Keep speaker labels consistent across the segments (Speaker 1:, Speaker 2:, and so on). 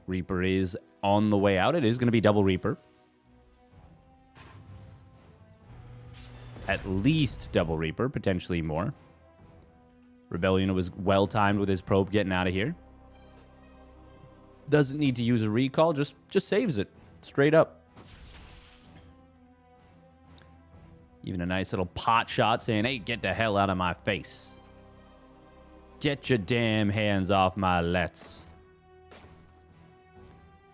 Speaker 1: Reaper is on the way out. It is going to be double Reaper. At least double Reaper, potentially more. Rebellion was well-timed with his probe getting out of here. Doesn't need to use a recall, just saves it. Straight up. Even a nice little pot shot saying, hey, get the hell out of my face. Get your damn hands off my lets.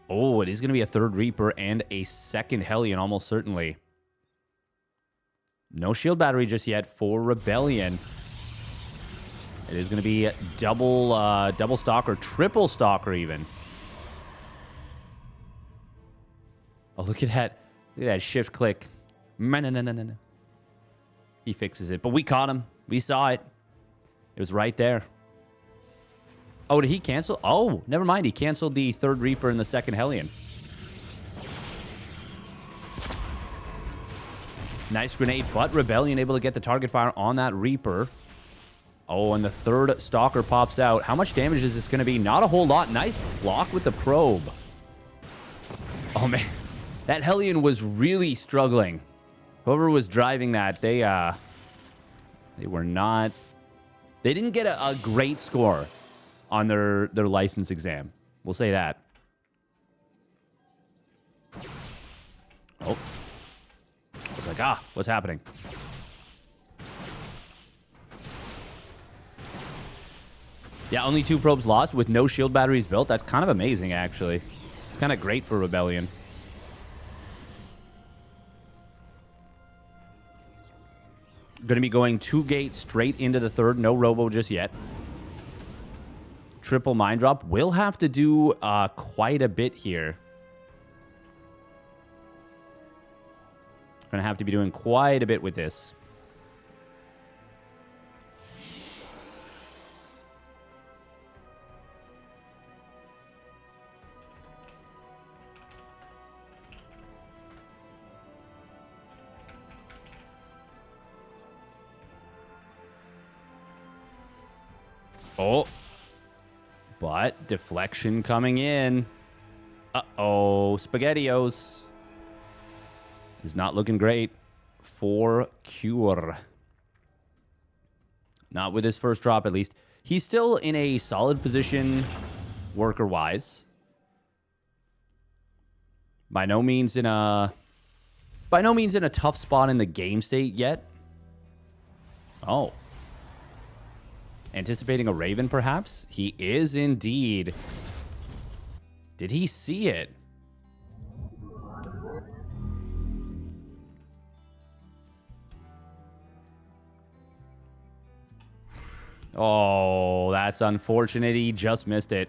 Speaker 1: Oh, it is going to be a third Reaper and a second Hellion, almost certainly. No shield battery just yet for Rebellion. It is going to be double stalker, triple stalker even. Oh, look at that. Look at that shift click. No. He fixes it. But we caught him. We saw it. It was right there. Oh, did he cancel? Oh, never mind. He canceled the third Reaper and the second Hellion. Nice grenade, but Rebellion able to get the target fire on that Reaper. Oh, and the third Stalker pops out. How much damage is this going to be? Not a whole lot. Nice block with the probe. Oh, man. That Hellion was really struggling. Whoever was driving that, they were not... They didn't get a great score on their license exam. We'll say that. Oh. I was like, what's happening? Yeah, only 2 probes lost with no shield batteries built. That's kind of amazing, actually. It's kind of great for Rebellion. Going to be going 2 gates straight into the third. No robo just yet. Triple mine drop. Will have to do quite a bit here. Going to have to be doing quite a bit with this. Oh. But deflection coming in. Uh-oh. SpaghettiOs. Is not looking great for Cure. Not with his first drop, at least. He's still in a solid position worker-wise. By no means in a tough spot in the game state yet. Oh. Anticipating a Raven, perhaps? He is indeed. Did he see it? Oh, that's unfortunate. He just missed it.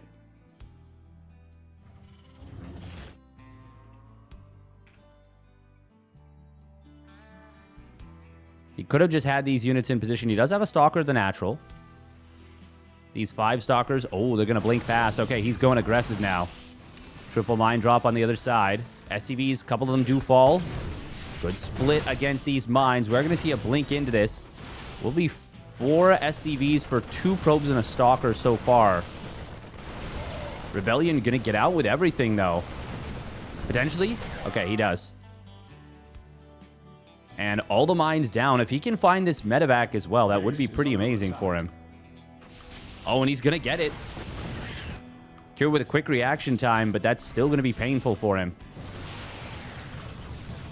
Speaker 1: He could have just had these units in position. He does have a Stalker, the natural. These 5 Stalkers. Oh, they're going to blink past. Okay, he's going aggressive now. Triple mine drop on the other side. SCVs, a couple of them do fall. Good split against these mines. We're going to see a blink into this. Will be 4 SCVs for 2 probes and a Stalker so far. Rebellion going to get out with everything, though. Potentially? Okay, he does. And all the mines down. If he can find this medevac as well, that would be pretty amazing for him. Oh, and he's going to get it. Cure with a quick reaction time, but that's still going to be painful for him.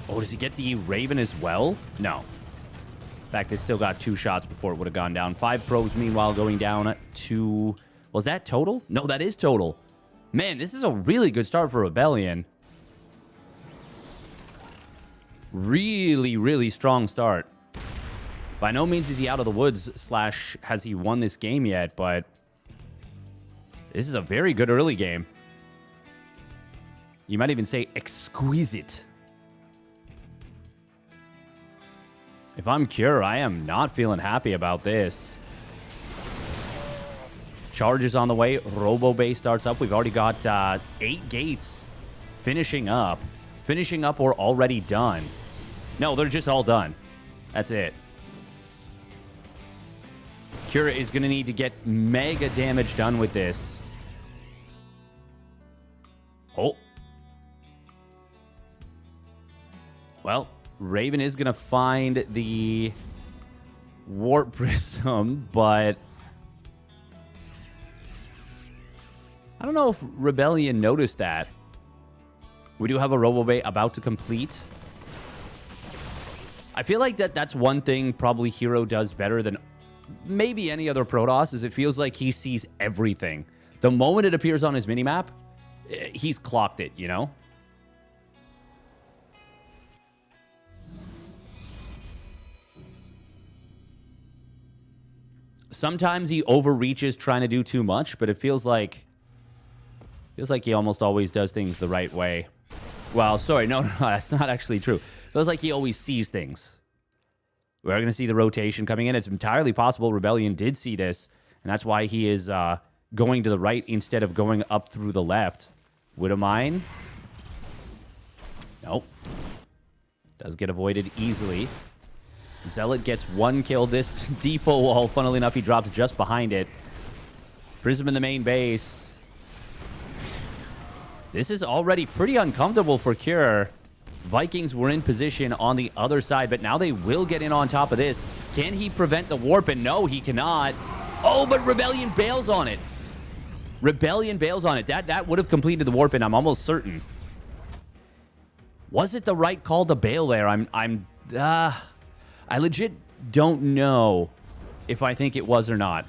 Speaker 1: Oh, does he get the Raven as well? No. In fact, they still got 2 shots before it would have gone down. 5 probes, meanwhile, going down to... Was that total? No, that is total. Man, this is a really good start for Rebellion. Really, really strong start. By no means is he out of the woods / has he won this game yet, but this is a very good early game. You might even say exquisite. If I'm Cure, I am not feeling happy about this. Charge is on the way. Robo Bay starts up. We've already got 8 gates finishing up. Finishing up or already done. No, they're just all done. That's it. Cure is going to need to get mega damage done with this. Well, Raven is going to find the Warp Prism, but I don't know if Rebellion noticed that. We do have a Robobay about to complete. I feel like that's one thing probably herO does better than maybe any other Protoss, is it feels like he sees everything. The moment it appears on his minimap, he's clocked it, you know? Sometimes he overreaches trying to do too much, but it feels like he almost always does things the right way. Well, sorry, no, that's not actually true. Feels like he always sees things. We're going to see the rotation coming in. It's entirely possible Rebellion did see this, and that's why he is going to the right instead of going up through the left. Widow Mine. Nope. Does get avoided easily. Zealot gets one kill. This depot wall, funnily enough, he drops just behind it. Prism in the main base. This is already pretty uncomfortable for Cure. Vikings were in position on the other side, but now they will get in on top of this. Can he prevent the warp? And no, he cannot. Oh, but Rebellion bails on it. Rebellion bails on it. That would have completed the warp, and I'm almost certain. Was it the right call to bail there? I legit don't know if I think it was or not.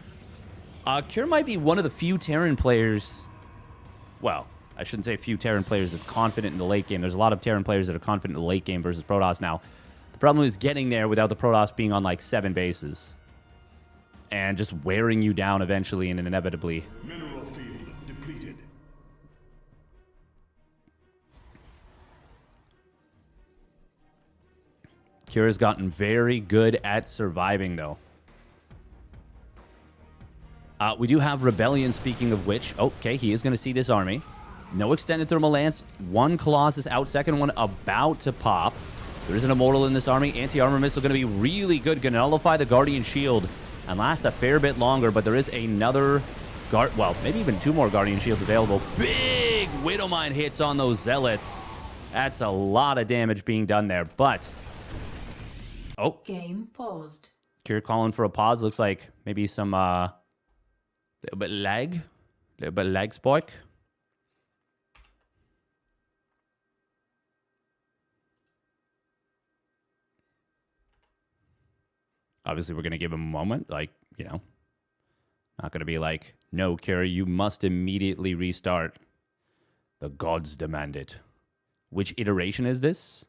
Speaker 1: Cure might be one of the few Terran players. Well, I shouldn't say few Terran players that's confident in the late game. There's a lot of Terran players that are confident in the late game versus Protoss now. The problem is getting there without the Protoss being on like 7 bases. And just wearing you down eventually and inevitably.
Speaker 2: Mineral field depleted.
Speaker 1: Cure has gotten very good at surviving, though. We do have Rebellion, speaking of which. Okay, he is going to see this army. No extended thermal lance. One Colossus out. Second one about to pop. There is an Immortal in this army. Anti-armor missile going to be really good. Going to nullify the Guardian Shield and last a fair bit longer. But there is another well, maybe even 2 more Guardian Shields available. Big Widow Mine hits on those Zealots. That's a lot of damage being done there. But oh,
Speaker 3: game paused.
Speaker 1: Cure calling for a pause. Looks like maybe some little bit lag spike. Obviously, we're going to give him a moment. Like, you know, not going to be like, no, Cure, you must immediately restart. The gods demand it. Which iteration is this?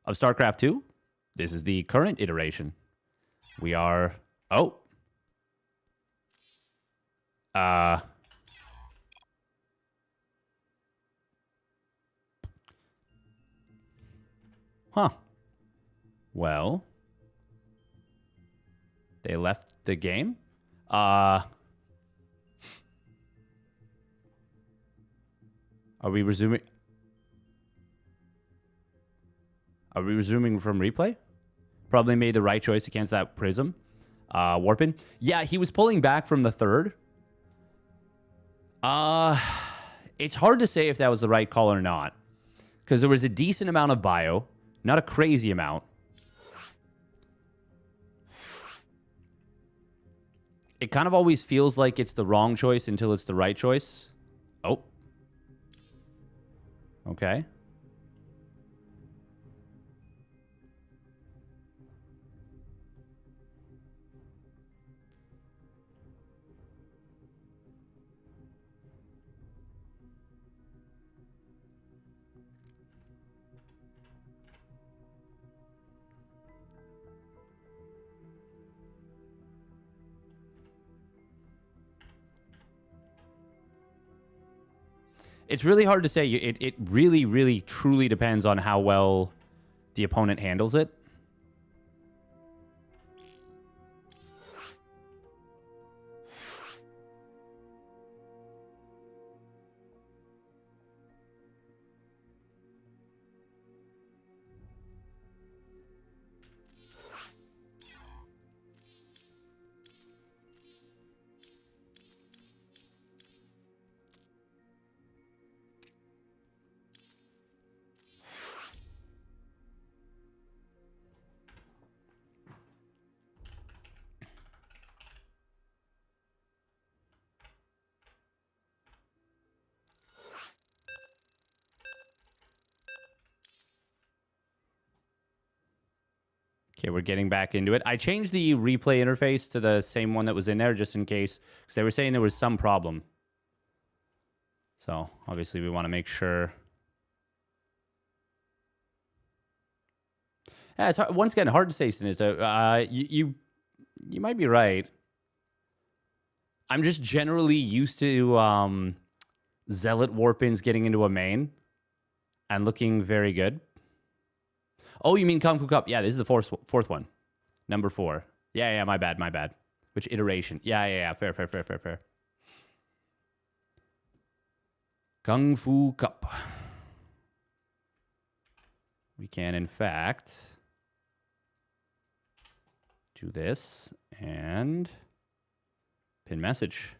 Speaker 1: Of StarCraft 2? This is the current iteration. We are... Oh. Huh. Well... They left the game. Are we resuming? Are we resuming from replay? Probably made the right choice to cancel that Prism. Warpin. Yeah, he was pulling back from the third. It's hard to say if that was the right call or not. Because there was a decent amount of bio. Not a crazy amount. It kind of always feels like it's the wrong choice until it's the right choice. Oh. Okay. It's really hard to say. It really, really, truly depends on how well the opponent handles it. Okay, we're getting back into it. I changed the replay interface to the same one that was in there just in case, because they were saying there was some problem. So, obviously, we want to make sure. Yeah, it's hard, once again hard to say, Sinista. You might be right. I'm just generally used to Zealot Warpins getting into a main and looking very good. Oh, you mean Kung Fu Cup? Yeah, this is the fourth one. Number 4. Yeah, my bad. Which iteration? Yeah. Fair. Kung Fu Cup. We can, in fact, do this and pin message.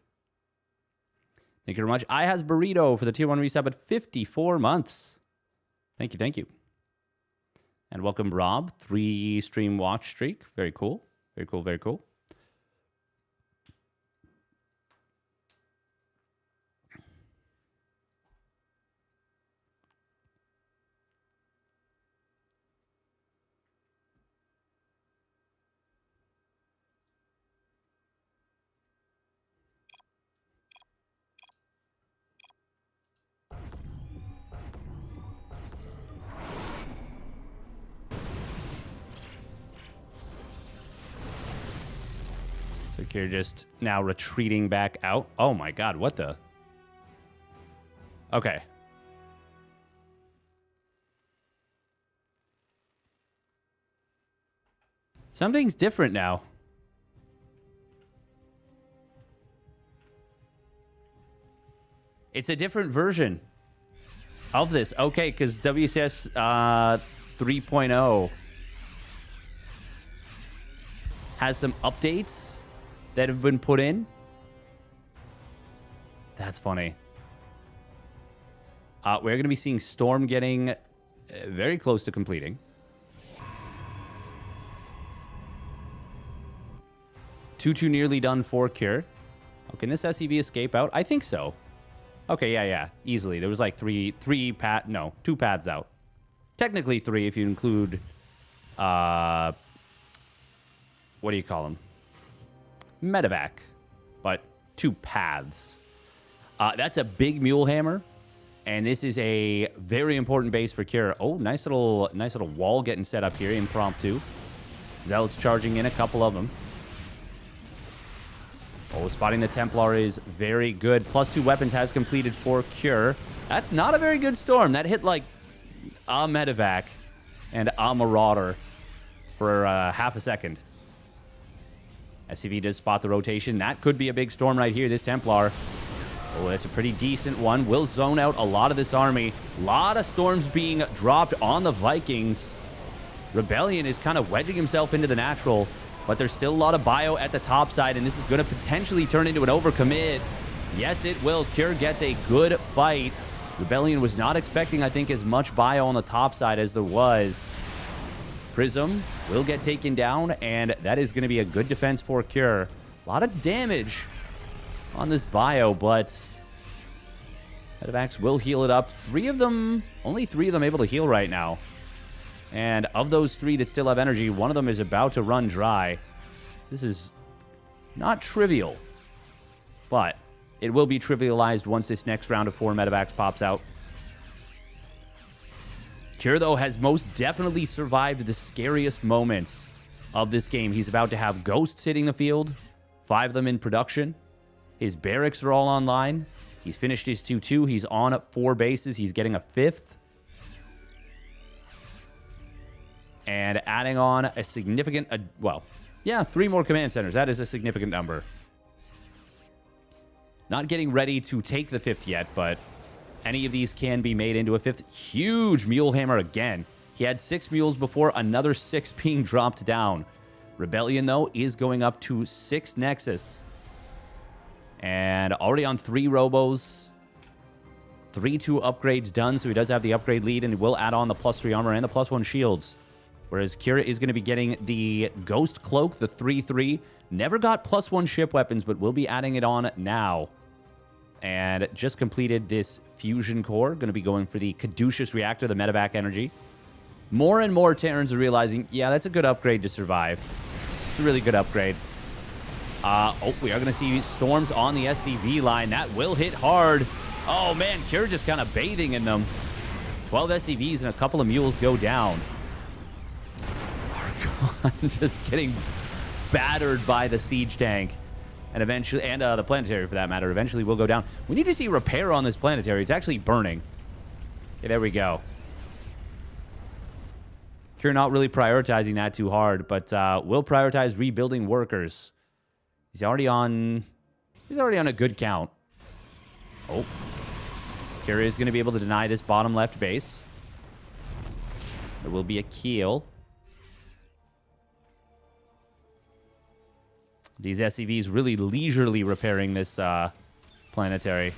Speaker 1: Thank you very much. I has Burrito for the tier 1 resub at 54 months. Thank you. And welcome, Rob. 3 stream watch streak. Very cool. Very cool. So Kier just now retreating back out. Oh my god, what the? Okay. Something's different now. It's a different version of this. Okay, because WCS 3.0 has some updates that have been put in. That's funny. We're going to be seeing Storm getting very close to completing. 2-2 nearly done for Cure. Oh, can this SCB escape out? I think so. Okay, yeah. Easily. There was like two paths out. Technically 3 if you include, what do you call them? Medevac. But 2 paths. That's a big mule hammer. And this is a very important base for Cure. Oh, nice little wall getting set up here, impromptu. Zealots charging in, a couple of them. Oh, spotting the Templar is very good. +2 weapons has completed for Cure. That's not a very good Storm. That hit like a Medevac and a Marauder for half a second. SCV does spot the rotation. That could be a big Storm right here, this Templar. Oh, that's a pretty decent one. Will zone out a lot of this army. A lot of Storms being dropped on the Vikings. Rebellion is kind of wedging himself into the natural, but there's still a lot of bio at the top side, and this is going to potentially turn into an overcommit. Yes, it will. Cure gets a good fight. Rebellion was not expecting, I think, as much bio on the top side as there was. Prism will get taken down, and that is going to be a good defense for Cure. A lot of damage on this bio, but Medevacs will heal it up. Only 3 of them able to heal right now. And of those 3 that still have energy, one of them is about to run dry. This is not trivial, but it will be trivialized once this next round of 4 Medevacs pops out. Cure, though, has most definitely survived the scariest moments of this game. He's about to have Ghosts hitting the field, 5 of them in production. His barracks are all online. He's finished his 2-2. He's on 4 bases. He's getting a 5th. And adding on a significant, 3 more command centers. That is a significant number. Not getting ready to take the 5th yet, but any of these can be made into a 5th. Huge mule hammer again. He had 6 mules before, another 6 being dropped down. Rebellion, though, is going up to 6 Nexus. And already on 3 Robos. 3-2 upgrades done, so he does have the upgrade lead, and he will add on the +3 armor and the +1 shields. Whereas Kira is going to be getting the Ghost Cloak, the 3-3. Never got +1 ship weapons, but will be adding it on now. And just completed this Fusion Core. Going to be going for the Caduceus Reactor, the Medevac energy. More and more Terrans are realizing, yeah, that's a good upgrade to survive. It's a really good upgrade. Oh, we are going to see storms on the SCV line. That will hit hard. Oh, man, Cure just kind of bathing in them. 12 SCVs and a couple of mules go down. Just getting battered by the siege tank. And eventually, and the planetary for that matter, eventually will go down. We need to see repair on this planetary. It's actually burning. Okay, there we go. Cure not really prioritizing that too hard, but will prioritize rebuilding workers. He's already on a good count. Oh. Cure is going to be able to deny this bottom left base. There will be a kill. These SCVs really leisurely repairing this planetary.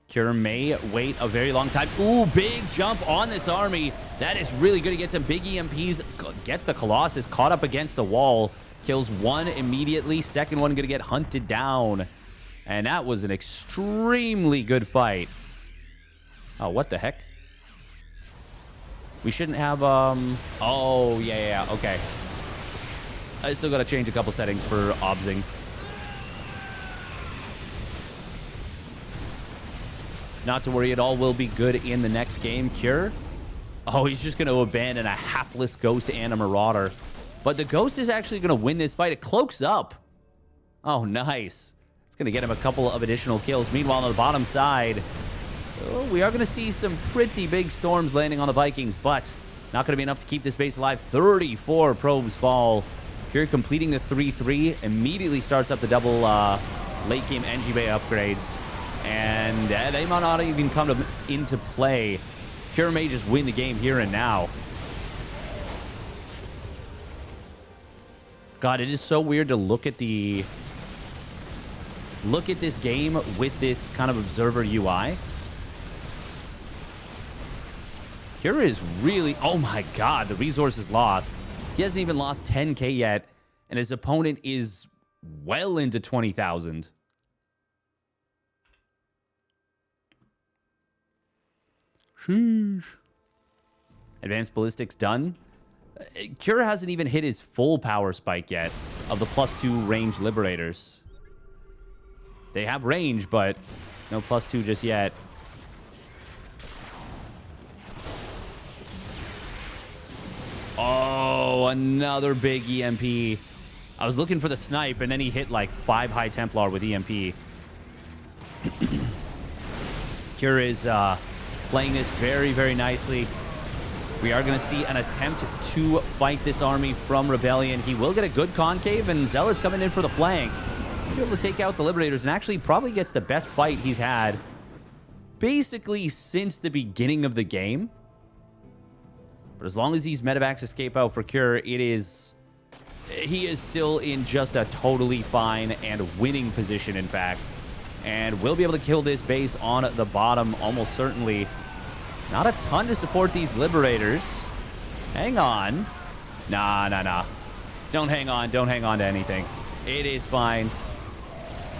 Speaker 1: Cure may wait a very long time. Ooh, big jump on this army. That is really good. He gets some big EMPs. Gets the Colossus caught up against the wall. Kills one immediately. Second one going to get hunted down. And that was an extremely good fight. Oh, what the heck? We shouldn't have, Oh, yeah, okay. I still got to change a couple settings for obsing. Not to worry, it all will be good in the next game. Cure. Oh, he's just going to abandon a hapless Ghost and a Marauder. But the Ghost is actually going to win this fight. It cloaks up. Oh, nice. It's going to get him a couple of additional kills. Meanwhile, on the bottom side, we are going to see some pretty big storms landing on the Vikings, but not going to be enough to keep this base alive. 34 probes fall. Cure completing the 3-3. Immediately starts up the double late game NG Bay upgrades. And they might not even come into play. Cure may just win the game here and now. God, it is so weird to look at this game with this kind of observer UI. Cure is really... Oh my God, the resource is lost. He hasn't even lost 10k yet, and his opponent is well into 20,000. Sheesh. Advanced ballistics done. Cure hasn't even hit his full power spike yet of the +2 range liberators. They have range, but no +2 just yet. Oh, another big EMP. I was looking for the snipe, and then he hit like 5 High Templar with EMP. Cure is playing this very, very nicely. We are going to see an attempt to fight this army from Rebellion. He will get a good concave, and Zealot's coming in for the flank. He'll be able to take out the Liberators, and actually probably gets the best fight he's had basically since the beginning of the game. But as long as these medevacs escape out for Cure, he is still in just a totally fine and winning position, in fact. And we'll be able to kill this base on the bottom, almost certainly. Not a ton to support these Liberators. Hang on. Nah. Don't hang on to anything. It is fine.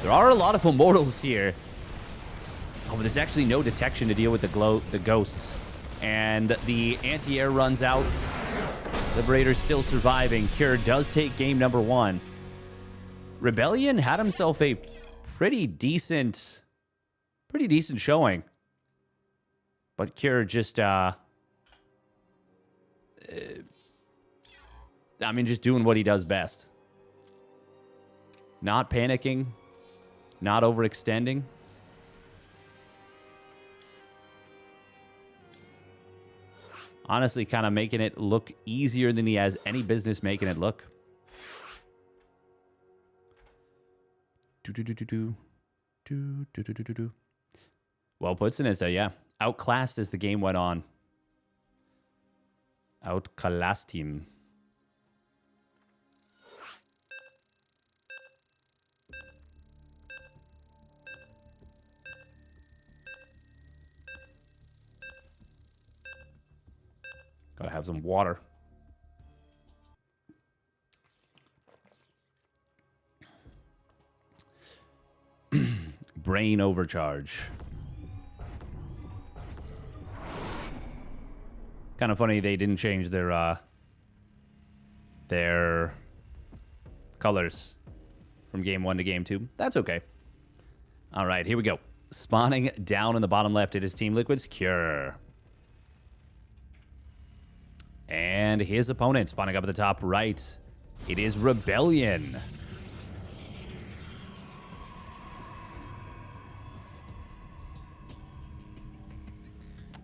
Speaker 1: There are a lot of Immortals here. Oh, but there's actually no detection to deal with the Ghosts. And the anti-air runs out. Liberator's still surviving. Cure does take game number 1. Rebellion had himself a pretty decent showing. But Cure just, just doing what he does best. Not panicking. Not overextending. Honestly, kind of making it look easier than he has any business making it look. Well put, Sinista, yeah. Outclassed as the game went on. Outclassed him. Gotta have some water. Brain Overcharge. Kind of funny they didn't change their colors from game 1 to game 2. That's okay. All right, here we go. Spawning down in the bottom left, it is Team Liquid's Cure. And his opponent spawning up at the top right, it is Rebellion.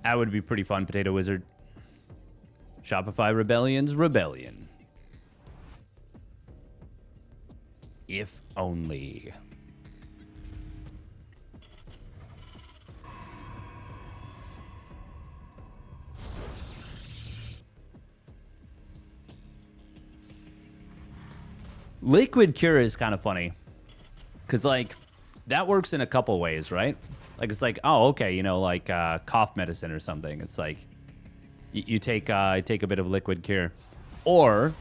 Speaker 1: That would be pretty fun, Potato Wizard. Shopify Rebellion's Rebellion. If only. Liquid Cure is kind of funny. Because, like, that works in a couple ways, right? Like, it's like, oh, okay, you know, like cough medicine or something. It's like, you take a bit of Liquid Cure. Or,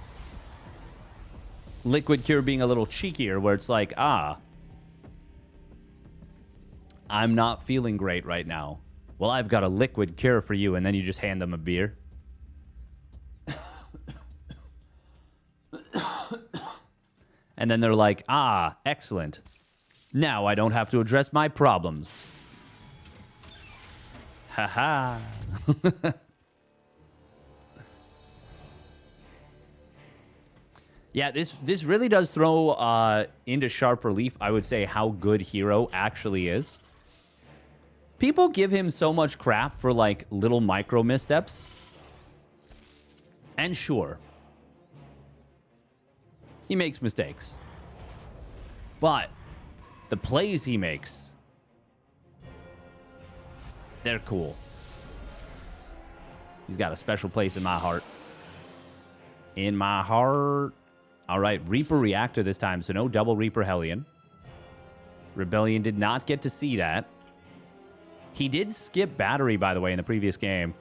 Speaker 1: Liquid Cure being a little cheekier, where it's like, I'm not feeling great right now. Well, I've got a Liquid Cure for you, and then you just hand them a beer. And then they're like, excellent. Now I don't have to address my problems. Haha. Yeah, this really does throw into sharp relief, I would say, how good herO actually is. People give him so much crap for, like, little micro missteps. And sure, he makes mistakes. But the plays he makes, they're cool. He's got a special place in my heart. In my heart. All right, Reaper Reactor this time, so no double Reaper Hellion. Rebellion did not get to see that. He did skip Battery, by the way, in the previous game.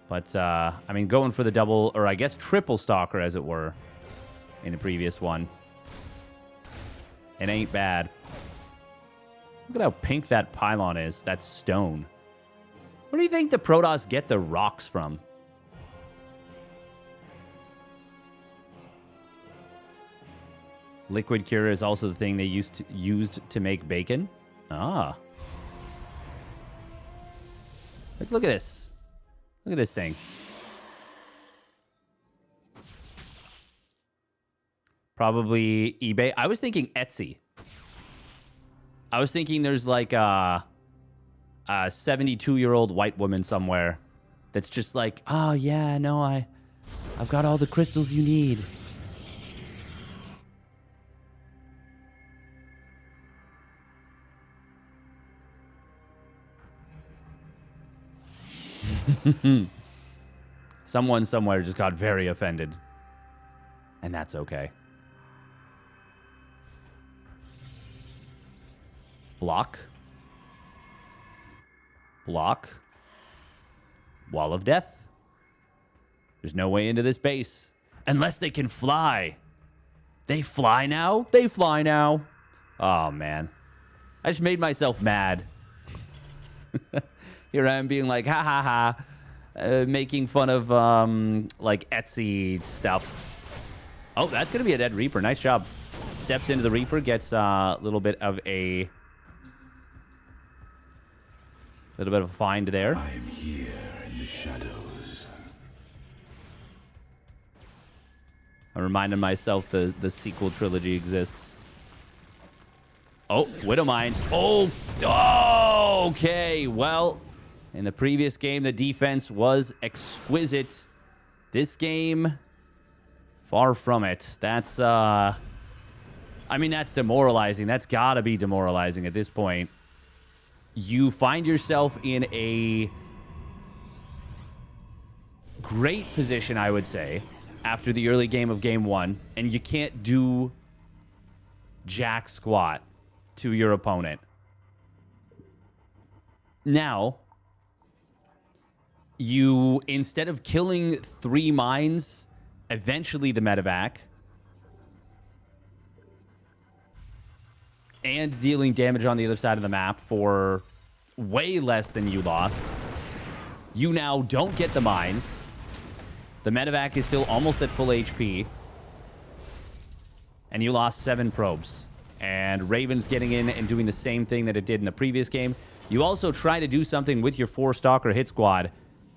Speaker 1: But, I mean, going for the double, or I guess triple Stalker, as it were, in the previous one. It ain't bad. Look at how pink that pylon is. That's stone. Where do you think the Protoss get the rocks from? Liquid Cure is also the thing they used to make bacon. Ah. Look at this. Look at this thing. Probably eBay. I was thinking Etsy. I was thinking there's like a 72-year-old white woman somewhere that's just like, oh yeah, no, I've got all the crystals you need. Someone somewhere just got very offended. And that's okay. Block. Block. Wall of Death. There's no way into this base. Unless they can fly. They fly now? They fly now. Oh, man. I just made myself mad. Here I am being like, ha ha ha. Making fun of, like, Etsy stuff. Oh, that's going to be a dead Reaper. Nice job. Steps into the Reaper. Gets a little bit of a find there.
Speaker 2: I am here in the shadows.
Speaker 1: I'm reminding myself the sequel trilogy exists. Oh, Widow Mines. Oh, okay. Well, in the previous game, the defense was exquisite. This game, far from it. That's, I mean, that's demoralizing. That's got to be demoralizing at this point. You find yourself in a great position, I would say, after the early game of game 1, and you can't do jack squat to your opponent. Now, you, instead of killing 3 mines, eventually the medevac, and dealing damage on the other side of the map for way less than you lost. You now don't get the mines. The medevac is still almost at full HP. And you lost 7 probes. And Raven's getting in and doing the same thing that it did in the previous game. You also try to do something with your 4-stalker hit squad.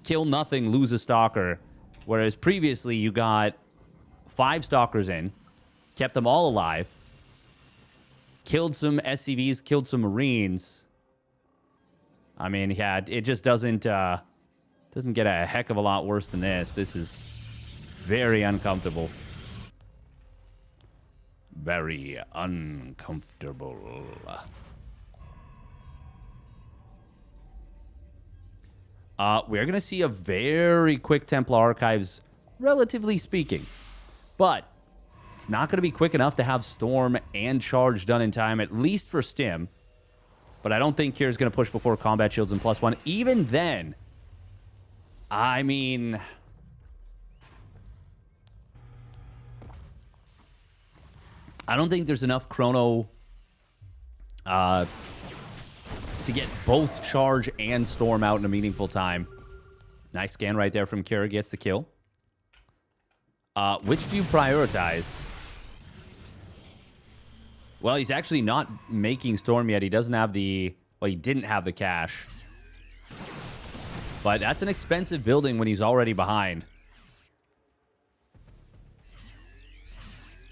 Speaker 1: Kill nothing, lose a stalker. Whereas previously you got 5 stalkers in, kept them all alive, killed some SCVs, killed some Marines. I mean, yeah, it just doesn't get a heck of a lot worse than this. This is very uncomfortable. Very uncomfortable. We're going to see a very quick Templar Archives, relatively speaking. But it's not going to be quick enough to have Storm and Charge done in time, at least for Stim. But I don't think Kier's going to push before Combat Shields and +1. Even then, I mean, I don't think there's enough chrono to get both Charge and Storm out in a meaningful time. Nice scan right there from Kier. Gets the kill. Which do you prioritize? Well, he's actually not making Storm yet. He doesn't have the... Well, he didn't have the cash. But that's an expensive building when he's already behind.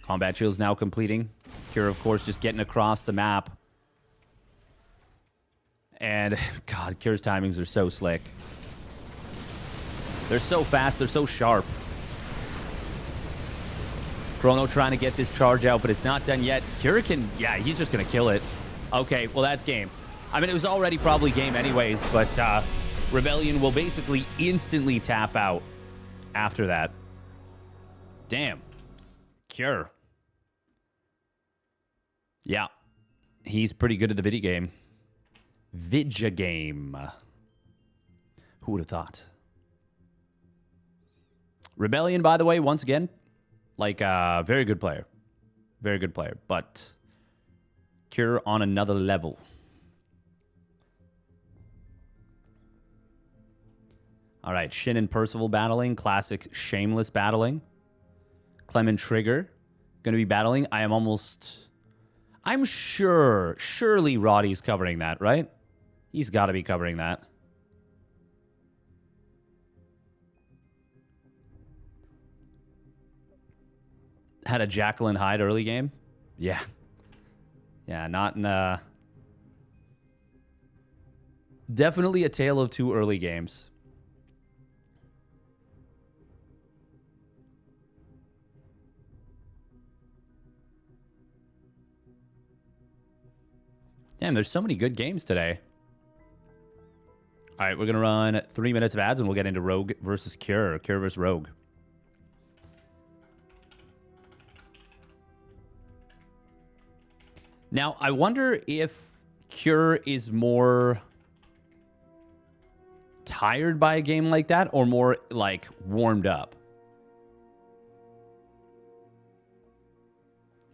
Speaker 1: Combat Shield's now completing. Kier, of course, just getting across the map. And, God, Kier's timings are so slick. They're so fast. They're so sharp. Chrono trying to get this charge out, but it's not done yet. Kier can... Yeah, he's just going to kill it. Okay, well, that's game. I mean, it was already probably game anyways, but Rebellion will basically instantly tap out after that. Damn. Kier. Yeah. He's pretty good at the video game. Vidya game. Who would have thought? Rebellion, by the way, once again, like, very good player. Very good player. But Kier on another level. All right, Shin and Percival battling. Classic shameless battling. Clem and Trigger going to be battling. I'm sure, surely Roddy's covering that, right? He's got to be covering that. Had a Jacqueline Hyde early game? Yeah. Yeah, not in definitely a tale of 2 early games. Damn, there's so many good games today. All right, we're going to run 3 minutes of ads, and we'll get into Rogue versus Kier. Kier versus Rogue. Now, I wonder if Kier is more tired by a game like that or more, like, warmed up.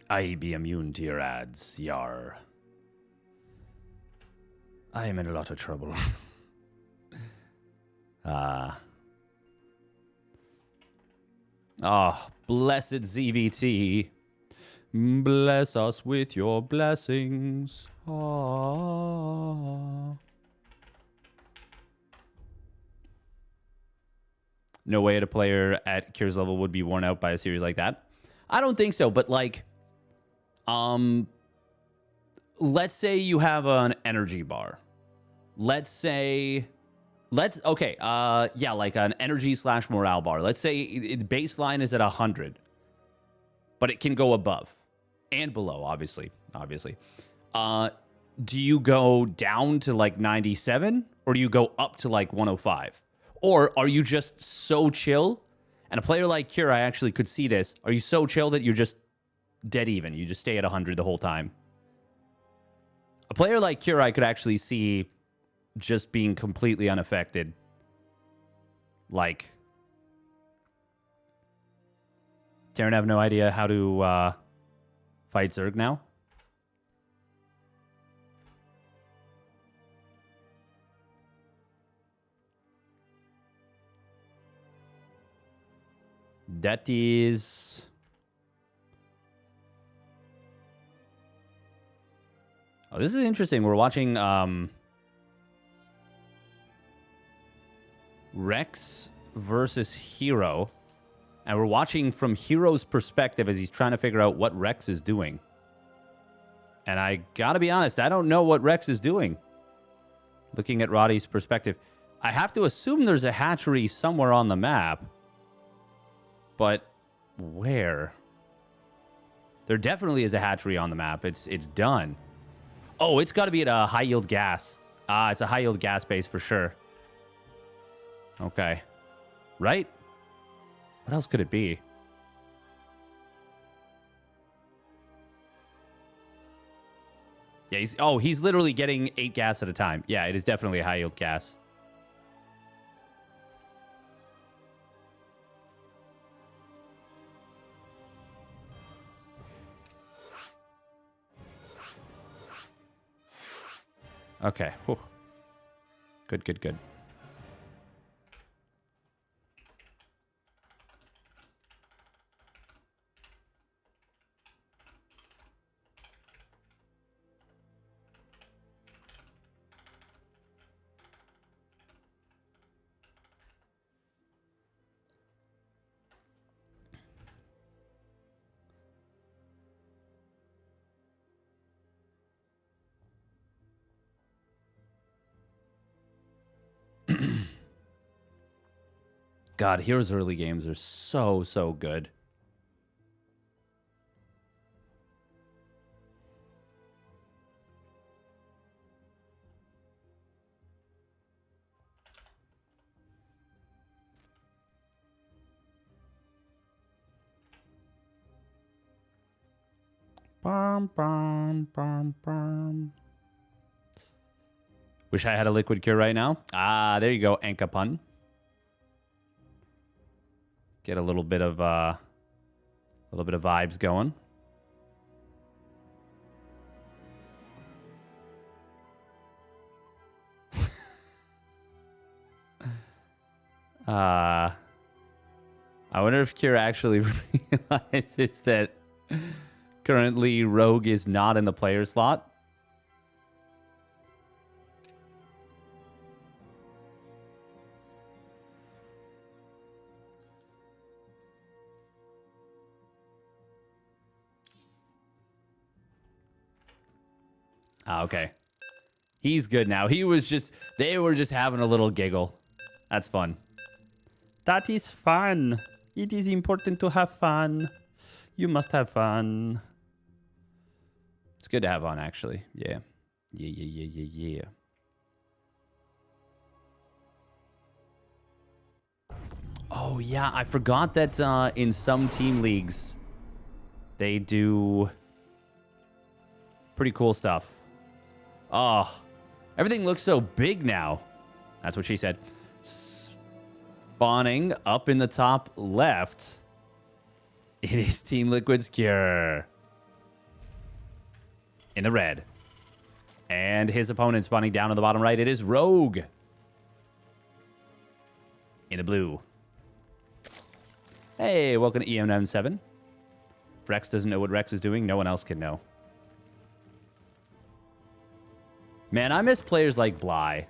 Speaker 1: I be immune to your ads, yar. I am in a lot of trouble. Oh, blessed ZVT. Bless us with your blessings. Ah. No way a player at Kier's level would be worn out by a series like that. I don't think so, but like, let's say you have an energy bar. Okay, yeah, like an energy / morale bar. Let's say baseline is at 100, but it can go above and below, obviously. Do you go down to like 97 or do you go up to like 105? Or are you just so chill? And a player like Kier, I actually could see this. Are you so chill that you're just dead even? You just stay at 100 the whole time? A player like Kier, I could actually see just being completely unaffected. Like, Darren, have no idea how to fight Zerg now? That is... Oh, this is interesting. We're watching Rex versus herO. And we're watching from herO's perspective as he's trying to figure out what Rex is doing. And I gotta be honest, I don't know what Rex is doing. Looking at Roddy's perspective. I have to assume there's a hatchery somewhere on the map. But where? There definitely is a hatchery on the map. It's done. Oh, it's got to be at a high-yield gas. It's a high-yield gas base for sure. Okay. Right? What else could it be? Yeah, he's literally getting 8 gas at a time. Yeah, it is definitely a high-yield gas. Okay. Whew. Good, good, good. God, Heroes early games are so, so good. Bum, bum, bum, bum. Wish I had a liquid cure right now. Ah, there you go, Anka pun. Get a little bit of vibes going. I wonder if Kira actually realizes that currently Rogue is not in the player slot. Okay. He's good now. They were just having a little giggle. That's fun. That is fun. It is important to have fun. You must have fun. It's good to have fun, actually. Yeah. Yeah. Oh, yeah. I forgot that in some team leagues, they do pretty cool stuff. Oh, everything looks so big now. That's what she said. Spawning up in the top left. It is Team Liquid's cure. In the red. And his opponent spawning down on the bottom right. It is Rogue. In the blue. Hey, welcome to EM97. Rex doesn't know what Rex is doing. No one else can know. Man, I miss players like Bly.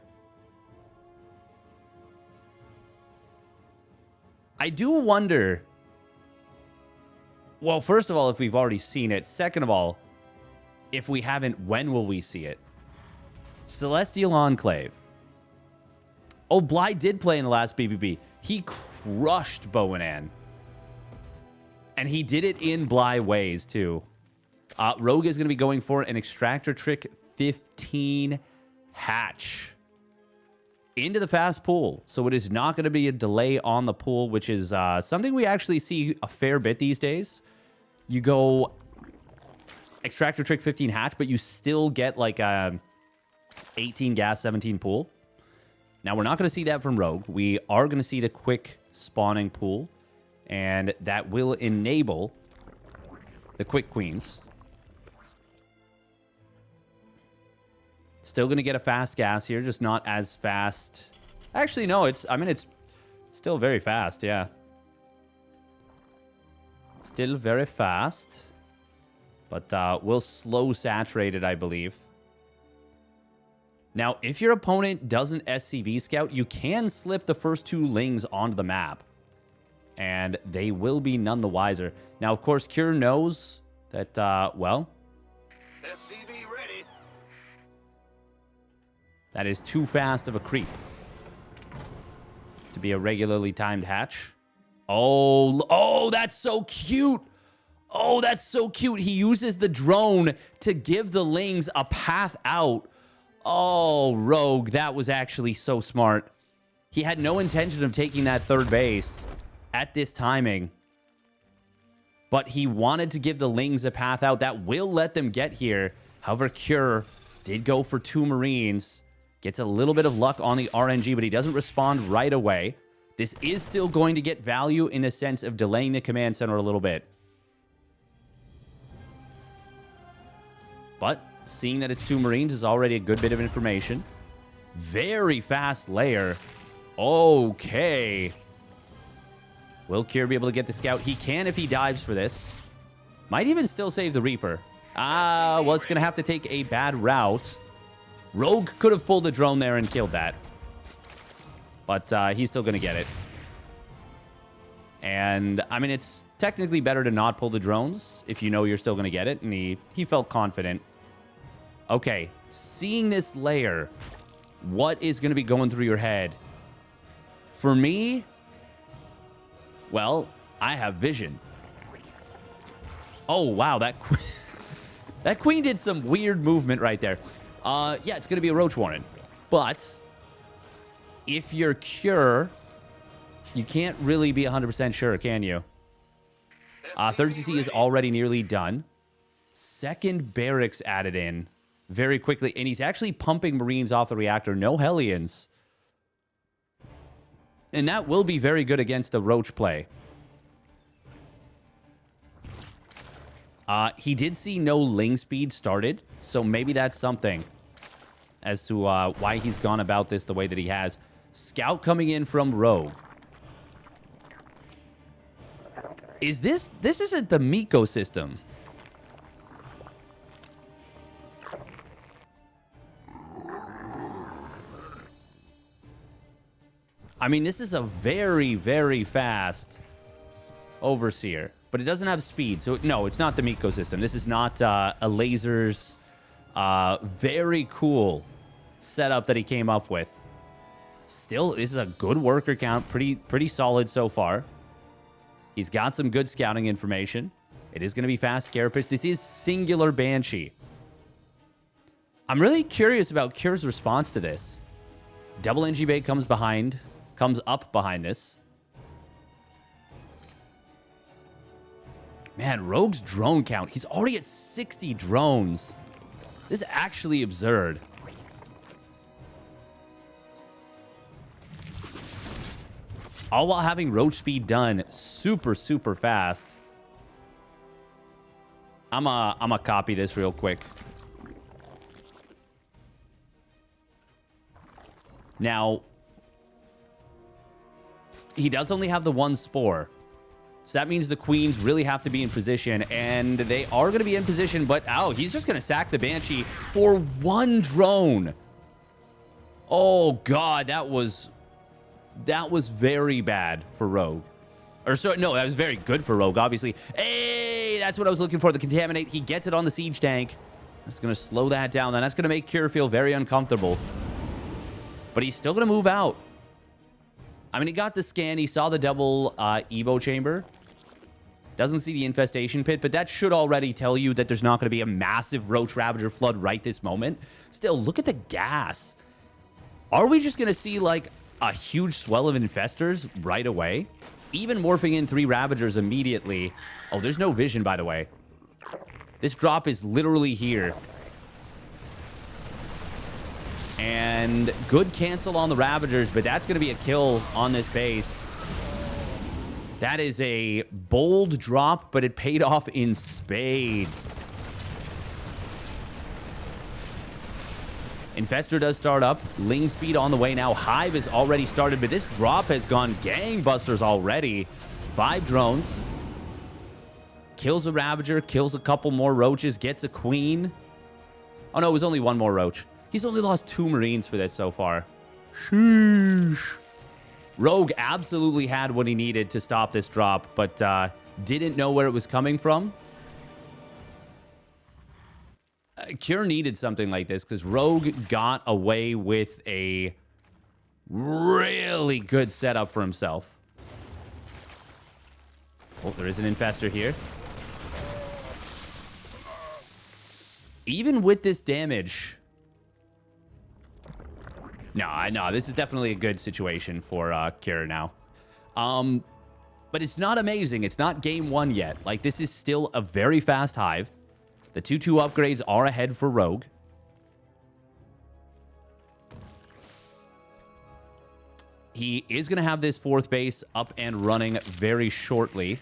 Speaker 1: I do wonder... Well, first of all, if we've already seen it. Second of all, if we haven't, when will we see it? Celestial Enclave. Oh, Bly did play in the last BBB. He crushed Bowenan. And he did it in Bly ways, too. Rogue is going to be going for an Extractor Trick 15 hatch into the fast pool. So it is not going to be a delay on the pool, which is something we actually see a fair bit these days. You go Extractor Trick 15 hatch, but you still get like a 18 gas, 17 pool. Now, we're not going to see that from Rogue. We are going to see the quick spawning pool, and that will enable the quick queens. Still going to get a fast gas here, just not as fast. Actually, no, it's still very fast, yeah. Still very fast. But we'll slow saturate it, I believe. Now, if your opponent doesn't SCV scout, you can slip the first 2 lings onto the map. And they will be none the wiser. Now, of course, Cure knows that, well...
Speaker 3: SCV ready.
Speaker 1: That is too fast of a creep to be a regularly timed hatch. Oh, that's so cute. Oh, that's so cute. He uses the drone to give the lings a path out. Oh, Rogue, that was actually so smart. He had no intention of taking that third base at this timing. But he wanted to give the lings a path out that will let them get here. However, Cure did go for 2 Marines. Gets a little bit of luck on the RNG, but he doesn't respond right away. This is still going to get value in the sense of delaying the command center a little bit. But seeing that it's 2 Marines is already a good bit of information. Very fast layer. Okay. Will Cure be able to get the scout? He can if he dives for this. Might even still save the Reaper. Well, it's going to have to take a bad route. Rogue could have pulled the drone there and killed that. But he's still going to get it. And, I mean, it's technically better to not pull the drones if you know you're still going to get it. And he felt confident. Okay, seeing this layer, what is going to be going through your head? For me, well, I have vision. Oh, wow, that queen did some weird movement right there. Yeah, it's going to be a Roach Warren. But if you're Cure, you can't really be 100% sure, can you? Third CC is already nearly done. Second barracks added in very quickly. And he's actually pumping Marines off the reactor. No Hellions. And that will be very good against a Roach play. He did see no Ling speed started. So maybe that's something as to why he's gone about this the way that he has. Scout coming in from Rogue. Is this isn't the Miko system? I mean, this is a very, very fast Overseer, but it doesn't have speed. So, no, it's not the Miko system. This is not a lasers very cool setup that he came up with. Still, this is a good worker count. Pretty solid so far. He's got some good scouting information. It is going to be fast Carapace. This is singular Banshee. I'm really curious about Cure's response to this. Double NG bait comes up behind this. Man, Rogue's drone count. He's already at 60 drones. This is actually absurd. All while having Roach speed done super, super fast. I'm a copy this real quick. Now, he does only have the 1 spore. So that means the queens really have to be in position, and they are going to be in position, but oh, he's just going to sack the Banshee for 1 drone. Oh God, that was very bad for Rogue. Or so, no, that was very good for Rogue, obviously. Hey, that's what I was looking for, the Contaminate. He gets it on the siege tank. That's going to slow that down, and that's going to make Cure feel very uncomfortable. But he's still going to move out. I mean, he got the scan. He saw the double Evo chamber. Doesn't see the infestation pit, but that should already tell you that there's not going to be a massive Roach Ravager flood right this moment. Still, look at the gas. Are we just going to see, like, a huge swell of infestors right away? Even morphing in 3 Ravagers immediately. Oh, there's no vision, by the way. This drop is literally here. And good cancel on the Ravagers, but that's going to be a kill on this base. That is a bold drop, but it paid off in spades. Infestor does start up. Ling speed on the way now. Hive is already started, but this drop has gone gangbusters already. 5 drones. Kills a Ravager, kills a couple more Roaches, gets a Queen. Oh, no, it was only one more Roach. He's only lost 2 Marines for this so far. Sheesh. Rogue absolutely had what he needed to stop this drop, but didn't know where it was coming from. Cure needed something like this because Rogue got away with a really good setup for himself. Oh, there is an Infestor here. Even with this damage... No, this is definitely a good situation for Cure now. But it's not amazing. It's not game 1 yet. Like, this is still a very fast Hive. The 2-2 upgrades are ahead for Rogue. He is going to have this 4th base up and running very shortly.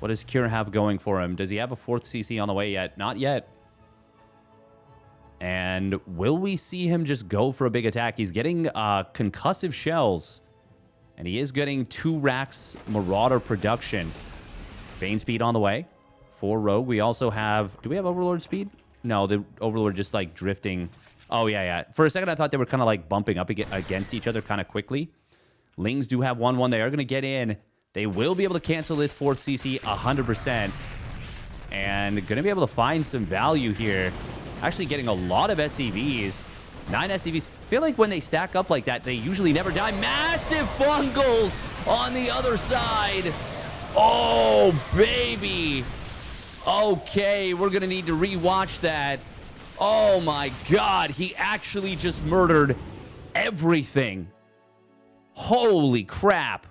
Speaker 1: What does Cure have going for him? Does he have a 4th CC on the way yet? Not yet. And will we see him just go for a big attack? He's getting concussive shells. And he is getting 2 racks Marauder production. Bane speed on the way for Rogue. We also have... Do we have Overlord speed? No, the Overlord just like drifting... Oh, yeah. For a second, I thought they were kind of like bumping up against each other kind of quickly. Lings do have 1-1. They are going to get in. They will be able to cancel this 4th CC 100%. And going to be able to find some value here. Actually getting a lot of SCVs. 9 SCVs. I feel like when they stack up like that, they usually never die. Massive fungals on the other side. Oh, baby. Okay, we're going to need to rewatch that. Oh my god, he actually just murdered everything. Holy crap.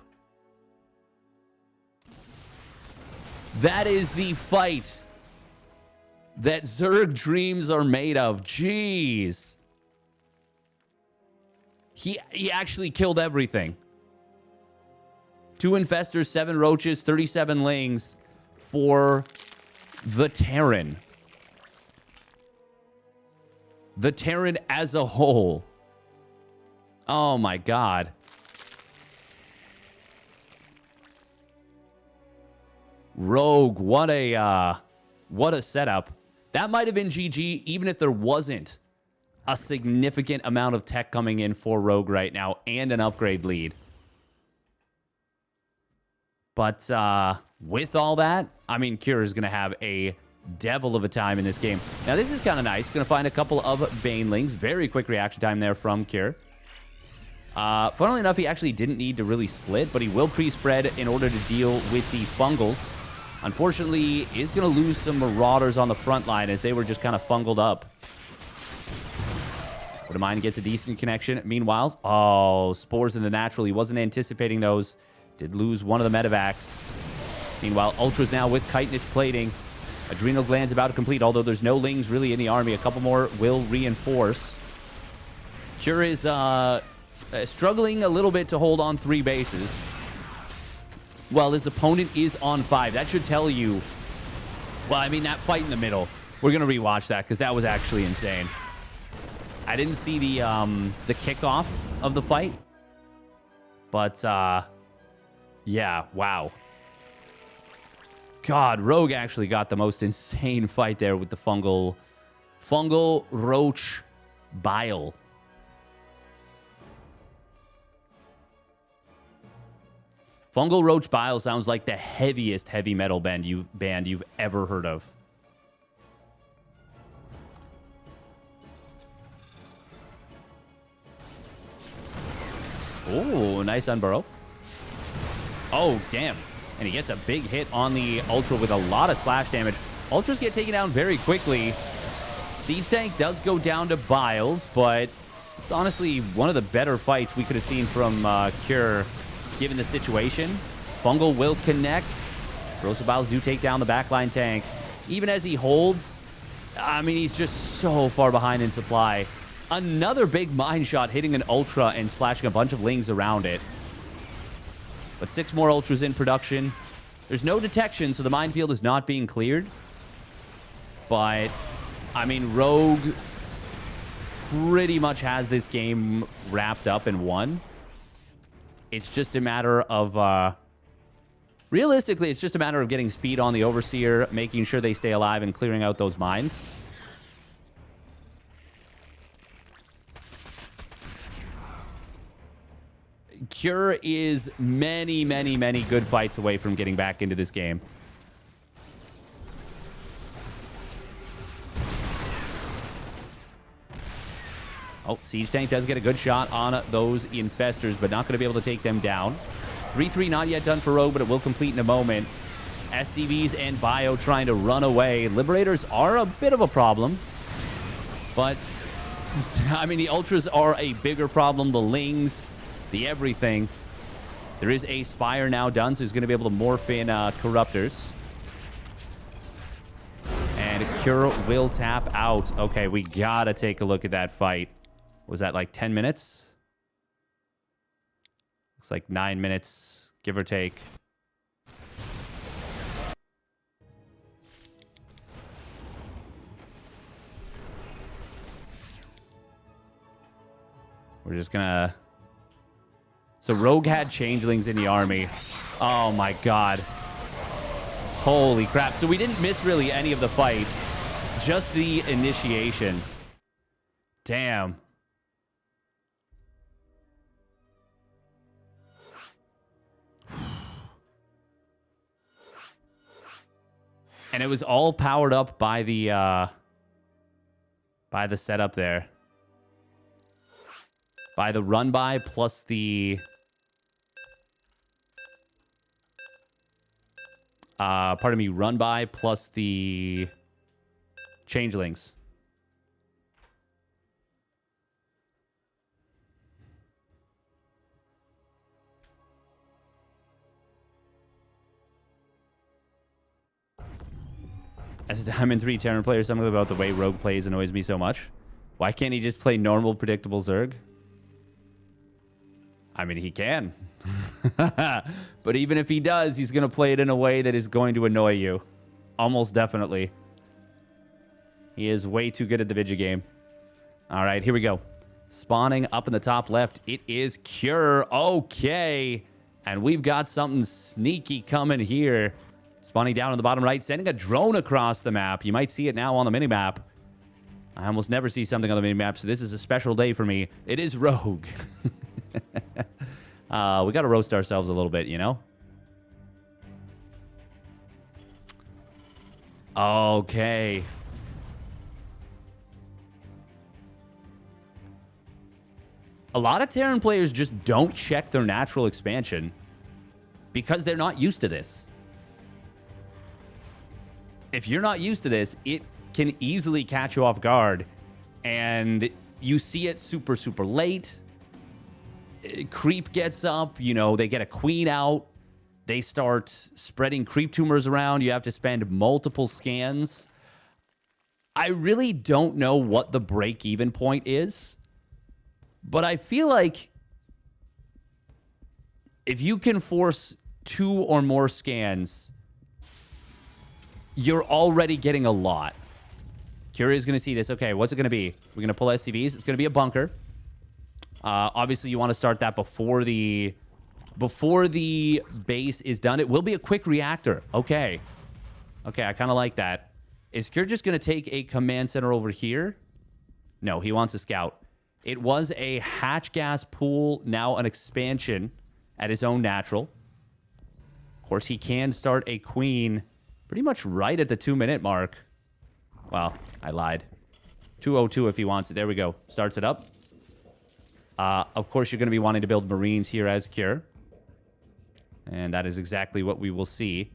Speaker 1: That is the fight that Zerg dreams are made of. Jeez. He actually killed everything. 2 Infestors, 7 Roaches, 37 Lings for the Terran. The Terran as a whole. Oh my god. Rogue, what a setup. That might have been GG even if there wasn't a significant amount of tech coming in for Rogue right now and an upgrade lead. But with all that, I mean, Cure is going to have a devil of a time in this game. Now, this is kind of nice. Going to find a couple of Banelings. Very quick reaction time there from Cure. Funnily enough, he actually didn't need to really split, but he will pre-spread in order to deal with the Fungals. Unfortunately, is going to lose some Marauders on the front line as they were just kind of fungled up. But Mine gets a decent connection. Meanwhile, oh, Spores in the Natural. He wasn't anticipating those. Did lose one of the medevacs. Meanwhile, Ultra's now with chitinous plating. Adrenal Gland's about to complete, although there's no Lings really in the army. A couple more will reinforce. Cure is struggling a little bit to hold on 3 bases. Well, his opponent is on 5. That should tell you... Well, I mean, that fight in the middle. We're going to rewatch that because that was actually insane. I didn't see the kickoff of the fight. But, yeah, wow. God, Rogue actually got the most insane fight there with the fungal roach bile. Fungal roach bile sounds like the heaviest heavy metal band you've ever heard of. Oh, nice unburrow. Oh, damn. And he gets a big hit on the Ultra with a lot of splash damage. Ultras get taken down very quickly. Siege Tank does go down to Biles, but it's honestly one of the better fights we could have seen from Cure, given the situation. Fungal will connect. Corrosive Biles do take down the backline tank. Even as he holds, I mean, he's just so far behind in supply. Another big mine shot hitting an Ultra and splashing a bunch of Lings around it. But 6 more Ultras in production. There's no detection, so the minefield is not being cleared. But, I mean, Rogue pretty much has this game wrapped up and won. It's just a matter of Realistically, it's just a matter of getting speed on the Overseer, making sure they stay alive, and clearing out those mines. Cure is many, many, many good fights away from getting back into this game. Oh, Siege Tank does get a good shot on those Infestors, but not going to be able to take them down. 3-3 not yet done for Rogue, but it will complete in a moment. SCVs and Bio trying to run away. Liberators are a bit of a problem, but, I mean, the Ultras are a bigger problem. The Lings, the everything. There is a Spire now done, so he's going to be able to morph in Corruptors. And Cure will tap out. Okay, we got to take a look at that fight. Was that like 10 minutes? Looks like 9 minutes, give or take. We're just gonna... So Rogue had Changelings in the army. Oh my god. Holy crap. So we didn't miss really any of the fight. Just the initiation. Damn. And it was all powered up by the setup there. By the run by plus the pardon me, run by plus the Changelings. As a Diamond 3 Terran player, something about the way Rogue plays annoys me so much. Why can't he just play normal, predictable Zerg? I mean, he can. But even if he does, he's going to play it in a way that is going to annoy you. Almost definitely. He is way too good at the Vidya game. All right, here we go. Spawning up in the top left, it is Cure. Okay. And we've got something sneaky coming here. Spawning down on the bottom right, sending a drone across the map. You might see it now on the minimap. I almost never see something on the minimap, so this is a special day for me. It is Rogue. We got to roast ourselves a little bit, you know? Okay. A lot of Terran players just don't check their natural expansion because they're not used to this. If you're not used to this, it can easily catch you off guard. And you see it super, super late. Creep gets up. You know, they get a queen out. They start spreading creep tumors around. You have to spend multiple scans. I really don't know what the break-even point is. But I feel like if you can force 2 or more scans, you're already getting a lot. Curia is going to see this. Okay, what's it going to be? We're going to pull SCVs. It's going to be a bunker. Obviously, you want to start that before the base is done. It will be a quick reactor. Okay. Okay, I kind of like that. Is Cure just going to take a command center over here? No, he wants a scout. It was a hatch gas pool, now an expansion at his own natural. Of course, he can start a queen pretty much right at the 2-minute mark. Well, I lied. 202 if he wants it. There we go. Starts it up. Of course, you're going to be wanting to build Marines here as Cure. And that is exactly what we will see.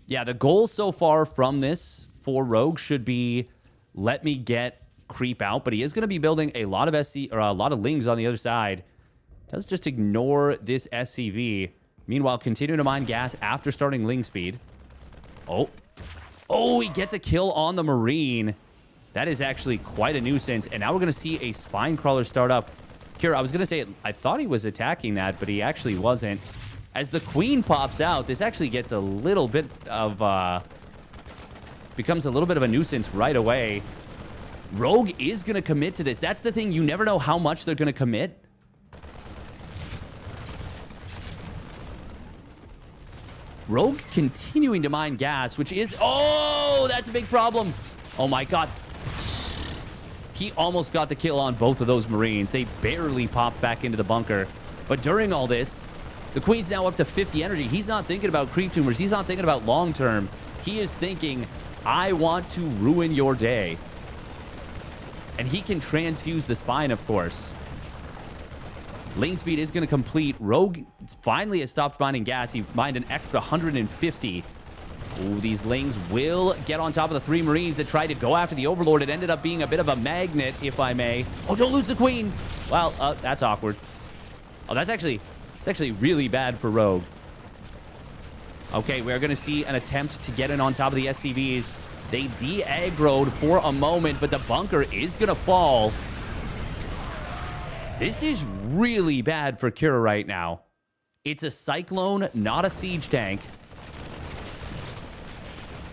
Speaker 1: Yeah, the goal so far from this for Rogue should be let me get creep out. But he is going to be building a lot of SC or a lot of Lings on the other side. Does just ignore this SCV. Meanwhile, continue to mine gas after starting Ling speed. Oh. Oh, he gets a kill on the Marine. That is actually quite a nuisance. And now we're going to see a Spine Crawler start up. Cure, I was going to say, I thought he was attacking that, but he actually wasn't. As the Queen pops out, this actually gets a little bit of, becomes a little bit of a nuisance right away. Rogue is going to commit to this. That's the thing. You never know how much they're going to commit. Rogue continuing to mine gas, which is... Oh, that's a big problem. Oh, my God. He almost got the kill on both of those Marines. They barely popped back into the bunker. But during all this, the Queen's now up to 50 energy. He's not thinking about creep tumors. He's not thinking about long-term. He is thinking, I want to ruin your day. And he can transfuse the spine, of course. Lane speed is going to complete. Rogue finally has stopped mining gas. He mined an extra 150. Ooh, these lanes will get on top of the 3 Marines that tried to go after the Overlord. It ended up being a bit of a magnet, if I may. Oh, don't lose the Queen. Well, that's awkward. Oh, it's actually really bad for Rogue. Okay, we're going to see an attempt to get in on top of the SCVs. They de-aggroed for a moment, but the bunker is going to fall. This is really bad for Cure right now. It's a Cyclone, not a Siege Tank.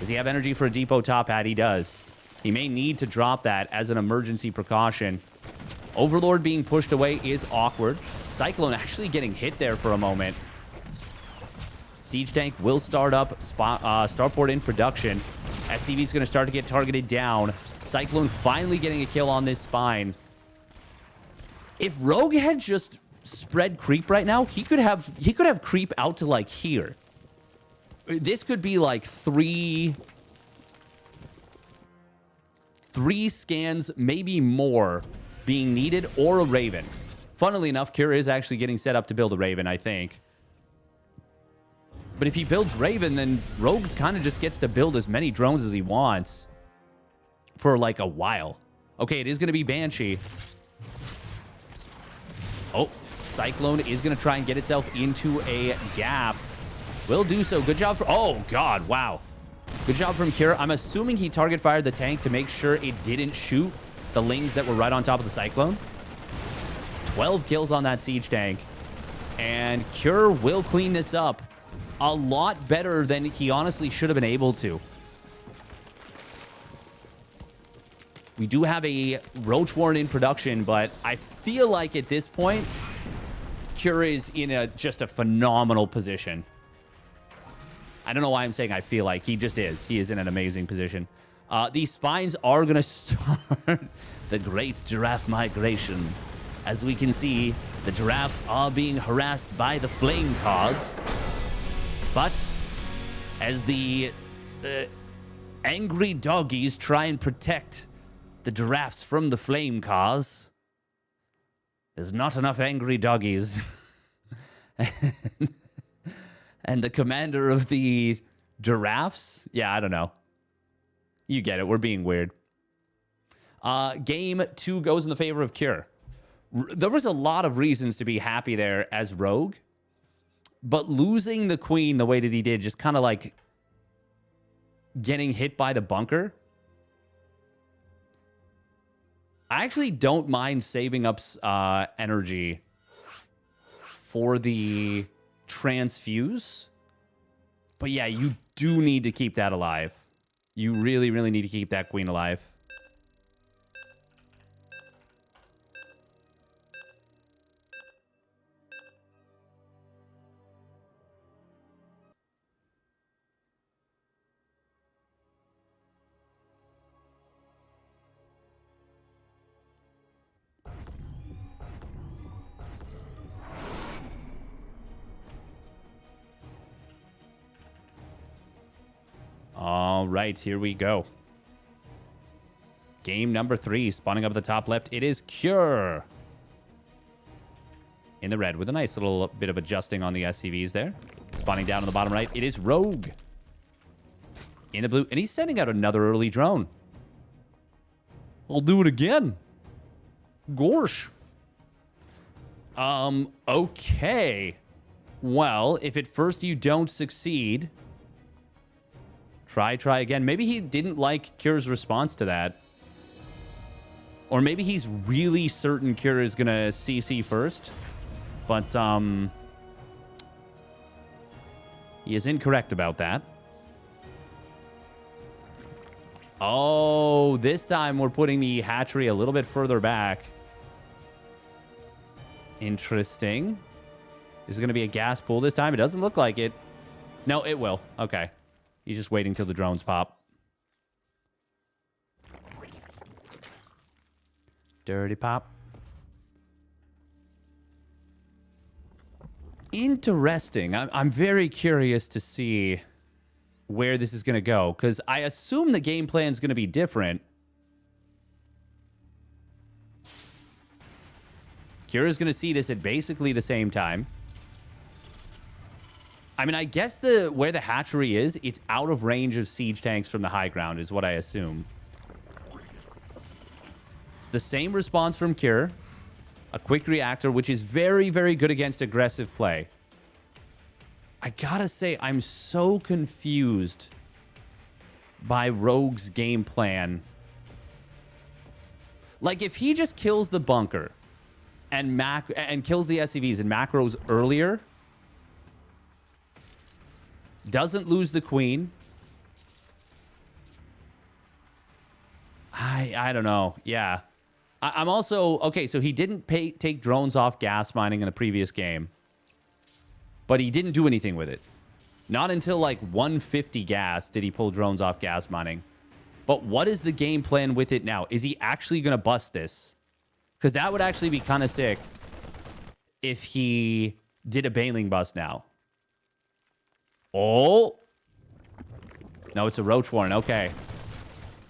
Speaker 1: Does he have energy for a Depot Top Hat? He does. He may need to drop that as an emergency precaution. Overlord being pushed away is awkward. Cyclone actually getting hit there for a moment. Siege Tank will start up. Starport in production. SCV is going to start to get targeted down. Cyclone finally getting a kill on this spine. If Rogue had just spread creep right now, he could have creep out to like here. This could be like three scans, maybe more, being needed, or a Raven. Funnily enough, Cure is actually getting set up to build a Raven, I think. But if he builds Raven, then Rogue kind of just gets to build as many drones as he wants for like a while. Okay, it is going to be Banshee. Oh, Cyclone is going to try and get itself into a gap. Will do so. Good job for... Oh, God. Wow. Good job from Cure. I'm assuming he target fired the tank to make sure it didn't shoot the lings that were right on top of the Cyclone. 12 kills on that Siege Tank. And Cure will clean this up a lot better than he honestly should have been able to. We do have a Roach Warren in production, but I feel like at this point, Cure is in just a phenomenal position. I don't know why I'm saying I feel like. He just is. He is in an amazing position. These spines are going to start the great giraffe migration. As we can see, the giraffes are being harassed by the flame cars. But as the angry doggies try and protect the giraffes from the flame cars, there's not enough angry doggies. And the commander of the giraffes? Yeah, I don't know. You get it. We're being weird. Game 2 goes in the favor of Cure. There was a lot of reasons to be happy there as Rogue. But losing the Queen the way that he did, just kind of like getting hit by the bunker. I actually don't mind saving up energy for the transfuse. But yeah, you do need to keep that alive. You really, really need to keep that Queen alive. All right, here we go. Game number 3, spawning up at the top left. It is Cure. In the red with a nice little bit of adjusting on the SCVs there. Spawning down on the bottom right. It is Rogue. In the blue. And he's sending out another early drone. I'll do it again. Gorsh. Okay. Well, if at first you don't succeed... Try again. Maybe he didn't like Cure's response to that. Or maybe he's really certain Cure is going to CC first. But, he is incorrect about that. Oh, this time we're putting the hatchery a little bit further back. Interesting. Is it going to be a gas pool this time? It doesn't look like it. No, it will. Okay. He's just waiting till the drones pop. Dirty pop. Interesting. I'm very curious to see where this is going to go, because I assume the game plan is going to be different. Kira's going to see this at basically the same time. I mean, I guess where the hatchery is, it's out of range of siege tanks from the high ground is what I assume. It's the same response from Kira. A quick reactor, which is very, very good against aggressive play. I gotta say, I'm so confused by Rogue's game plan. Like, if he just kills the bunker and kills the SCVs and macros earlier, doesn't lose the queen. I don't know. Yeah. I'm also... Okay, so he didn't take drones off gas mining in the previous game. But he didn't do anything with it. Not until like 150 gas did he pull drones off gas mining. But what is the game plan with it now? Is he actually going to bust this? Because that would actually be kind of sick if he did a Baneling bust now. Oh. No, it's a Roach Warren. Okay.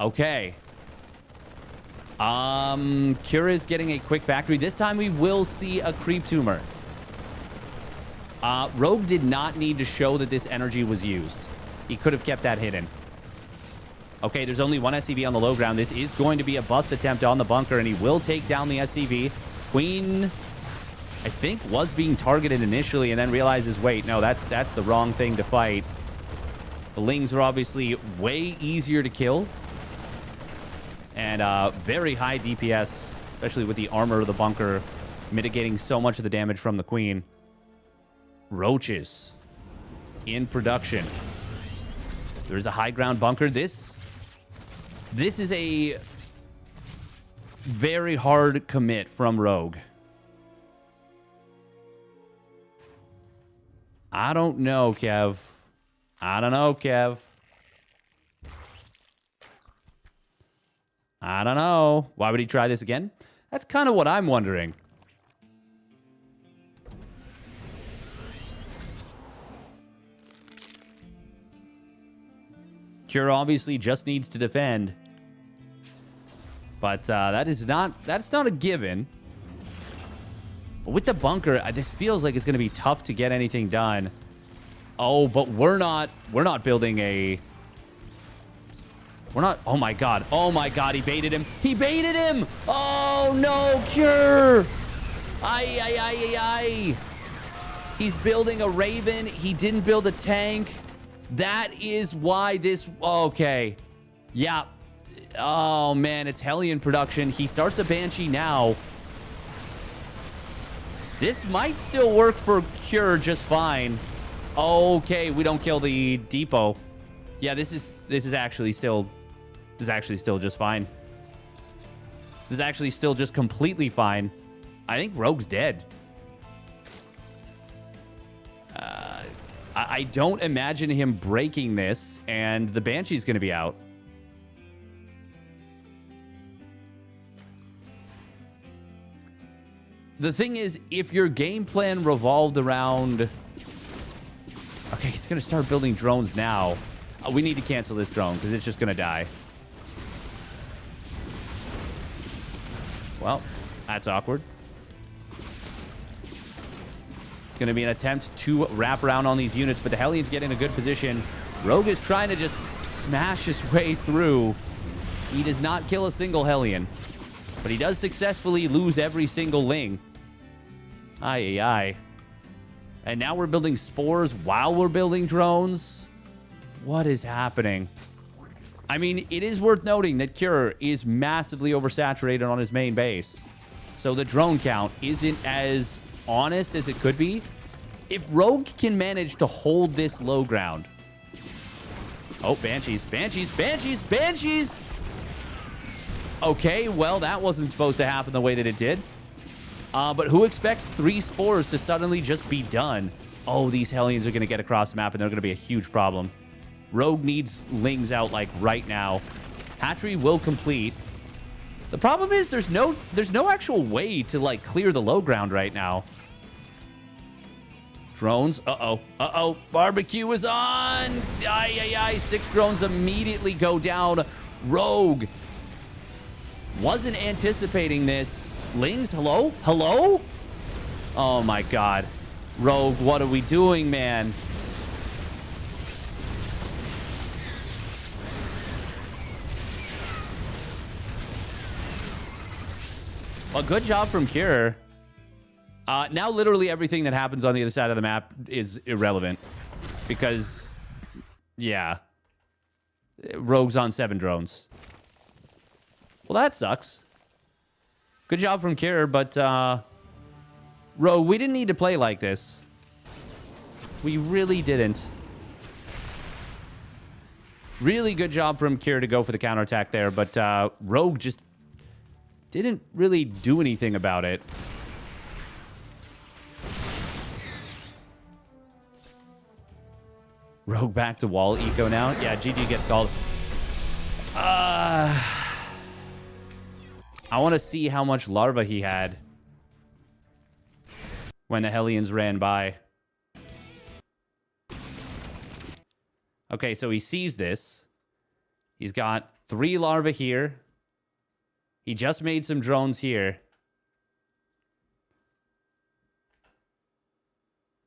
Speaker 1: Okay. Kira's getting a quick factory. This time we will see a creep tumor. Rogue did not need to show that this energy was used. He could have kept that hidden. Okay, there's only one SCV on the low ground. This is going to be a bust attempt on the bunker, and he will take down the SCV. Queen, I think, was being targeted initially and then realizes, wait, no, that's the wrong thing to fight. The Lings are obviously way easier to kill. And very high DPS, especially with the armor of the bunker, mitigating so much of the damage from the Queen. Roaches in production. There's a high ground bunker. This is a very hard commit from Rogue. I don't know, Kev. I don't know, Kev. I don't know. Why would he try this again? That's kind of what I'm wondering. Cure obviously just needs to defend. But that's not a given. But with the bunker, this feels like it's going to be tough to get anything done. Oh, but we're not building a... We're not... Oh, my God. Oh, my God. He baited him. He baited him. Oh, no. Cure. Ay, ay, ay, ay, ay. He's building a Raven. He didn't build a tank. That is why this... Okay. Yeah. Oh, man. It's Hellion production. He starts a Banshee now. This might still work for Cure just fine. Okay. We don't kill the depot. Yeah, this is actually still... This is actually still just fine. This is actually still just completely fine. I think Rogue's dead. I don't imagine him breaking this, and the Banshee's going to be out. The thing is, if your game plan revolved around... Okay, he's going to start building drones now. We need to cancel this drone, because it's just going to die. Well, that's awkward. It's going to be an attempt to wrap around on these units, but the Hellions get in a good position. Rogue is trying to just smash his way through. He does not kill a single Hellion, but he does successfully lose every single Ling. Aye, aye, aye. And now we're building spores while we're building drones. What is happening? I mean, it is worth noting that Cure is massively oversaturated on his main base. So the drone count isn't as honest as it could be. If Rogue can manage to hold this low ground. Oh, Banshees, Banshees, Banshees, Banshees! Okay, well, that wasn't supposed to happen the way that it did. But who expects 3 spores to suddenly just be done? Oh, these Hellions are going to get across the map, and they're going to be a huge problem. Rogue needs Lings out, like, right now. Hatchery will complete. The problem is there's no actual way to, like, clear the low ground right now. Drones. Uh-oh. Uh-oh. Barbecue is on. Ay, ay, ay. 6 drones immediately go down. Rogue wasn't anticipating this. Lings, hello? Hello? Oh, my God. Rogue, what are we doing, man? Well, good job from Cure. Now literally everything that happens on the other side of the map is irrelevant. Because, yeah. Rogue's on 7 drones. Well, that sucks. Good job from Cure, but, Rogue, we didn't need to play like this. We really didn't. Really good job from Cure to go for the counterattack there, but, Rogue just didn't really do anything about it. Rogue back to wall eco now. Yeah, GG gets called. I want to see how much larva he had when the Hellions ran by. Okay, so he sees this. He's got 3 larvae here. He just made some drones here.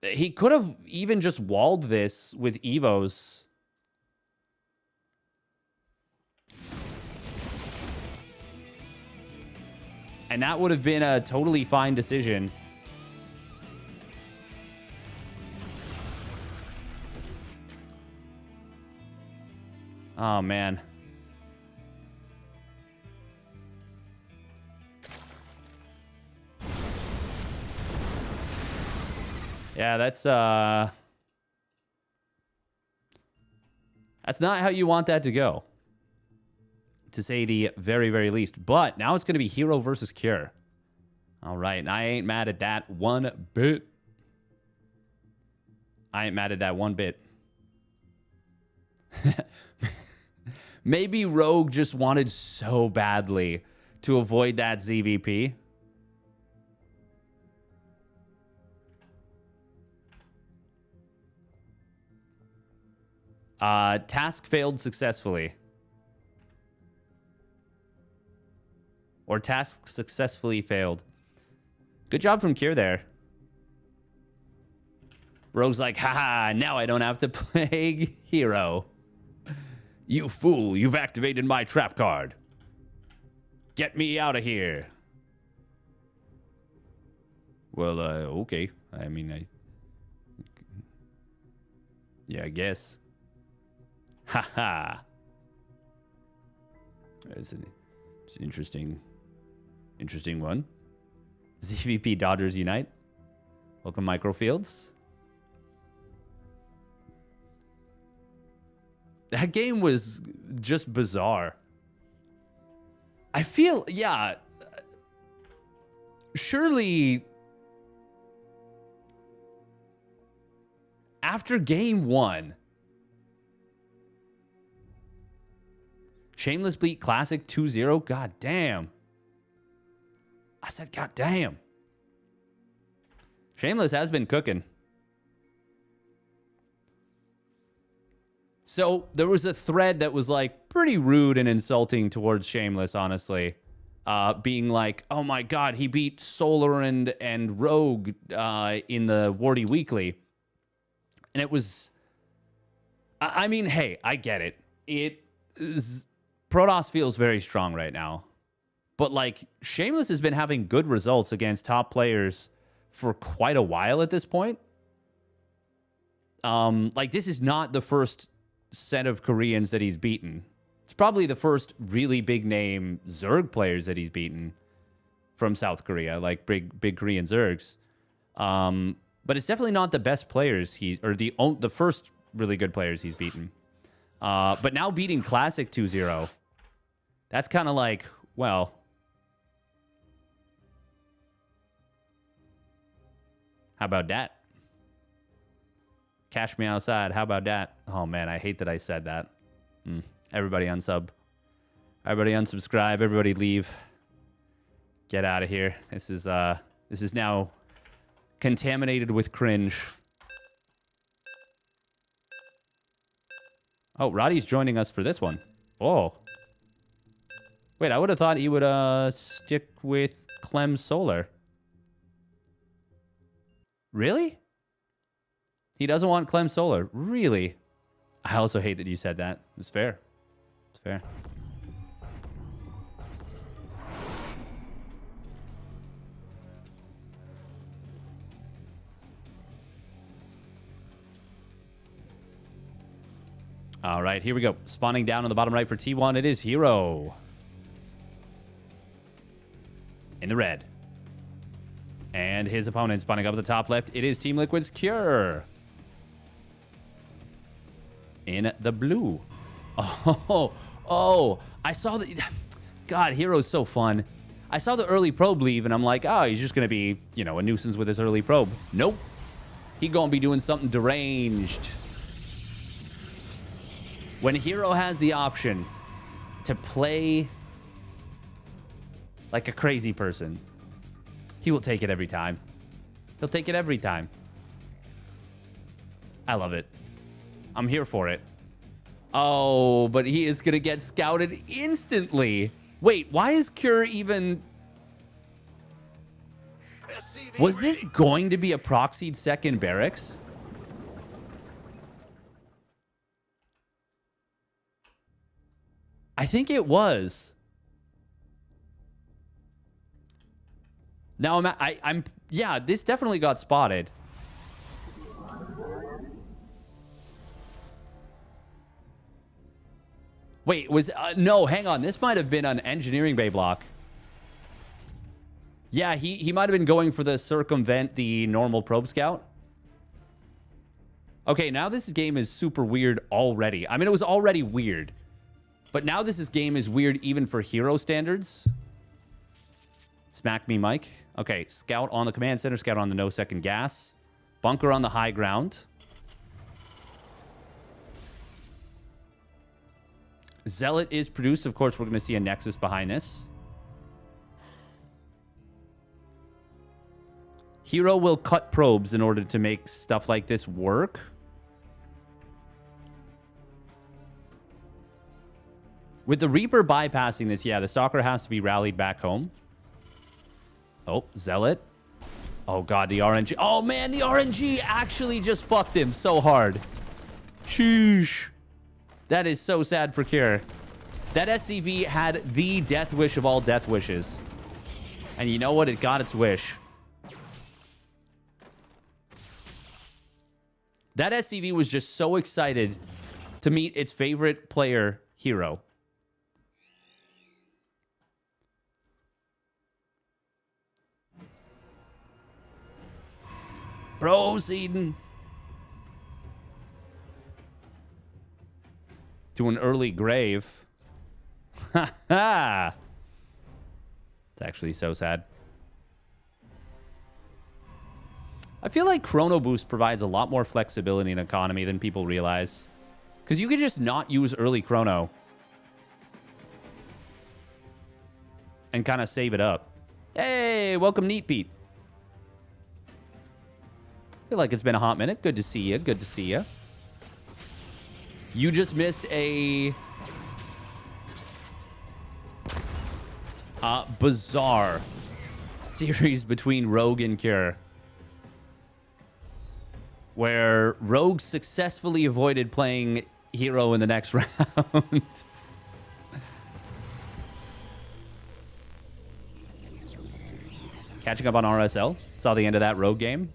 Speaker 1: He could have even just walled this with Evos. And that would have been a totally fine decision. Oh, man. Yeah, that's not how you want that to go, to say the very, very least. But now it's going to be herO versus Cure. All right, and I ain't mad at that one bit. I ain't mad at that one bit. Maybe Rogue just wanted so badly to avoid that ZVP. Task failed successfully. Or task successfully failed. Good job from Cure there. Rogue's like, haha, now I don't have to play herO. You fool, you've activated my trap card. Get me out of here. Well, okay. I mean, yeah, I guess. Haha. It's an interesting one. ZVP Dodgers Unite. Welcome, Microfields. That game was just bizarre. I feel, yeah. Surely, after game 1, Shameless Bleak Classic 2-0. God damn. I said, God damn. Shameless has been cooking. So there was a thread that was like pretty rude and insulting towards Shameless, honestly. Being like, oh my God, he beat Solar and Rogue in the Wardy Weekly. And it was, I mean, hey, I get it. Protoss feels very strong right now. But like, Shameless has been having good results against top players for quite a while at this point. Like, this is not the first set of Koreans that he's beaten. It's probably the first really big name Zerg players that he's beaten from South Korea, like big Korean Zergs. But it's definitely not the best players the first really good players he's beaten. But now beating Classic 2-0, that's kind of like, well, how about that? Cash me outside. How about that? Oh, man, I hate that I said that. Everybody unsub. Everybody unsubscribe. Everybody leave. Get out of here. This is now contaminated with cringe. Oh, Roddy's joining us for this one. Oh. Wait, I would have thought he would stick with Clem Solar. Really? He doesn't want Clem Solar. Really? I also hate that you said that. It's fair. It's fair. All right, here we go. Spawning down on the bottom right for T1, it is herO. In the red. And his opponent spawning up at the top left, it is Team Liquid's Cure. In the blue. Oh, I saw the... God, herO's so fun. I saw the early probe leave, and I'm like, oh, he's just going to be, you know, a nuisance with his early probe. Nope. He going to be doing something deranged. When herO has the option to play like a crazy person, he will take it every time. He'll take it every time. I love it. I'm here for it. Oh, but he is going to get scouted instantly. Wait, why is Cure even... Was this going to be a proxied second barracks? I think it was. Now I'm yeah, this definitely got spotted. Wait, was no, hang on. This might have been an engineering bay block. Yeah, he might have been going for the circumvent the normal probe scout. Okay, now this game is super weird already. I mean, it was already weird. But now this game is weird even for herO standards. Smack me, Mike. Okay, scout on the command center, scout on the no second gas. Bunker on the high ground. Zealot is produced. Of course, we're going to see a Nexus behind this. herO will cut probes in order to make stuff like this work. With the Reaper bypassing this, yeah, the Stalker has to be rallied back home. Oh, Zealot. Oh, God, the RNG. Oh, man, the RNG actually just fucked him so hard. Sheesh. That is so sad for Cure. That SCV had the death wish of all death wishes. And you know what? It got its wish. That SCV was just so excited to meet its favorite player, herO. Proceeding to an early grave. Ha ha! It's actually so sad. I feel like Chrono Boost provides a lot more flexibility in economy than people realize. Because you can just not use early Chrono. And kind of save it up. Hey, welcome Neat Pete. Feel like it's been a hot minute. Good to see you. Good to see you. You just missed a bizarre series between Rogue and Cure, where Rogue successfully avoided playing herO in the next round. Catching up on RSL. Saw the end of that Rogue game.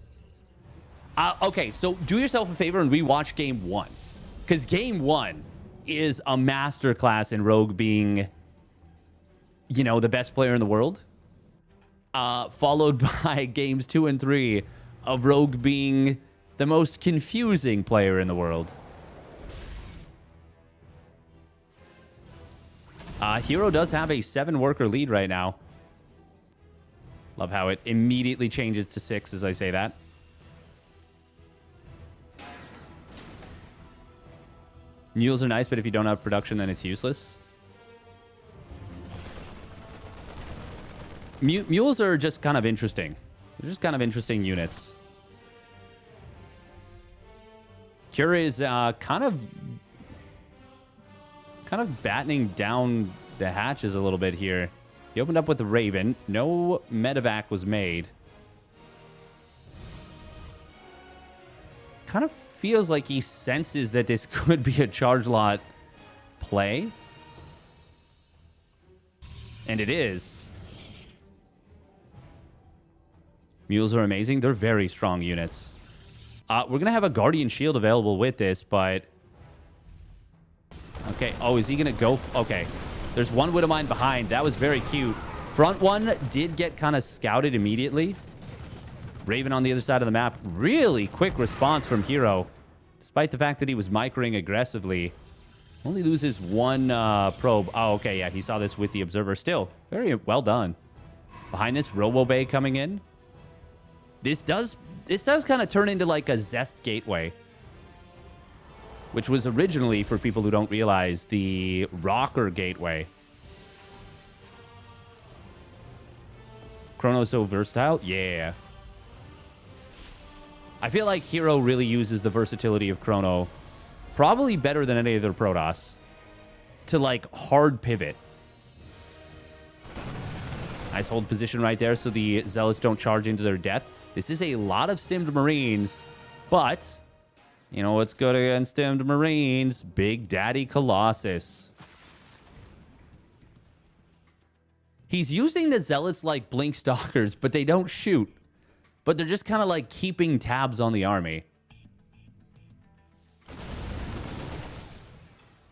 Speaker 1: Okay, so do yourself a favor and rewatch Game 1. Because Game 1 is a masterclass in Rogue being, you know, the best player in the world. Followed by Games 2 and 3 of Rogue being the most confusing player in the world. herO does have a 7-worker lead right now. Love how it immediately changes to 6 as I say that. Mules are nice, but if you don't have production, then it's useless. Mules are just kind of interesting. They're just kind of interesting units. Cure is kind of battening down the hatches a little bit here. He opened up with the Raven. No medevac was made. Kind of feels like he senses that this could be a charge lot play. And it is. Mules are amazing. They're very strong units. We're going to have a Guardian Shield available with this, but... Okay. Oh, is he going to go? Okay. There's one Widowmine behind. That was very cute. Front one did get kind of scouted immediately. Raven on the other side of the map. Really quick response from herO. Despite the fact that he was microing aggressively. Only loses one probe. Oh, okay. Yeah, he saw this with the Observer. Still, very well done. Behind this, RoboBay coming in. This does kind of turn into like a Zest gateway. Which was originally, for people who don't realize, the Rocker gateway. Chrono's so versatile? Yeah. I feel like herO really uses the versatility of Chrono probably better than any other Protoss to like hard pivot. Nice hold position right there so the Zealots don't charge into their death. This is a lot of stimmed Marines, but you know what's good against stimmed Marines? Big Daddy Colossus. He's using the Zealots like Blink Stalkers, but they don't shoot. But they're just kind of like keeping tabs on the army.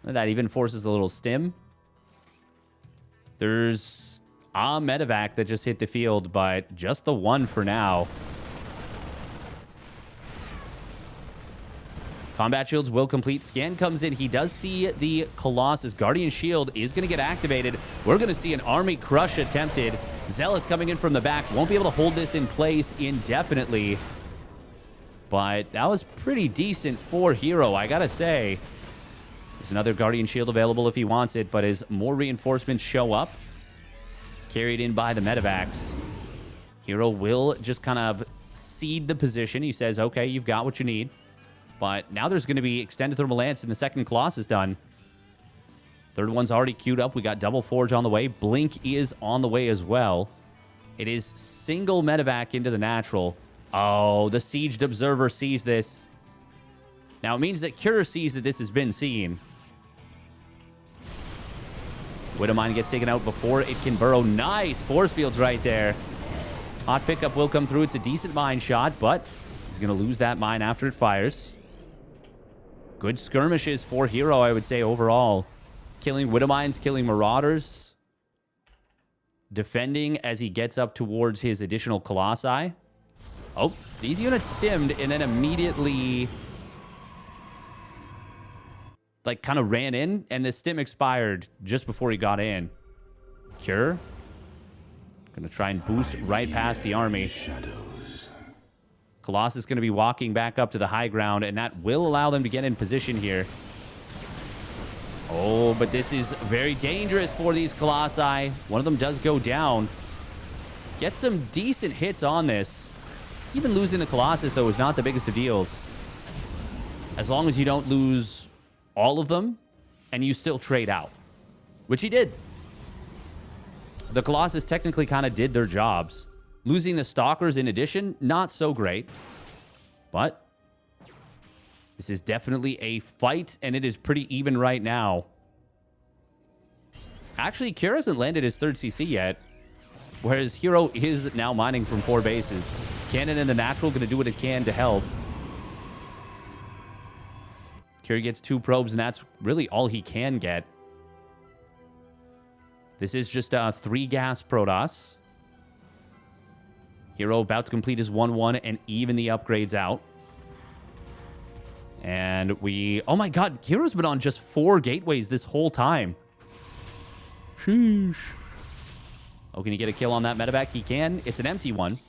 Speaker 1: That even forces a little stim. There's a medevac that just hit the field, but just the one for now. Combat shields will complete. Scan comes in. He does see the Colossus. Guardian Shield is going to get activated. We're going to see an army crush attempted. Zealots coming in from the back. Won't be able to hold this in place indefinitely. But that was pretty decent for herO, I got to say. There's another Guardian Shield available if he wants it, but as more reinforcements show up, carried in by the medevacs, herO will just kind of cede the position. He says, okay, you've got what you need. But now there's going to be extended thermal lance, and the second Colossus done. Third one's already queued up. We got double Forge on the way. Blink is on the way as well. It is single medevac into the natural. Oh, the Sieged Observer sees this. Now, it means that Cure sees that this has been seen. Widowmine gets taken out before it can burrow. Nice force fields right there. Hot pickup will come through. It's a decent mine shot, but he's going to lose that mine after it fires. Good skirmishes for herO, I would say, overall. Killing Widowmines, killing Marauders. Defending as he gets up towards his additional Colossi. Oh, these units stimmed and then immediately like kind of ran in, and the stim expired just before he got in. Cure. Gonna try and boost right past the army.
Speaker 2: Shadows.
Speaker 1: Colossus going to be walking back up to the high ground, and that will allow them to get in position here. Oh, but this is very dangerous for these Colossi. One of them does go down. Get some decent hits on this. Even losing the Colossus, though, is not the biggest of deals. As long as you don't lose all of them, and you still trade out. Which he did. The Colossus technically kind of did their jobs. Losing the Stalkers in addition, not so great. But this is definitely a fight, and it is pretty even right now. Actually, Cure hasn't landed his third CC yet, whereas herO is now mining from 4 bases. Cannon and the Natural going to do what it can to help. Cure gets 2 probes, and that's really all he can get. This is just a 3-gas Protoss. herO about to complete his 1-1 and even the upgrades out. And we... Oh my god, hero's been on just 4 gateways this whole time. Sheesh. Oh, can he get a kill on that medevac? He can. It's an empty one.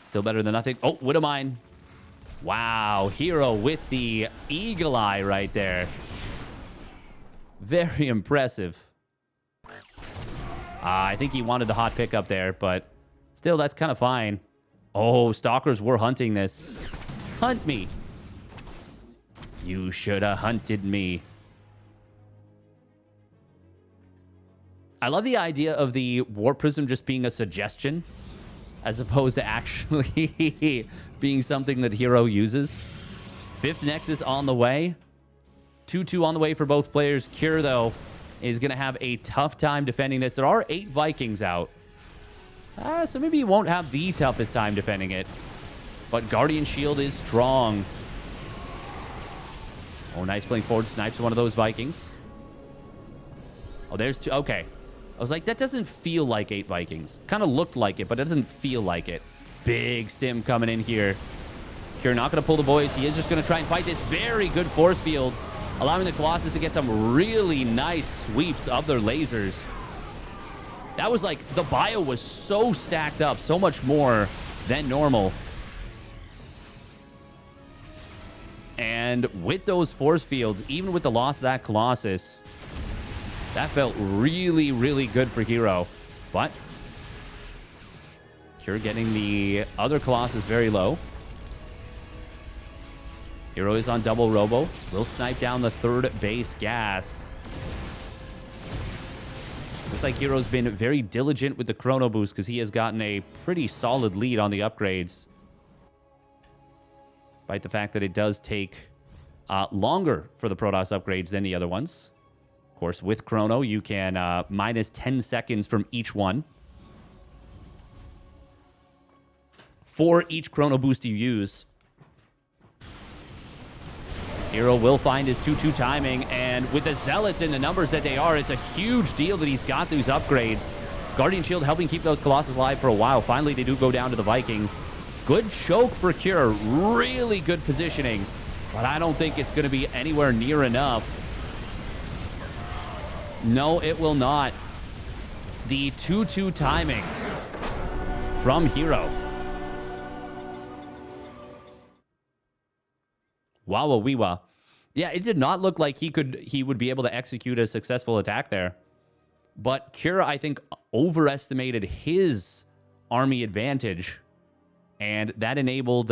Speaker 1: Still better than nothing. Oh, Widowmine. Wow, herO with the eagle eye right there. Very impressive. I think he wanted the hot pick up there, but still, that's kind of fine. Oh, Stalkers were hunting this. Hunt me. You should have hunted me. I love the idea of the Warp Prism just being a suggestion as opposed to actually being something that herO uses. 5th Nexus on the way. 2-2 on the way for both players. Cure, though, is going to have a tough time defending this. There are 8 Vikings out. So maybe he won't have the toughest time defending it. But Guardian Shield is strong. Oh, nice playing forward. Snipes one of those Vikings. Oh, there's 2. Okay. I was like, that doesn't feel like 8 Vikings. Kind of looked like it, but it doesn't feel like it. Big stim coming in here. Cure not going to pull the boys. He is just going to try and fight this. Very good force fields, allowing the Colossus to get some really nice sweeps of their lasers. That was like, the bio was so stacked up, so much more than normal. And with those force fields, even with the loss of that Colossus, that felt really, really good for herO. But Cure getting the other Colossus very low. herO is on double robo. Will snipe down the 3rd base gas. Looks like herO's been very diligent with the chrono boost because he has gotten a pretty solid lead on the upgrades. Despite the fact that it does take longer for the Protoss upgrades than the other ones. Of course, with chrono, you can minus 10 seconds from each one. For each chrono boost you use. herO will find his 2-2 timing, and with the Zealots in the numbers that they are, it's a huge deal that he's got these upgrades. Guardian Shield helping keep those Colossus alive for a while. Finally, they do go down to the Vikings. Good choke for Cure. Really good positioning, but I don't think it's going to be anywhere near enough. No, it will not. The 2-2 timing from herO. Wawa-weewa. Yeah, it did not look like he would be able to execute a successful attack there. But Cure, I think, overestimated his army advantage, and that enabled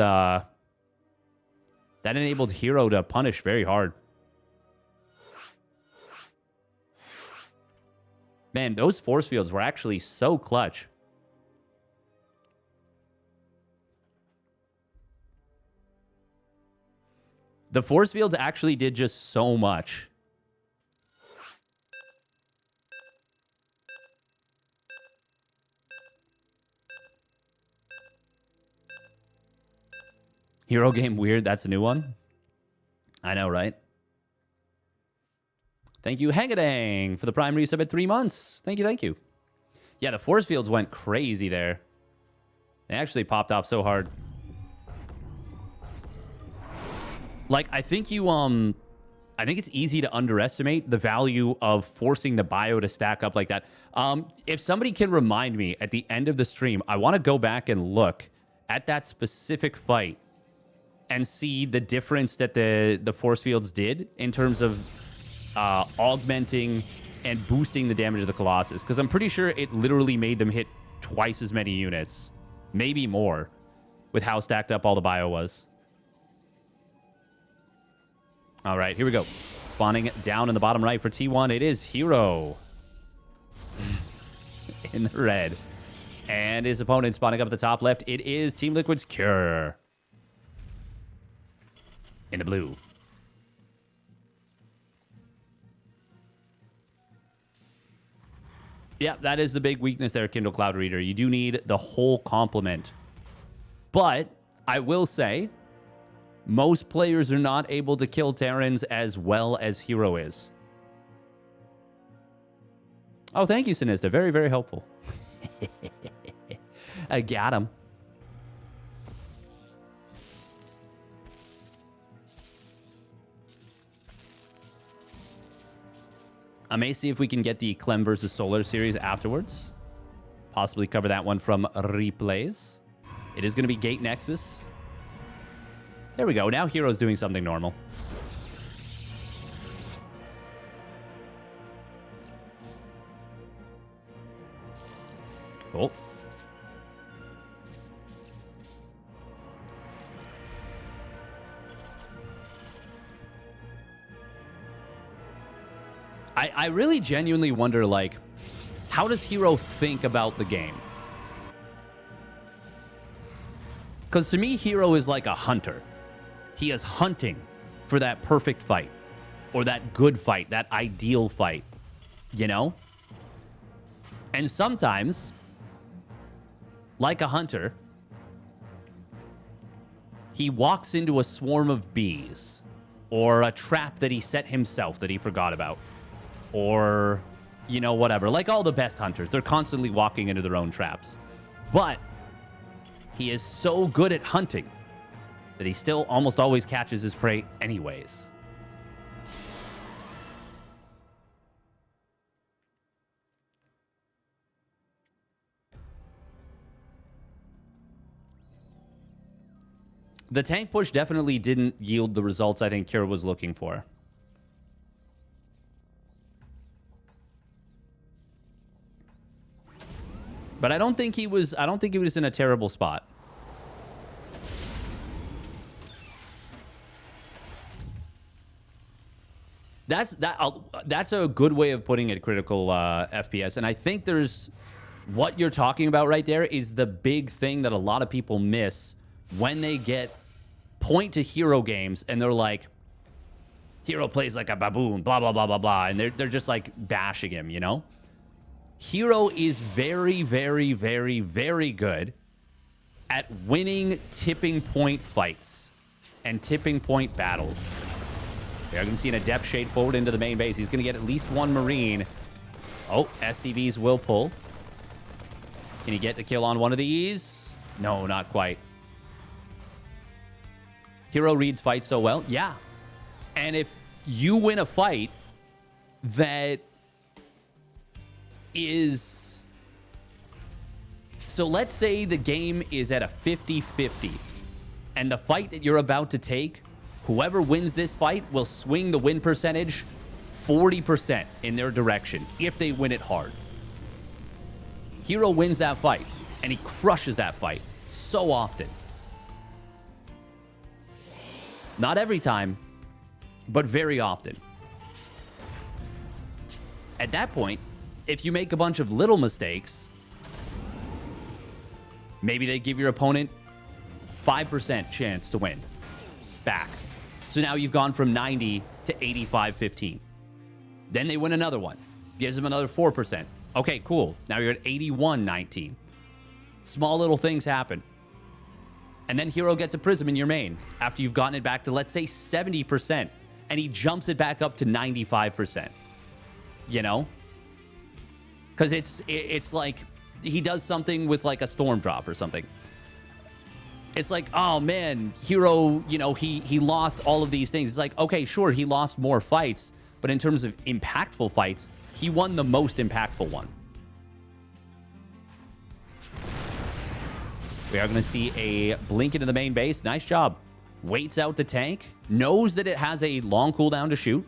Speaker 1: herO to punish very hard. Man, those force fields were actually so clutch. The force fields actually did just so much. herO game weird. That's a new one. I know, right? Thank you, Hangadang, for the Prime resub at 3 months. Thank you, thank you. Yeah, the force fields went crazy there. They actually popped off so hard. Like, I think it's easy to underestimate the value of forcing the bio to stack up like that. If somebody can remind me at the end of the stream, I want to go back and look at that specific fight and see the difference that the force fields did in terms of augmenting and boosting the damage of the Colossus. Because I'm pretty sure it literally made them hit twice as many units, maybe more, with how stacked up all the bio was. All right, here we go. Spawning down in the bottom right for T1, it is herO in the red. And his opponent spawning up at the top left, it is Team Liquid's Cure in the blue. Yeah, that is the big weakness there, Kindle Cloud Reader. You do need the whole complement. But I will say, most players are not able to kill Terrans as well as herO is. Oh, thank you, Sinista. Very, very helpful. I got him. I may see if we can get the Clem versus Solar series afterwards. Possibly cover that one from replays. It is going to be Gate Nexus. There we go. Now herO's doing something normal. Oh. I really genuinely wonder, like, how does herO think about the game? Because to me, herO is like a hunter. He is hunting for that perfect fight, or that good fight, that ideal fight, you know? And sometimes, like a hunter, he walks into a swarm of bees, or a trap that he set himself that he forgot about, or, you know, whatever. Like all the best hunters, they're constantly walking into their own traps. But he is so good at hunting that he still almost always catches his prey anyways. The tank push definitely didn't yield the results I think herO was looking for. But I don't think he was in a terrible spot. That's a good way of putting it, critical FPS. And I think there's what you're talking about right there is the big thing that a lot of people miss when they point to herO games and they're like, herO plays like a baboon, blah, blah, blah, blah, blah. And they're just like bashing him, you know? herO is very, very, very, very good at winning tipping point fights and tipping point battles. You're going to see an Adept shade forward into the main base. He's going to get at least one Marine. Oh, SCVs will pull. Can he get the kill on one of these? No, not quite. herO reads fights so well. Yeah. And if you win a fight that is... So let's say the game is at a 50-50. And the fight that you're about to take, whoever wins this fight will swing the win percentage 40% in their direction if they win it hard. herO wins that fight, and he crushes that fight so often. Not every time, but very often. At that point, if you make a bunch of little mistakes, maybe they give your opponent 5% chance to win back. So now you've gone from 90 to 85-15. Then they win another one. Gives them another 4%. Okay, cool. Now you're at 81-19. Small little things happen. And then herO gets a Prism in your main after you've gotten it back to, let's say, 70%. And he jumps it back up to 95%. You know? Because it's like he does something with like a storm drop or something. It's like, oh man, herO, you know, he lost all of these things. It's like, okay, sure, he lost more fights, but in terms of impactful fights, he won the most impactful one. We are going to see a blink into the main base. Nice job. Waits out the tank. Knows that it has a long cooldown to shoot.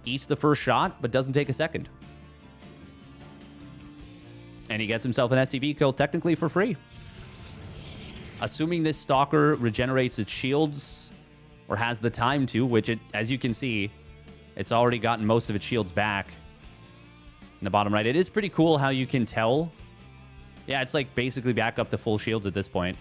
Speaker 1: Eats the first shot, but doesn't take a second. And he gets himself an SCV kill technically for free. Assuming this Stalker regenerates its shields or has the time to, which it, as you can see, it's already gotten most of its shields back. In the bottom right, it is pretty cool how you can tell. Yeah, it's like basically back up to full shields at this point.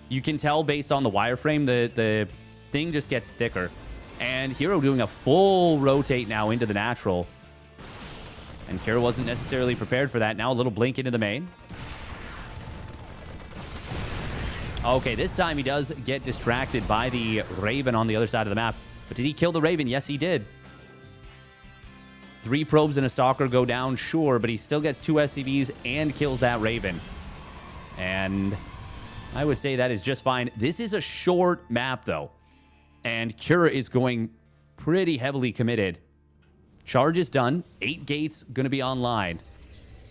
Speaker 1: You can tell based on the wireframe, the thing just gets thicker. And herO doing a full rotate now into the natural. And herO wasn't necessarily prepared for that. Now a little blink into the main. Okay, this time he does get distracted by the Raven on the other side of the map. But did he kill the Raven? Yes, he did. 3 probes and a Stalker go down, sure, but he still gets 2 SCVs and kills that Raven. And I would say that is just fine. This is a short map, though. And Cura is going pretty heavily committed. Charge is done. 8 gates going to be online.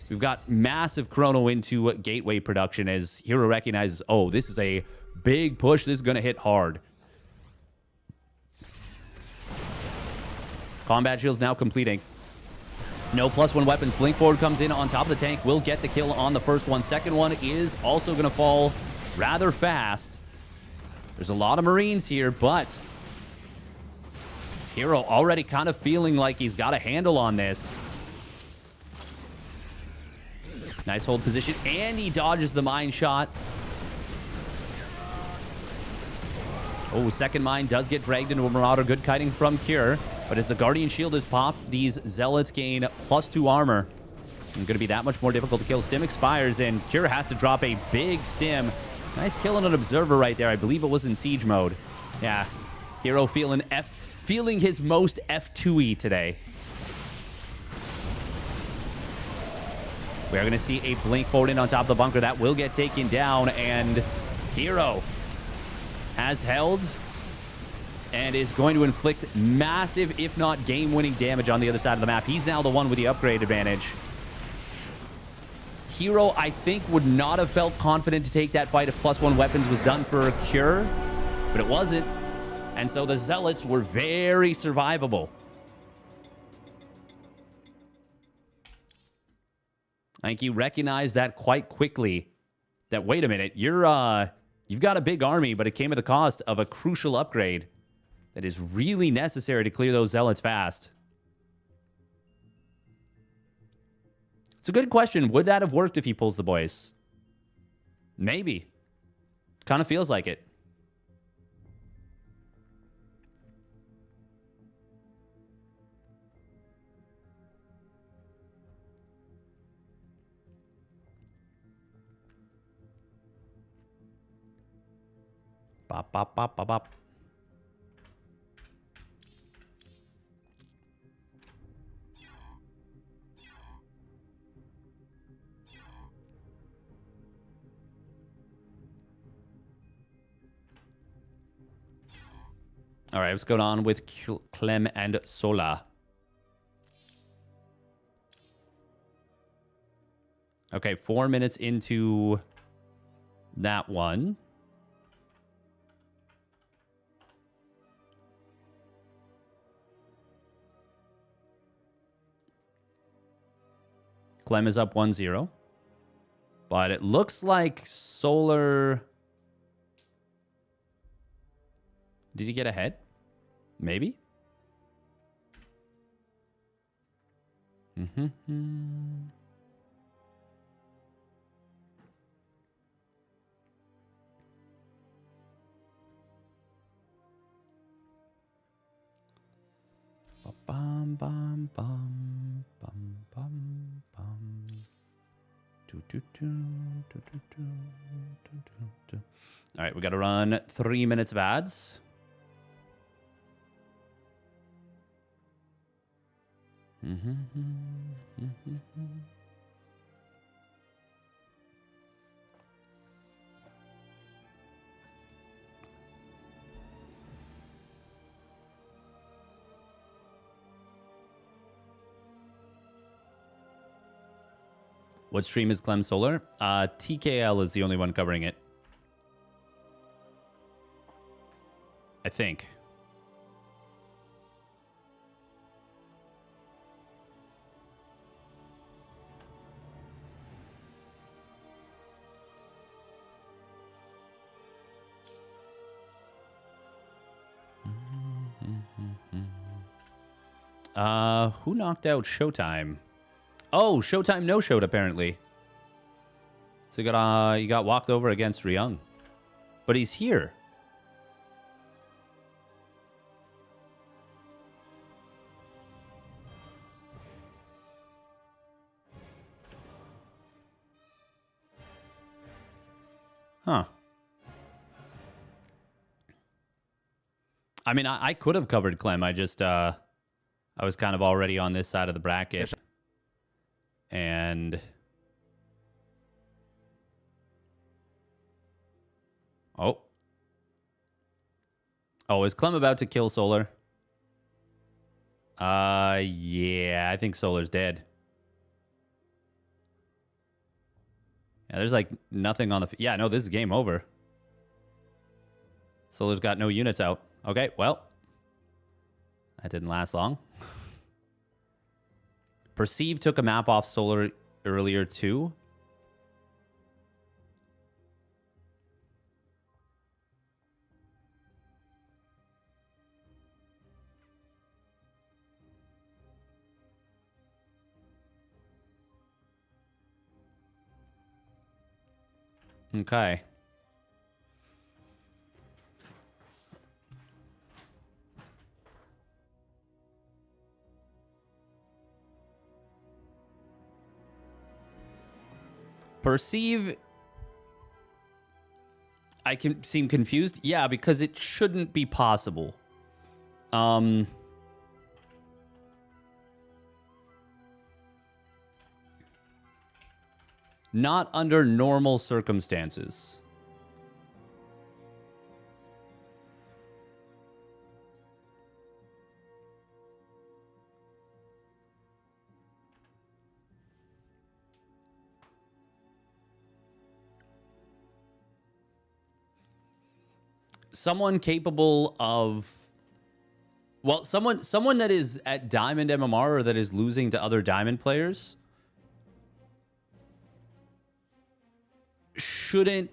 Speaker 1: We've got massive chrono into gateway production as herO recognizes, oh, this is a big push. This is going to hit hard. Combat shield's now completing. No +1 weapons. Blink forward comes in on top of the tank. Will get the kill on the first one. Second one is also going to fall rather fast. There's a lot of Marines here, but herO already kind of feeling like he's got a handle on this. Nice hold position, and he dodges the mine shot. Oh, second mine does get dragged into a Marauder. Good kiting from Cure. But as the Guardian Shield is popped, these Zealots gain +2 armor. And going to be that much more difficult to kill. Stim expires, and Cure has to drop a big stim. Nice kill on an Observer right there. I believe it was in Siege mode. Yeah, herO feeling his most F2-y today. We are going to see a blink forward in on top of the bunker. That will get taken down, and herO has held and is going to inflict massive, if not game-winning damage on the other side of the map. He's now the one with the upgrade advantage. herO, I think, would not have felt confident to take that fight if +1 weapons was done for Cure, but it wasn't. And so the Zealots were very survivable. I think you recognize that quite quickly. That, wait a minute, you've got a big army, but it came at the cost of a crucial upgrade that is really necessary to clear those Zealots fast. It's a good question. Would that have worked if he pulls the boys? Maybe. Kind of feels like it. Bop, bop, bop, bop, bop. All right, what's going on with Clem and Sola? Okay, 4 minutes into that one. Clem is up 1-0. But it looks like Solar... Did he get ahead? Maybe? Bum, bum, bum, bum, bum, bum. Do, do, do, do, do, do, do, do. All right, we got to run 3 minutes of ads. What stream is Clem Solar? TKL is the only one covering it. I think. Who knocked out Showtime? Oh, Showtime no-showed, apparently. So you got walked over against Ryung. But he's here. Huh. I mean, I could have covered Clem. I just, I was kind of already on this side of the bracket. And... Oh. Oh, is Clem about to kill Solar? Yeah, I think Solar's dead. Yeah, there's like nothing on the... Yeah, no, this is game over. Solar's got no units out. Okay, well. That didn't last long. Perceive took a map off Solar earlier too. Okay. Perceive. I can seem confused. Yeah, because it shouldn't be possible. Not under normal circumstances. Someone capable of, well, someone that is at Diamond MMR or that is losing to other Diamond players shouldn't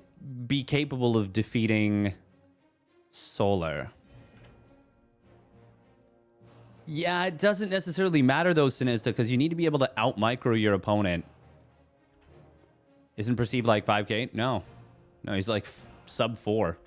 Speaker 1: be capable of defeating Solar. Yeah, it doesn't necessarily matter though, Sinista, because you need to be able to out micro your opponent. Isn't Perceived like 5k? No, he's like sub 4.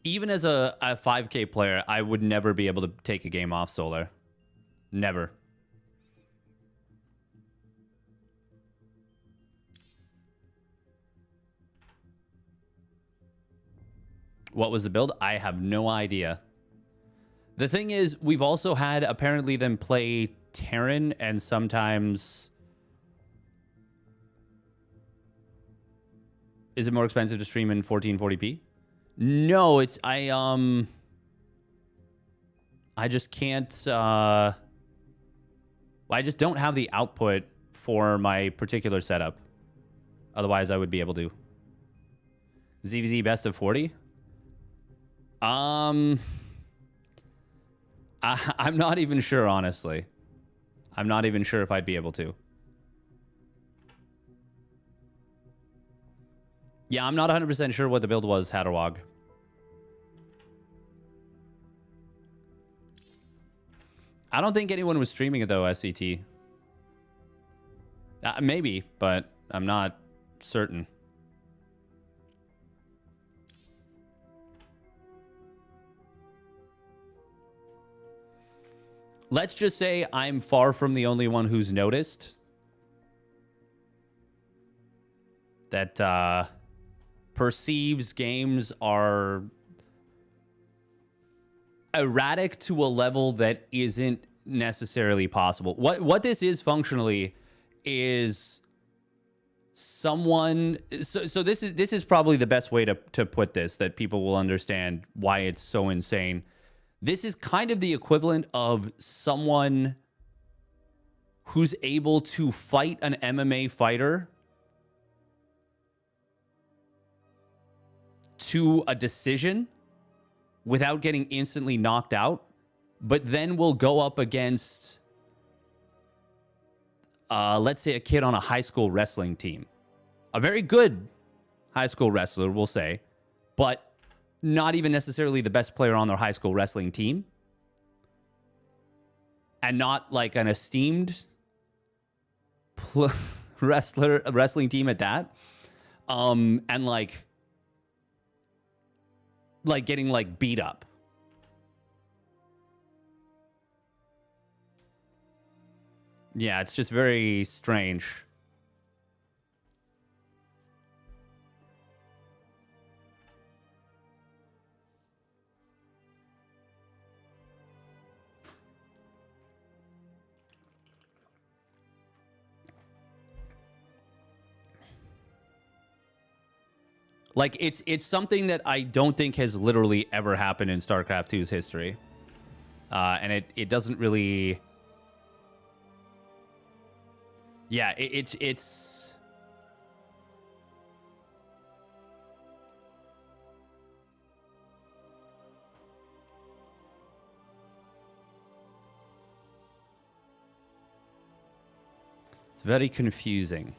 Speaker 1: Even as a 5k player, I would never be able to take a game off Solar. Never. What was the build? I have no idea. The thing is, we've also had apparently them play Terran and sometimes... Is it more expensive to stream in 1440p? No, it's I just can't I just don't have the output for my particular setup. Otherwise I would be able to. ZVZ best of 40? I'm not even sure, honestly. I'm not even sure if I'd be able to. Yeah, I'm not 100% sure what the build was, Hatterwog. I don't think anyone was streaming it, though, SCT. Maybe, but I'm not certain. Let's just say I'm far from the only one who's noticed that Perceives games are erratic to a level that isn't necessarily possible. What this is functionally is someone. So this is probably the best way to put this, that people will understand why it's so insane. This is kind of the equivalent of someone who's able to fight an MMA fighter to a decision without getting instantly knocked out, but then will go up against, let's say, a kid on a high school wrestling team. A very good high school wrestler, we'll say, but not even necessarily the best player on their high school wrestling team. And not like an esteemed wrestling team at that. And like getting like beat up. Yeah, it's just very strange. Like, it's something that I don't think has literally ever happened in StarCraft 2's history. And it doesn't really... Yeah, it's... It's very confusing.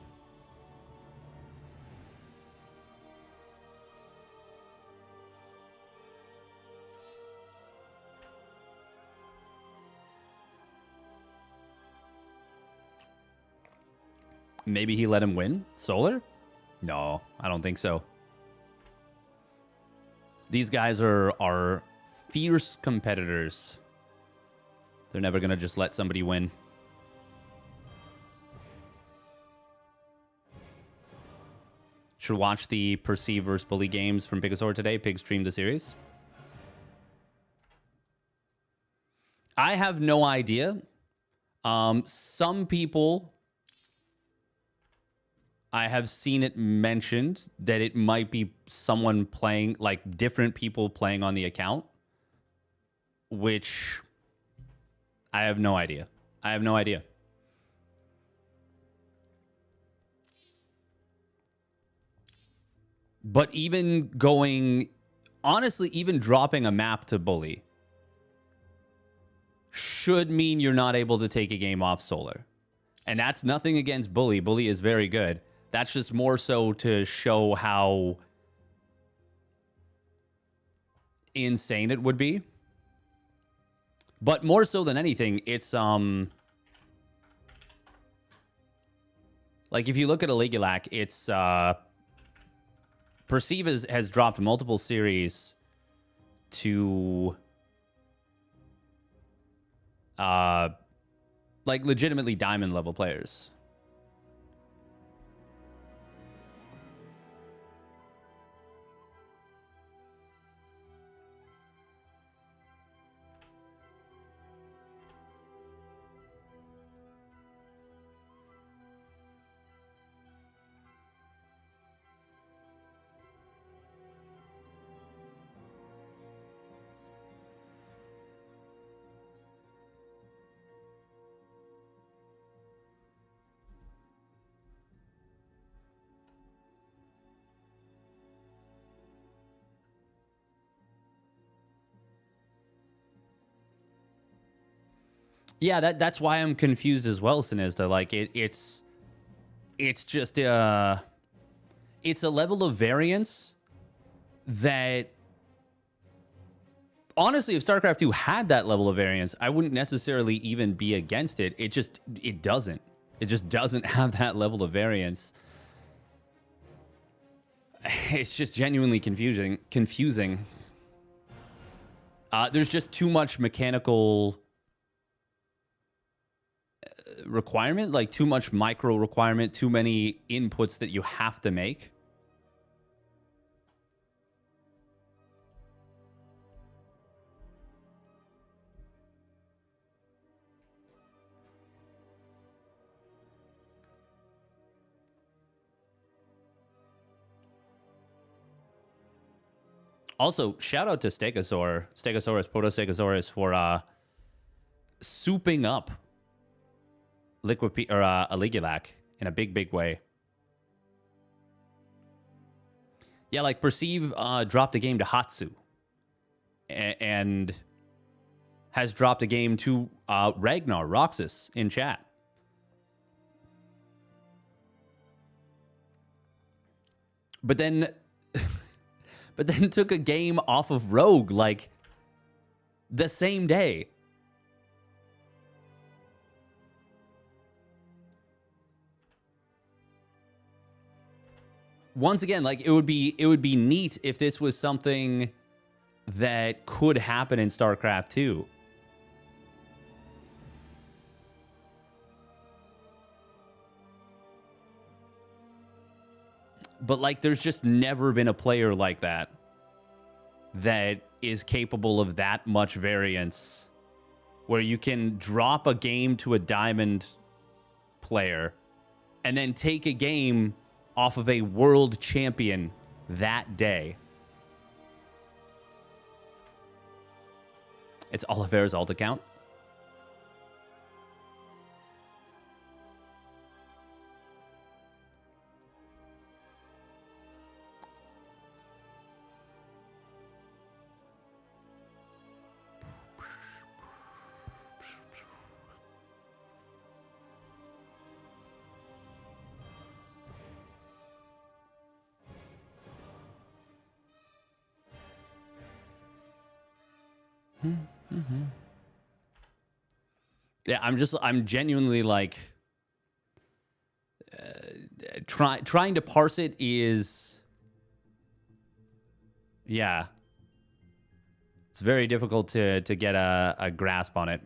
Speaker 1: Maybe he let him win Solar? No, I don't think so. These guys are fierce competitors. They're never going to just let somebody win. Should watch the Perceive vs. Bully games from Pigasaur today. Pig streamed the series. I have no idea. Some people, I have seen it mentioned that it might be someone playing, like different people playing on the account, which I have no idea. I have no idea. But even going, honestly, even dropping a map to Bully should mean you're not able to take a game off Solar. And that's nothing against Bully. Bully is very good. That's just more so to show how insane it would be. But more so than anything, it's like if you look at Aligulac, it's Perceive has dropped multiple series to like legitimately diamond level players. Yeah, that's why I'm confused as well, Sinista. Like it's just it's a level of variance that honestly, if StarCraft 2 had that level of variance, I wouldn't necessarily even be against it. It doesn't. It just doesn't have that level of variance. It's just genuinely confusing. There's just too much mechanical requirement, like too much micro requirement, too many inputs that you have to make. Also, shout out to Proto-Stegosaurus for souping up Aligulac in a big way. Yeah, like Perceive dropped a game to Hatsu and has dropped a game to Ragnar Roxas in chat. But then took a game off of Rogue like the same day. Once again, like it would be neat if this was something that could happen in StarCraft 2. But like there's just never been a player like that is capable of that much variance where you can drop a game to a diamond player and then take a game off of a world champion that day. It's Oliveira's alt account. Yeah, I'm genuinely like trying to parse it is, yeah, it's very difficult to get a grasp on it.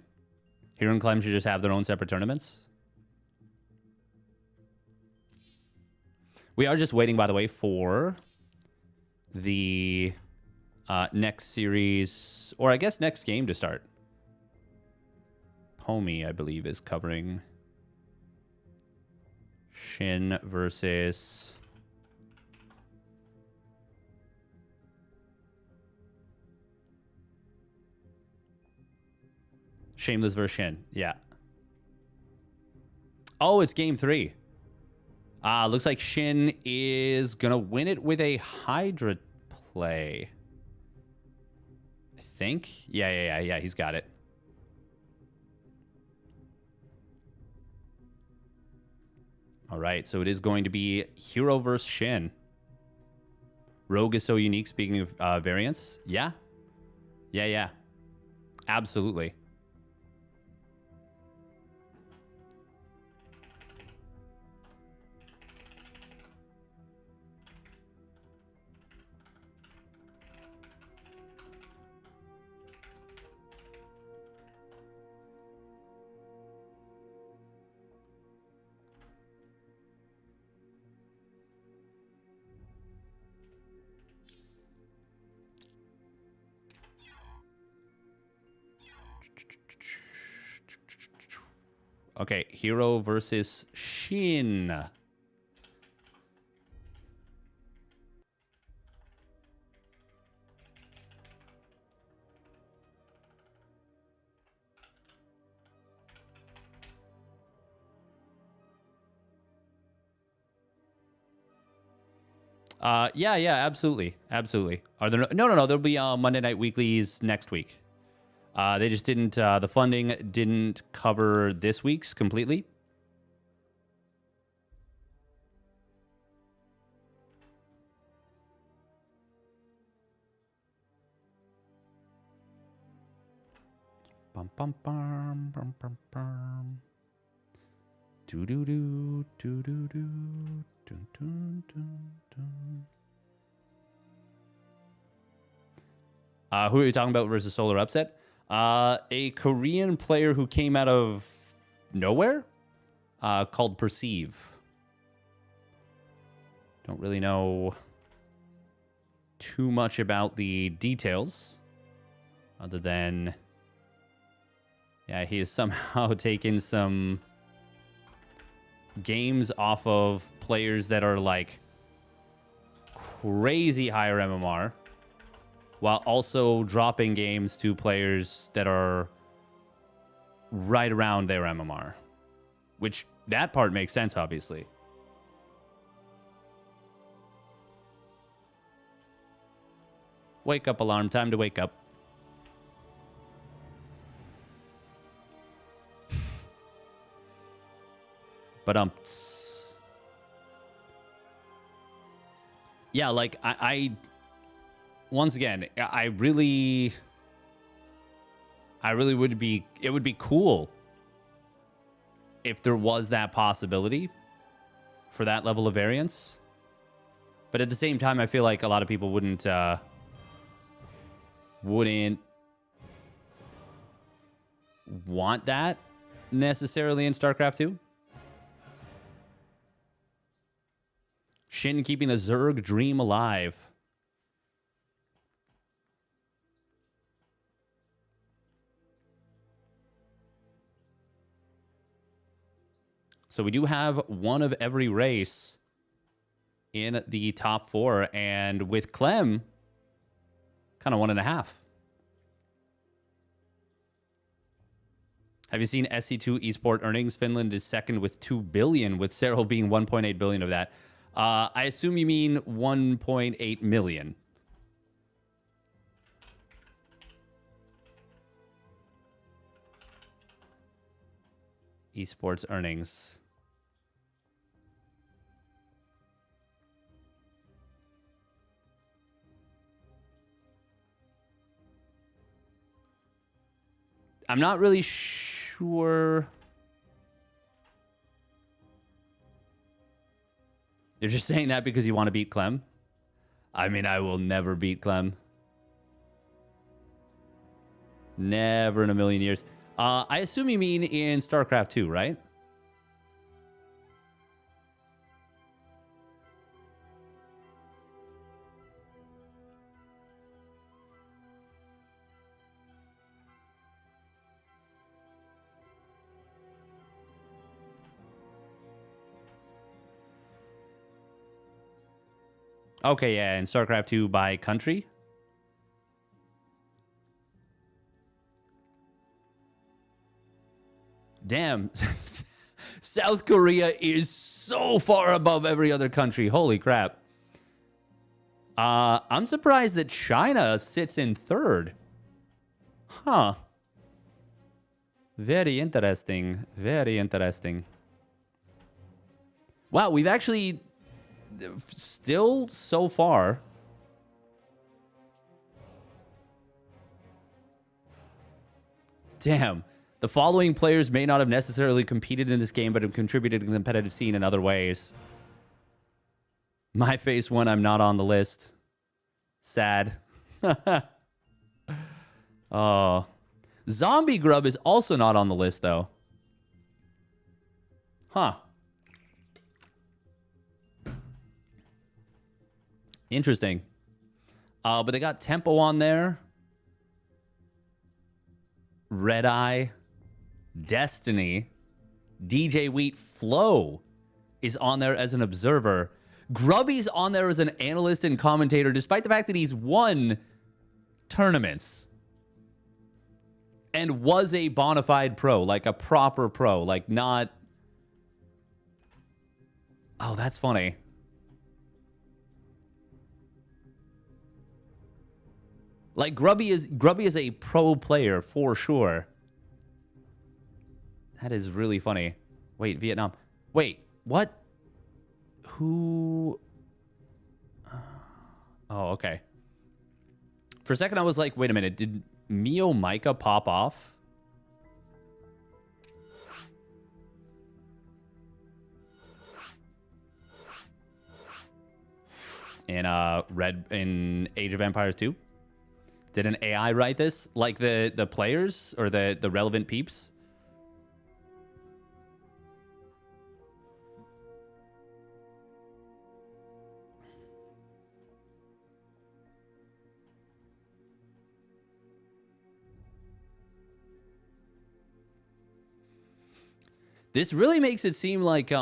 Speaker 1: herO and Clem should just have their own separate tournaments. We are just waiting, by the way, for the next series, or I guess next game to start. Homie, I believe, is covering Shin versus... Shameless versus Shin. Yeah. Oh, it's game 3. Looks like Shin is going to win it with a Hydra play. I think. Yeah. He's got it. All right, so it is going to be herO versus Shin. Rogue is so unique, speaking of variants. Yeah. Absolutely. Okay, herO versus Shin. Yeah, absolutely. Are there no? There'll be Monday Night Weeklies next week. They just didn't. The funding didn't cover this week's completely. Bum bum bum bum bum bum. Do do do do do do dun dun dun dun. Who are you talking about versus Solar Upset? A Korean player who came out of nowhere, called Perceive. Don't really know too much about the details, other than, yeah, he has somehow taken some games off of players that are like crazy higher MMR, while also dropping games to players that are right around their MMR. Which, that part makes sense, obviously. Wake up alarm, time to wake up. But yeah, like I once again, I really would be, it would be cool if there was that possibility for that level of variance. But at the same time, I feel like a lot of people wouldn't want that necessarily in StarCraft 2. Shin keeping the Zerg dream alive. So we do have one of every race in the top 4, and with Clem, kind of 1.5. Have you seen SC2 esport earnings? Finland is second with 2 billion, with herO being 1.8 billion of that. I assume you mean 1.8 million. Esports earnings. I'm not really sure. You're just saying that because you want to beat Clem? I mean, I will never beat Clem. Never in a million years. I assume you mean in StarCraft 2, right? Okay, yeah, in StarCraft 2 by country. Damn. South Korea is so far above every other country. Holy crap. I'm surprised that China sits in third. Huh. Very interesting. Very interesting. Wow, we've actually still so far. Damn. The following players may not have necessarily competed in this game, but have contributed to the competitive scene in other ways. My face when I'm not on the list. Sad. Oh. Zombie Grub is also not on the list, though. Huh. Interesting. But they got Tempo on there. Red Eye. Destiny. DJ Wheat Flow is on there as an observer. Grubby's on there as an analyst and commentator, despite the fact that he's won tournaments and was a bona fide pro, like a proper pro, like not... Oh, that's funny. Like Grubby is a pro player for sure. That is really funny. Wait, Vietnam. Wait, what? Who? Oh, okay. For a second, I was like, wait a minute. Did Mio Micah pop off? In Age of Empires 2? Did an AI write this? Like the players or the relevant peeps? This really makes it seem like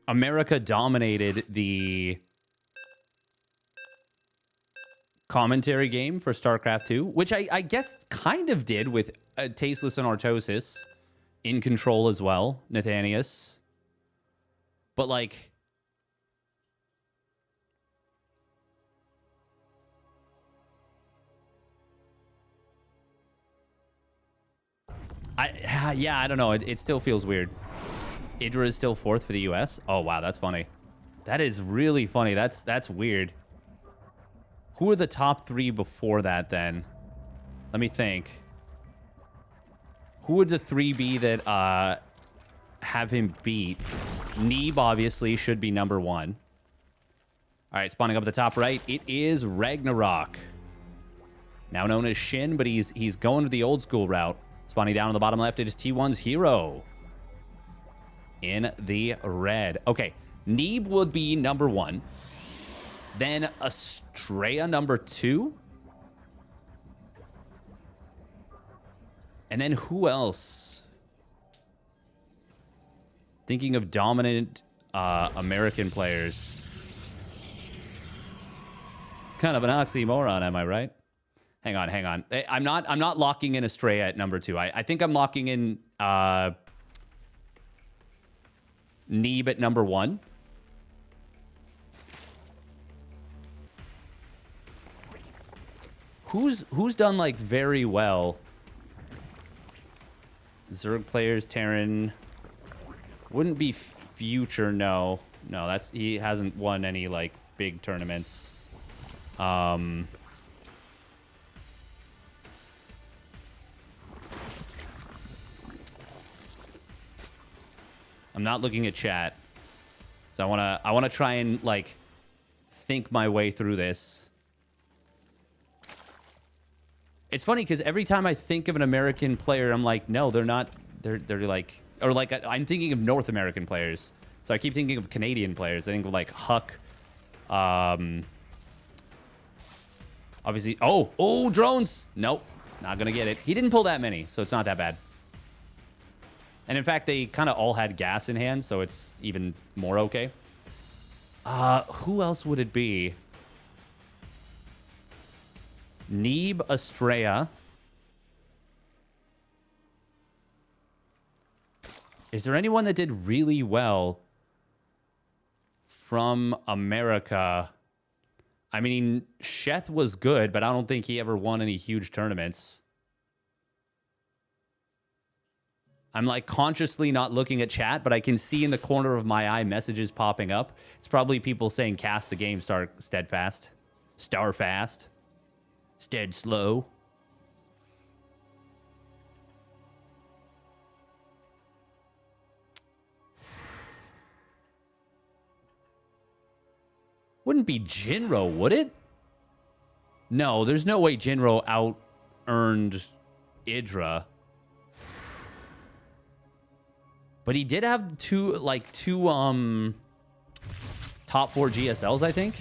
Speaker 1: America dominated the commentary game for StarCraft 2, which I guess kind of did with Tasteless and Artosis in control as well, Nathanius. But like... yeah, I don't know. It still feels weird. Idra is still fourth for the US. Oh, wow, that's funny. That is really funny. That's weird. Who are the top three before that, then? Let me think. Who would the three be that have him beat? Neeb, obviously, should be number one. All right, spawning up at the top right, it is Ragnarok. Now known as Shin, but he's going to the old school route. Spawning down on the bottom left, it is T1's herO. In the red. Okay, Neeb would be number one. Then Estrella number two. And then who else? Thinking of dominant American players. Kind of an oxymoron, am I right? Hang on. I'm not locking in Estrella at number two. I think I'm locking in Neeb at number one. Who's done like very well? Zerg players, Terran. Wouldn't be Future, no. No, he hasn't won any like big tournaments. I'm not looking at chat. So I wanna try and like think my way through this. It's funny because every time I think of an American player, I'm like, no, they're not. They're like, or like I'm thinking of North American players. So I keep thinking of Canadian players. I think of like Huck. Obviously. Oh, drones. Nope, not gonna get it. He didn't pull that many, so it's not that bad. And in fact, they kind of all had gas in hand, so it's even more okay. Who else would it be? Neeb Estrella. Is there anyone that did really well from America? I mean, Sheth was good, but I don't think he ever won any huge tournaments. I'm like consciously not looking at chat, but I can see in the corner of my eye messages popping up. It's probably people saying cast the game, steadfast. Starfast. Stead slow. Wouldn't be Jinro, would it? No, there's no way Jinro out-earned Idra. But he did have two top 4 GSLs, I think.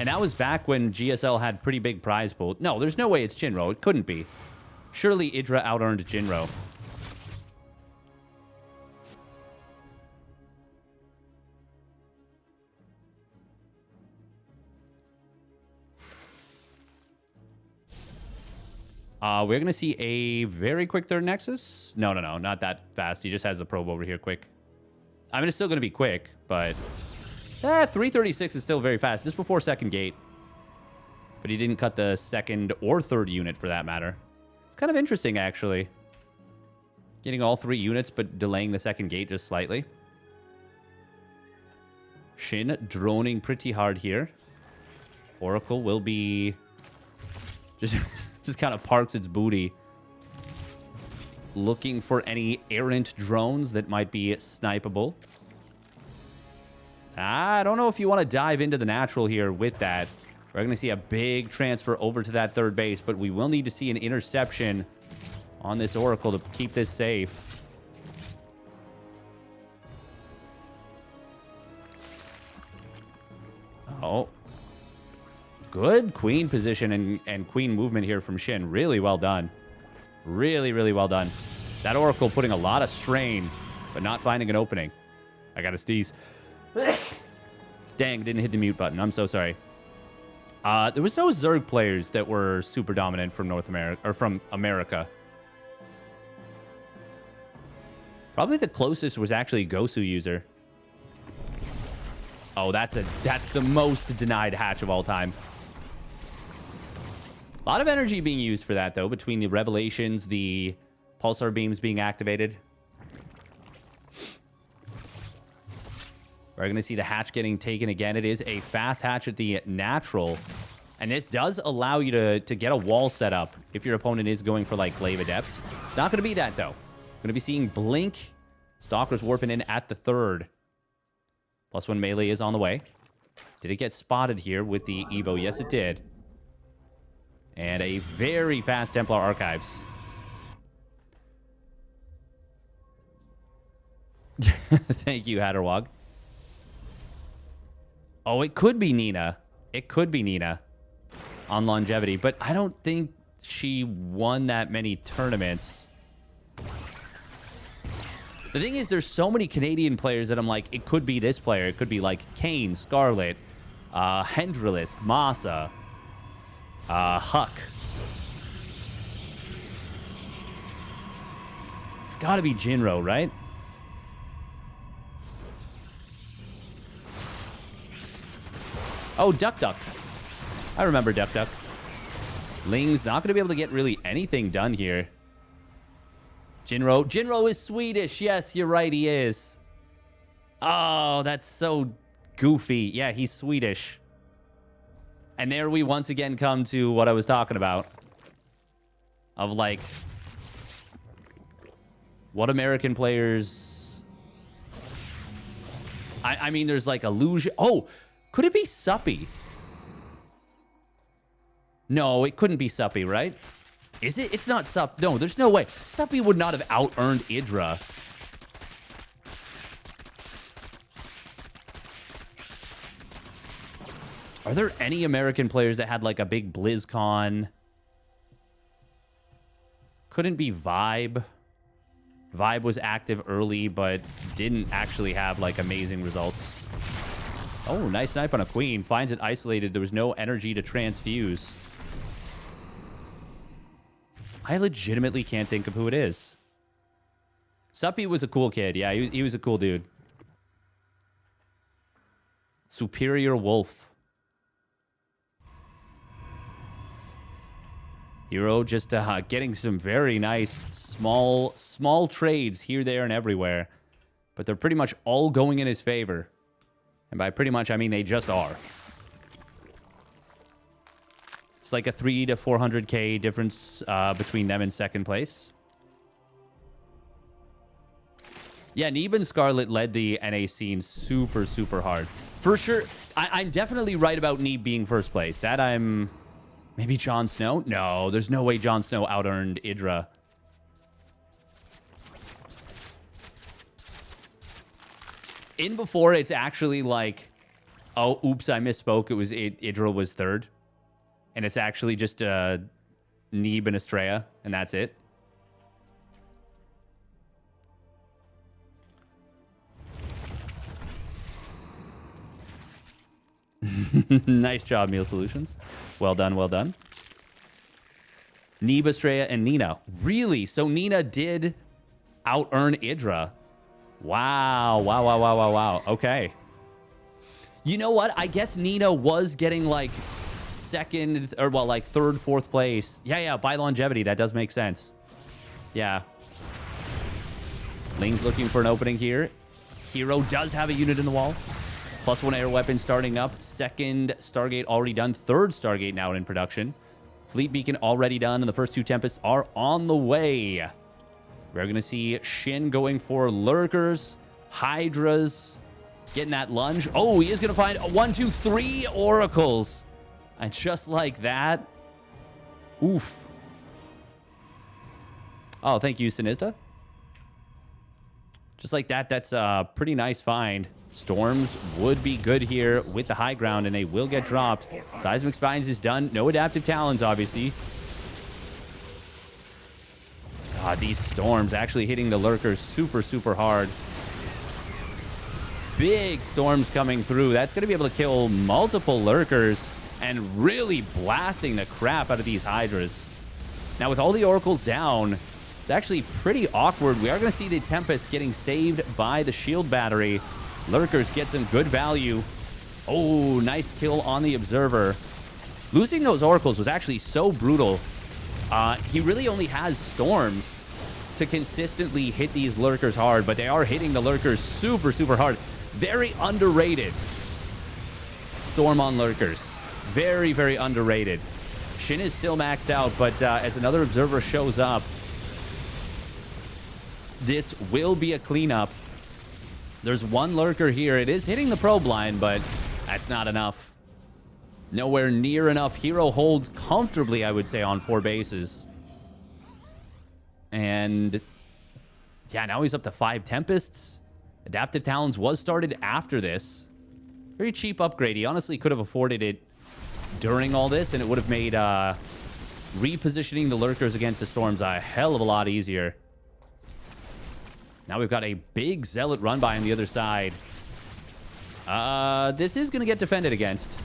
Speaker 1: And that was back when GSL had pretty big prize pool. No, there's no way it's Jinro. It couldn't be. Surely Idra out-earned Jinro. We're going to see a very quick third Nexus. No, not that fast. He just has the probe over here quick. I mean, it's still going to be quick, but 336 is still very fast. Just before second gate. But he didn't cut the second or third unit for that matter. It's kind of interesting, actually. Getting all 3 units, but delaying the second gate just slightly. Shin droning pretty hard here. Oracle will be just kind of parks its booty, looking for any errant drones that might be snipeable. I don't know if you want to dive into the natural here with that. We're going to see a big transfer over to that third base, but we will need to see an interception on this Oracle to keep this safe. Oh. Good queen position and queen movement here from Shin. Really well done. Really, really well done. That Oracle putting a lot of strain, but not finding an opening. I got a sneeze. Dang, didn't hit the mute button. I'm so sorry. There was no Zerg players that were super dominant from North America or from America. Probably the closest was actually Gosu user. Oh, that's the most denied hatch of all time. A lot of energy being used for that, though, between the revelations, the pulsar beams being activated. We're going to see the hatch getting taken again. It is a fast hatch at the natural. And this does allow you to get a wall set up if your opponent is going for, like, Glaive Adepts. It's not going to be that, though. Going to be seeing Blink. Stalkers warping in at the third. +1 melee is on the way. Did it get spotted here with the Evo? Yes, it did. And a very fast Templar Archives. Thank you, Hatterwog. Oh, it could be Nina. It could be Nina on longevity, but I don't think she won that many tournaments. The thing is, there's so many Canadian players that I'm like, it could be this player. It could be like Kane, Scarlet, Hendrilisk, Masa, Huck. It's got to be Jinro, right? Oh, Duck Duck. I remember Duck Duck. Ling's not going to be able to get really anything done here. Jinro. Jinro is Swedish. Yes, you're right. He is. Oh, that's so goofy. Yeah, he's Swedish. And there we once again come to what I was talking about. Of like, what American players I mean, there's like illusion. Oh, could it be Suppy? No, it couldn't be Suppy, right? Is it? It's not Sup. No, there's no way. Suppy would not have out-earned Idra. Are there any American players that had like a big BlizzCon? Couldn't be Vibe. Vibe was active early, but didn't actually have like amazing results. Oh, nice snipe on a queen. Finds it isolated. There was no energy to transfuse. I legitimately can't think of who it is. Suppy was a cool kid. Yeah, he was a cool dude. Superior Wolf. herO just getting some very nice small trades here, there, and everywhere. But they're pretty much all going in his favor. And by pretty much, I mean they just are. It's like a 300 to 400k difference between them and second place. Yeah, Neeb and Scarlet led the NA scene super, super hard. For sure, I'm definitely right about Neeb being first place. That I'm... Maybe Jon Snow? No, there's no way Jon Snow out-earned Idra. In before, it's actually like... Oh, oops, I misspoke. It was Idra was third. And it's actually just Neeb and Estrella, and that's it. Nice job, Meal Solutions. Well done, well done. Neeb, Estrella, and Nina. Really? So Nina did out-earn Idra. Wow, wow, wow, wow, wow, wow. Okay. You know what? I guess Nina was getting like... second, or well, like third, fourth place. Yeah, by longevity. That does make sense. Yeah. Ling's looking for an opening here. herO does have a unit in the wall. +1 air weapon starting up. Second Stargate already done. Third Stargate now in production. Fleet Beacon already done, and the first two Tempests are on the way. We're going to see Shin going for Lurkers, Hydras, getting that lunge. Oh, he is going to find 1, 2, 3 Oracles. And just like that, oof. Oh, thank you, Sinista. Just like that, that's a pretty nice find. Storms would be good here with the high ground, and they will get dropped. Seismic Spines is done. No adaptive talons, obviously. God, these storms actually hitting the lurkers super, super hard. Big storms coming through. That's going to be able to kill multiple lurkers and really blasting the crap out of these Hydras. Now, with all the Oracles down, it's actually pretty awkward. We are going to see the Tempest getting saved by the shield battery. Lurkers get some good value. Oh, nice kill on the Observer. Losing those Oracles was actually so brutal. He really only has Storms to consistently hit these Lurkers hard, but they are hitting the Lurkers super, super hard. Very underrated. Storm on Lurkers. Very, very underrated. Shin is still maxed out, but as another Observer shows up, this will be a cleanup. There's one Lurker here. It is hitting the probe line, but that's not enough. Nowhere near enough. herO holds comfortably, I would say, on 4 bases. And yeah, now he's up to 5 Tempests. Adaptive Talons was started after this. Very cheap upgrade. He honestly could have afforded it during all this, and it would have made repositioning the Lurkers against the Storms a hell of a lot easier. Now we've got a big Zealot run by on the other side. This is going to get defended against.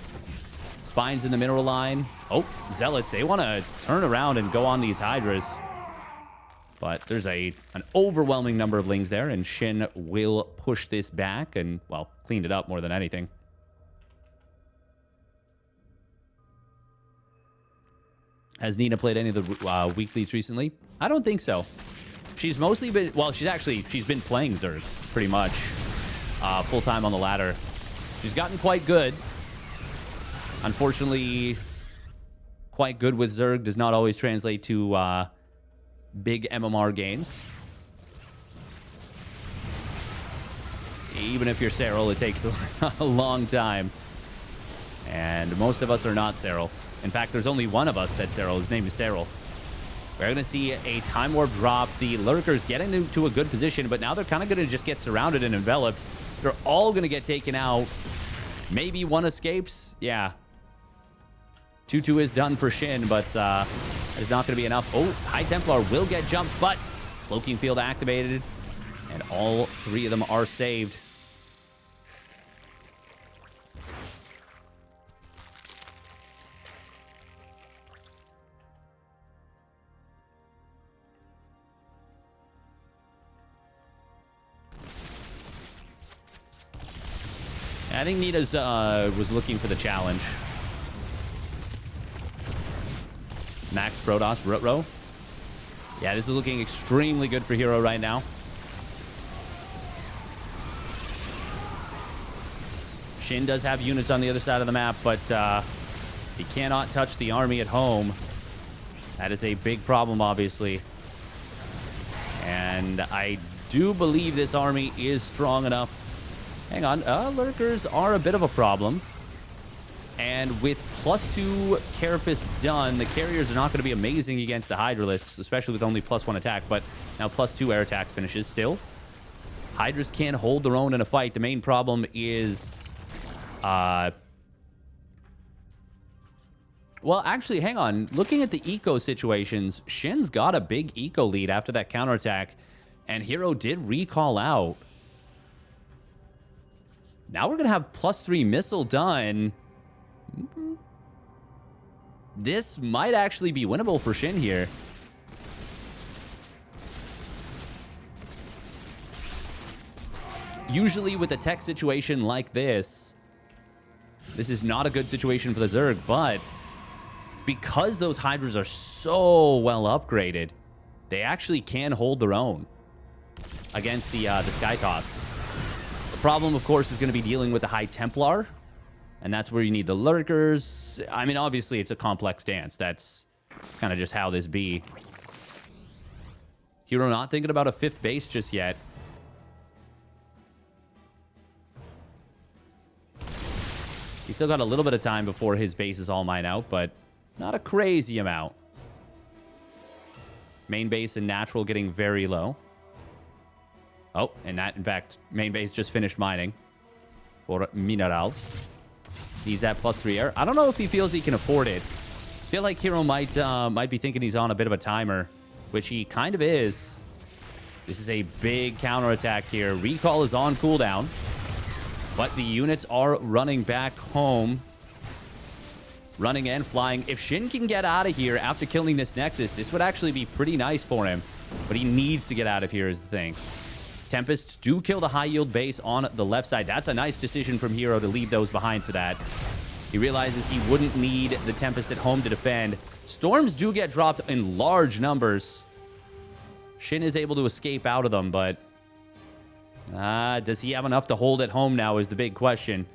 Speaker 1: Spines in the mineral line. Oh, Zealots. They want to turn around and go on these Hydras. But there's an overwhelming number of Lings there, and Shin will push this back and, well, clean it up more than anything. Has Nina played any of the weeklies recently? I don't think so. She's mostly been, well, she's been playing Zerg pretty much full-time on the ladder. She's gotten quite good. Unfortunately, quite good with Zerg does not always translate to big MMR gains. Even if you're SCBoy, it takes a long time. And most of us are not SCBoy. In fact, there's only one of us that's SCBoy. His name is SCBoy. We're going to see a Time Warp drop. The Lurkers getting into a good position, but now they're kind of going to just get surrounded and enveloped. They're all going to get taken out. Maybe one escapes. Yeah. 2-2 is done for Shin, but that is not going to be enough. Oh, High Templar will get jumped, but Cloaking Field activated, and all three of them are saved. I think Nita's was looking for the challenge. Max Protoss, herO. Yeah, this is looking extremely good for herO right now. Shin does have units on the other side of the map, but he cannot touch the army at home. That is a big problem, obviously. And I do believe this army is strong enough. Hang on. Lurkers are a bit of a problem. And with +2 Carapace done, the carriers are not going to be amazing against the Hydralisks, especially with only +1 attack. But now +2 air attacks finishes still. Hydras can't hold their own in a fight. The main problem is... well, actually, hang on. Looking at the eco situations, Shin's got a big eco lead after that counterattack. And herO did recall out. Now we're going to have +3 missile done. This might actually be winnable for Shin here. Usually with a tech situation like this, this is not a good situation for the Zerg, but because those Hydras are so well upgraded, they actually can hold their own against the Sky Toss. Problem, of course, is going to be dealing with the High Templar, and that's where you need the Lurkers. I mean, obviously, it's a complex dance. That's kind of just how this be. herO not thinking about a 5th base just yet. He's still got a little bit of time before his base is all mine out, but not a crazy amount. Main base and natural getting very low. Oh, and that, in fact, main base just finished mining for minerals. He's at +3 air. I don't know if he feels he can afford it. I feel like herO might be thinking he's on a bit of a timer, which he kind of is. This is a big counterattack here. Recall is on cooldown, but the units are running back home. Running and flying. If Shin can get out of here after killing this Nexus, this would actually be pretty nice for him. But he needs to get out of here is the thing. Tempests do kill the high-yield base on the left side. That's a nice decision from herO to leave those behind for that. He realizes he wouldn't need the Tempest at home to defend. Storms do get dropped in large numbers. Shin is able to escape out of them, but... does he have enough to hold at home now is the big question.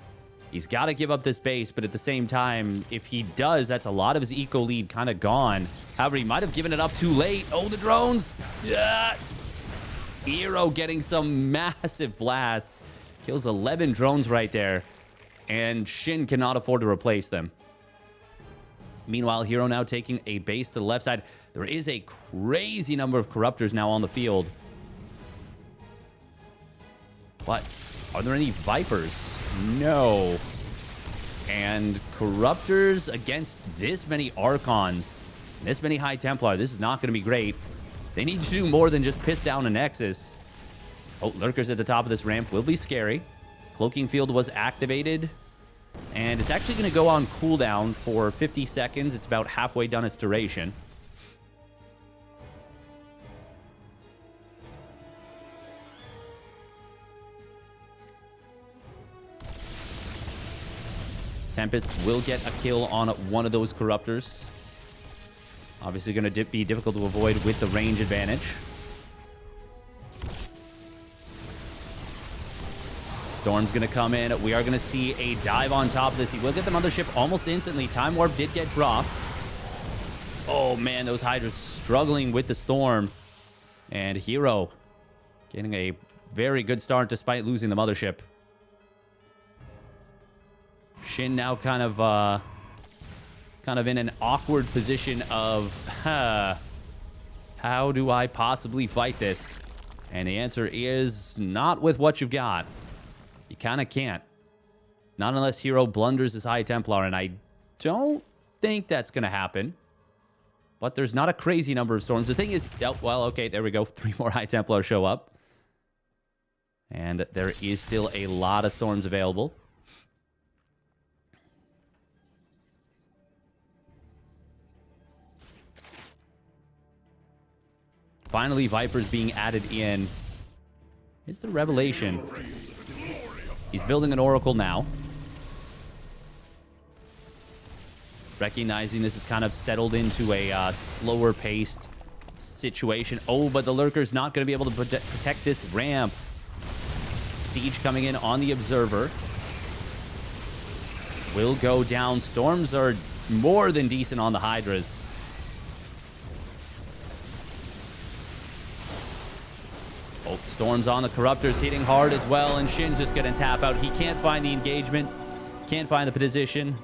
Speaker 1: He's got to give up this base, but at the same time, if he does, that's a lot of his eco lead kind of gone. However, he might have given it up too late. Oh, the drones! Yeah. herO getting some massive blasts. Kills 11 drones right there. And Shin cannot afford to replace them. Meanwhile, herO now taking a base to the left side. There is a crazy number of Corruptors now on the field. What? Are there any Vipers? No. And Corruptors against this many Archons, this many High Templar, this is not going to be great. They need to do more than just piss down a Nexus. Oh, Lurkers at the top of this ramp will be scary. Cloaking Field was activated. And it's actually going to go on cooldown for 50 seconds. It's about halfway done its duration. Tempest will get a kill on one of those Corruptors. Obviously going to be difficult to avoid with the range advantage. Storm's going to come in. We are going to see a dive on top of this. He will get the mothership almost instantly. Time Warp did get dropped. Oh, man, those Hydras struggling with the Storm. And herO getting a Very good start despite losing the mothership. Shin now kind of in an awkward position of, how do I possibly fight this? And the answer is not with what you've got. You kind of can't. Not unless herO blunders his High Templar, and I don't think that's going to happen. But there's not a crazy number of storms. The thing is, oh, well, okay, there we go. 3 more High Templar show up. And there is still a lot of storms available. Finally, Vipers being added in. Here's the revelation. He's building an Oracle now. Recognizing this is kind of settled into a slower-paced situation. Oh, but the Lurker's not going to be able to protect this ramp. Siege coming in on the Observer. Will go down. Storms are more than decent on the Hydras. Oh, Storms on the Corruptors hitting hard as well, and Shin's just going to tap out. He can't find the engagement. Can't find the position.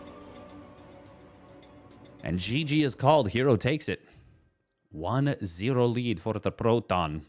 Speaker 1: And GG is called. herO takes it. 1-0 lead for the Proton.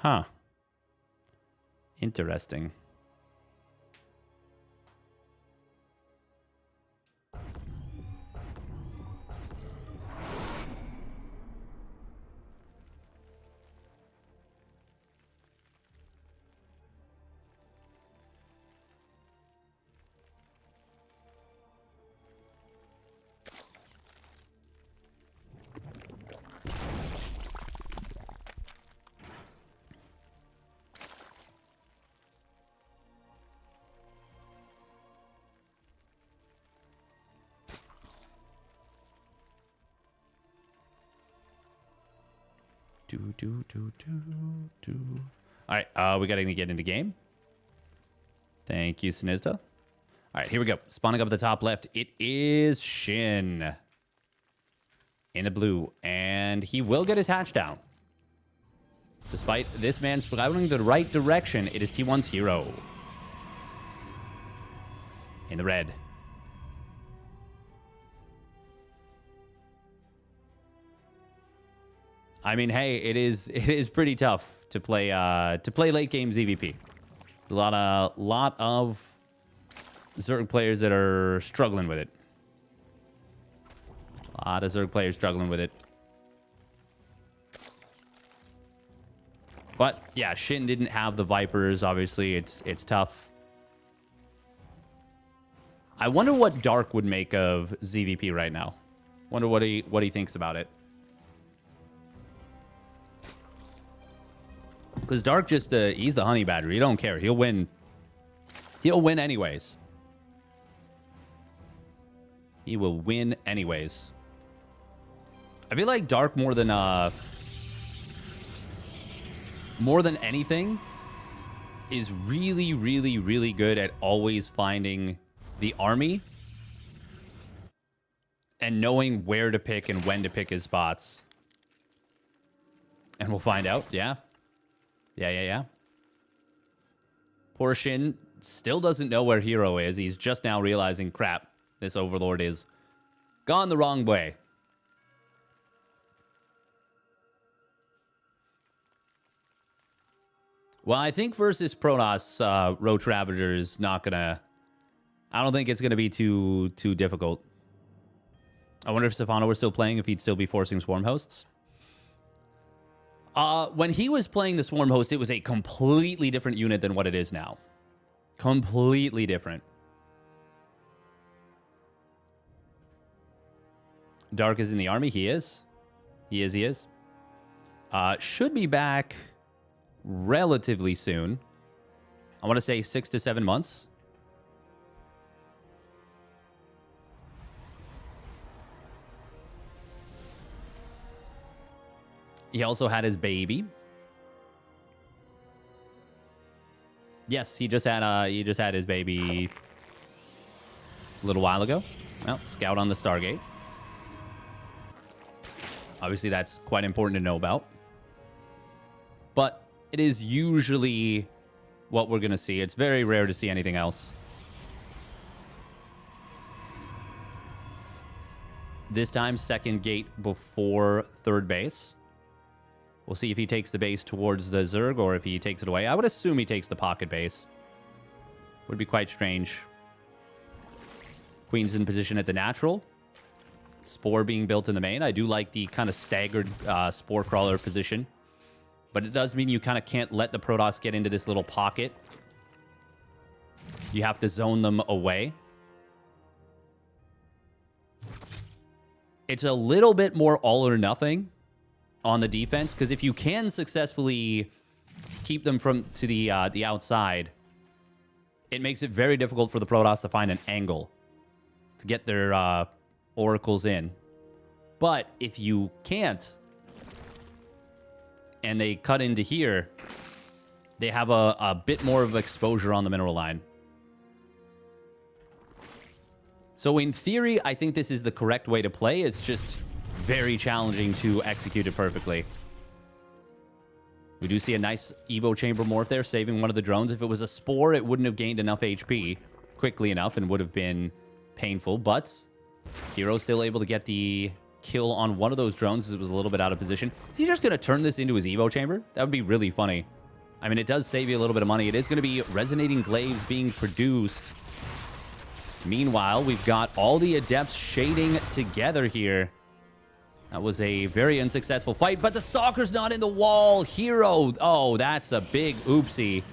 Speaker 1: Huh. Interesting. All right, we got to get into game. Thank you, Sinizda. All right, here we go. Spawning up at the top left, it is Shin in the blue, and he will get his hatch down. Despite this man sprouting the right direction, it is T1's herO in the red. I mean, hey, it is pretty tough to play late game ZVP. A lot of Zerg players that are struggling with it. A lot of Zerg players struggling with it. But yeah, Shin didn't have the Vipers. Obviously, it's tough. I wonder what Dark would make of ZVP right now. Wonder what he thinks about it. Because Dark just, he's the honey badger. He don't care. He'll win. He'll win anyways. He will win anyways. I feel like Dark more than anything is really, really, really good at always finding the army and knowing where to pick and when to pick his spots. And we'll find out. Yeah. Yeah. Poor Shin still doesn't know where herO is. He's just now realizing, crap, this Overlord is gone the wrong way. Well, I think versus Protoss, Roach Ravager is not gonna... I don't think it's gonna be too difficult. I wonder if Stefano were still playing, if he'd still be forcing Swarm Hosts. When he was playing the Swarm Host, it was a completely different unit than what it is now. Completely different. Dark is in the army. He is. He is. Should be back relatively soon. I want to say 6 to 7 months. He also had his baby. Yes, he just had his baby a little while ago. Well, scout on the Stargate. Obviously, that's quite important to know about. But it is usually what we're going to see. It's very rare to see anything else. This time, second gate before third base. We'll see if he takes the base towards the Zerg or if he takes it away. I would assume he takes the pocket base. Would be quite strange. Queen's in position at the natural. Spore being built in the main. I do like the kind of staggered Spore Crawler position. But it does mean you kind of can't let the Protoss get into this little pocket. You have to zone them away. It's a little bit more all or nothing on the defense, because if you can successfully keep them to the outside, it makes it very difficult for the Protoss to find an angle to get their oracles in. But if you can't, and they cut into here, they have a bit more of exposure on the mineral line. So in theory, I think this is the correct way to play. It's just very challenging to execute it perfectly. We do see a nice Evo Chamber morph there, saving one of the drones. If it was a Spore, it wouldn't have gained enough HP quickly enough and would have been painful. But herO's still able to get the kill on one of those drones as it was a little bit out of position. Is he just going to turn this into his Evo Chamber? That would be really funny. I mean, it does save you a little bit of money. It is going to be Resonating Glaives being produced. Meanwhile, we've got all the Adepts shading together here. That was a very unsuccessful fight, but the Stalker's not in the wall. herO. Oh, that's a big oopsie.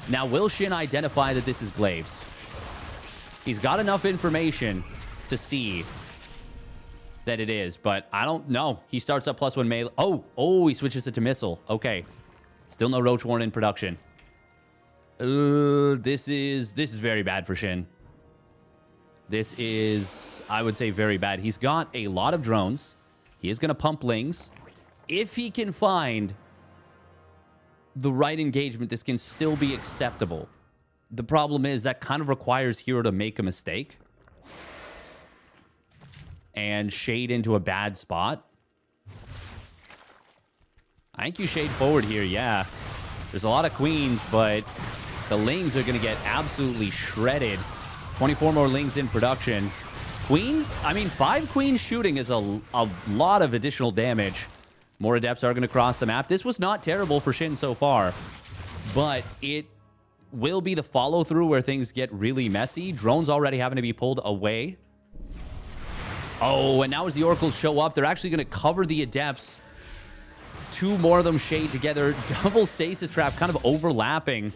Speaker 1: Now, will Shin identify that this is Glaives? He's got enough information to see that it is, but I don't know. He starts up +1 melee. Oh, he switches it to missile. Okay. Still no Roach Warren in production. This is very bad for Shin. This is, I would say, very bad. He's got a lot of drones. He is going to pump Lings. If he can find the right engagement, this can still be acceptable. The problem is that kind of requires herO to make a mistake and shade into a bad spot. I think you shade forward here, yeah. There's a lot of queens, but the Lings are going to get absolutely shredded. 24 more Lings in production. Queens? I mean, 5 queens shooting is a lot of additional damage. More Adepts are going to cross the map. This was not terrible for Shin so far, but it will be the follow-through where things get really messy. Drones already having to be pulled away. Oh, and now as the Oracles show up, they're actually going to cover the Adepts. 2 more of them shade together. Double Stasis Trap kind of overlapping.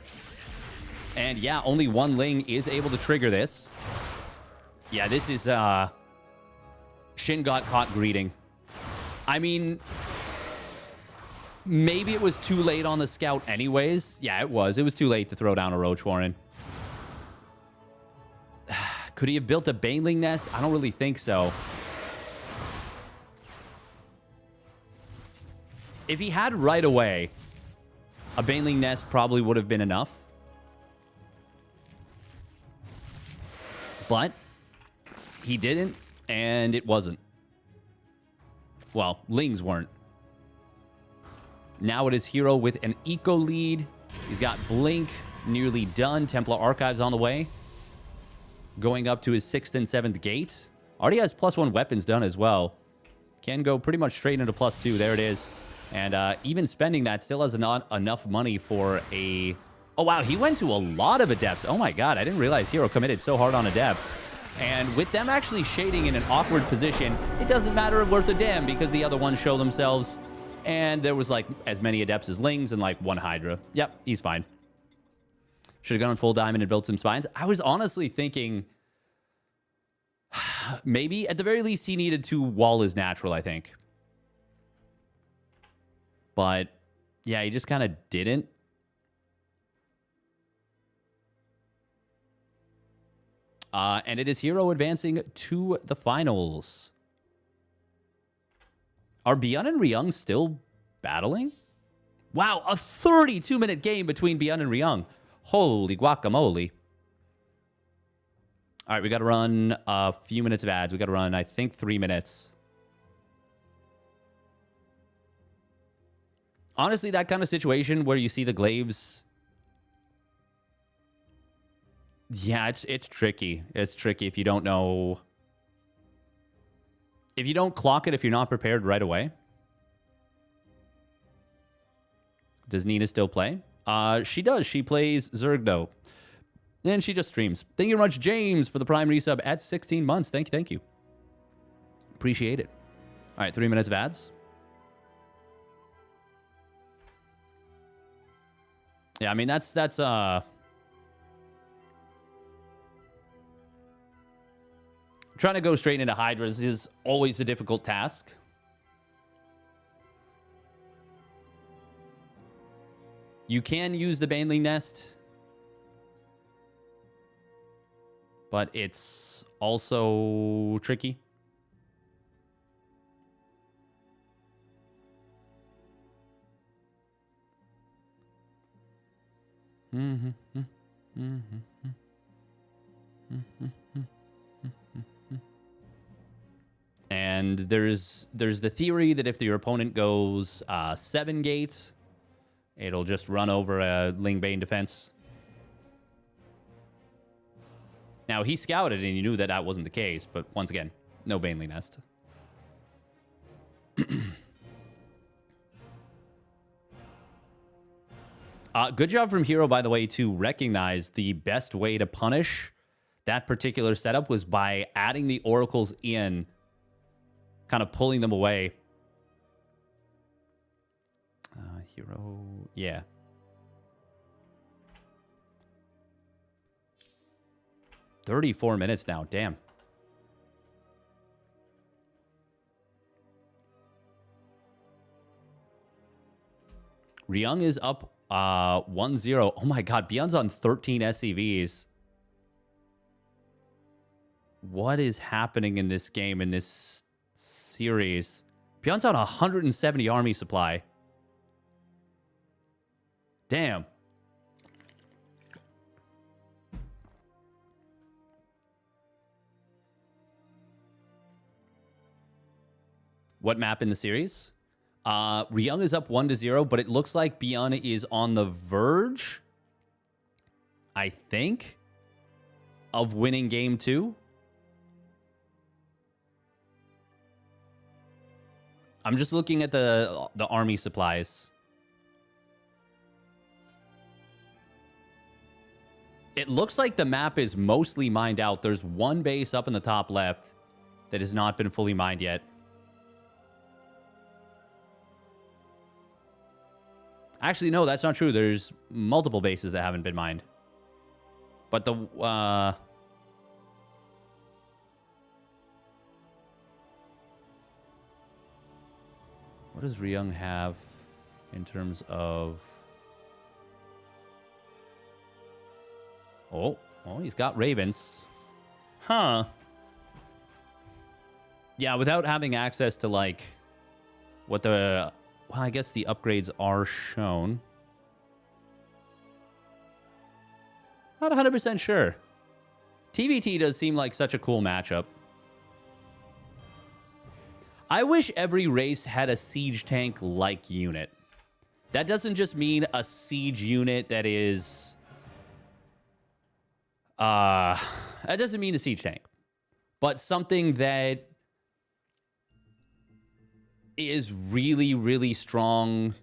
Speaker 1: And yeah, only 1 Ling is able to trigger this. Yeah, this is... Shin got caught greeting. I mean... maybe it was too late on the scout anyways. Yeah, it was. It was too late to throw down a Roach Warren. Could he have built a Baneling Nest? I don't really think so. If he had right away, a Baneling Nest probably would have been enough. But he didn't, and it wasn't. Well, Lings weren't. Now it is herO with an eco lead. He's got Blink nearly done. Templar Archives on the way. Going up to his 6th and 7th gate. Already has +1 weapons done as well. Can go pretty much straight into +2. There it is. And even spending that still has not enough money for a... oh, wow. He went to a lot of Adepts. Oh, my God. I didn't realize herO committed so hard on Adepts. And with them actually shading in an awkward position, it doesn't matter worth a damn because the other ones show themselves. And there was like as many Adepts as Lings and like one Hydra. Yep, he's fine. Should have gone full diamond and built some spines. I was honestly thinking maybe at the very least he needed to wall his natural, I think. But yeah, he just kind of didn't. And it is herO advancing to the finals. Are Byun and Ryung still battling? Wow, a 32-minute game between Byun and Ryung. Holy guacamole. All right, we got to run a few minutes of ads. We got to run, I think, 3 minutes. Honestly, that kind of situation where you see the glaives... Yeah, it's tricky. It's tricky if you don't know... If you don't clock it, if you're not prepared right away. Does Nina still play? She does. She plays Zerg, though. And she just streams. Thank you very much, James, for the Prime resub at 16 months. Thank you, thank you. Appreciate it. All right, 3 minutes of ads. Yeah, I mean, that's trying to go straight into Hydras is always a difficult task. You can use the Baneling Nest, but it's also tricky. And there's the theory that if your opponent goes 7 gates, it'll just run over a Ling Bane defense. Now, he scouted and he knew that that wasn't the case, but once again, no Baneling Nest. Good job from herO, by the way, to recognize the best way to punish that particular setup was by adding the oracles in, kind of pulling them away. herO, yeah. "34 minutes now, damn. Ryung is up 1-0. Oh my god, Byun's on 13 SCVs. What is happening in this game, in this series? Byun's on 170 army supply. Damn. What map in the series? Ryung is up 1-0, but it looks like Byun is on the verge, I think, of winning game 2. I'm just looking at the army supplies. It looks like the map is mostly mined out. There's one base up in the top left that has not been fully mined yet. Actually, no, that's not true. There's multiple bases that haven't been mined. But the... what does Ryung have in terms of... Oh, he's got Ravens. Huh. Yeah, without having access to, like, what the... Well, I guess the upgrades are shown. Not 100% sure. TVT does seem like such a cool matchup. I wish every race had a siege tank-like unit. That doesn't just mean a siege unit that is... that doesn't mean a siege tank. But something that is really, really strong.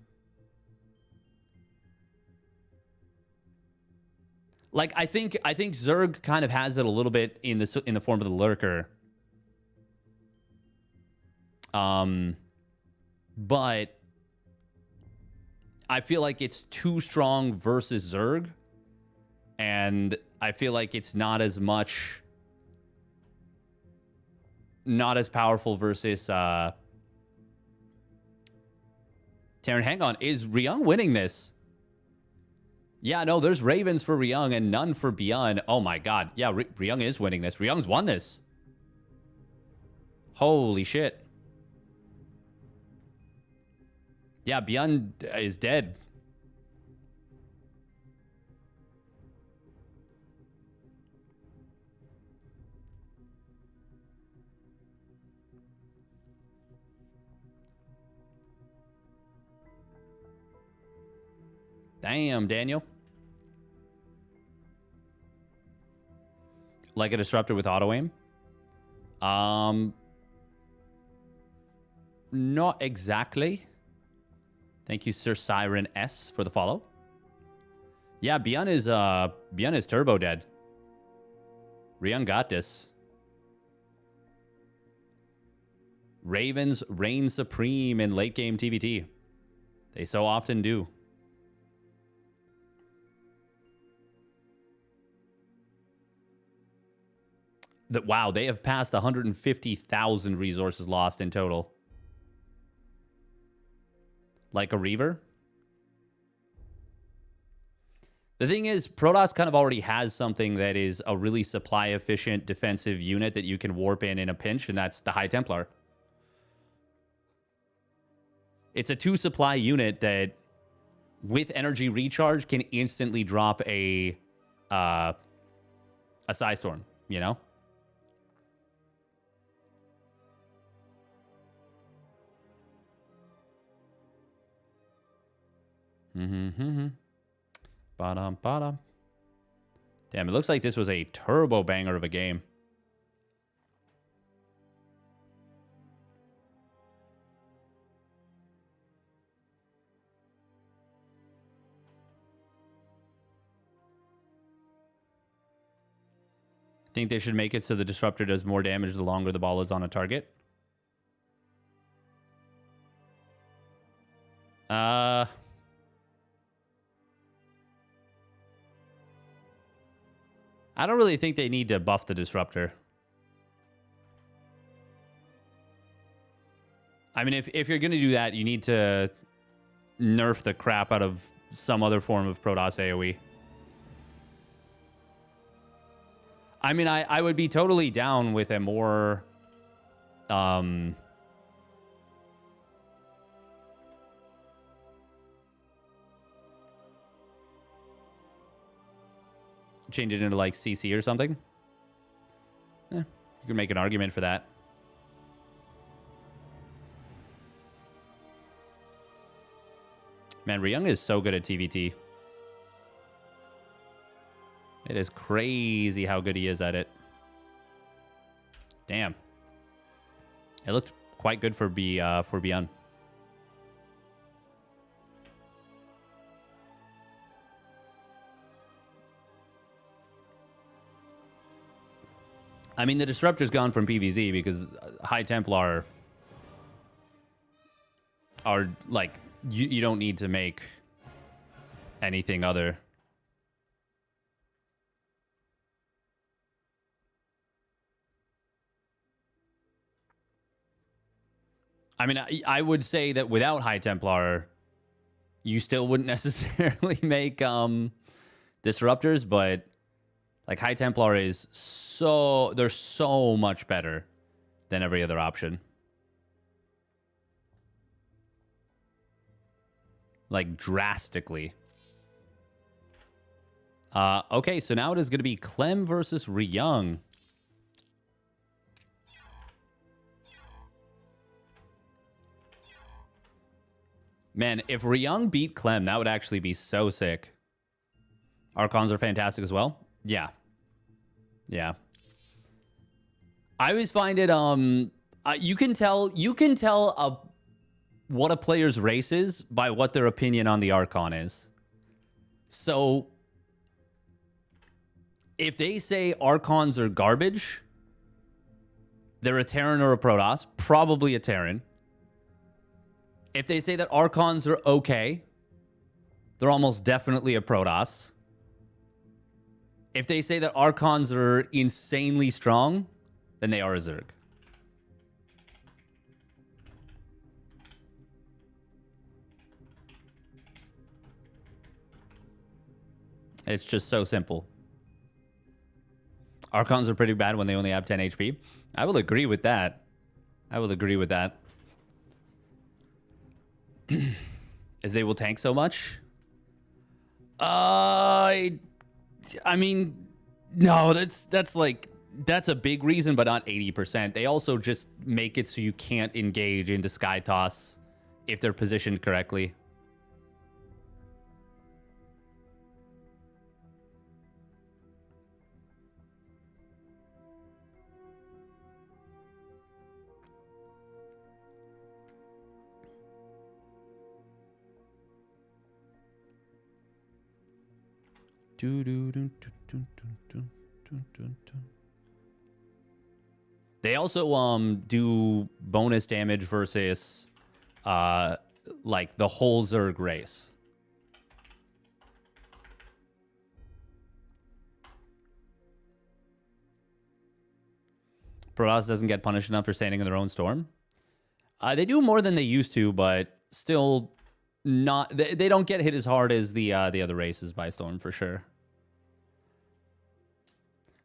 Speaker 1: Like, I think Zerg kind of has it a little bit in the form of the Lurker. But I feel like it's too strong versus Zerg. And I feel like it's not as powerful versus Terran. Hang on, is Ryung winning this? Yeah, no, there's Ravens for Ryung and none for Beyond. Oh my god. Yeah, Ryung is winning this. Ryung's won this. Holy shit. Yeah, Beyond is dead. Damn, Daniel. Like a disruptor with auto aim? Not exactly. Thank you, Sir Siren S, for the follow. Yeah, Beyond is turbo dead. Ryung got this. Ravens reign supreme in late game TVT. They so often do. Wow, they have passed 150,000 resources lost in total. Like a Reaver. The thing is, Protoss kind of already has something that is a really supply-efficient defensive unit that you can warp in a pinch, and that's the High Templar. It's a 2-supply unit that, with energy recharge, can instantly drop a Psystorm, you know? Bottom. Damn, it looks like this was a turbo banger of a game. Think they should make it so the disruptor does more damage the longer the ball is on a target? I don't really think they need to buff the disruptor. I mean, if you're going to do that, you need to nerf the crap out of some other form of Protoss AoE. I mean, I would be totally down with a more... change it into like CC or something. You can make an argument for that. Man, Ryung is so good at TVT. It is crazy how good he is at it. Damn. It looked quite good for Beyond. I mean, the Disruptor's gone from PvZ because High Templar are, like, you don't need to make anything other. I mean, I would say that without High Templar, you still wouldn't necessarily make Disruptors, but... like, High Templar is they're so much better than every other option. Like, drastically. Okay, so now it is going to be Clem versus Ryung. Man, if Ryung beat Clem, that would actually be so sick. Archons are fantastic as well. Yeah. Yeah. I always find it, you can tell what a player's race is by what their opinion on the Archon is. So, If they say Archons are garbage, they're a Terran or a Protoss, probably a Terran. If they say that Archons are okay, they're almost definitely a Protoss. If they say that Archons are insanely strong, then they are a Zerg. It's just so simple. Archons are pretty bad when they only have 10 HP. I will agree with that. I will agree with that. As they will tank so much? I mean, no, that's a big reason, but not 80%. They also just make it so you can't engage into Sky Toss if they're positioned correctly. They also do bonus damage versus like the whole Zerg race. Protoss doesn't get punished enough for standing in their own storm. They do more than they used to, but still not. They don't get hit as hard as the other races by storm for sure.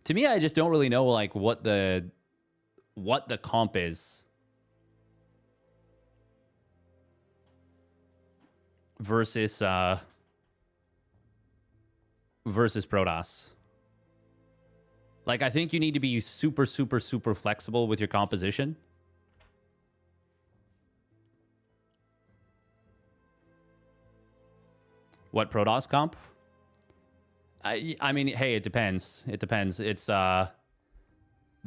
Speaker 1: To me, I just don't really know like what the comp is versus Protoss. Like, I think you need to be super, super, super flexible with your composition. What Protoss comp? I mean, hey, it depends. It depends. It's the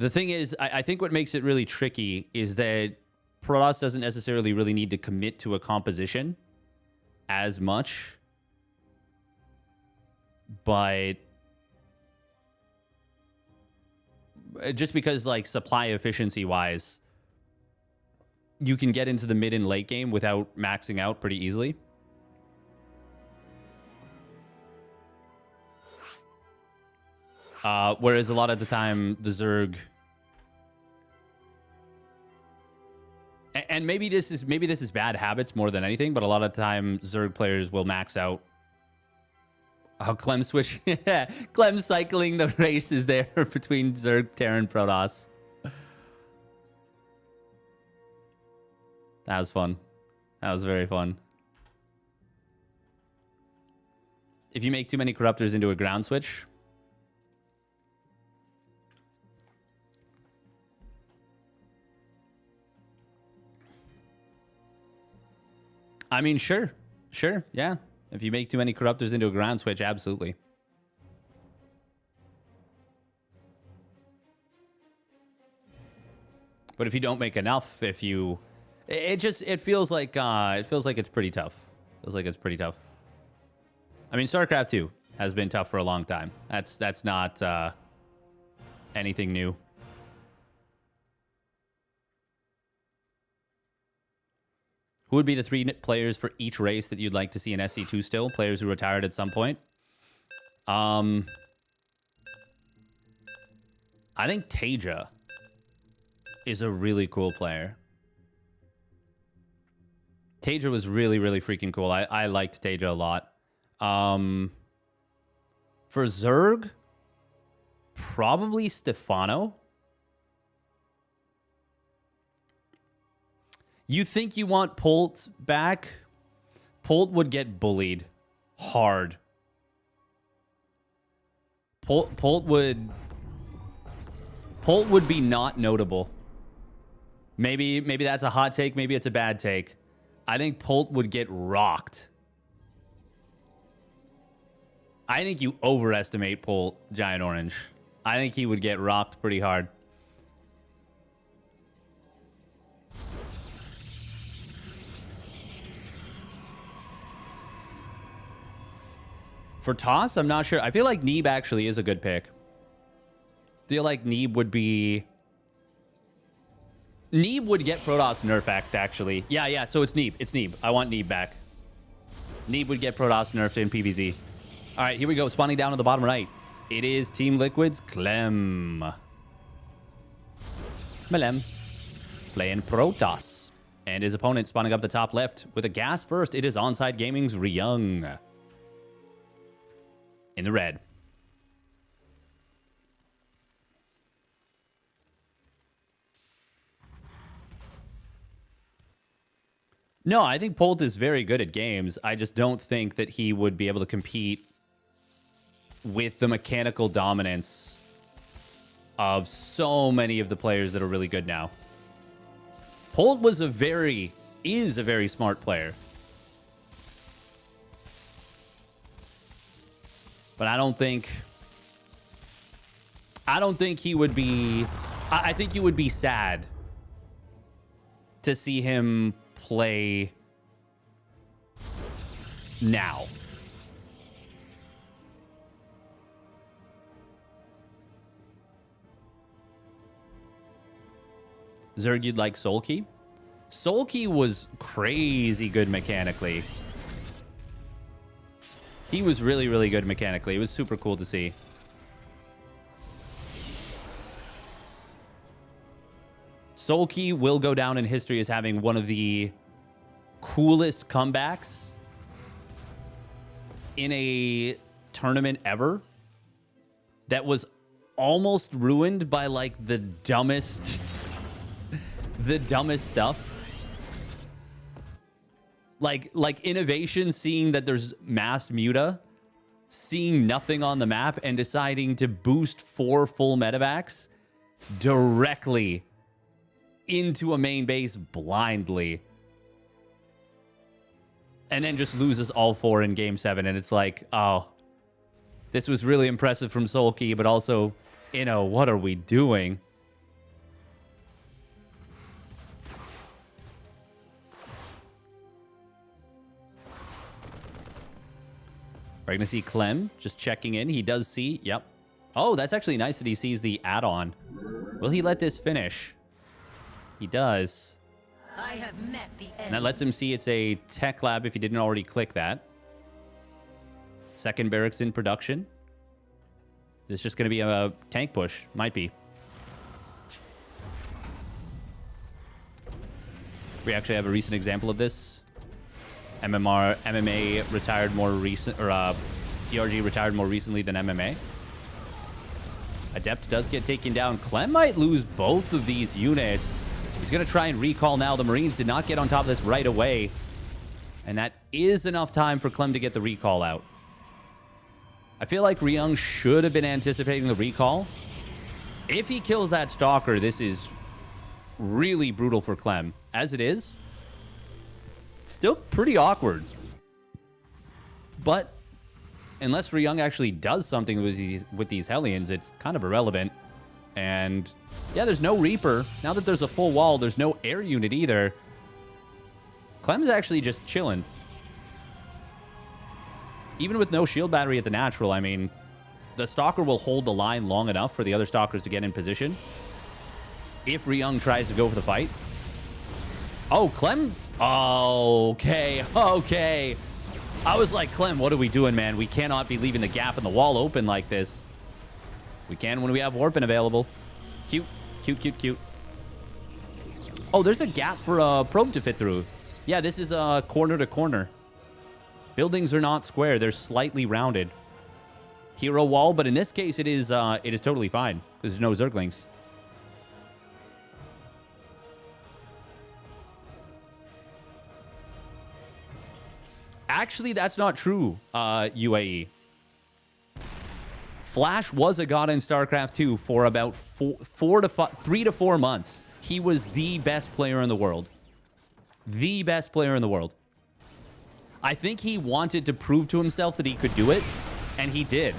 Speaker 1: thing is, I think what makes it really tricky is that Protoss doesn't necessarily really need to commit to a composition as much, but just because like supply efficiency wise, you can get into the mid and late game without maxing out pretty easily. Whereas a lot of the time, the Zerg, and maybe this is bad habits more than anything, but a lot of the time, Zerg players will max out. Oh, Clem switch. Yeah, Clem cycling the races there between Zerg, Terran, Protoss. That was fun. That was very fun. If you make too many corruptors into a ground switch, I mean, sure, yeah. If you make too many corruptors into a ground switch, absolutely. But if you don't make enough, it feels like it's pretty tough. Feels like it's pretty tough. I mean, StarCraft 2 has been tough for a long time. That's not anything new. Who would be the 3 players for each race that you'd like to see in SC2 still? Players who retired at some point. I think Taja is a really cool player. Taja was really, really freaking cool. I liked Taja a lot. For Zerg, probably Stefano. You think you want Polt back? Polt would get bullied hard. Polt would be not notable. Maybe that's a hot take. Maybe it's a bad take. I think Polt would get rocked. I think you overestimate Polt, Giant Orange. I think he would get rocked pretty hard. For Toss, I'm not sure. I feel like Neeb actually is a good pick. feel like Neeb would be... Neeb would get Protoss nerfed, actually. Yeah, so it's Neeb. It's Neeb. I want Neeb back. Neeb would get Protoss nerfed in PvZ. All right, here we go. Spawning down on the bottom right. It is Team Liquid's Clem. Clem playing Protoss. And his opponent spawning up the top left with a gas first. It is Onside Gaming's Ryung. In the red. No, I think Polt is very good at games. I just don't think that he would be able to compete with the mechanical dominance of so many of the players that are really good now. Polt is a very smart player. But I don't think he would be... I think you would be sad to see him play now. Zerg, you'd like Soulkey? Soulkey was crazy good mechanically. He was really, really good mechanically. It was super cool to see. Soulkey will go down in history as having one of the coolest comebacks in a tournament ever that was almost ruined by like the dumbest stuff. Like innovation, seeing that there's mass muta, seeing nothing on the map and deciding to boost 4 full medevacs directly into a main base blindly. And then just loses all 4 in game 7. And it's like, oh, this was really impressive from Soulkey, but also, what are we doing? We're going to see Clem just checking in. He does see, yep. Oh, that's actually nice that he sees the add-on. Will he let this finish? He does.
Speaker 4: I have met the end.
Speaker 1: And that lets him see it's a tech lab if he didn't already click that. Second barracks in production. This just going to be a tank push. Might be. We actually have a recent example of this. MMA retired more recent, or TRG retired more recently than MMA. Adept does get taken down. Clem might lose both of these units. He's going to try and recall now. The Marines did not get on top of this right away. And that is enough time for Clem to get the recall out. I feel like Ryung should have been anticipating the recall. If he kills that Stalker, this is really brutal for Clem. As it is, still pretty awkward. But unless Ryung actually does something with these Hellions, it's kind of irrelevant. And yeah, there's no Reaper. Now that there's a full wall, there's no air unit either. Clem's actually just chilling. Even with no shield battery at the natural, I mean, the Stalker will hold the line long enough for the other Stalkers to get in position. If Ryung tries to go for the fight. Oh, Clem? Okay. I was like, Clem, what are we doing, man? We cannot be leaving the gap in the wall open like this. We can when we have Warping available. Cute. Oh, there's a gap for a probe to fit through. Yeah, this is corner to corner. Buildings are not square. They're slightly rounded. Hero wall, but in this case, it is totally fine. There's no Zerglings. Actually, that's not true, UAE. Flash was a god in StarCraft 2 for about 3 to 4 months. He was the best player in the world. The best player in the world. I think he wanted to prove to himself that he could do it, and he did.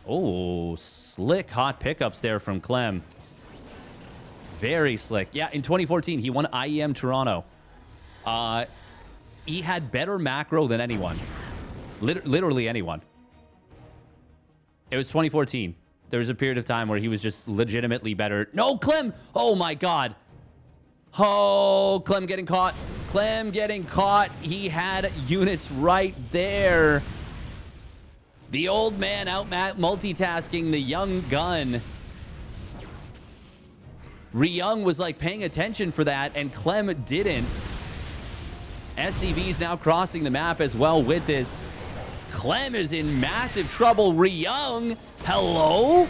Speaker 1: Oh, slick hot pickups there from Clem. Very slick. Yeah, in 2014, he won IEM Toronto. He had better macro than anyone. Literally anyone. It was 2014. There was a period of time where he was just legitimately better. No, Clem! Oh, my God. Oh, Clem getting caught. Clem getting caught. He had units right there. The old man out multitasking the young gun. reyoung was like paying attention for that, and Clem didn't. SCB's now crossing the map as well with this. Clem is in massive trouble. reyoung, hello?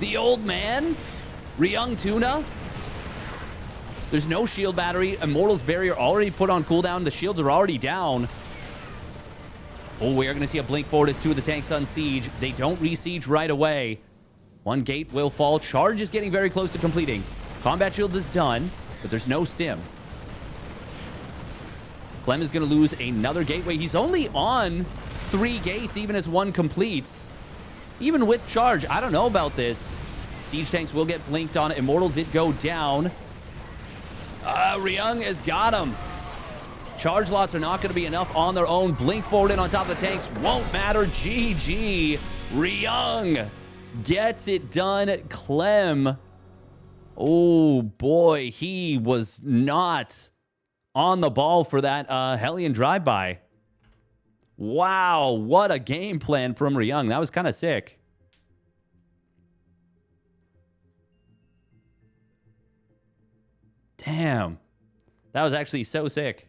Speaker 1: The old man? reyoung Tuna? There's no shield battery. Immortal's barrier already put on cooldown. The shields are already down. Oh, we are going to see a blink forward as two of the tanks on siege. They don't re-siege right away. One gate will fall. Charge is getting very close to completing. Combat shields is done, but there's no stim. Clem is going to lose another gateway. He's only on 3 gates, even as one completes. Even with charge, I don't know about this. Siege tanks will get blinked on. Immortal did go down. reyoung has got him. Charge lots are not going to be enough on their own. Blink forward in on top of the tanks won't matter. GG. reyoung gets it done. Clem. Oh, boy. He was not on the ball for that Hellion drive-by. Wow. What a game plan from reyoung. That was kind of sick. Damn. That was actually so sick.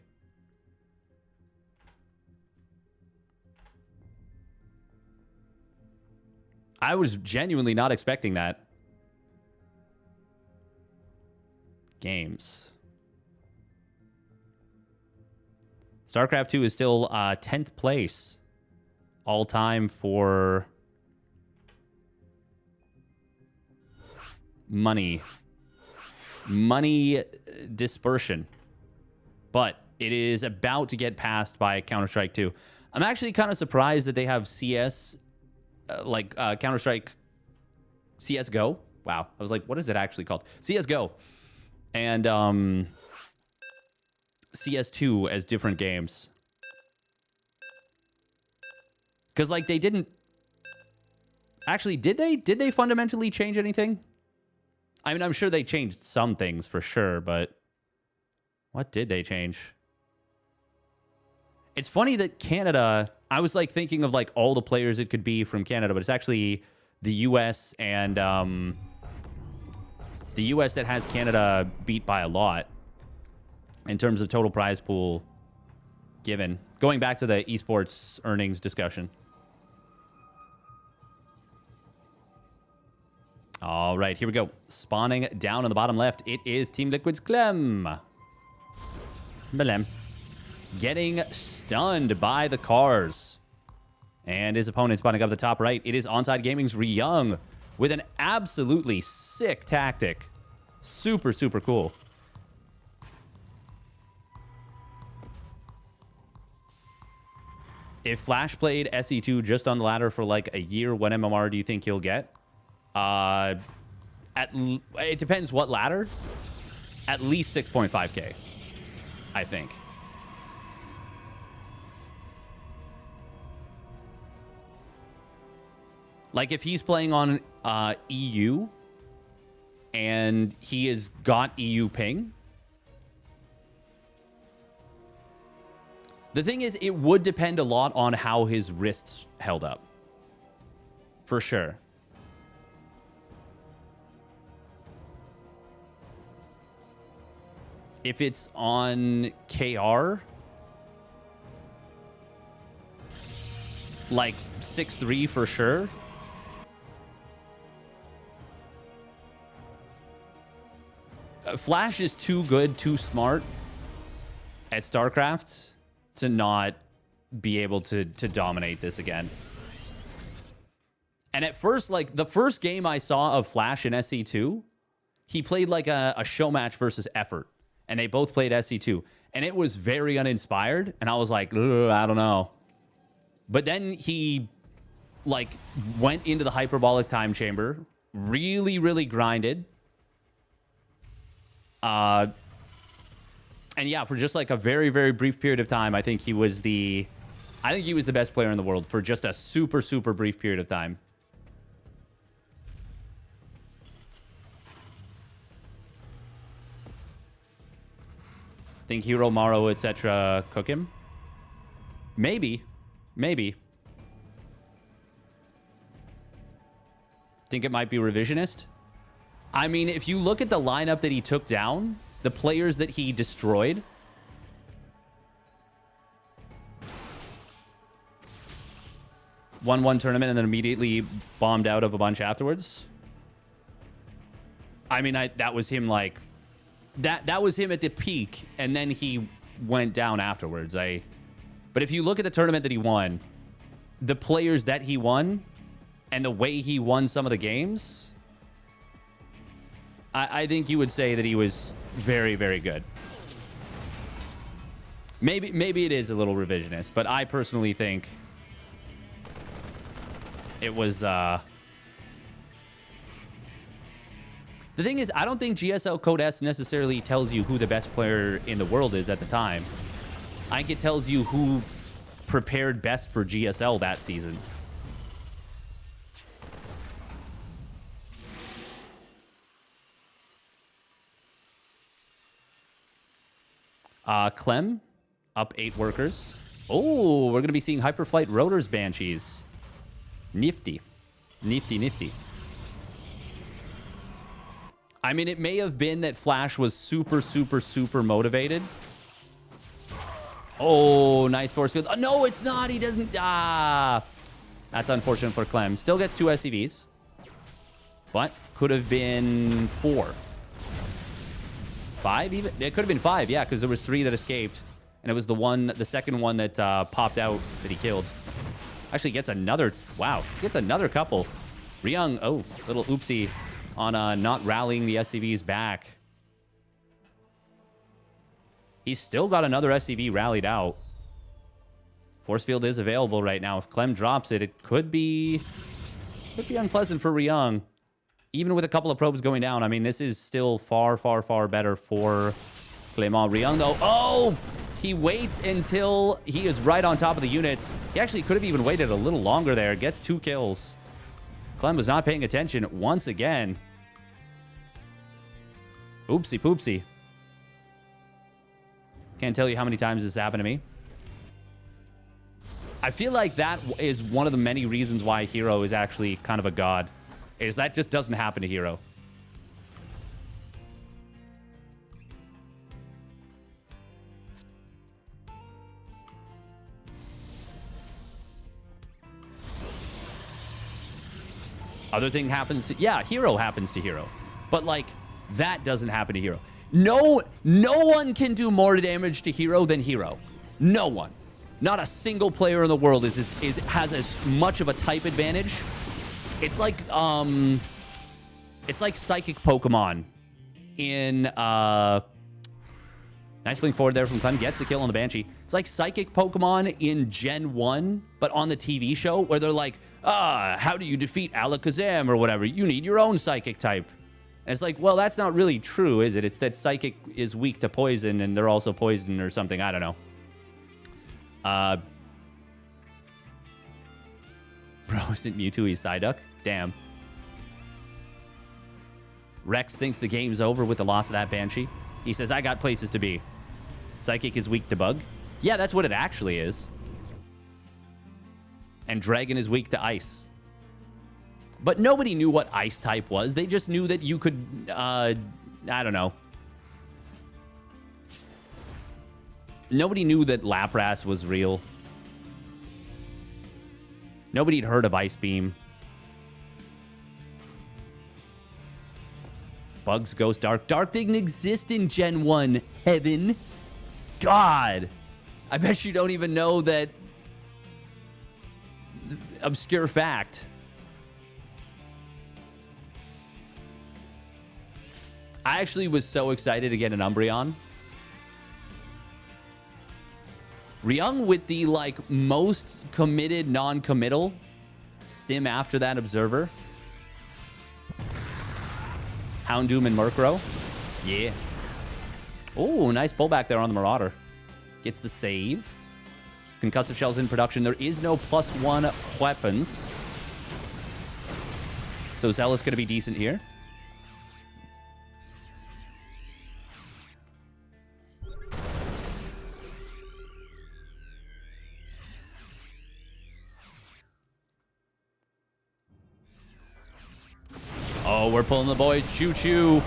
Speaker 1: I was genuinely not expecting that. Games. StarCraft 2 is still 10th place all time for money dispersion. But it is about to get passed by Counter-Strike 2. I'm actually kind of surprised that they have CS, Counter-Strike CSGO. Wow. I was like, what is it actually called? CSGO. And CS2 as different games. Because, like, they didn't... Actually, did they? Did they fundamentally change anything? I mean, I'm sure they changed some things for sure, but... What did they change? It's funny that Canada... I was, like, thinking of, like, all the players it could be from Canada, but it's actually the U.S. and... the U.S. that has Canada beat by a lot in terms of total prize pool given. Going back to the esports earnings discussion. All right, here we go. Spawning down on the bottom left, it is Team Liquid's Clem. Belem. Getting stunned by the cars. And his opponent spawning up the top right. It is Onside Gaming's reyoung with an absolutely sick tactic. Super, super cool. If Flash played SC2 just on the ladder for like a year, what MMR do you think he'll get? It depends what ladder. At least 6.5k, I think. Like, if he's playing on EU and he has got EU ping. The thing is, it would depend a lot on how his wrists held up. For sure. If it's on KR, like 6-3 for sure. Flash is too good, too smart at StarCraft to not be able to dominate this again. And at first, like, the first game I saw of Flash in SC2, he played like a show match versus Effort. And they both played SC2. And it was very uninspired. And I was like, I don't know. But then he, like, went into the hyperbolic time chamber. Really, really grinded. And yeah, for just like a very, very brief period of time, I think he was the best player in the world for just a super, super brief period of time. Think herO, masterful, etc. cook him? Maybe. Maybe. Think it might be revisionist? I mean, if you look at the lineup that he took down, the players that he destroyed, 1-1 tournament and then immediately bombed out of a bunch afterwards. I mean, that was him like... That was him at the peak, and then he went down afterwards. But if you look at the tournament that he won, the players that he won, and the way he won some of the games, I think you would say that he was very, very good. Maybe it is a little revisionist, but I personally think it was... The thing is, I don't think GSL Code S necessarily tells you who the best player in the world is at the time. I think it tells you who prepared best for GSL that season. Clem, up 8 workers. Oh, we're going to be seeing Hyperflight Rotors Banshees. Nifty. Nifty, nifty. I mean, it may have been that Flash was super, super, super motivated. Oh, nice force field. Oh, no, it's not. He doesn't. Ah, that's unfortunate for Clem. Still gets 2 SCVs. But could have been 4. 5 even? It could have been 5, yeah, because there was 3 that escaped. And it was the second one that popped out that he killed. Actually gets another, wow, gets another couple. resumption, oh, little oopsie on not rallying the SCVs back. He's still got another SCV rallied out. Force field is available right now. If Clem drops it, it could be unpleasant for resumption. Even with a couple of probes going down, I mean, this is still far, far, far better for Clement. resumption, though, oh, he waits until he is right on top of the units. He actually could have even waited a little longer there. Gets 2 kills. Clem was not paying attention once again. Oopsie poopsie. Can't tell you how many times this happened to me. I feel like that is one of the many reasons why herO is actually kind of a god. Is that just doesn't happen to herO. Other thing happens to... Yeah, herO happens to herO. But, like, that doesn't happen to herO. No one can do more damage to herO than herO. No one. Not a single player in the world has as much of a type advantage. It's like psychic Pokemon in nice blink forward there from Clem. Gets the kill on the Banshee. It's like psychic Pokemon in Gen 1, but on the TV show where they're like, how do you defeat Alakazam or whatever? You need your own psychic type. And it's like, well, that's not really true, is it? It's that psychic is weak to poison and they're also poison or something. I don't know. Bro, isn't Mewtwo his Psyduck? Damn. Rex thinks the game's over with the loss of that Banshee. He says, I got places to be. Psychic is weak to bug. Yeah, that's what it actually is. And Dragon is weak to ice. But nobody knew what ice type was. They just knew that you could, I don't know. Nobody knew that Lapras was real. Nobody had heard of Ice Beam. Bugs, Ghost, Dark. Dark didn't exist in Gen 1. Heaven. God. I bet you don't even know that obscure fact. I actually was so excited to get an Umbreon. resumption with the, like, most committed non-committal stim after that Observer. Houndoom and Murkrow. Yeah. Oh, nice pullback there on the Marauder. Gets the save. Concussive Shells in production. There is no +1 weapons. So Zealous going to be decent here. Oh, we're pulling the boys. Choo-choo.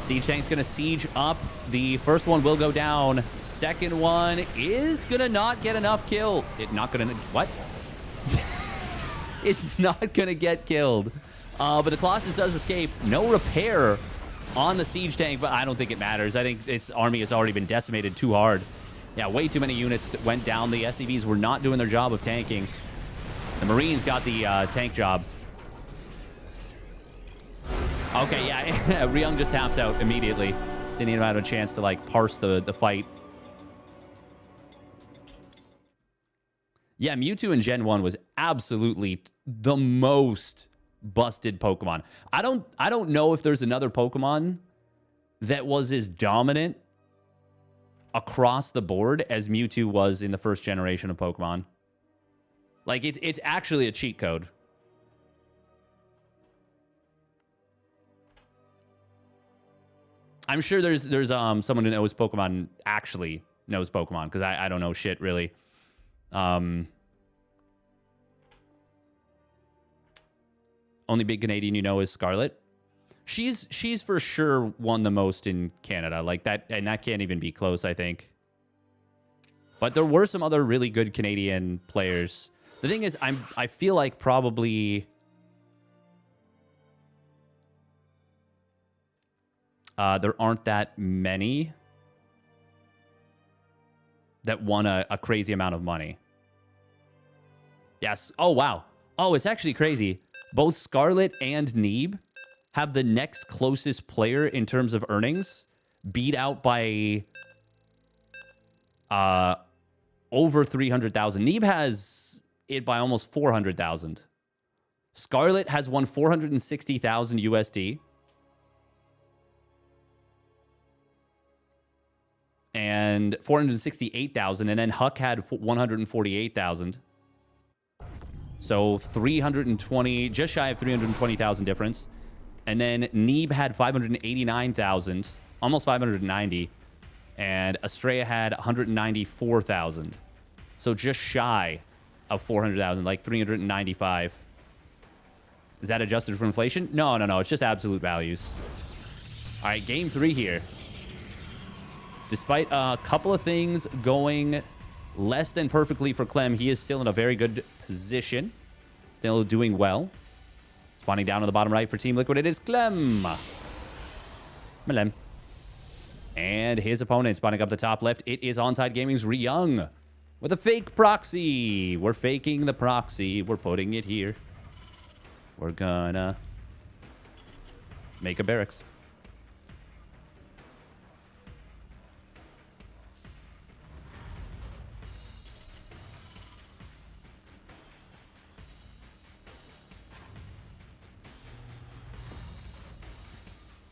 Speaker 1: Siege tank's going to siege up. The first one will go down. Second one is going to not get enough kill. Not going to... What? It's not going to get killed. But the Colossus does escape. No repair on the siege tank, but I don't think it matters. I think its army has already been decimated too hard. Yeah, way too many units went down. The SCVs were not doing their job of tanking. The Marines got the tank job. Okay, yeah, Ryung just taps out immediately. Didn't even have a chance to, like, parse the fight. Yeah, Mewtwo in Gen 1 was absolutely the most busted Pokemon. I don't know if there's another Pokemon that was as dominant across the board as Mewtwo was in the first generation of Pokemon. Like, it's actually a cheat code. I'm sure there's someone who knows Pokemon, actually knows Pokemon, because I don't know shit, really. Only big Canadian you know is Scarlet. She's for sure won the most in Canada. Like that, and that can't even be close, I think. But there were some other really good Canadian players. The thing is, I feel like probably there aren't that many that won a crazy amount of money. Yes. Oh, wow. Oh, it's actually crazy. Both Scarlet and Neeb have the next closest player in terms of earnings, beat out by over 300,000. Neeb has it by almost 400,000. Scarlet has won 460,000 USD. And 468,000, and then Huck had 148,000. So 320, just shy of 320,000 difference. And then Neeb had 589,000, almost 590. And Estrella had 194,000. So just shy of 400,000, like 395. Is that adjusted for inflation? No. It's just absolute values. All right, game 3 here. Despite a couple of things going less than perfectly for Clem, he is still in a very good position. Still doing well. Spawning down on the bottom right for Team Liquid, it is Clem. Malem. And his opponent spawning up the top left, it is Onside Gaming's Ryung with a fake proxy. We're faking the proxy. We're putting it here. We're gonna make a barracks.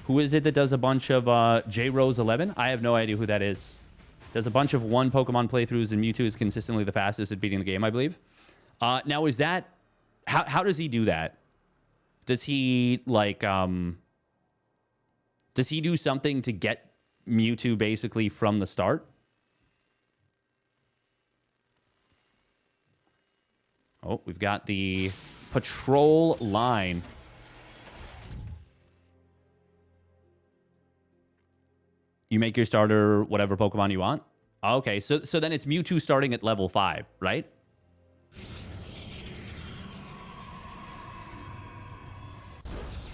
Speaker 1: Who is it that does a bunch of J-Rose 11? I have no idea who that is. Does a bunch of one Pokemon playthroughs, and Mewtwo is consistently the fastest at beating the game, I believe. Now, is that... How does he do that? Does he, like... Does he do something to get Mewtwo, basically, from the start? Oh, we've got the patrol line. You make your starter whatever Pokemon you want? Okay, so then it's Mewtwo starting at level 5, right?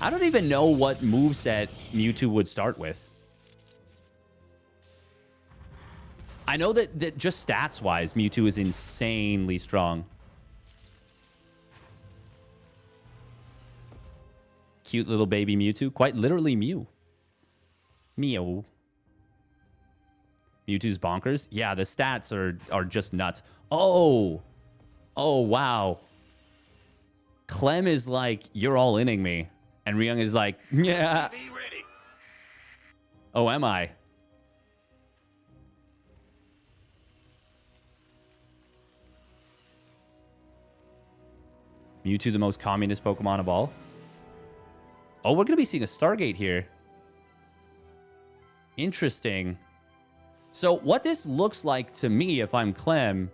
Speaker 1: I don't even know what moveset Mewtwo would start with. I know that just stats-wise, Mewtwo is insanely strong. Cute little baby Mewtwo. Quite literally Mew. Meow. Mewtwo's bonkers. Yeah, the stats are just nuts. Oh, wow. Clem is like, you're all inning me. And Ryung is like, yeah.
Speaker 3: Be ready.
Speaker 1: Oh, am I? Mewtwo, the most communist Pokemon of all. Oh, we're going to be seeing a Stargate here. Interesting. So what this looks like to me, if I'm Clem,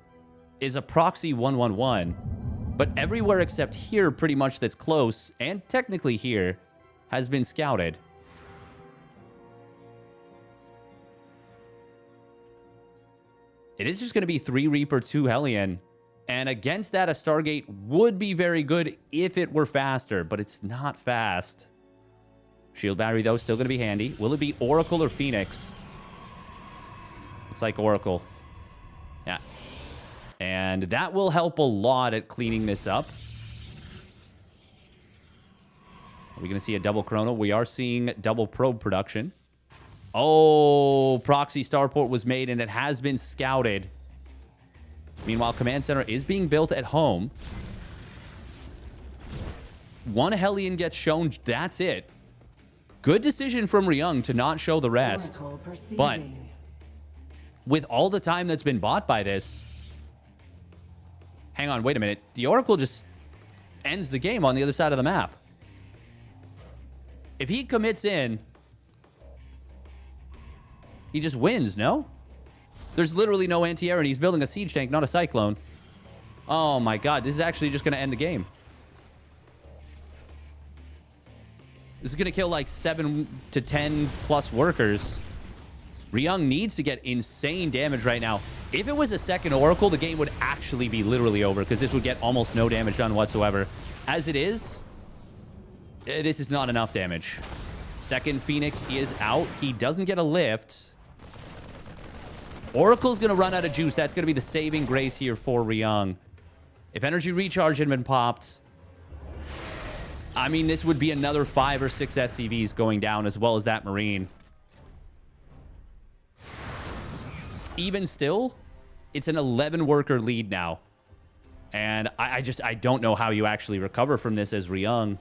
Speaker 1: is a proxy 1-1-1. But everywhere except here, pretty much that's close, and technically here, has been scouted. It is just going to be 3 Reaper, 2 Hellion. And against that, a Stargate would be very good if it were faster, but it's not fast. Shield battery, though, still going to be handy. Will it be Oracle or Phoenix? Looks like Oracle. Yeah. And that will help a lot at cleaning this up. Are we going to see a double chrono? We are seeing double probe production. Oh, proxy starport was made, and it has been scouted. Meanwhile, command center is being built at home. 1 Hellion gets shown. That's it. Good decision from ryung to not show the rest. But with all the time that's been bought by this... Hang on, wait a minute. The Oracle just ends the game on the other side of the map. If he commits in, he just wins, no? There's literally no anti-air, and he's building a siege tank, not a cyclone. Oh my god, this is actually just going to end the game. This is going to kill like 7 to 10 plus workers. ryung needs to get insane damage right now. If it was a second Oracle, the game would actually be literally over, because this would get almost no damage done whatsoever. As it is, this is not enough damage. Second Phoenix is out. He doesn't get a lift. Oracle's going to run out of juice. That's going to be the saving grace here for ryung. If energy recharge had been popped, I mean, this would be another 5 or 6 SCVs going down, as well as that Marine. Even still, it's an 11-worker lead now. And I don't know how you actually recover from this as ryung.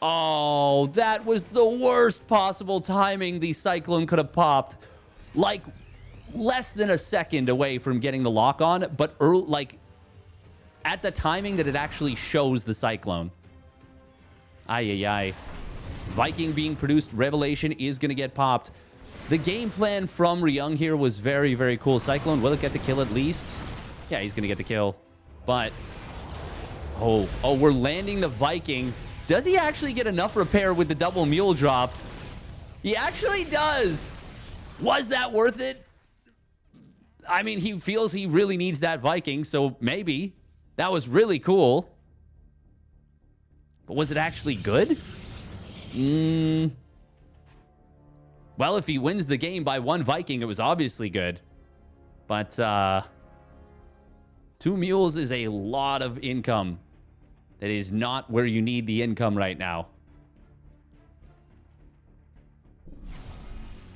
Speaker 1: Oh, that was the worst possible timing the Cyclone could have popped. Like, less than a second away from getting the lock on, but like, at the timing that it actually shows the Cyclone. Ay. Viking being produced. Revelation is going to get popped. The game plan from ryung here was very, very cool. Cyclone, will it get the kill at least? Yeah, he's going to get the kill. But, oh, we're landing the Viking. Does he actually get enough repair with the double mule drop? He actually does. Was that worth it? I mean, he feels he really needs that Viking, so maybe. That was really cool. But was it actually good? Well, if he wins the game by 1 Viking, it was obviously good. But 2 mules is a lot of income. That is not where you need the income right now.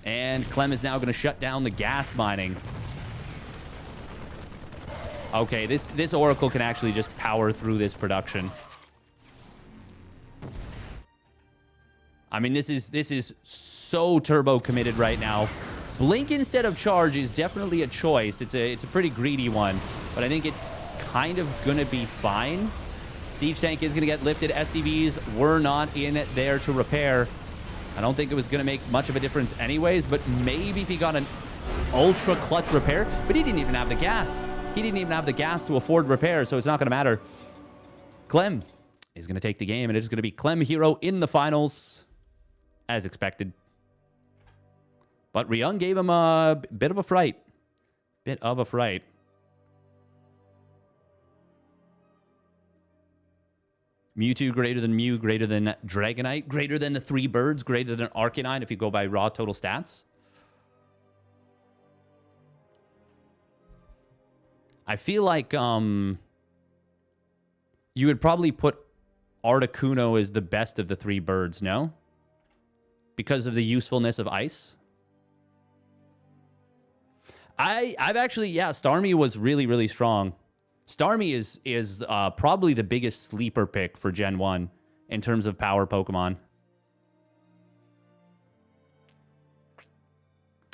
Speaker 1: And Clem is now going to shut down the gas mining. Okay, this Oracle can actually just power through this production. I mean, this is so turbo committed right now. Blink instead of charge is definitely a choice. It's a pretty greedy one, but I think it's kind of going to be fine. Siege tank is going to get lifted. SCVs were not in there to repair. I don't think it was going to make much of a difference anyways, but maybe if he got an ultra clutch repair, but he didn't even have the gas. He didn't even have the gas to afford repair, so it's not going to matter. Clem is going to take the game, and it is going to be Clem herO in the finals, as expected. But ryung gave him a bit of a fright. Bit of a fright. Mewtwo greater than Mew, greater than Dragonite, greater than the 3 birds, greater than Arcanine if you go by raw total stats. I feel like you would probably put Articuno as the best of the 3 birds, no? Because of the usefulness of ice. I've actually, yeah, Starmie was really, really strong. Starmie is probably the biggest sleeper pick for Gen 1 in terms of power Pokemon.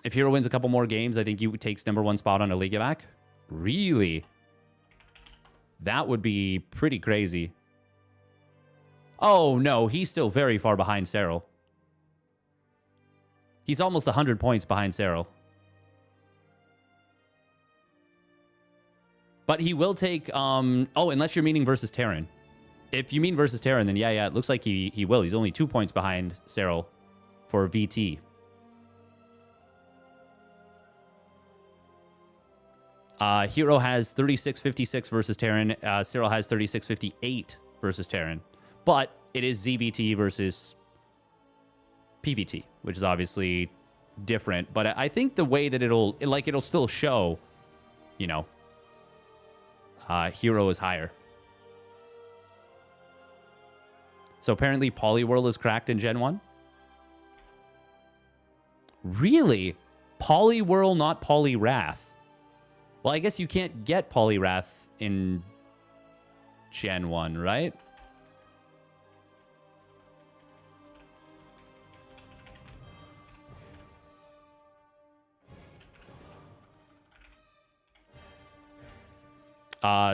Speaker 1: If herO wins a couple more games, I think he takes #1 spot on a Ligivac. Really? That would be pretty crazy. Oh, no, he's still very far behind Serral. He's almost 100 points behind Serral. But he will take... oh, unless you're meaning versus Terran. If you mean versus Terran, then yeah, it looks like he will. He's only 2 points behind herO for VT. herO has 36.56 versus Terran. herO has 36.58 versus Terran. But it is ZVT versus PVT, which is obviously different. But I think the way that it'll still show, you know, herO is higher. So apparently Poliwhirl is cracked in Gen 1. Really? Poliwhirl, not Poliwrath. Well, I guess you can't get Poliwrath in Gen 1, right?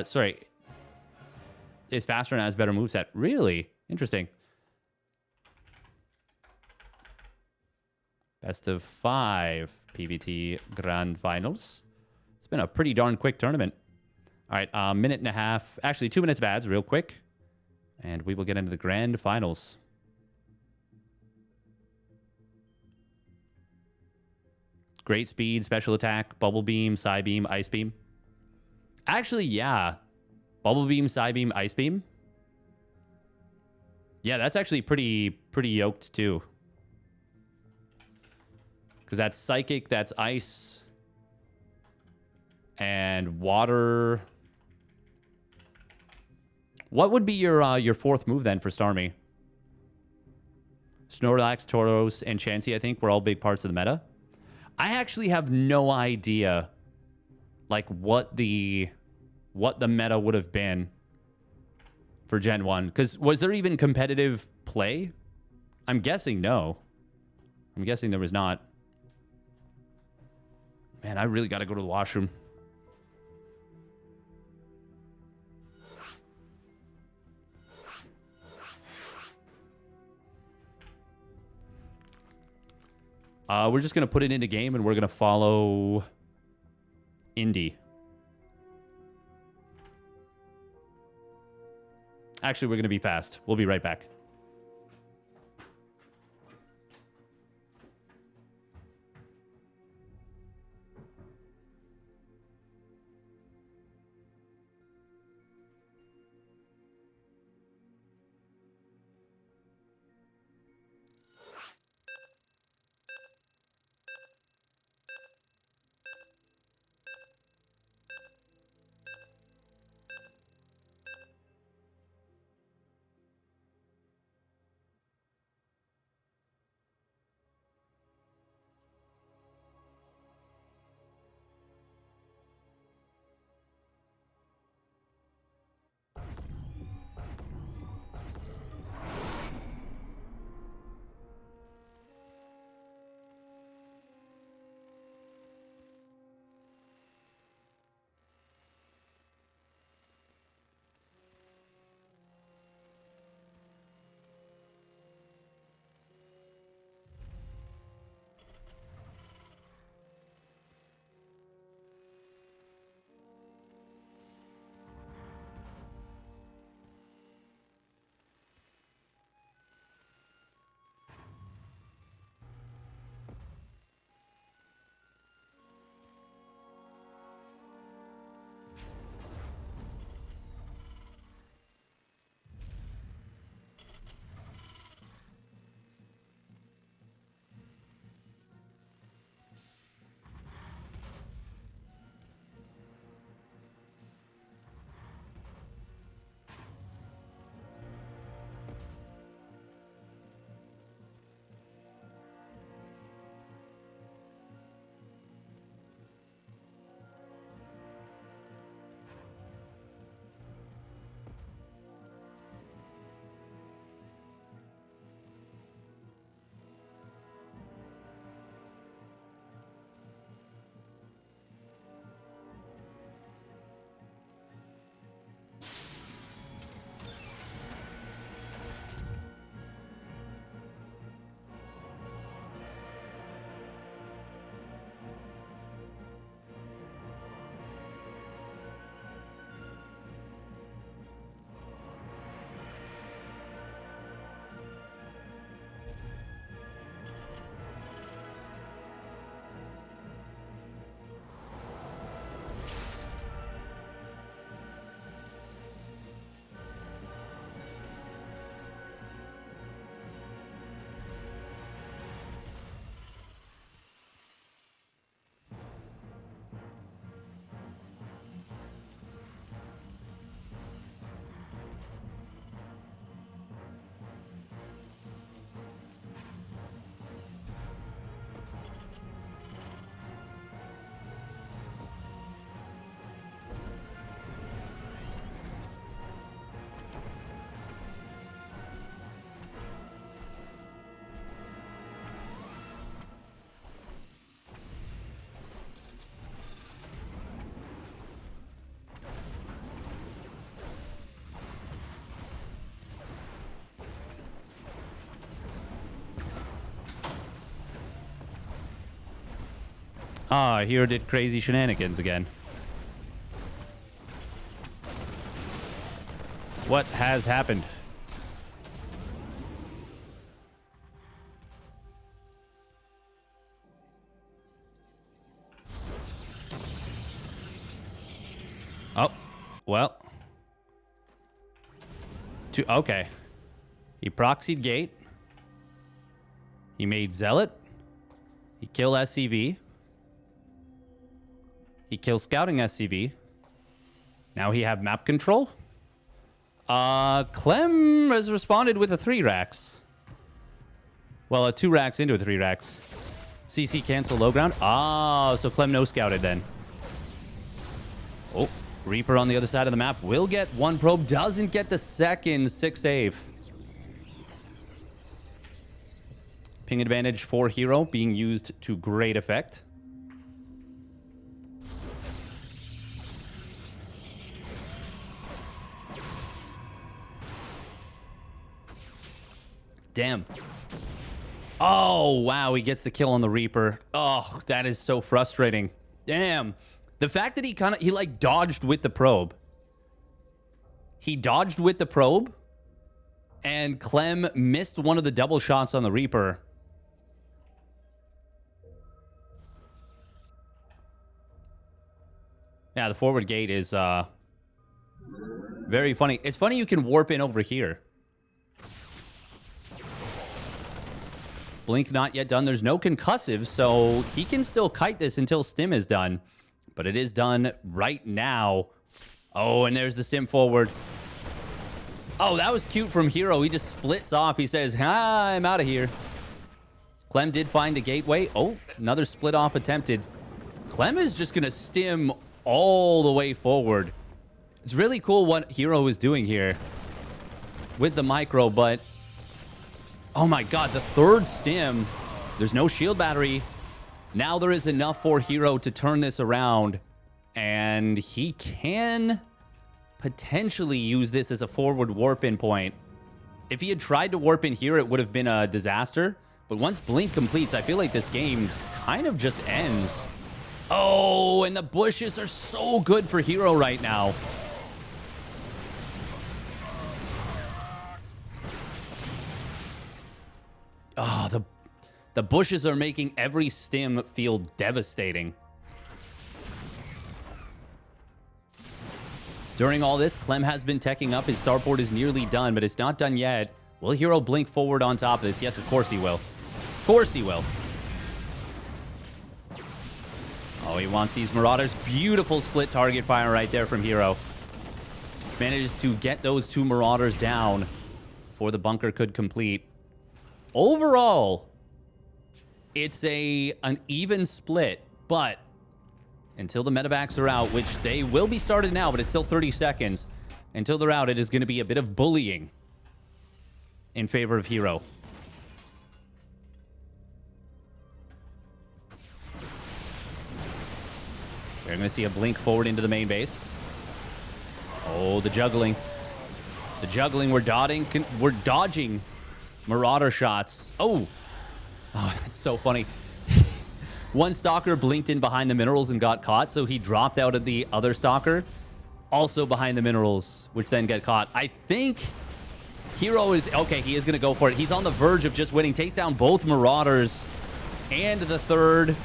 Speaker 1: Sorry. It's faster and has better moveset. Really? Interesting. Best of 5 PVT Grand Finals. It's been a pretty darn quick tournament. All right, minute and a half. Actually, 2 minutes of ads real quick. And we will get into the Grand Finals. Great speed, special attack, bubble beam, Psy beam, ice beam. Actually, yeah. Bubble beam, Psy beam, ice beam. Yeah, that's actually pretty yoked too. Because that's psychic, that's ice, and water. What would be your 4th move then for Starmie? Snorlax, Tauros, and Chansey, I think, were all big parts of the meta. I actually have no idea, like, what the meta would have been for Gen 1. Because was there even competitive play? I'm guessing no. I'm guessing there was not. Man, I really got to go to the washroom. We're just going to put it into game and we're going to follow Indy. Actually, we're going to be fast. We'll be right back. Ah, hero did crazy shenanigans again. What has happened? Oh, well. Okay. He proxied gate. He made Zealot. He killed SCV. He killed Scouting SCV. Now he have map control. Clem has responded with a 3 racks. Well, a 2 racks into a 3 racks. CC cancel low ground. Ah, so Clem no scouted then. Oh, Reaper on the other side of the map will get 1 probe. Doesn't get the second 6 save. Ping advantage for herO being used to great effect. Damn. Oh, wow. He gets the kill on the Reaper. Oh, that is so frustrating. Damn. The fact that he like dodged with the probe. He dodged with the probe. And Clem missed one of the double shots on the Reaper. Yeah, the forward gate is very funny. It's funny you can warp in over here. Blink not yet done. There's no concussive, so he can still kite this until stim is done. But it is done right now. Oh, and there's the stim forward. Oh, that was cute from herO. He just splits off. He says, "Hi, I'm out of here." Clem did find a gateway. Oh, another split off attempted. Clem is just going to stim all the way forward. It's really cool what herO is doing here with the micro, but oh my god, the third stim. There's no shield battery. Now there is enough for herO to turn this around, and he can potentially use this as a forward warp in point. If he had tried to warp in here, it would have been a disaster. But once Blink completes, I feel like this game kind of just ends. Oh, and the bushes are so good for herO right now. Oh, the bushes are making every stim feel devastating. During all this, Clem has been teching up. His starport is nearly done, but it's not done yet. Will herO blink forward on top of this? Yes, of course he will. Of course he will. Oh, he wants these Marauders. Beautiful split target fire right there from herO. Manages to get those 2 Marauders down before the bunker could complete. Overall, it's an even split, but until the medevacs are out, which they will be started now, but it's still 30 seconds. Until they're out, it is going to be a bit of bullying in favor of herO. We're going to see a blink forward into the main base. Oh, the juggling. The juggling. We're dodging Marauder shots. Oh, that's so funny. One stalker blinked in behind the minerals and got caught, so he dropped out of the other stalker, also behind the minerals, which then got caught. I think herO is... Okay, he is going to go for it. He's on the verge of just winning. Takes down both Marauders and the third,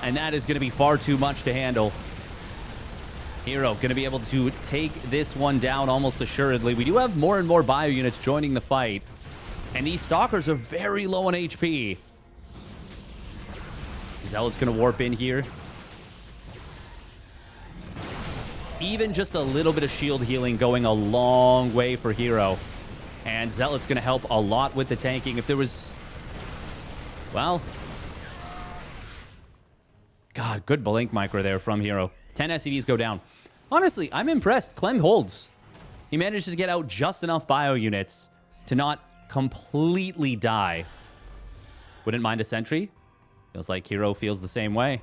Speaker 1: and that is going to be far too much to handle. herO going to be able to take this one down almost assuredly. We do have more and more bio units joining the fight, and these stalkers are very low on HP. Zealot's going to warp in here. Even just a little bit of shield healing going a long way for herO. And Zealot's going to help a lot with the tanking. If there was... Well... God, good blink micro there from herO. 10 SCVs go down. Honestly, I'm impressed. Clem holds. He managed to get out just enough bio units to not completely die. Wouldn't mind a sentry. Feels like herO feels the same way.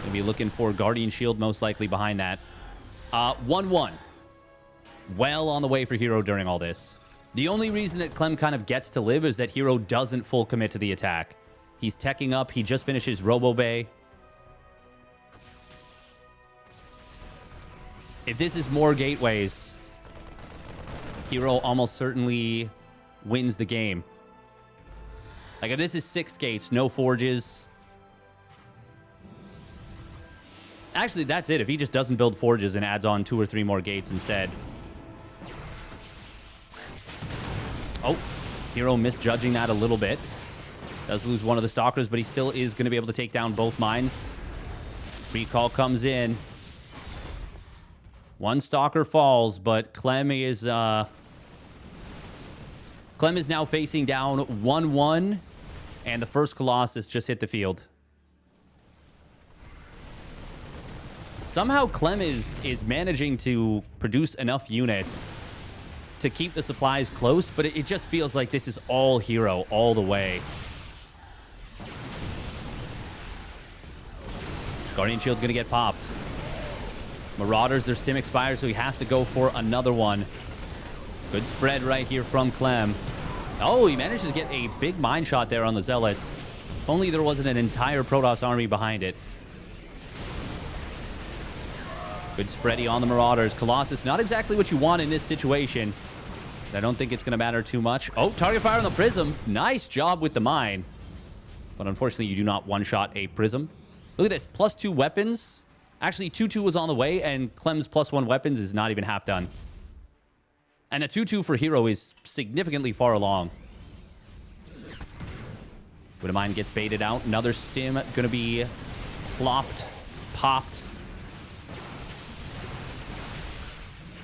Speaker 1: Gonna be looking for Guardian Shield most likely behind that. 1-1. Well on the way for herO during all this. The only reason that Clem kind of gets to live is that herO doesn't full commit to the attack. He's teching up. He just finished his Robo Bay. If this is more gateways, herO almost certainly wins the game. Like, if this is 6 gates, no forges. Actually, that's it. If he just doesn't build forges and adds on 2 or 3 more gates instead. Oh, herO misjudging that a little bit. Does lose one of the stalkers, but he still is going to be able to take down both mines. Recall comes in. 1 stalker falls, but Clem is now facing down 1-1, and the first Colossus just hit the field. Somehow Clem is managing to produce enough units to keep the supplies close, but it just feels like this is all herO all the way. Guardian Shield's going to get popped. Marauders, their stim expires, so he has to go for another one. Good spread right here from Clem. Oh, he managed to get a big mine shot there on the Zealots. If only there wasn't an entire Protoss army behind it. Good spready on the Marauders. Colossus, not exactly what you want in this situation. I don't think it's going to matter too much. Oh, target fire on the Prism. Nice job with the mine. But unfortunately, you do not one-shot a Prism. Look at this. +2 weapons. Actually, 2-2 was on the way, and Clem's +1 weapons is not even half done. And a 2-2 for herO is significantly far along. Widow Mine gets baited out. Another stim going to be plopped, popped.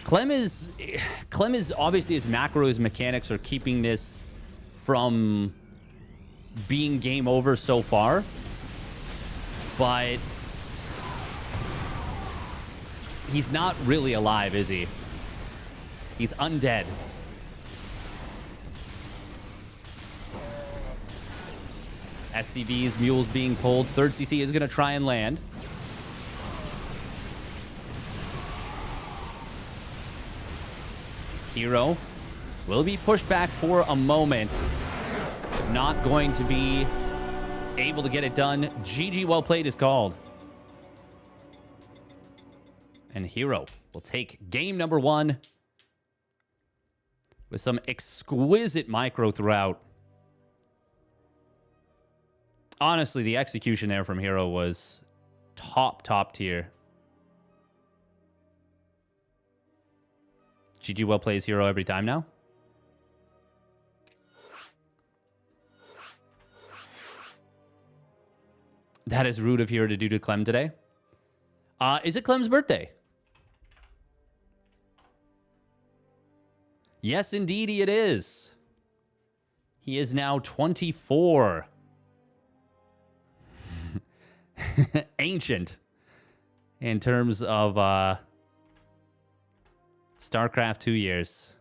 Speaker 1: Clem is obviously, his macro, his mechanics are keeping this from being game over so far. But he's not really alive, is he? He's undead. SCV's mules being pulled. 3rd CC is going to try and land. herO will be pushed back for a moment. Not going to be able to get it done. GG, well played is called. And herO will take game number 1 with some exquisite micro throughout. Honestly, the execution there from herO was top tier. GG, well plays herO every time now. That is rude of herO to do to Clem today. Is it Clem's birthday? Yes, indeed, it is. He is now 24. Ancient in terms of StarCraft 2 years.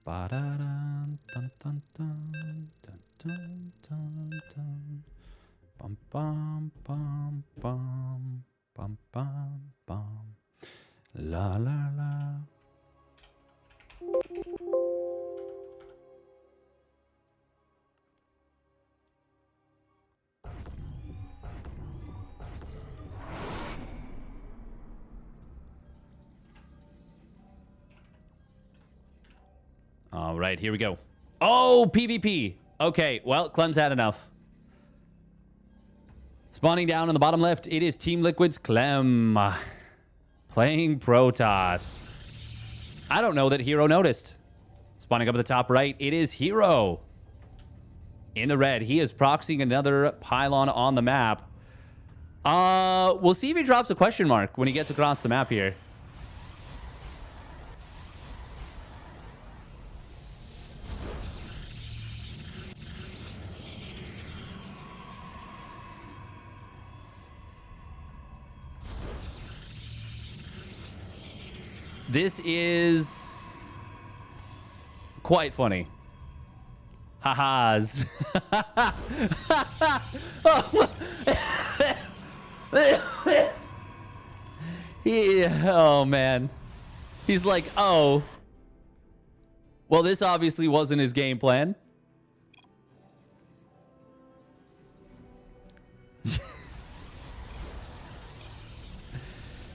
Speaker 1: Ba-da-dun, dun, dun, dun, dun, dun, dun, dun. Bum, bum, bum, bum, bum, bum, bum. La, la, la. All right, here we go. Oh, PvP. Okay, well, Clem's had enough. Spawning down on the bottom left, it is Team Liquid's Clem. Playing Protoss. I don't know that herO noticed. Spawning up at the top right, it is herO. In the red, he is proxying another pylon on the map. We'll see if he drops a question mark when he gets across the map here. This is quite funny. Ha-has. Oh, man. He's like, oh. Well, this obviously wasn't his game plan.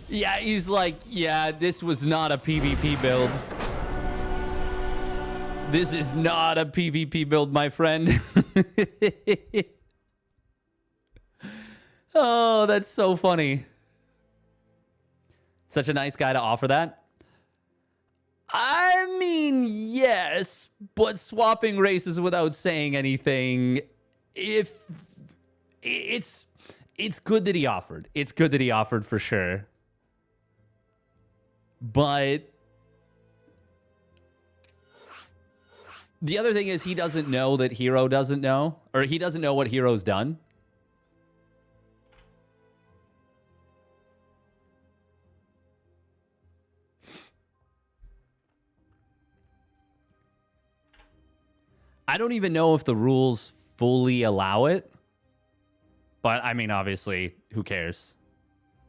Speaker 1: Yeah, he's like, yeah, this was not a PvP build. This is not a PvP build, my friend. Oh, that's so funny. Such a nice guy to offer that. I mean, yes, but swapping races without saying anything, if it's good that he offered. It's good that he offered for sure. But the other thing is he doesn't know that herO doesn't know, or he doesn't know what herO's done. I don't even know if the rules fully allow it. But, I mean, obviously, who cares?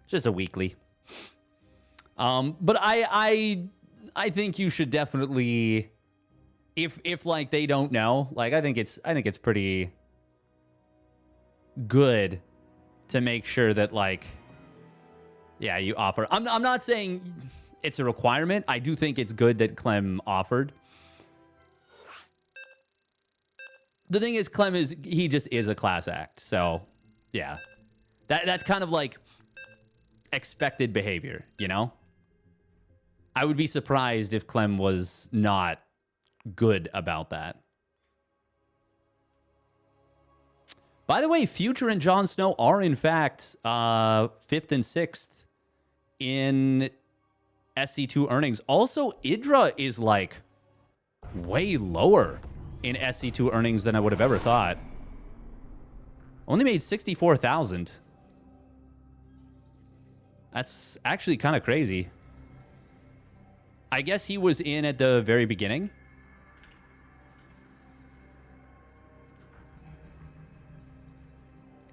Speaker 1: Just a weekly. But I think you should definitely, if like they don't know, like I think it's pretty good to make sure that like, yeah, you offer. I'm not saying it's a requirement. I do think it's good that Clem offered. The thing is, Clem he just is a class act. So, yeah, that's kind of like expected behavior, you know? I would be surprised if Clem was not good about that. By the way, Future and Jon Snow are, in fact, 5th and 6th in SC2 earnings. Also, Idra is, like, way lower in SC2 earnings than I would have ever thought. Only made 64,000. That's actually kind of crazy. I guess he was in at the very beginning.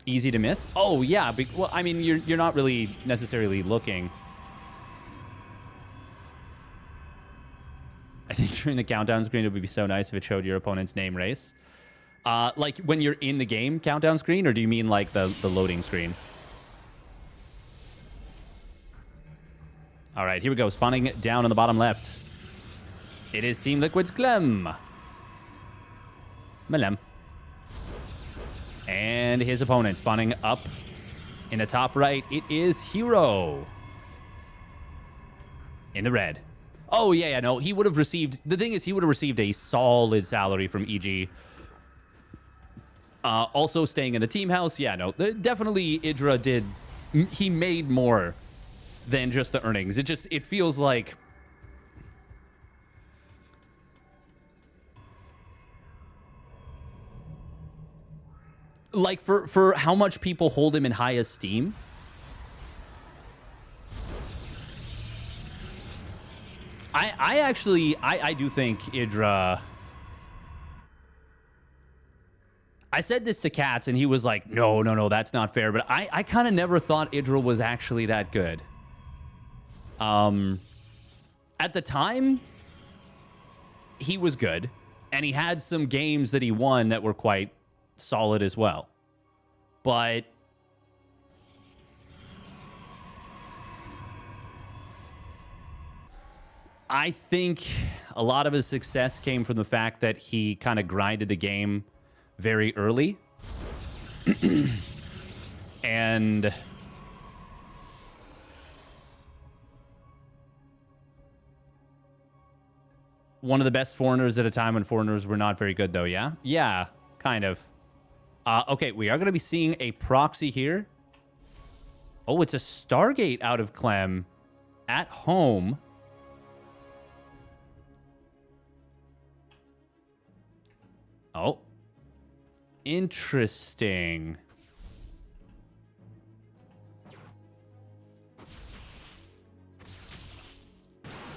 Speaker 1: Easy to miss. Oh yeah, well, I mean, you're not really necessarily looking. I think during the countdown screen, it would be so nice if it showed your opponent's name race. Like when you're in the game countdown screen, or do you mean like the loading screen? All right, here we go. Spawning down on the bottom left. It is Team Liquid's Clem. Malem. And his opponent spawning up in the top right. It is herO. In the red. Oh, yeah, no. He would have received... The thing is, he would have received a solid salary from EG. Also staying in the team house. Yeah, no. Definitely Idra did... He made more than just the earnings. It feels like... Like, for how much people hold him in high esteem. I actually do think Idra... I said this to Katz, and he was like, no, that's not fair. But I kind of never thought Idra was actually that good. At the time, he was good. And he had some games that he won that were quite solid as well. But I think a lot of his success came from the fact that he kind of grinded the game very early. And one of the best foreigners at a time when foreigners were not very good, though, yeah? Yeah, kind of. Okay, we are going to be seeing a proxy here. Oh, it's a Stargate out of Clem at home. Oh. Interesting.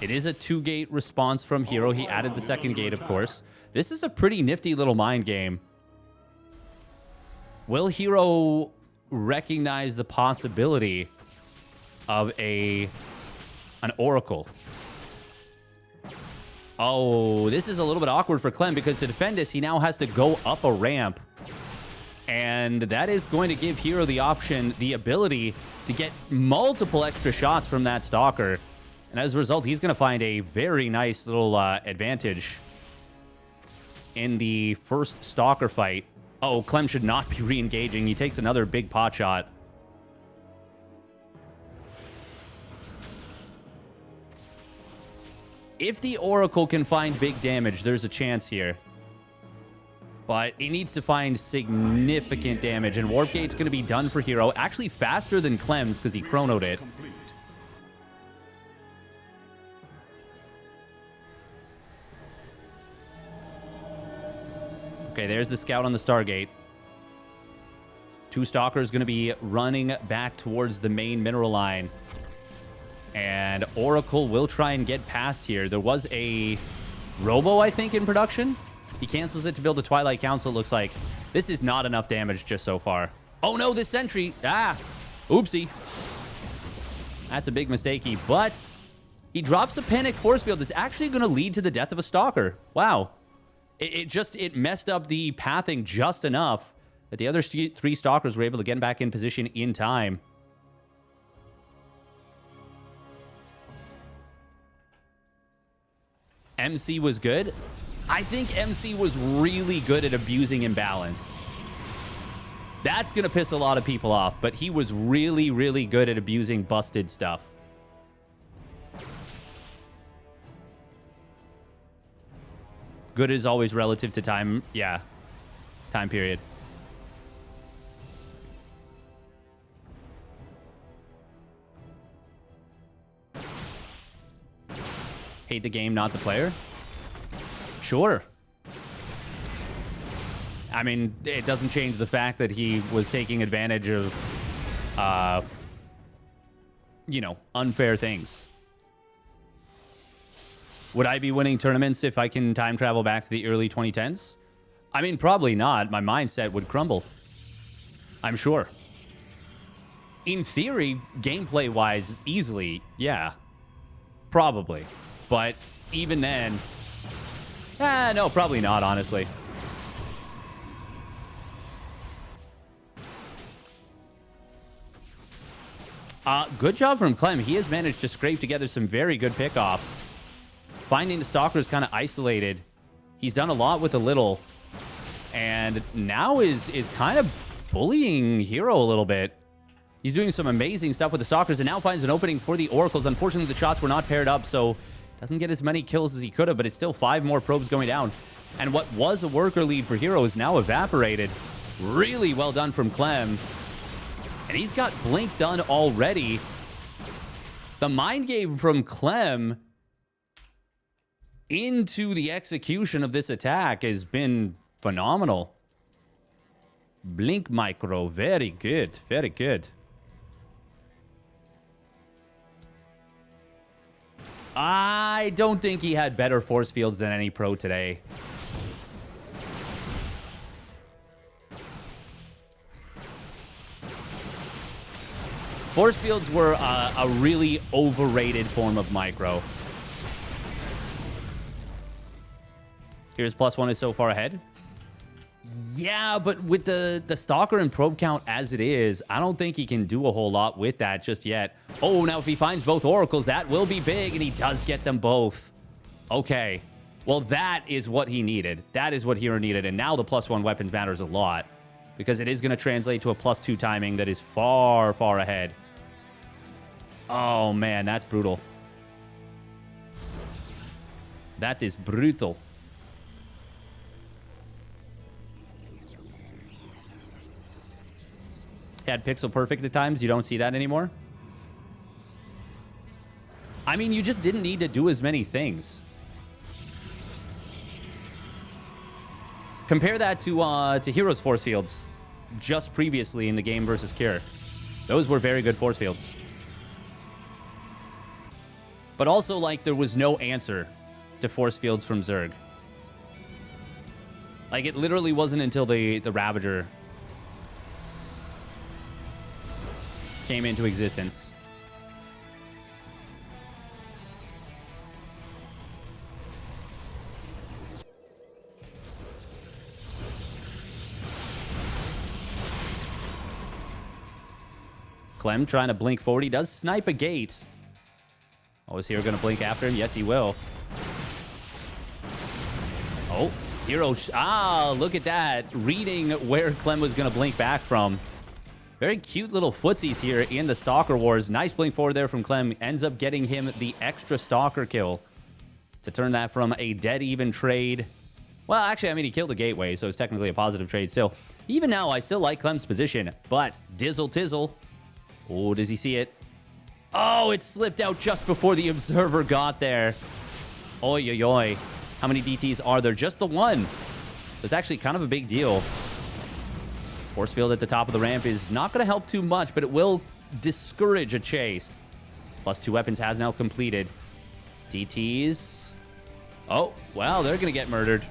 Speaker 1: It is a 2-gate response from herO. He added the second gate, of course. This is a pretty nifty little mind game. Will herO recognize the possibility of an Oracle. Oh, this is a little bit awkward for Clem because to defend this, he now has to go up a ramp. And that is going to give herO the option, the ability to get multiple extra shots from that Stalker. And as a result, he's going to find a very nice little advantage in the first Stalker fight. Oh, Clem should not be re-engaging. He takes another big pot shot. If the Oracle can find big damage, there's a chance here. But he needs to find significant damage, and Warp Gate's going to be done for herO. Actually faster than Clem's because he chronoed it. Okay, there's the scout on the Stargate. Two Stalkers going to be running back towards the main mineral line. And Oracle will try and get past here. There was a Robo, I think, in production. He cancels it to build a Twilight Council, it looks like. This is not enough damage just so far. Oh, no, this sentry. Ah, oopsie. That's a big mistakey, but he drops a Panic Force Field that's actually going to lead to the death of a Stalker. Wow. It messed up the pathing just enough that the other three Stalkers were able to get back in position in time. MC was good. I think MC was really good at abusing imbalance. That's going to piss a lot of people off, but he was really, really good at abusing busted stuff. Good is always relative to time. Yeah. Time period. Hate the game, not the player? Sure. I mean, it doesn't change the fact that he was taking advantage of, you know, unfair things. Would I be winning tournaments if I can time travel back to the early 2010s? I mean, probably not. My mindset would crumble. I'm sure. In theory, gameplay-wise, easily, yeah. Probably. But even then... no, probably not, honestly. Good job from Clem. He has managed to scrape together some very good pickoffs. Finding the Stalkers kind of isolated. He's done a lot with a little. And now is kind of bullying herO a little bit. He's doing some amazing stuff with the Stalkers and now finds an opening for the Oracles. Unfortunately, the shots were not paired up, so doesn't get as many kills as he could have, but it's still 5 more probes going down. And what was a worker lead for herO is now evaporated. Really well done from Clem. And he's got Blink done already. The mind game from Clem into the execution of this attack has been phenomenal. Blink micro, very good, very good. I don't think he had better force fields than any pro today. Force fields were a really overrated form of micro. Here's +1 is so far ahead. Yeah, but with the Stalker and probe count as it is, I don't think he can do a whole lot with that just yet. Oh, now if he finds both Oracles, that will be big, and he does get them both. Okay. Well, that is what he needed. That is what herO needed, and now the +1 weapons matters a lot because it is going to translate to a +2 timing that is far, far ahead. Oh, man, that's brutal. That is brutal. Had pixel perfect at times. You don't see that anymore. I mean, you just didn't need to do as many things. Compare that to herO's force fields just previously in the game versus Cure. Those were very good force fields. But also, like, there was no answer to force fields from Zerg. Like, it literally wasn't until the Ravager came into existence. Clem trying to blink forward. He does snipe a gate. Oh, is herO going to blink after him? Yes, he will. Oh, herO. Look at that. Reading where Clem was going to blink back from. Very cute little footsies here in the Stalker Wars. Nice blink forward there from Clem. Ends up getting him the extra Stalker kill to turn that from a dead even trade. Well, actually, I mean, he killed the gateway, so it's technically a positive trade still. Even now, I still like Clem's position, but Dizzle Tizzle. Oh, does he see it? Oh, it slipped out just before the Observer got there. Oi, oi, oi. How many DTs are there? Just the one. It's actually kind of a big deal. Force field at the top of the ramp is not going to help too much, but it will discourage a chase. Plus 2 weapons has now completed. DTs. Oh, well, they're going to get murdered.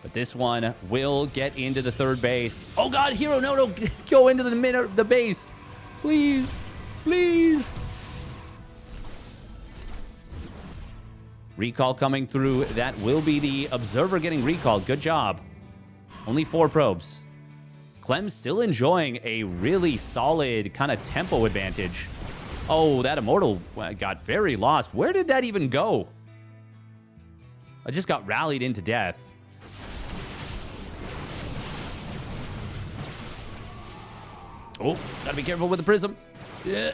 Speaker 1: But this one will get into the third base. Oh, God, herO, no, go into the base. Please, please. Recall coming through. That will be the Observer getting recalled. Good job. Only 4 probes. Clem's still enjoying a really solid kind of tempo advantage. Oh, that Immortal got very lost. Where did that even go? I just got rallied into death. Oh, gotta be careful with the Prism. Yeah.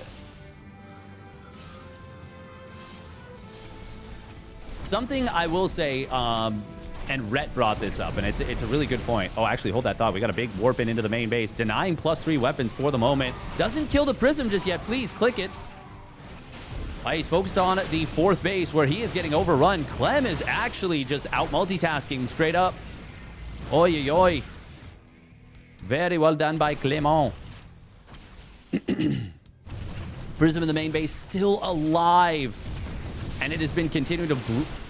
Speaker 1: Something I will say, and Rhett brought this up, and it's a really good point. Oh, actually, hold that thought. We got a big warp in into the main base. Denying +3 weapons for the moment. Doesn't kill the Prism just yet. Please, click it. He's focused on the 4th base, where he is getting overrun. Clem is actually just out multitasking straight up. Oi, oi, oi. Very well done by Clement. Prism in the main base still alive. And it has been continuing to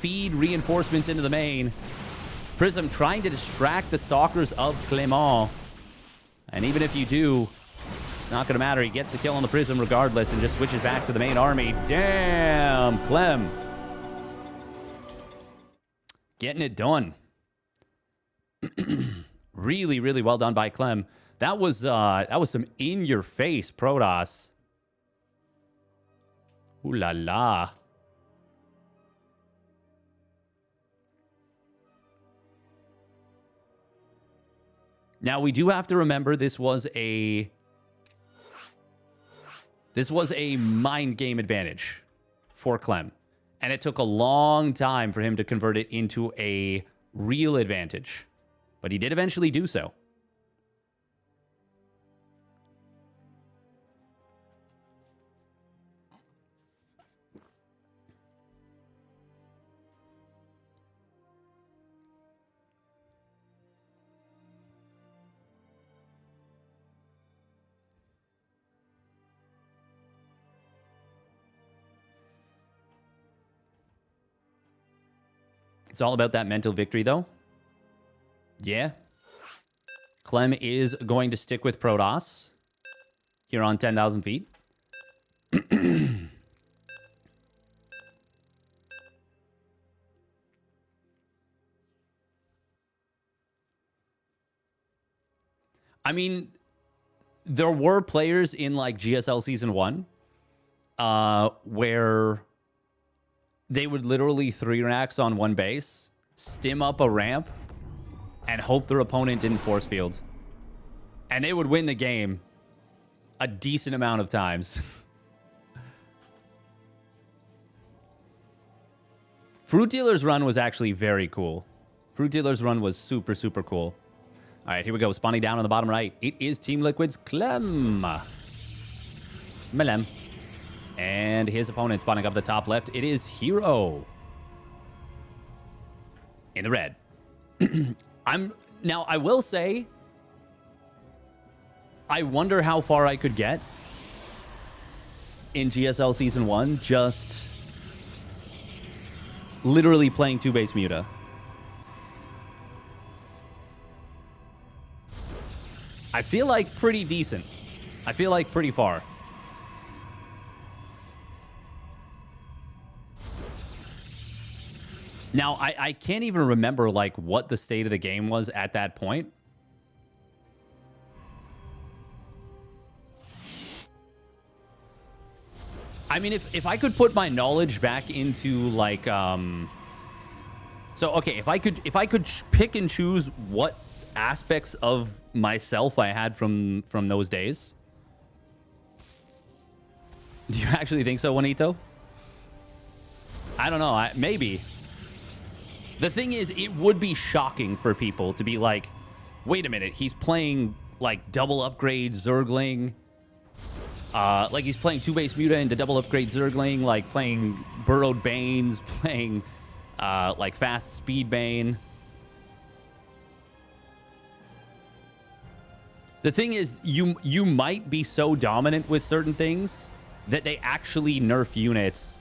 Speaker 1: feed reinforcements into the main. Prism trying to distract the Stalkers of Clement. And even if you do, it's not going to matter. He gets the kill on the Prism regardless and just switches back to the main army. Damn, Clem. Getting it done. Really, really well done by Clem. That was some in-your-face Protoss. Ooh la la. Now, we do have to remember this was a mind game advantage for Clem. And it took a long time for him to convert it into a real advantage. But he did eventually do so. It's all about that mental victory, though. Yeah. Clem is going to stick with Protoss here on 10,000 feet. I mean, there were players in like GSL Season 1 where they would literally 3-racks on one base, stim up a ramp, and hope their opponent didn't force field. And they would win the game a decent amount of times. Fruit Dealer's run was actually very cool. Fruit Dealer's run was super, super cool. All right, here we go. Spawning down on the bottom right. It is Team Liquid's Clem. Melem. And his opponent spawning up the top left. It is herO. In the red. Now, I will say, I wonder how far I could get in GSL Season 1 just literally playing 2-base Muta. I feel like pretty decent. I feel like pretty far. Now, I can't even remember, like, what the state of the game was at that point. I mean, if I could put my knowledge back into like so okay, if I could pick and choose what aspects of myself I had from those days. Do you actually think so, Juanito? I don't know. Maybe. The thing is, it would be shocking for people to be like, wait a minute, he's playing like double upgrade Zergling. Like he's playing 2-base Muta into double upgrade Zergling, like playing Burrowed Banes, playing like fast Speed Bane. The thing is, you might be so dominant with certain things that they actually nerf units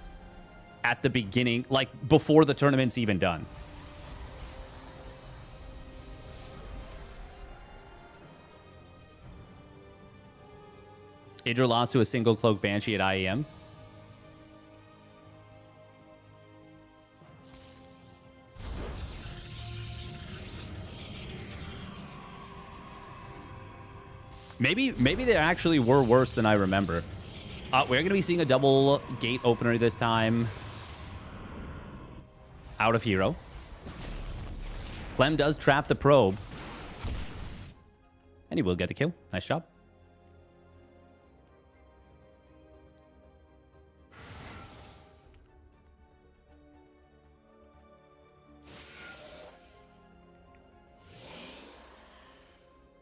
Speaker 1: at the beginning, like before the tournament's even done. Idra lost to a single cloak Banshee at IEM. Maybe they actually were worse than I remember. We're going to be seeing a double gate opener this time. Out of herO. Clem does trap the probe. And he will get the kill. Nice job.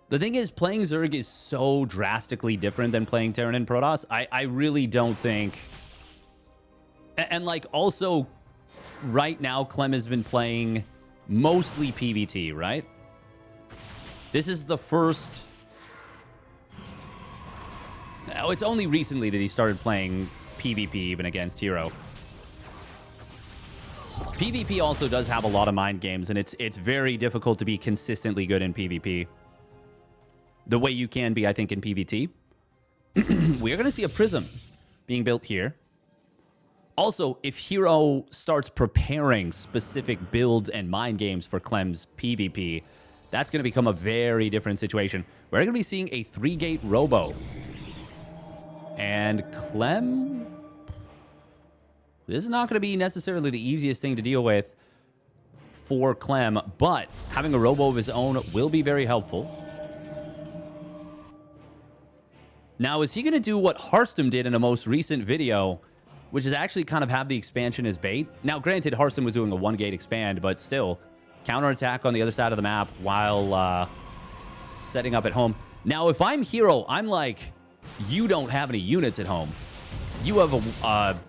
Speaker 1: The thing is, playing Zerg is so drastically different than playing Terran and Protoss. I really don't think... And like, also, right now, Clem has been playing mostly PvT, right? This is the first... Oh, it's only recently that he started playing PvP even against herO. PvP also does have a lot of mind games, and it's very difficult to be consistently good in PvP. The way you can be, I think, in PvT. We are going to see a prism being built here. Also, if herO starts preparing specific builds and mind games for Clem's PvP, that's going to become a very different situation. We're going to be seeing a 3-gate Robo. And Clem... This is not going to be necessarily the easiest thing to deal with for Clem, but having a Robo of his own will be very helpful. Now, is he going to do what Hearthstone did in a most recent video, which is actually kind of have the expansion as bait? Now, granted, Hearthstone was doing a 1-gate expand, but still, counterattack on the other side of the map while setting up at home. Now, if I'm herO, I'm like, you don't have any units at home. You have a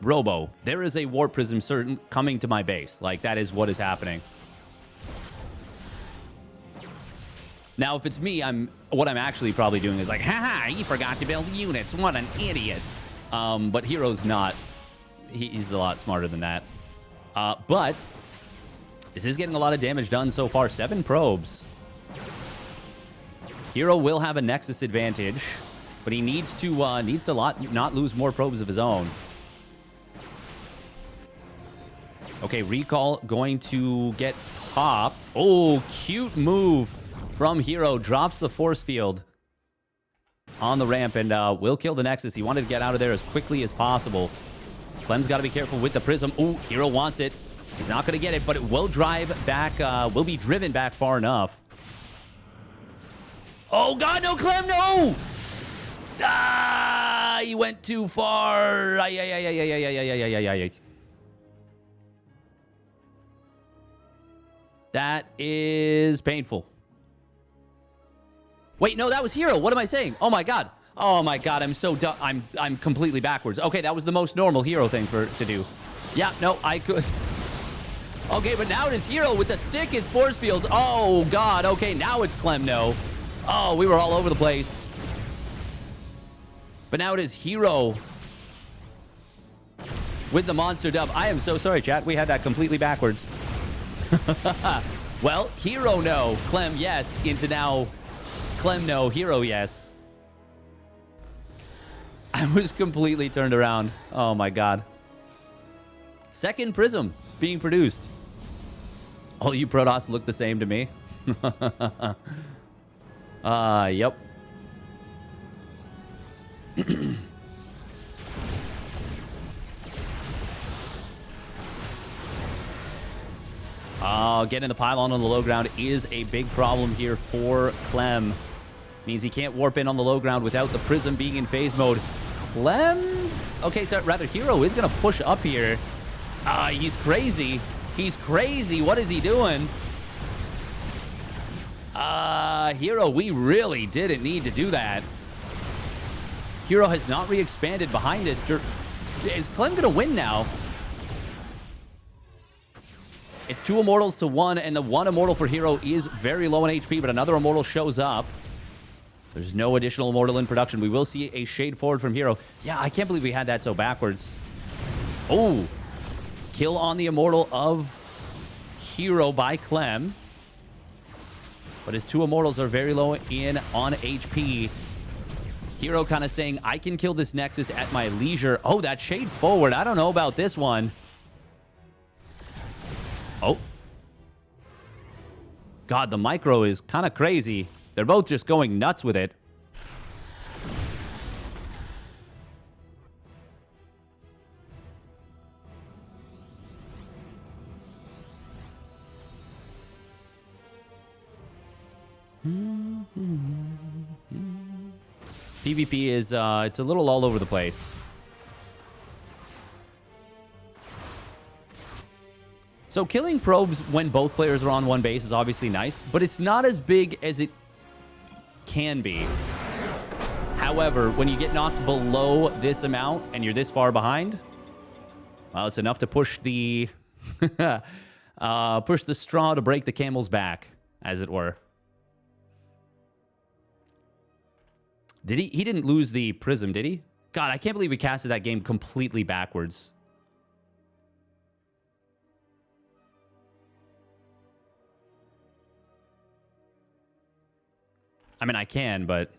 Speaker 1: Robo. There is a Warp Prism certain coming to my base. Like, that is what is happening. Now, if it's me, what I'm actually probably doing is like, haha, you forgot to build units. What an idiot. But herO's not. He's a lot smarter than that. But this is getting a lot of damage done so far. 7 probes. herO will have a Nexus advantage, but he needs to not lose more probes of his own. Okay, recall going to get popped. Oh, cute move from herO. Drops the force field on the ramp and will kill the Nexus. He wanted to get out of there as quickly as possible. Clem's got to be careful with the Prism. Oh, herO wants it. He's not going to get it, but it will drive back, will be driven back far enough. Oh, God, no, Clem, no! Ah, he went too far. Ay, ay, ay, ay, ay, ay, ay, ay, ay, ay, ay. That is painful. Wait, no, that was herO. What am I saying? Oh my god. Oh my god, I'm so dumb. I'm completely backwards. Okay, that was the most normal herO thing to do. Yeah, no, I could. Okay, but now it is herO with the sickest force fields. Oh god. Okay, now it's Clem. No. Oh, we were all over the place. But now it is herO with the monster dub. I am so sorry, chat. We had that completely backwards. Well, herO no, Clem yes, into now Clem no, herO yes. I was completely turned around. Oh my god. Second Prism being produced. All you Protoss look the same to me. Yep. Getting the pylon on the low ground is a big problem here for Clem. Means he can't warp in on the low ground without the prism being in phase mode. Clem? Okay, so rather, herO is going to push up here. He's crazy. He's crazy. What is he doing? herO, we really didn't need to do that. herO has not re-expanded behind this. Is Clem going to win now? It's 2 immortals to 1, and the 1 immortal for herO is very low in HP, but another immortal shows up. There's no additional immortal in production. We will see a shade forward from herO. Yeah, I can't believe we had that so backwards. Oh, kill on the immortal of herO by Clem. But his 2 immortals are very low on HP. herO kind of saying, I can kill this Nexus at my leisure. Oh, that shade forward. I don't know about this one. Oh. God, the micro is kind of crazy. They're both just going nuts with it. PvP is, it's a little all over the place. So killing probes when both players are on one base is obviously nice, but it's not as big as it can be. However, when you get knocked below this amount and you're this far behind, well, it's enough to push the push the straw to break the camel's back, as it were. Did he? He didn't lose the prism, did he? God, I can't believe we casted that game completely backwards. I mean, I can, but...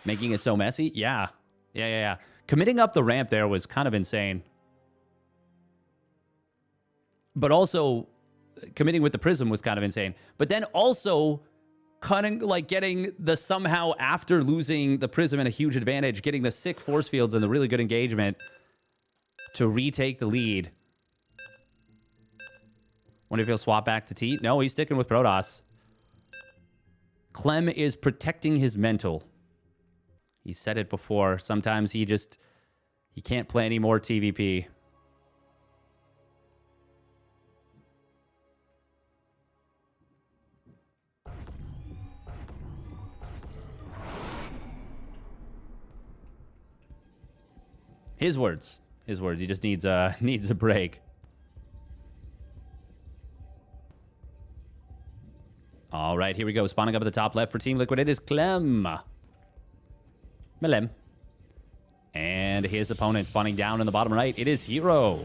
Speaker 1: Making it so messy? Yeah. Yeah. Committing up the ramp there was kind of insane. But also, committing with the prism was kind of insane. But then also... getting the somehow, after losing the prism and a huge advantage, getting the sick force fields and the really good engagement to retake the lead. Wonder if he'll swap back to T? No, he's sticking with Protoss. Clem is protecting his mental. He said it before. Sometimes he can't play any more TVP. His words. His words. He just needs a break. All right, here we go. Spawning up at the top left for Team Liquid. It is Clem. Melem. And his opponent spawning down in the bottom right. It is herO.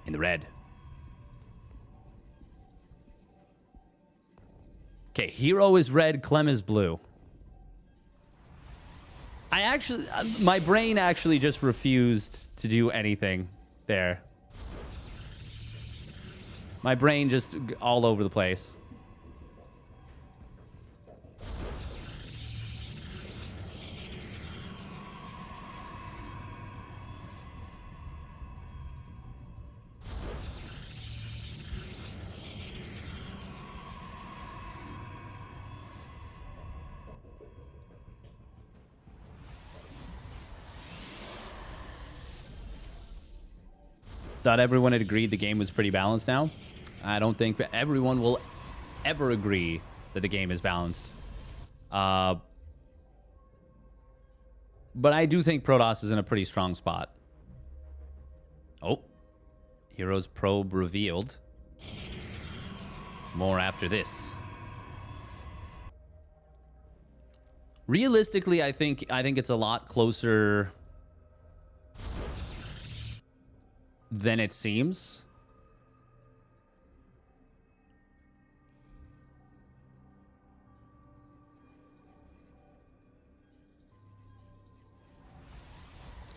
Speaker 1: In the red. Okay, herO is red. Clem is blue. My brain actually just refused to do anything there. My brain just all over the place. Thought everyone had agreed the game was pretty balanced now. I don't think that everyone will ever agree that the game is balanced. But I do think Protoss is in a pretty strong spot. Oh. herO's probe revealed. More after this. Realistically, I think it's a lot closer than it seems.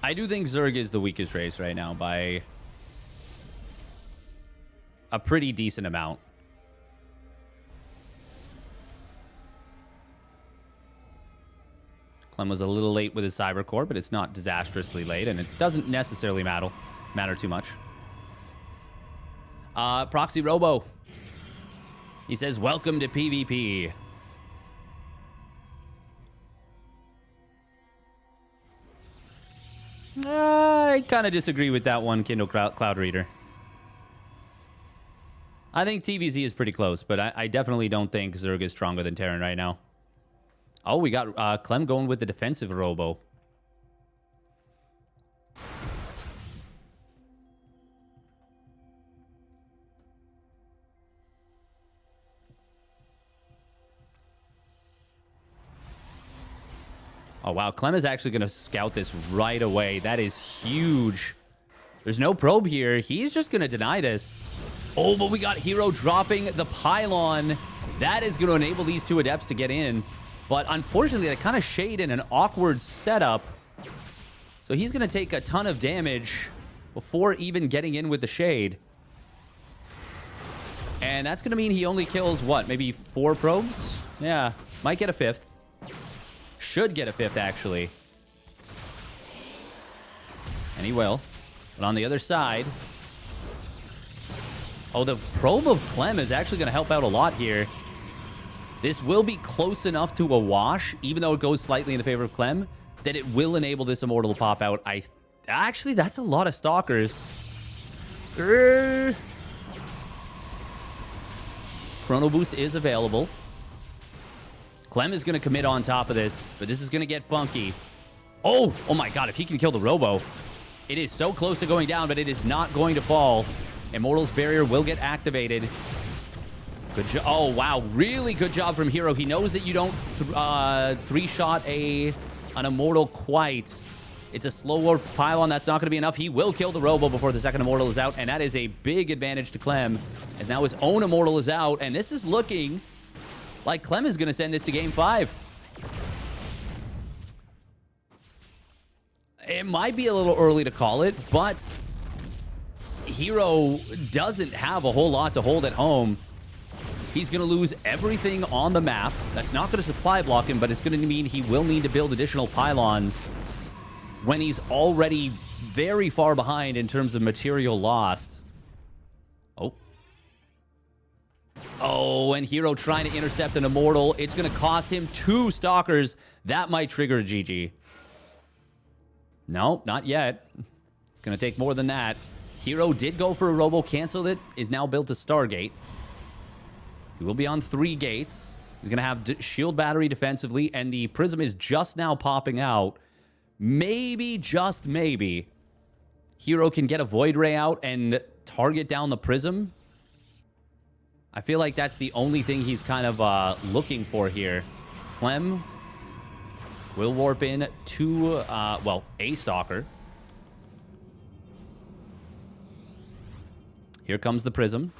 Speaker 1: I do think Zerg is the weakest race right now by a pretty decent amount. Clem was a little late with his Cyber Core, but it's not disastrously late, and it doesn't necessarily matter too much. Proxy Robo. He says, welcome to PvP. I kind of disagree with that one, Kindle Cloud Reader. I think TVZ is pretty close, but I definitely don't think Zerg is stronger than Terran right now. Oh, we got Clem going with the defensive Robo. Oh, wow. Clem is actually going to scout this right away. That is huge. There's no probe here. He's just going to deny this. Oh, but we got herO dropping the pylon. That is going to enable these two adepts to get in. But unfortunately, they kind of shade in an awkward setup. So he's going to take a ton of damage before even getting in with the shade. And that's going to mean he only kills, what, maybe 4 probes? Yeah, might get a 5th. Should get a 5th, actually. And he will. But on the other side... Oh, the probe of Clem is actually going to help out a lot here. This will be close enough to a wash, even though it goes slightly in the favor of Clem, that it will enable this Immortal to pop out. Actually, that's a lot of Stalkers. Chrono Boost is available. Clem is going to commit on top of this, but this is going to get funky. Oh my god, if he can kill the Robo. It is so close to going down, but it is not going to fall. Immortal's Barrier will get activated. Good job. Oh, wow. Really good job from herO. He knows that you don't three-shot an Immortal quite. It's a slower pylon. That's not going to be enough. He will kill the Robo before the second Immortal is out, and that is a big advantage to Clem. And now his own Immortal is out, and this is looking like Clem is going to send this to Game 5. It might be a little early to call it, but herO doesn't have a whole lot to hold at home. He's going to lose everything on the map. That's not going to supply block him, but it's going to mean he will need to build additional pylons when he's already very far behind in terms of material lost. Oh, and herO trying to intercept an Immortal. It's going to cost him 2 Stalkers. That might trigger a GG. No, not yet. It's going to take more than that. herO did go for a Robo, canceled it, is now built a Stargate. He will be on 3 gates. He's going to have shield battery defensively, and the Prism is just now popping out. Maybe, just maybe, herO can get a Void Ray out and target down the Prism. I feel like that's the only thing he's kind of looking for here. Clem will warp in to, a Stalker. Here comes the Prism.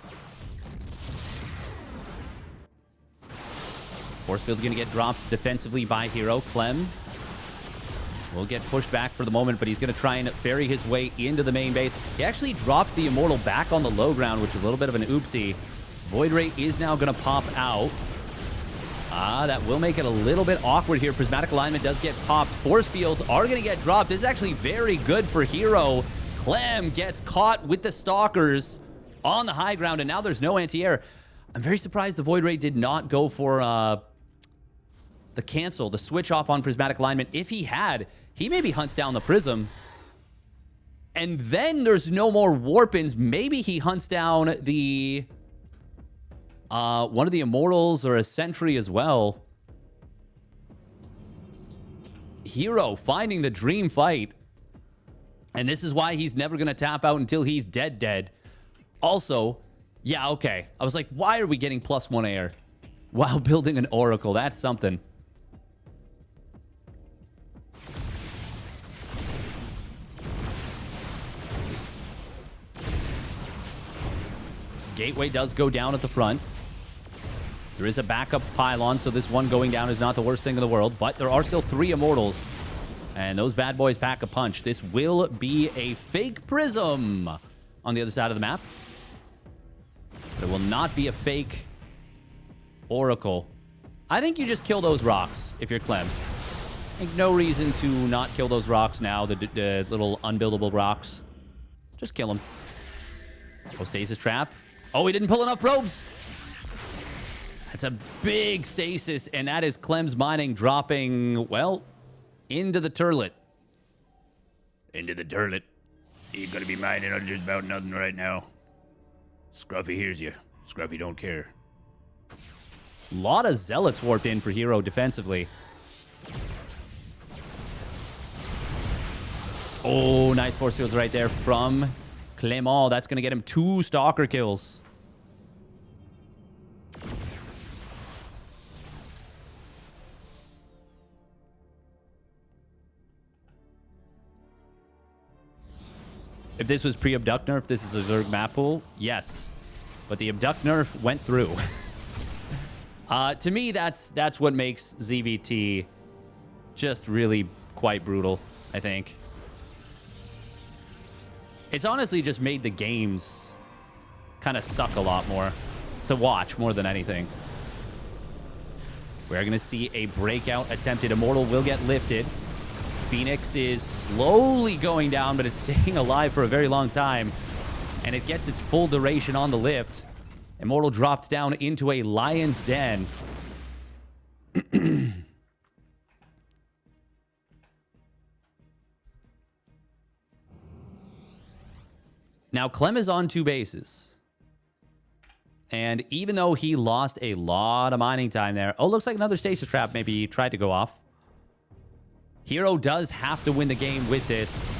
Speaker 1: Force Field going to get dropped defensively by herO. Clem will get pushed back for the moment, but he's going to try and ferry his way into the main base. He actually dropped the Immortal back on the low ground, which is a little bit of an oopsie. Void Ray is now going to pop out. That will make it a little bit awkward here. Prismatic Alignment does get popped. Force Fields are going to get dropped. This is actually very good for herO. Clem gets caught with the Stalkers on the high ground, and now there's no anti-air. I'm very surprised the Void Ray did not go for the cancel, the switch off on Prismatic Alignment. If he had, he maybe hunts down the Prism. And then there's no more warp-ins. Maybe he hunts down the... one of the Immortals or a Sentry as well. herO finding the dream fight. And this is why he's never going to tap out until he's dead. Also, yeah, okay. I was like, why are we getting +1 air while building an Oracle? That's something. Gateway does go down at the front. There is a backup pylon, so this one going down is not the worst thing in the world, but there are still 3 Immortals. And those bad boys pack a punch. This will be a fake Prism on the other side of the map. But it will not be a fake Oracle. I think you just kill those rocks if you're Clem. Like, no reason to not kill those rocks now, the little unbuildable rocks. Just kill them. Oh, stasis trap. Oh, he didn't pull enough probes. That's a big stasis, and that is Clem's mining dropping, well, into the turlet. Into the turlet. You're gonna be mining on just about nothing right now. Scruffy hears you. Scruffy don't care. A lot of zealots warped in for herO defensively. Oh, nice force fields right there from Clem. That's going to get him 2 stalker kills. If this was pre-abduct nerf, this is a Zerg map pool, yes. But the abduct nerf went through. To me, that's what makes ZVT just really quite brutal, I think. It's honestly just made the games kind of suck a lot more to watch more than anything. We're going to see a breakout attempted. Immortal will get lifted. Phoenix is slowly going down, but it's staying alive for a very long time. And it gets its full duration on the lift. Immortal dropped down into a lion's den. Now, Clem is on 2 bases. And even though he lost a lot of mining time there... Oh, looks like another stasis trap maybe tried to go off. herO does have to win the game with this.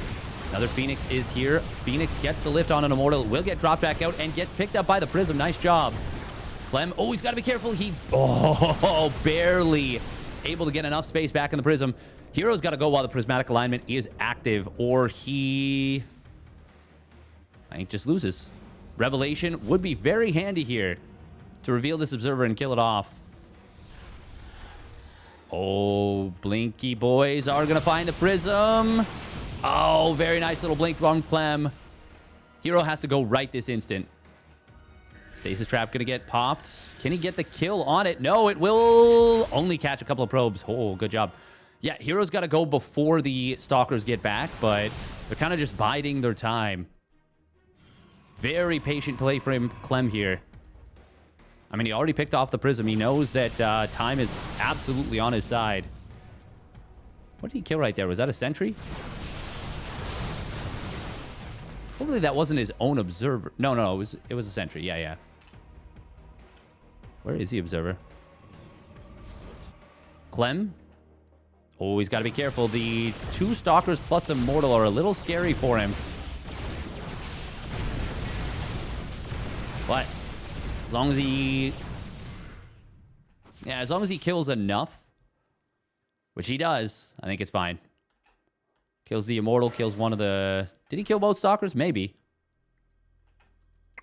Speaker 1: Another Phoenix is here. Phoenix gets the lift on an Immortal. Will get dropped back out and gets picked up by the Prism. Nice job. Clem, oh, he's got to be careful. He, barely able to get enough space back in the Prism. herO's got to go while the prismatic alignment is active, or he... I think just loses. Revelation would be very handy here to reveal this observer and kill it off. Oh, Blinky boys are going to find the Prism. Oh, very nice little blink from Clem. herO has to go right this instant. Stasis trap going to get popped. Can he get the kill on it? No, it will only catch a couple of probes. Oh, good job. Yeah, herO's got to go before the Stalkers get back, but they're kind of just biding their time. Very patient play from Clem here. I mean, he already picked off the Prism. He knows that time is absolutely on his side. What did he kill right there? Was that a sentry? Hopefully that wasn't his own observer. No, it was a sentry. Yeah. Where is the observer? Clem? Oh, he's got to be careful. The 2 Stalkers plus Immortal are a little scary for him. But as long as he... Yeah, as long as he kills enough, which he does, I think it's fine. Kills the Immortal, kills one of the... Did he kill both Stalkers? Maybe.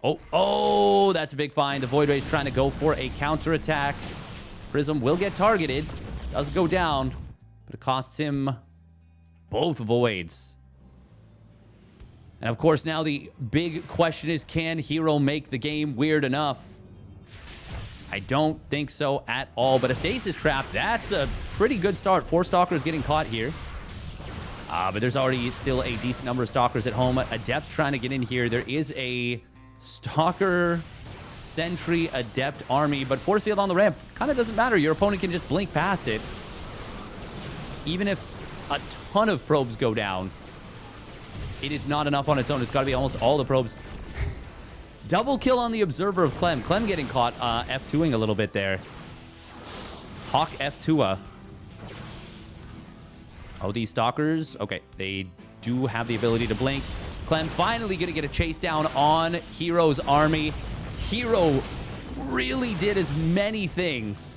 Speaker 1: Oh, that's a big find. The Void Ray's trying to go for a counterattack. Prism will get targeted. Does go down, but it costs him both Voids. And of course, now the big question is, can herO make the game weird enough? I don't think so at all, but a stasis trap, that's a pretty good start. 4 Stalkers getting caught here. But there's already still a decent number of Stalkers at home. Adept trying to get in here. There is a Stalker Sentry Adept army, but force field on the ramp kind of doesn't matter. Your opponent can just blink past it. Even if a ton of probes go down, it is not enough on its own. It's got to be almost all the probes. Double kill on the observer of Clem. Clem getting caught F2ing a little bit there. Hawk F2. Oh, these Stalkers. Okay, they do have the ability to blink. Clem finally going to get a chase down on herO's army. herO really did as many things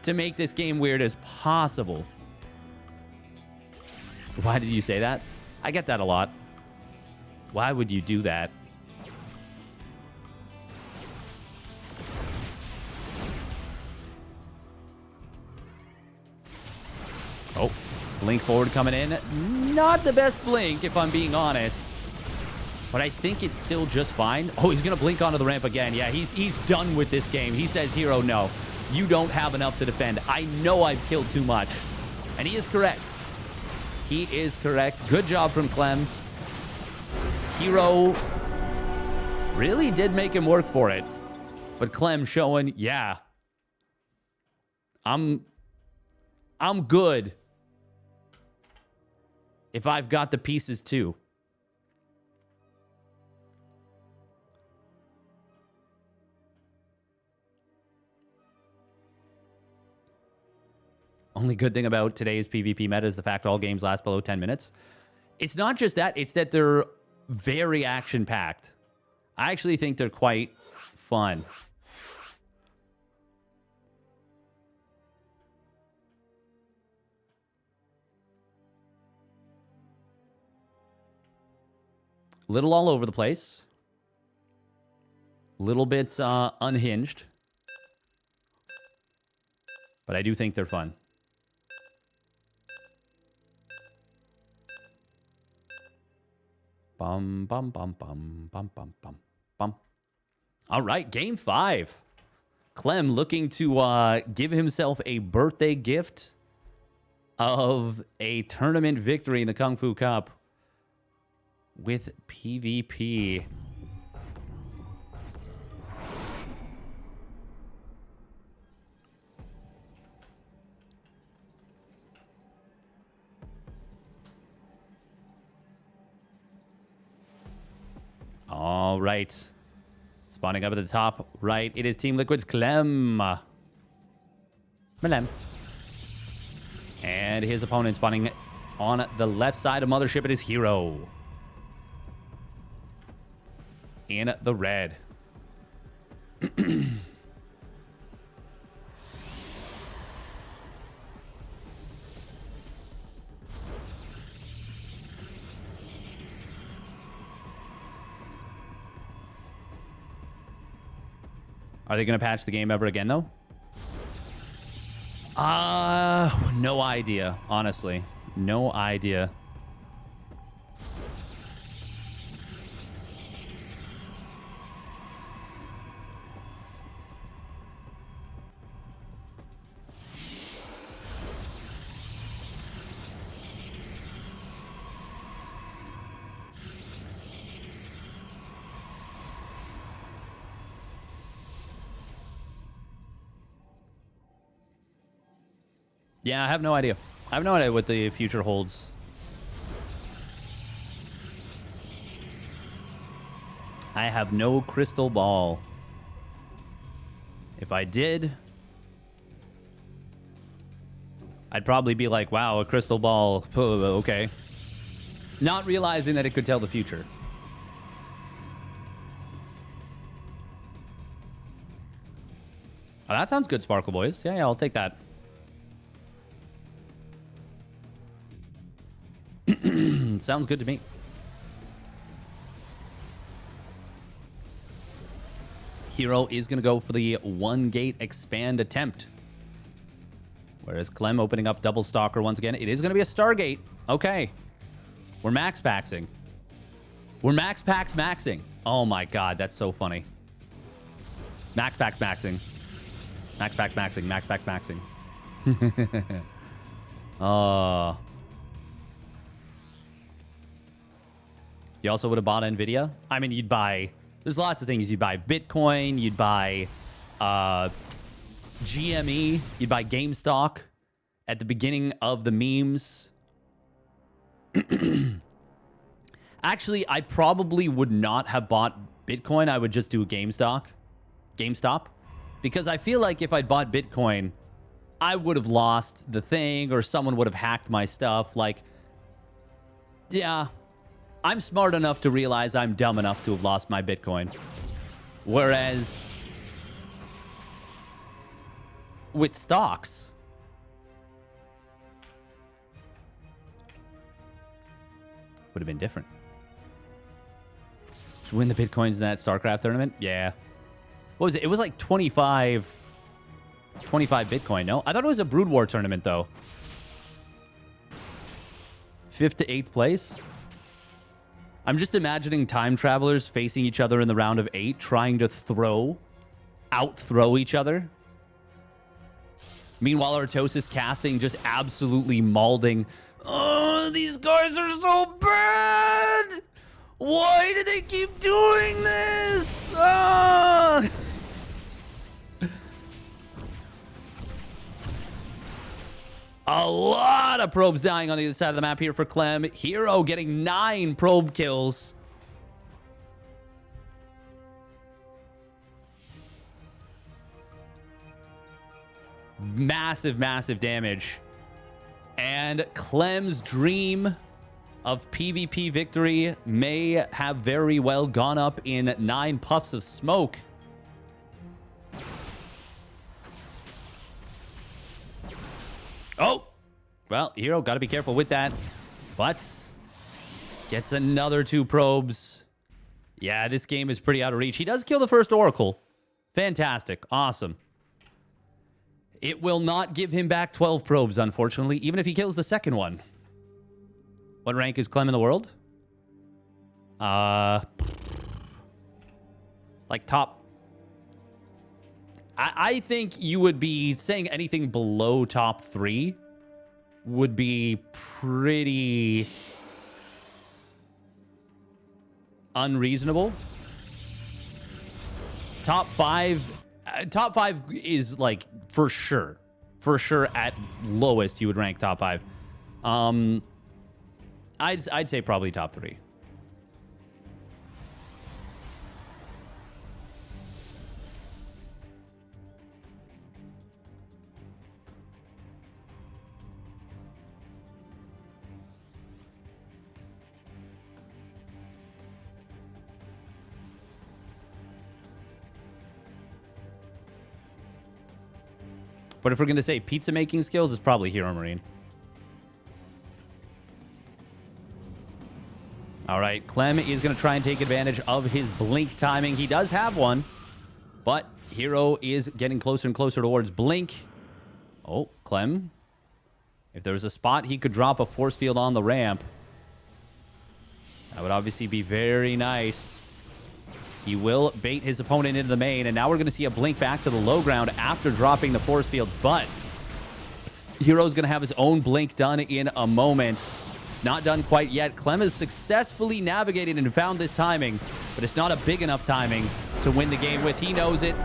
Speaker 1: to make this game weird as possible. Why did you say that? I get that a lot. Why would you do that? Oh, blink forward coming in. Not the best blink, if I'm being honest. But I think it's still just fine. Oh, he's going to blink onto the ramp again. Yeah, he's done with this game. He says, herO, no. You don't have enough to defend. I know I've killed too much. And And he is correct. He is correct. Good job from Clem. herO really did make him work for it. But Clem showing, yeah, I'm good if I've got the pieces too. Only good thing about today's PvP meta is the fact all games last below 10 minutes. It's not just that, it's that they're very action-packed. I actually think they're quite fun. Little all over the place. Little bit unhinged. But I do think they're fun. Bum, bum, bum, bum, bum, bum, bum, bum. All right, game 5. Clem looking to give himself a birthday gift of a tournament victory in the Kung Fu Cup with PvP. All right. Spawning up at the top right, it is Team Liquid's Clem. Clem. And his opponent spawning on the left side of Mothership, it is herO. In the red. Are they going to patch the game ever again, though? No idea, honestly. No idea. Yeah, I have no idea. I have no idea what the future holds. I have no crystal ball. If I did, I'd probably be like, wow, a crystal ball. Okay. Not realizing that it could tell the future. Oh, that sounds good, Sparkle Boys. Yeah, I'll take that. Sounds good to me. herO is going to go for the 1-gate expand attempt. Whereas Clem opening up double stalker once again. It is going to be a Stargate. Okay. We're max paxing. We're max pax maxing. Oh my god, that's so funny. Max pax maxing. Max pax maxing. Max pax maxing. You also would have bought Nvidia? I mean, you'd buy... There's lots of things. You'd buy Bitcoin. You'd buy GME. You'd buy GameStop at the beginning of the memes. Actually, I probably would not have bought Bitcoin. I would just do GameStop. Because I feel like if I'd bought Bitcoin, I would have lost the thing or someone would have hacked my stuff. Like, yeah... I'm smart enough to realize I'm dumb enough to have lost my Bitcoin. Whereas with stocks, would have been different. Should win the Bitcoins in that StarCraft tournament? Yeah. What was it? It was like 25 Bitcoin, no? I thought it was a Brood War tournament, though. 5th to 8th place? I'm just imagining time travelers facing each other in the round of 8, trying to out-throw each other. Meanwhile, Artosis casting just absolutely mauling. Oh, these guys are so bad! Why do they keep doing this? Ah! A lot of probes dying on the other side of the map here for Clem. herO getting 9 probe kills. Massive, massive damage. And Clem's dream of PvP victory may have very well gone up in 9 puffs of smoke. Oh, well, herO got to be careful with that. But gets another 2 probes. Yeah, this game is pretty out of reach. He does kill the first Oracle. Fantastic. Awesome. It will not give him back 12 probes, unfortunately, even if he kills the second one. What rank is Clem in the world? Like top. I think you would be saying anything below top 3 would be pretty unreasonable. Top 5 is like for sure at lowest you would rank top 5. I'd say probably top 3. But if we're going to say pizza making skills, it's probably herO Marine. All right, Clem is going to try and take advantage of his blink timing. He does have one, but herO is getting closer and closer towards blink. Oh, Clem. If there was a spot he could drop a force field on the ramp, that would obviously be very nice. He will bait his opponent into the main, and now we're going to see a blink back to the low ground after dropping the force fields, but herO's going to have his own blink done in a moment. It's not done quite yet. Clem has successfully navigated and found this timing, but it's not a big enough timing to win the game with. He knows it,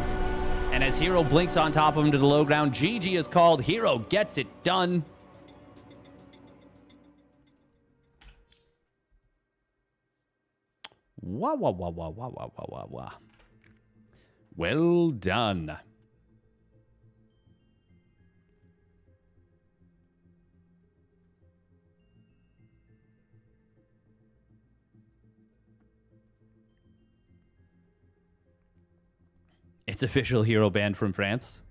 Speaker 1: and as herO blinks on top of him to the low ground, GG is called. herO gets it done. Wah, wah, wah, wah, wah, wah, wah, wah, wah. Well done. It's official herO banned from France.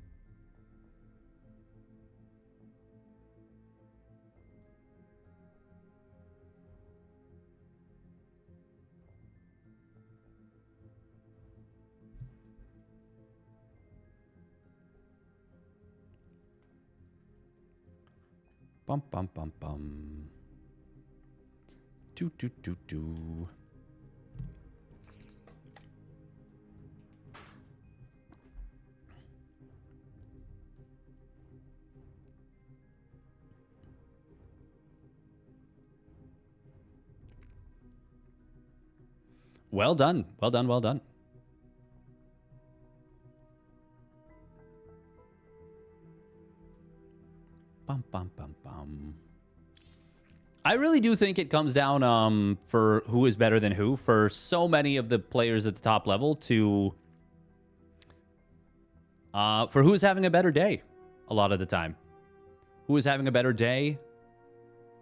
Speaker 1: Bum, bum, bum, bum. Do, do, do, do. Well done. Well done. Well done. Bum, bum, bum, bum. I really do think it comes down for who is better than who for so many of the players at the top level to for who is having a better day a lot of the time. Who is having a better day?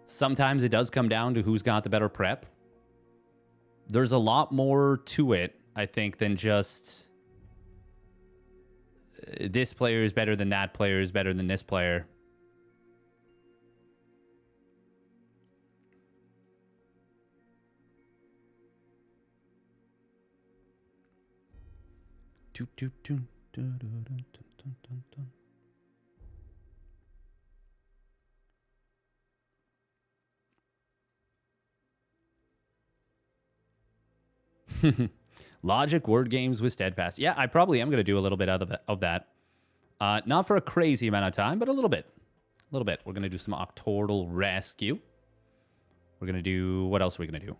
Speaker 1: Sometimes it does come down to who's got the better prep. There's a lot more to it, I think, than just this player is better than that player is better than this player. Logic word games with Steadfast. Yeah, I probably am going to do a little bit of that. Not for a crazy amount of time, but a little bit. A little bit. We're going to do some Octordal Rescue. We're going to do... What else are we going to do?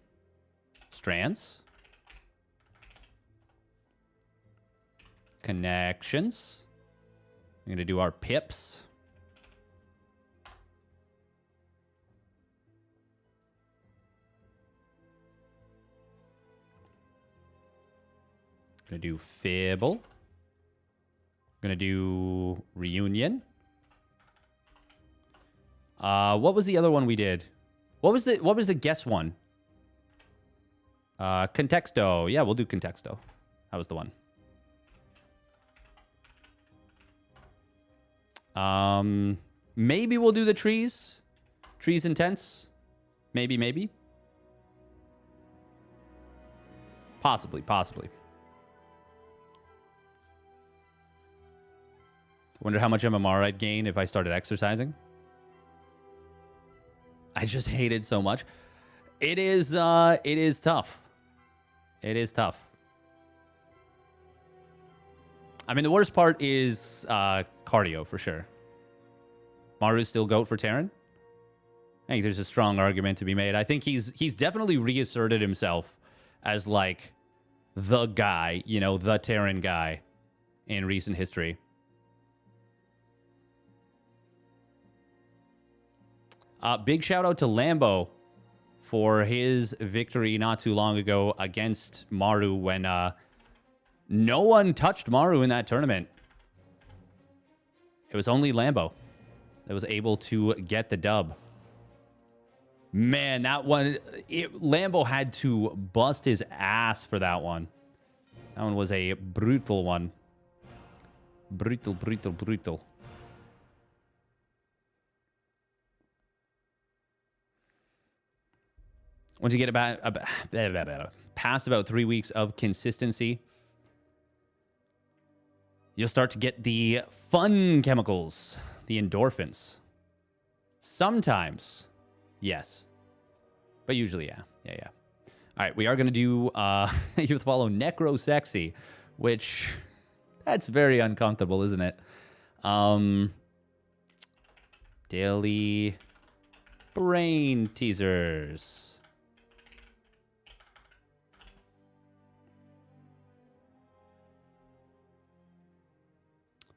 Speaker 1: Strands. Connections. We're going to do our pips. Going to do Fibble. Going to do Reunion. What was the other one we did? What was the guess one? Contexto. Yeah, we'll do Contexto. That was the one. Maybe we'll do the trees. Trees intense. Maybe. Possibly. Wonder how much MMR I'd gain if I started exercising. I just hate it so much. It is tough. It is tough. I mean, the worst part is cardio, for sure. Maru's still GOAT for Terran? I think there's a strong argument to be made. I think he's definitely reasserted himself as, like, the guy, you know, the Terran guy in recent history. Big shout out to Lambo for his victory not too long ago against Maru when no one touched Maru in that tournament. It was only Lambo that was able to get the dub. Man, that one... Lambo had to bust his ass for that one. That one was a brutal one. Brutal. Once you get past about 3 weeks of consistency, you'll start to get the fun chemicals, the endorphins. Sometimes, yes. But usually, yeah. All right, we are going to do, you follow Necro Sexy, which, that's very uncomfortable, isn't it? Daily brain teasers.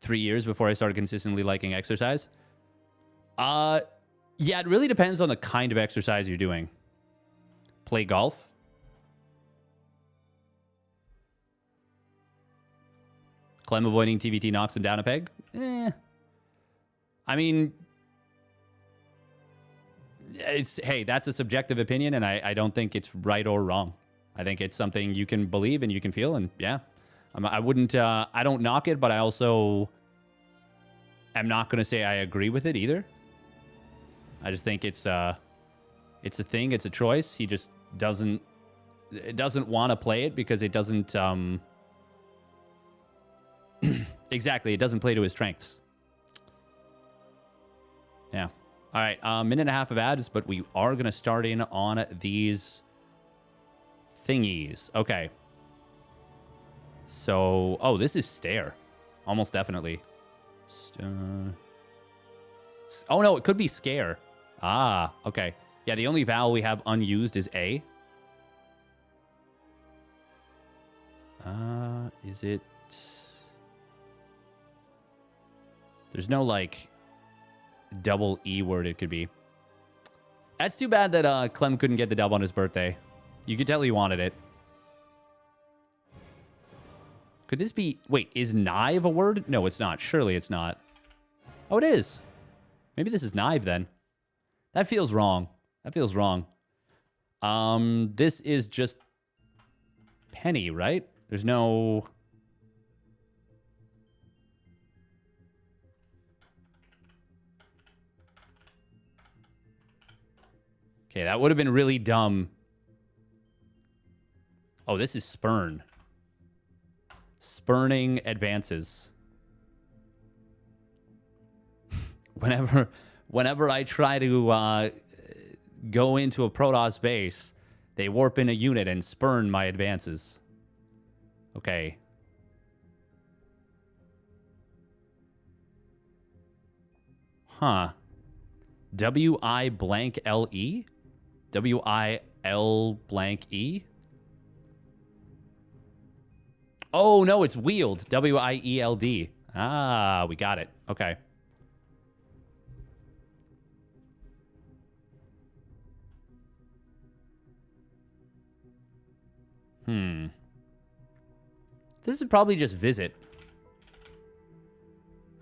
Speaker 1: Three years before I started consistently liking exercise. Yeah, it really depends on the kind of exercise you're doing. Play golf. Clem avoiding TVT knocks him down a peg. I mean, hey, that's a subjective opinion, and I don't think it's right or wrong. I think it's something you can believe and you can feel, and yeah. I wouldn't, I don't knock it, but I also am not going to say I agree with it either. I just think it's a thing, it's a choice. He just doesn't want to play it because it doesn't, exactly, it doesn't play to his strengths. Yeah. All right, minute and a half of ads, but we are going to start in on these thingies. Okay. So, oh, this is stare. Almost definitely. Oh, no, it could be scare. Ah, okay. Yeah, the only vowel we have unused is A. Is it... There's no, like, double E word it could be. That's too bad that Clem couldn't get the dub on his birthday. You could tell he wanted it. Could this be... Wait, is knive a word? No, it's not. Surely it's not. Oh, it is. Maybe this is knive then. That feels wrong. That feels wrong. This is just penny, right? There's no... Okay, that would have been really dumb. Oh, this is spurn. Spurning advances. Whenever I try to go into a Protoss base, they warp in a unit and spurn my advances. Okay. Huh. W-I blank L-E? W-I-L blank E? Oh, no, it's wield. W-I-E-L-D. Ah, we got it. Okay. This is probably just visit.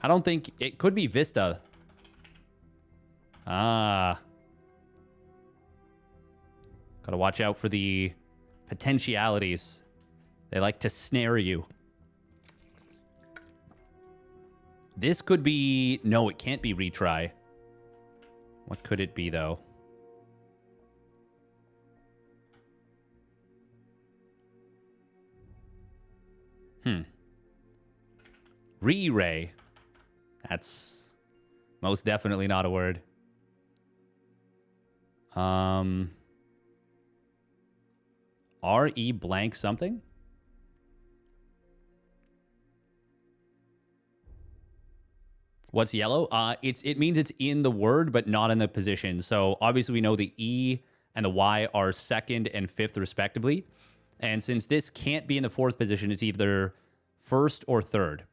Speaker 1: I don't think... It could be Vista. Ah. Gotta watch out for the potentialities. They like to snare you. This could be... No, it can't be retry. What could it be, though? Re-ray. That's most definitely not a word. R-E blank something? What's yellow? It means it's in the word, but not in the position. So obviously we know the E and the Y are second and fifth respectively. And since this can't be in the fourth position, it's either first or third.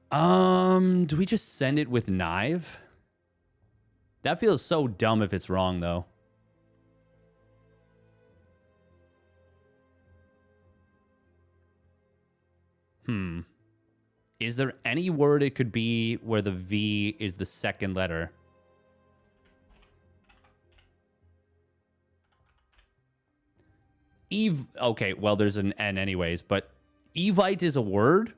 Speaker 1: Do we just send it with knife? That feels so dumb if it's wrong, though. Is there any word it could be where the V is the second letter? Eve. Okay, well, there's an N anyways, but Evite is a word?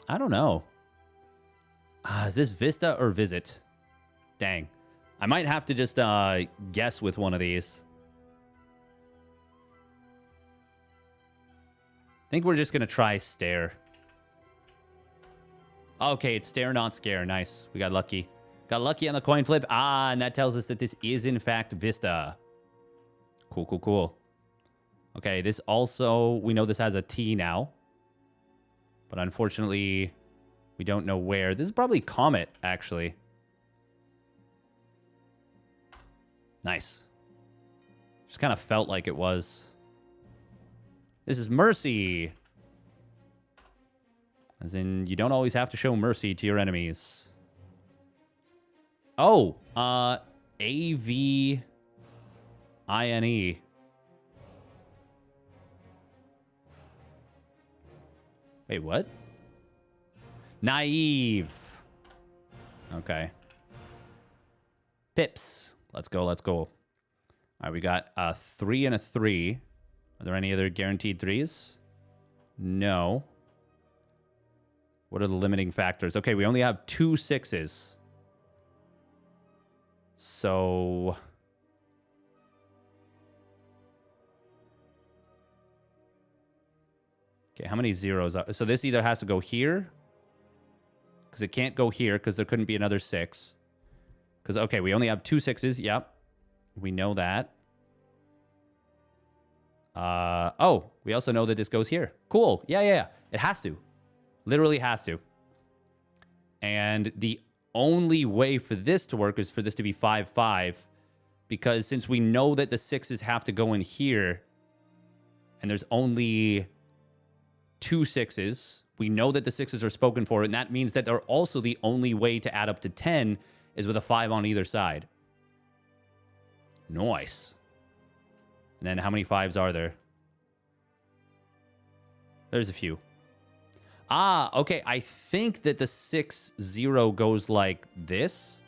Speaker 1: I don't know. Is this Vista or Visit? Dang. I might have to just guess with one of these. I think we're just going to try Stare. Okay, it's Stare, not Scare. Nice. We got lucky. Got lucky on the coin flip. Ah, and that tells us that this is, in fact, Vista. Cool, cool, cool. Okay, this also... We know this has a T now. But unfortunately, we don't know where. This is probably Comet, actually. Nice. Just kind of felt like it was. This is Mercy. As in, you don't always have to show mercy to your enemies. Oh, A-V-I-N-E. Wait, what? Naive. Okay. Pips. Let's go, let's go. All right, we got a 3 and a 3. Are there any other guaranteed 3s? No. What are the limiting factors? Okay, we only have 2 6s. So... Okay, how many zeros? So this either has to go here. Because it can't go here because there couldn't be another 6. Because, okay, we only have 2 6s. Yep. We know that. Oh, we also know that this goes here. Cool. Yeah. It has to. Literally has to. And the only way for this to work is for this to be 5-5. Because since we know that the 6s have to go in here, and there's only 2 6s, we know that the 6s are spoken for, and that means that they're also the only way to add up to 10 is with a 5 on either side. Nice. And then how many 5s are there? There's a few. Ah, okay. I think that the 6-0 goes like this.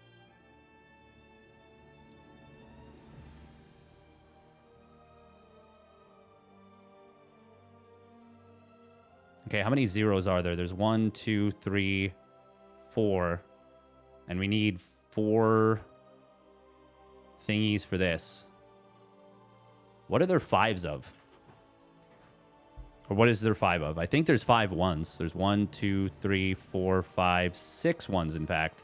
Speaker 1: Okay, how many zeros are there? There's 1, 2, 3, 4. And we need 4 thingies for this. What are there 5s of? Or what is there 5 of? I think there's 5 1s. There's 1, 2, 3, 4, 5, 6 1s, in fact.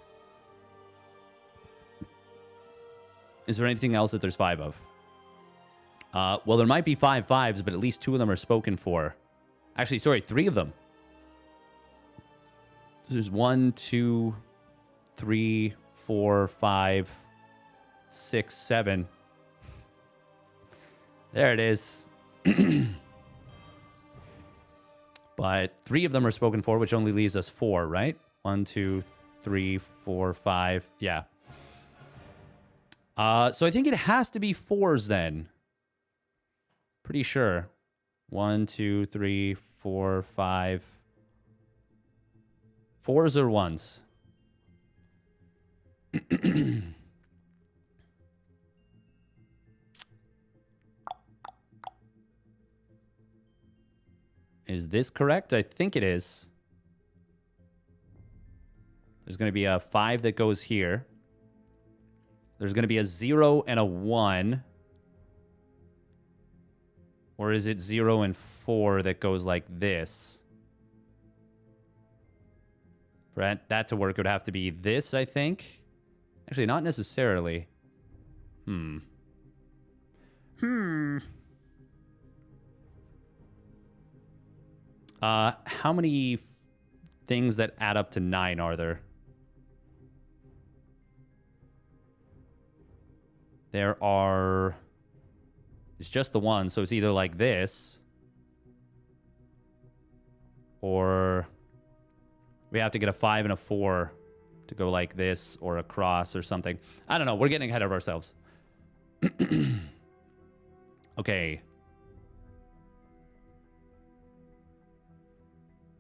Speaker 1: Is there anything else that there's 5 of? Well, there might be 5 5s, but at least 2 of them are spoken for. Actually, sorry, 3 of them. There's 1, 2, 3, 4, 5, 6, 7. There it is. But 3 of them are spoken for, which only leaves us 4, right? 1, 2, 3, 4, 5. Yeah. So I think it has to be 4s then. Pretty sure. 1, 2, 3, 4, 5. 4s or 1s? Is this correct? I think it is. There's going to be a 5 that goes here. There's going to be a 0 and a 1. Or is it 0 and 4 that goes like this? For that to work, it would have to be this, I think. Actually, not necessarily. How many things that add up to 9 are there? There are... It's just the one, so it's either like this, or we have to get a 5 and a 4 to go like this, or across, or something. I don't know. We're getting ahead of ourselves. Okay.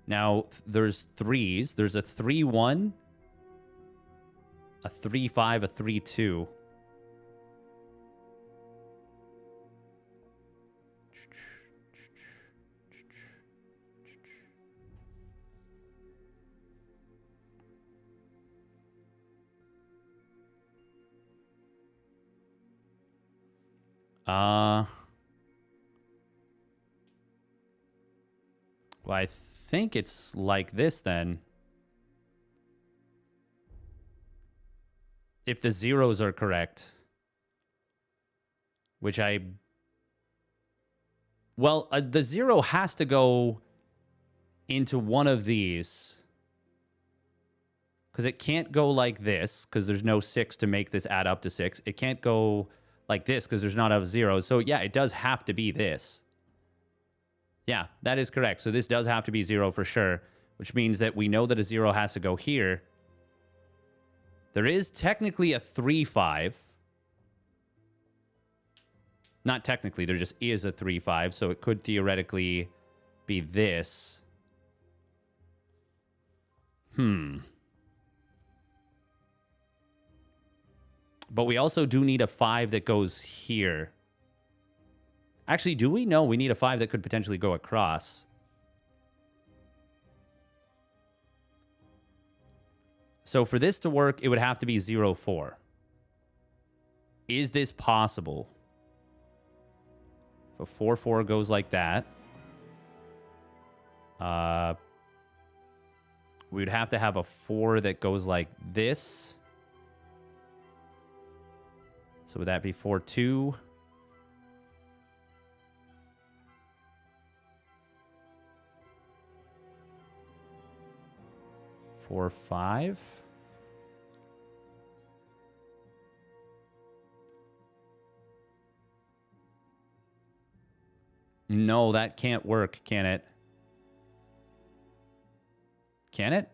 Speaker 1: Now, there's 3s. There's a 3-1, a 3-5, a 3-2. Well, I think it's like this then. If the zeros are correct. Which I... Well, the 0 has to go into one of these. Because it can't go like this, because there's no 6 to make this add up to 6. It can't go like this, because there's not a 0. So, yeah, it does have to be this. Yeah, that is correct. So this does have to be 0 for sure, which means that we know that a 0 has to go here. There is technically a 3-5. Not technically, there just is a 3-5, so it could theoretically be this. But we also do need a 5 that goes here. Actually, do we? No, we need a 5 that could potentially go across. So for this to work, it would have to be 0-4. Is this possible? If a 4-4 goes like that, we would have to have a 4 that goes like this. So would that be 4-2? 4-5? No, that can't work, can it? Can it?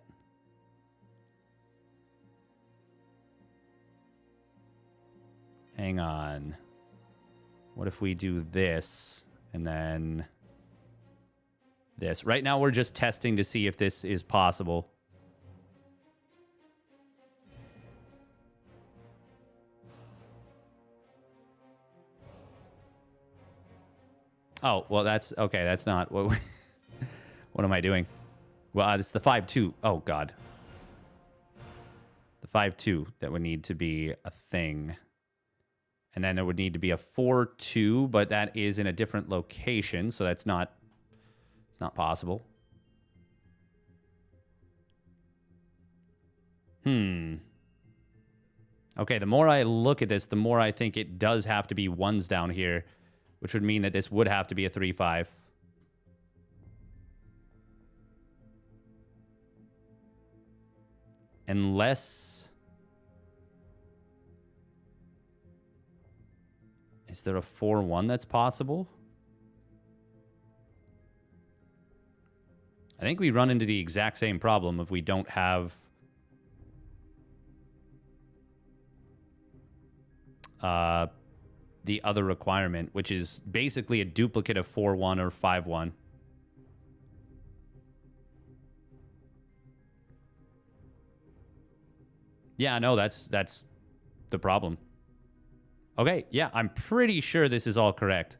Speaker 1: Hang on. What if we do this and then this? Right now we're just testing to see if this is possible. Oh, well, that's... Okay, that's not... What am I doing? Well, it's the 5-2. Oh, God. The 5-2 that would need to be a thing. And then there would need to be a 4-2, but that is in a different location, so that's not, it's not possible. Okay, the more I look at this, the more I think it does have to be ones down here, which would mean that this would have to be a 3-5. Unless... Is there a 4-1 that's possible? I think we run into the exact same problem if we don't have... the other requirement, which is basically a duplicate of 4-1 or 5-1. Yeah, no, that's the problem. Okay, yeah, I'm pretty sure this is all correct,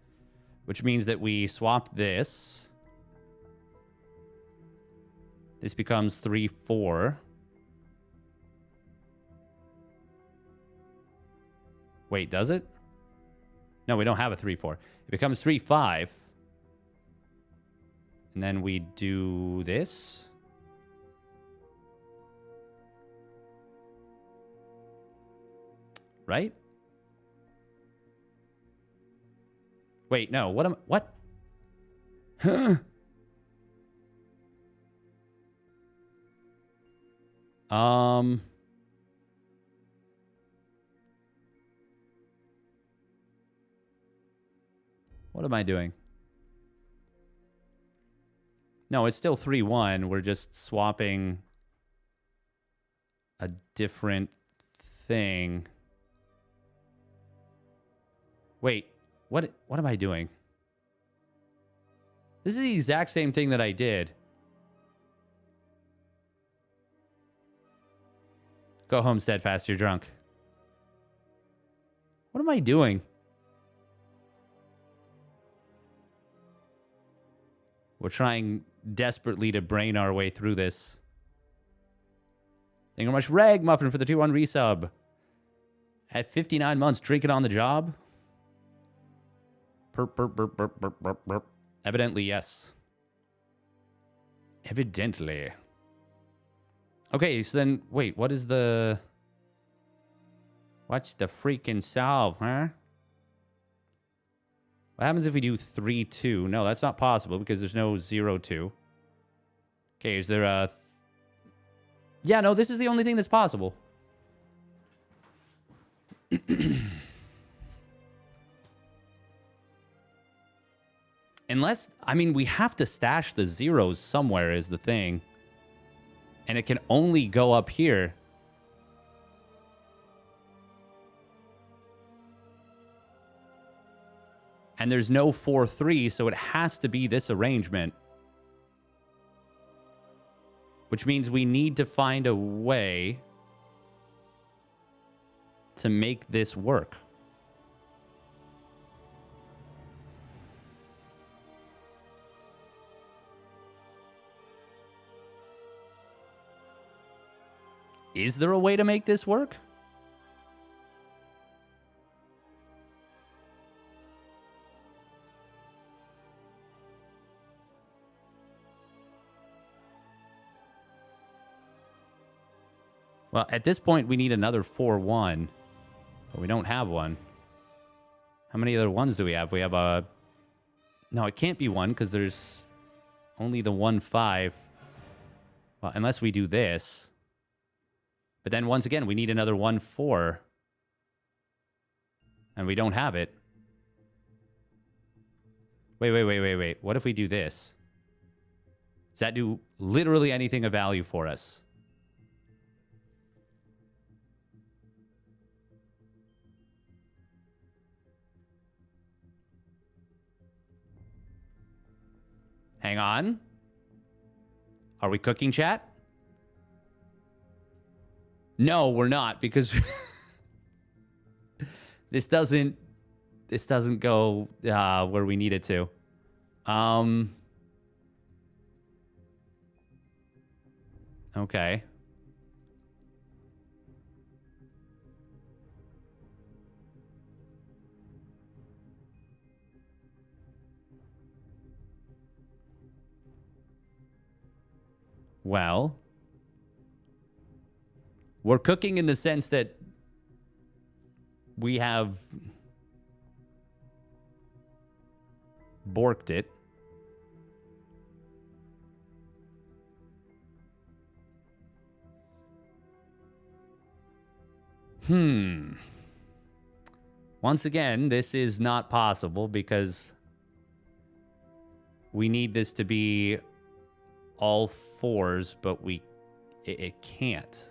Speaker 1: which means that we swap this. This becomes 3-4. Wait, does it? No, we don't have a 3-4. It becomes 3-5. And then we do this. Right? Wait, no. What? Huh? What am I doing? No, it's still 3-1. We're just swapping a different thing. Wait, what am I doing? This is the exact same thing that I did. Go home, Steadfast, you're drunk. What am I doing? We're trying desperately to brain our way through this. Thank you very much, Reg Muffin, for the 2-1 resub. At 59 months, drinking on the job? Burp, burp, burp, burp, burp, burp, burp. Evidently, yes. Evidently. Okay, so then, wait, what is the... What's the freaking solve, huh? What happens if we do 3-2? No, that's not possible because there's no 0-2. Okay, is there a... Yeah, no, this is the only thing that's possible. Unless, I mean, we have to stash the zeros somewhere is the thing. And it can only go up here. And there's no 4-3, so it has to be this arrangement. Which means we need to find a way to make this work. Is there a way to make this work? Well, at this point, we need another 4-1. But we don't have one. How many other ones do we have? We have a... No, it can't be one because there's only the 1-5. Well, unless we do this. But then once again, we need another 1-4. And we don't have it. Wait. What if we do this? Does that do literally anything of value for us? Hang on. Are we cooking, chat? No, we're not, because this doesn't go where we need it to. Okay. Well, we're cooking in the sense that we have borked it. Once again, this is not possible because we need this to be all fours, but it can't.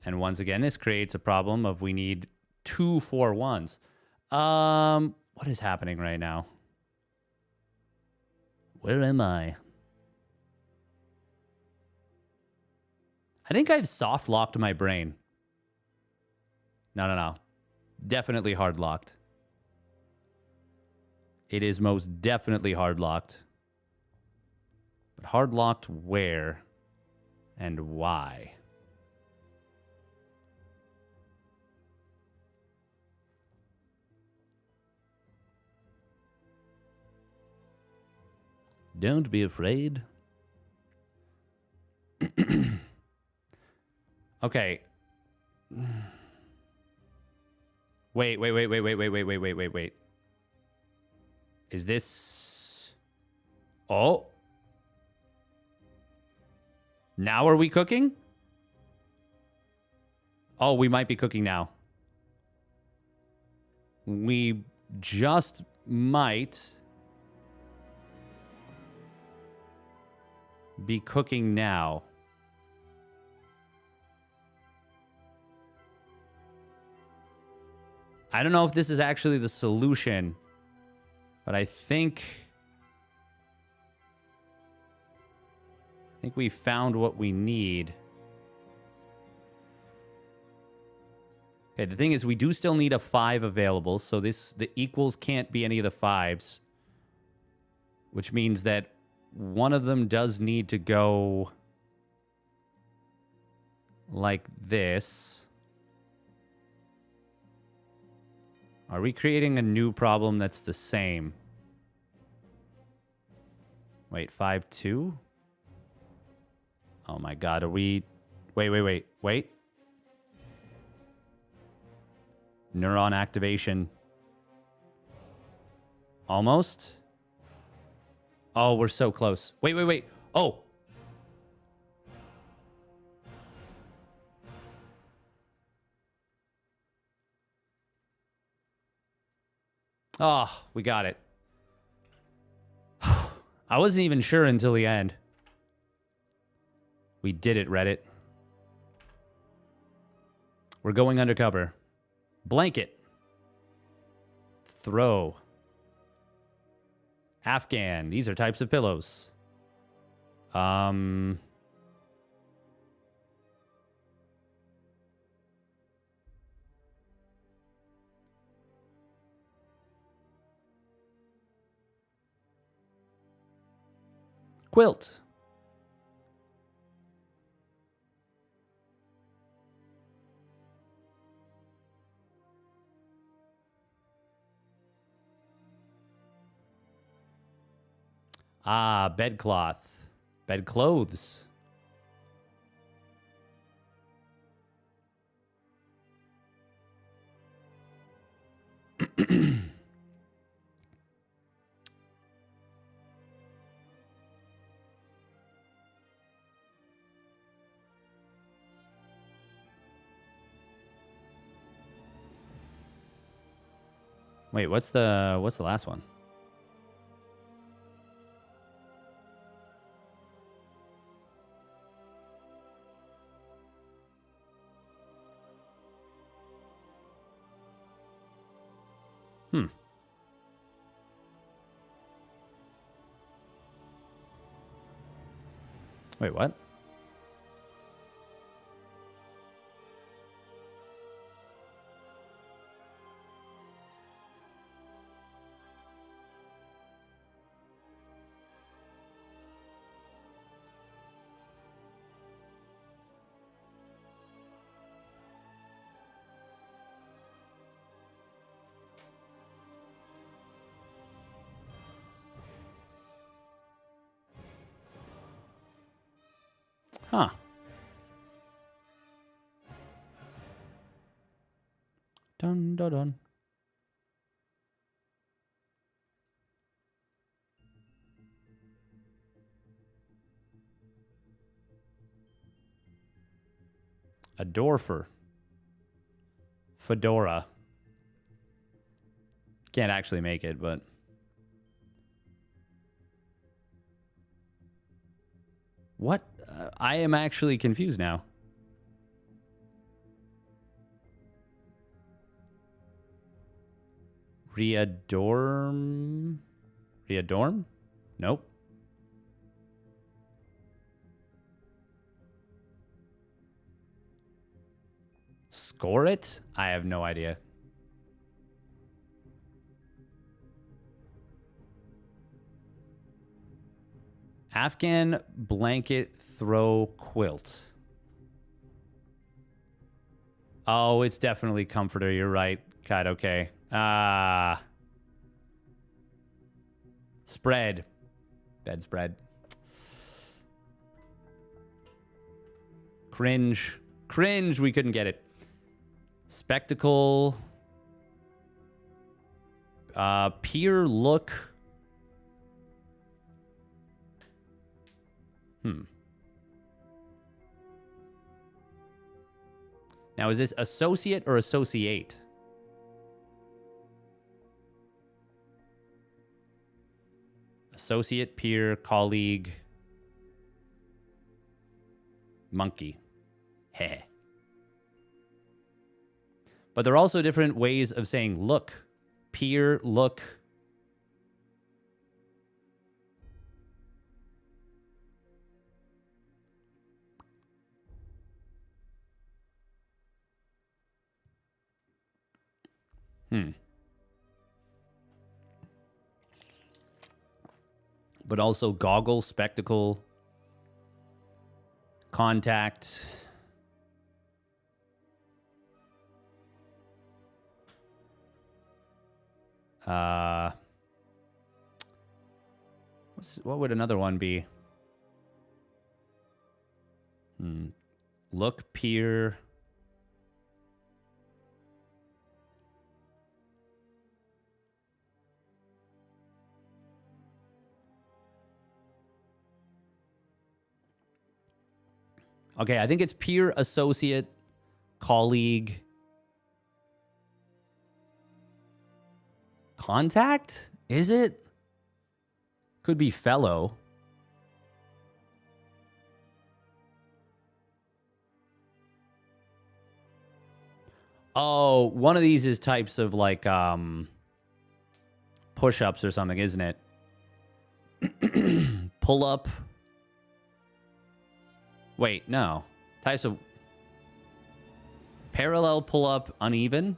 Speaker 1: And once again, this creates a problem of we need 2 4-1s. What is happening right now? Where am I? I think I've soft locked my brain. No. Definitely hard locked. It is most definitely hard locked. But hard locked where and why? Don't be afraid. Okay. Wait. Is this... Oh. Now are we cooking? Oh, we might be cooking now. We just might be cooking now. I don't know if this is actually the solution, but I think we found what we need. Okay, the thing is we do still need a 5 available, so the equals can't be any of the 5s, which means that one of them does need to go like this. Are we creating a new problem that's the same? Wait, 5-2? Oh my god, are we... Wait. Neuron activation. Almost? Oh, we're so close. Wait. Oh! Oh, we got it. I wasn't even sure until the end. We did it, Reddit. We're going undercover. Blanket. Throw. Afghan. These are types of pillows. Quilt. Ah, bedcloth. Bedclothes. Wait, what's the last one? Wait, what? Huh. Dun, dun, dun. A Dorfer. Fedora. Can't actually make it, but... What? I am actually confused now. Readorm? Readorm? Nope. Score it? I have no idea. Afghan blanket throw quilt. Oh, it's definitely comforter. You're right. God, okay. Spread. Bedspread. Cringe. Cringe. We couldn't get it. Spectacle. Peer look. Now, is this associate or associate? Associate, peer, colleague, monkey. Heh. But there are also different ways of saying look. Peer, look. But also goggle, spectacle, contact. What would another one be? Look, peer. Okay, I think it's peer, associate, colleague, contact? Is it? Could be fellow. Oh, one of these is types of like push-ups or something, isn't it? Pull up. Wait, no. Types of parallel, pull up, uneven.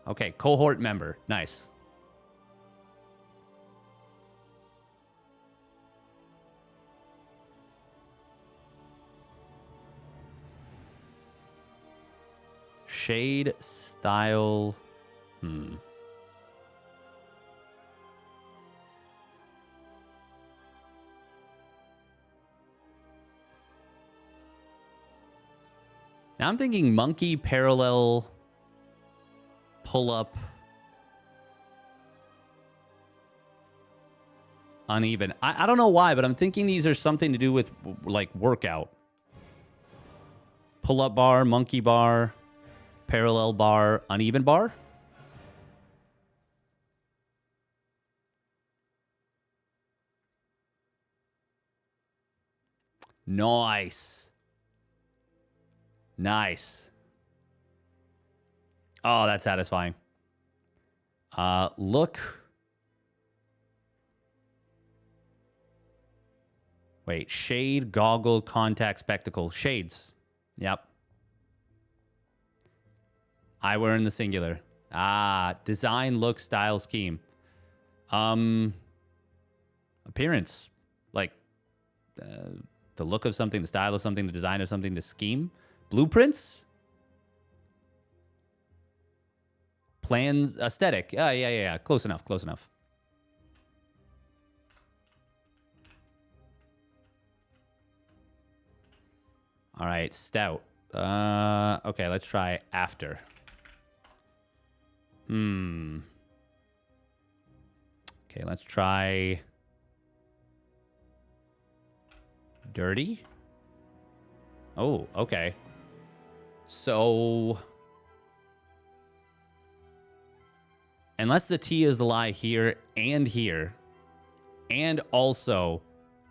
Speaker 1: Okay, cohort member. Nice. Shade, style. Now I'm thinking monkey, parallel, pull up, uneven. I don't know why, but I'm thinking these are something to do with like workout. Pull up bar, monkey bar, parallel bar, uneven bar. Nice. Nice. Oh, that's satisfying. Look. Wait, shade, goggle, contact, spectacle. Shades. Yep. Eyewear in the singular. Design, look, style, scheme. Appearance. Like, the look of something, the style of something, the design of something, the scheme. Blueprints? Plans, aesthetic. Yeah. Close enough. Close enough. All right, stout. Okay, let's try after. Okay, let's try dirty. Oh, okay. So unless the T is the lie here, and also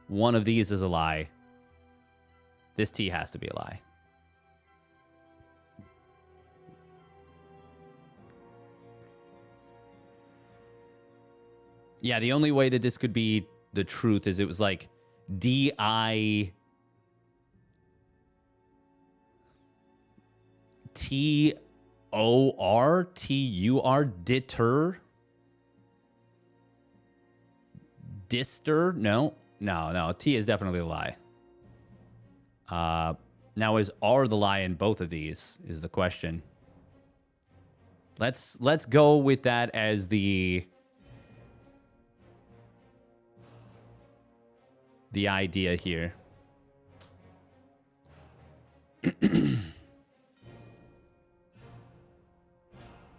Speaker 1: one of these is a lie, this T has to be a lie. Yeah, the only way that this could be the truth is it was like D-I... T-O-R-T-U-R, deter? Dister? No. T is definitely a lie. Now is R the lie in both of these is the question. Let's go with that as the idea here.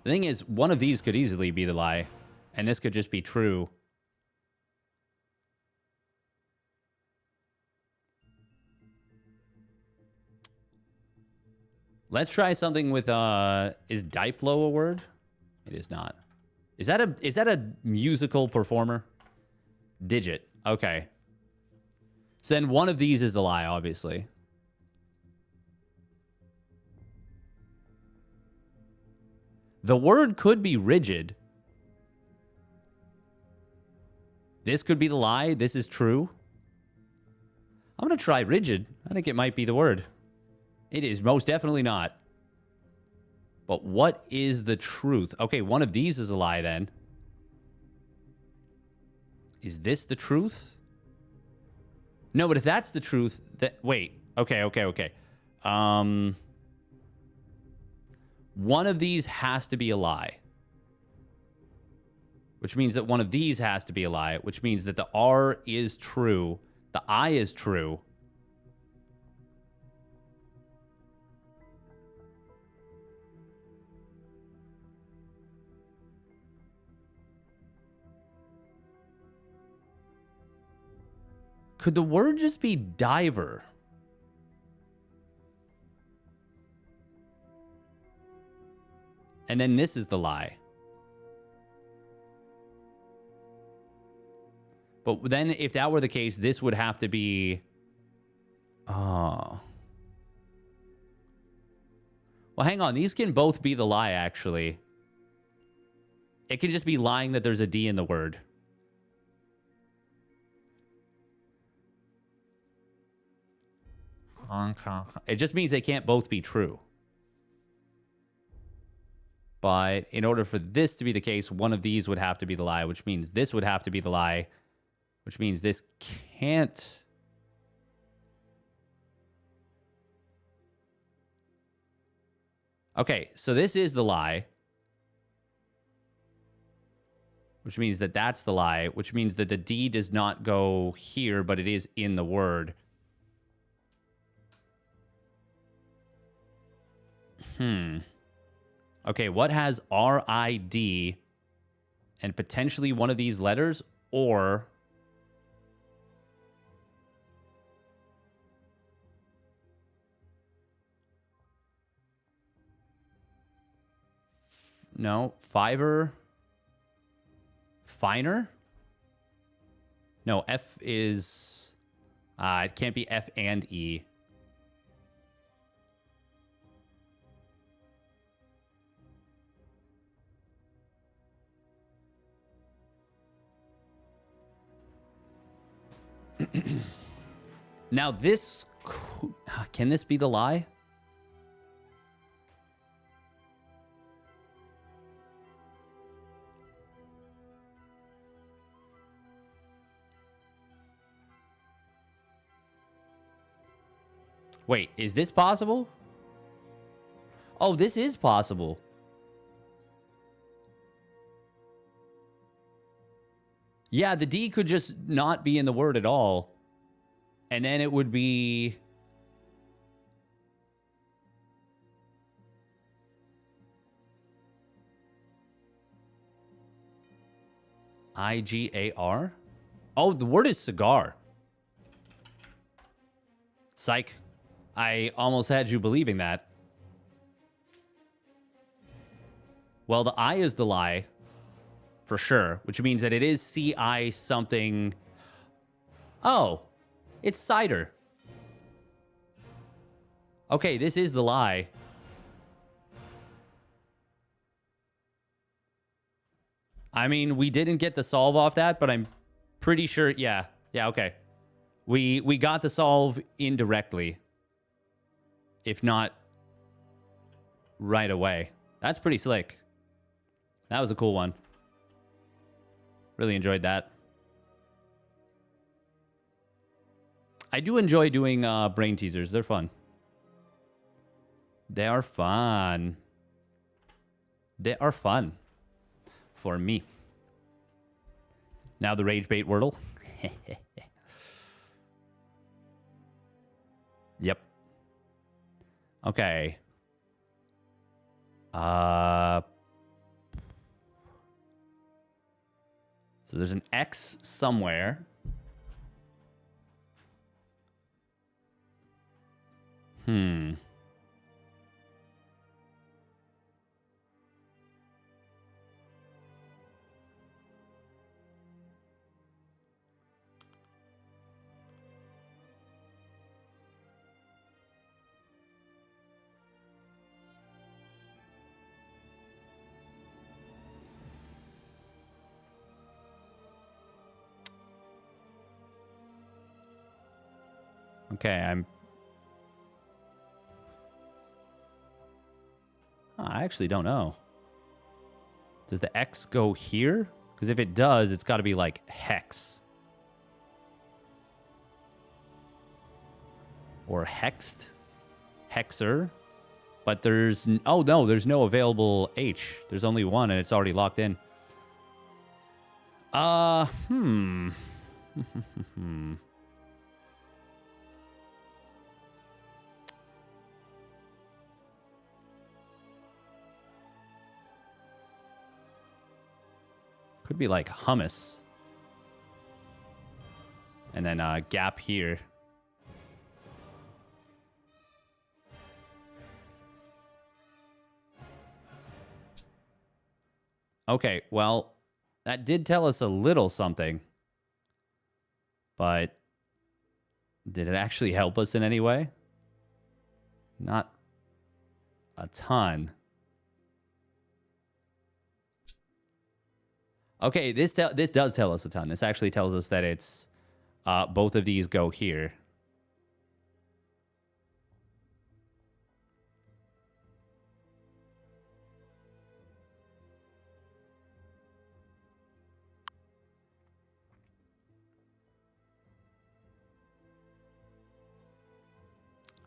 Speaker 1: The thing is, one of these could easily be the lie, and this could just be true. Let's try something with is Diplo a word? It is not. Is that a musical performer? Digit. Okay. So then one of these is the lie, obviously. The word could be rigid. This could be the lie. This is true. I'm going to try rigid. I think it might be the word. It is most definitely not. But what is the truth? Okay, one of these is a lie then. Is this the truth? No, but if that's the truth, that... Wait. Okay. One of these has to be a lie. Which means that one of these has to be a lie. Which means that the R is true. The I is true. Could the word just be diver? And then this is the lie. But then if that were the case, this would have to be... Oh. Well, hang on. These can both be the lie, actually. It can just be lying that there's a D in the word. It just means they can't both be true. But in order for this to be the case, one of these would have to be the lie, which means this would have to be the lie, which means this can't... Okay, so this is the lie, which means that that's the lie, which means that the D does not go here, but it is in the word. Okay, what has R-I-D and potentially one of these letters, or... No, Fiverr? Finer? No, F is... it can't be F and E. Now this... Can this be the lie? Wait, is this possible? Oh, this is possible. Yeah, the D could just not be in the word at all. And then it would be... IGAR? Oh, the word is cigar. Psych. I almost had you believing that. Well, the I is the lie. For sure. Which means that it is CI something... Oh. It's cider. Okay, this is the lie. I mean, we didn't get the solve off that, but I'm pretty sure... Yeah. Yeah, okay. We got the solve indirectly. If not right away. That's pretty slick. That was a cool one. Really enjoyed that. I do enjoy doing brain teasers. They're fun. They are fun. They are fun. For me. Now the rage bait wordle. Yep. Okay. So there's an X somewhere. Okay, I actually don't know. Does the X go here? Because if it does, it's got to be like hex. Or hexed. Hexer. But there's... Oh, no, there's no available H. There's only one, and it's already locked in. Could be like hummus. And then gap here. Okay, well, that did tell us a little something. But did it actually help us in any way? Not a ton. Okay, this does tell us a ton. This actually tells us that it's both of these go here.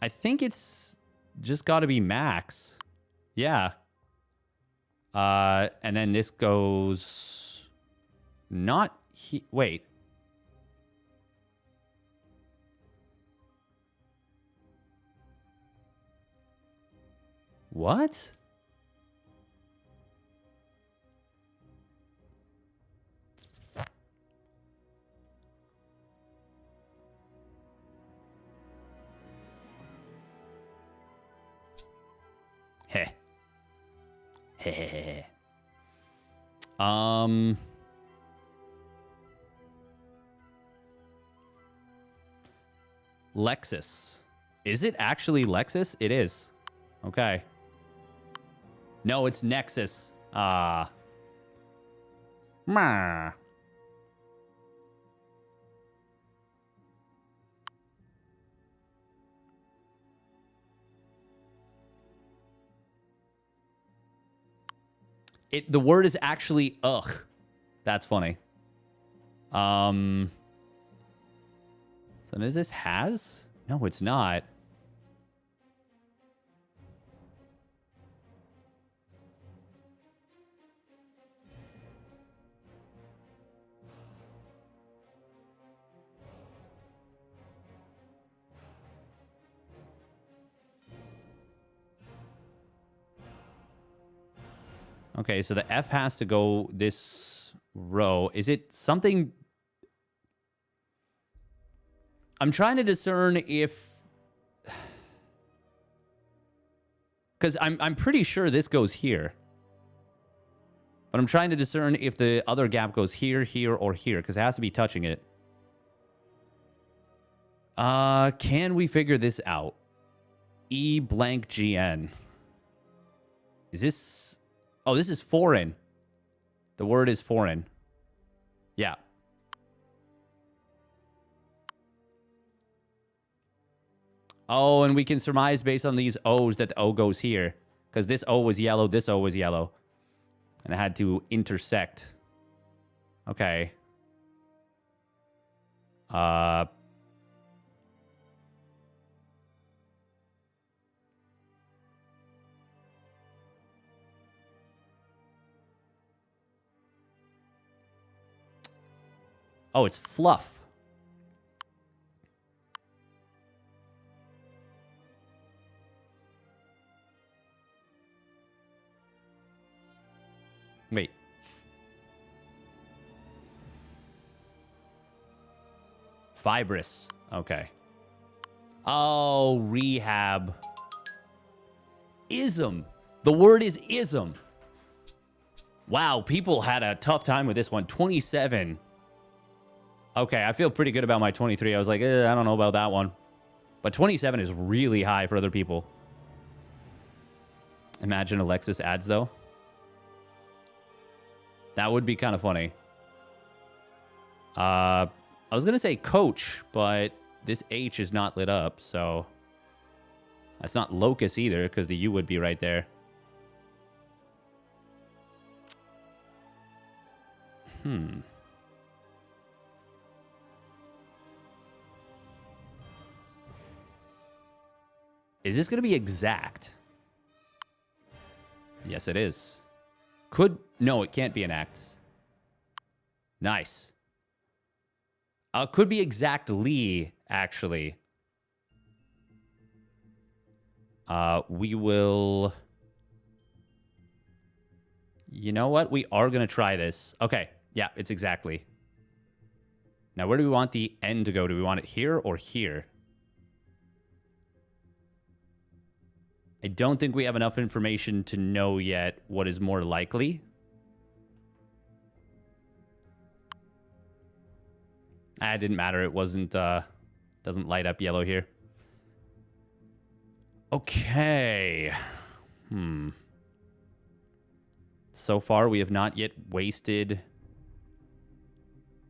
Speaker 1: I think it's just got to be max. Yeah. And then this goes not wait. What? Heh. Heh. Lexus. Is it actually Lexus? It is. Okay. No, it's Nexus. Meh. The word is actually ugh. That's funny. So is this has? No, it's not. Okay, so the F has to go this row. Is it something... I'm trying to discern if... Because I'm pretty sure this goes here. But I'm trying to discern if the other gap goes here, here, or here. Because it has to be touching it. Can we figure this out? E blank GN. Is this... Oh, this is foreign. The word is foreign. Yeah. Oh, and we can surmise based on these O's that the O goes here. Because this O was yellow, this O was yellow. And it had to intersect. Okay. Oh, it's fluff. Wait. Fibrous. Okay. Oh, rehab. Ism. The word is ism. Wow, people had a tough time with this one. 27. Okay, I feel pretty good about my 23. I was like, I don't know about that one. But 27 is really high for other people. Imagine Alexis ads, though. That would be kind of funny. I was going to say coach, but this H is not lit up, so... That's not locus either, because the U would be right there. Is this going to be exact? Yes, it is. Could... No, it can't be an act. Nice. Could be exactly, actually. We will... You know what? We are going to try this. Okay. Yeah, it's exactly. Now, where do we want the N to go? Do we want it here or here? I don't think we have enough information to know yet what is more likely. It didn't matter. It wasn't, doesn't light up yellow here. Okay. So far, we have not yet wasted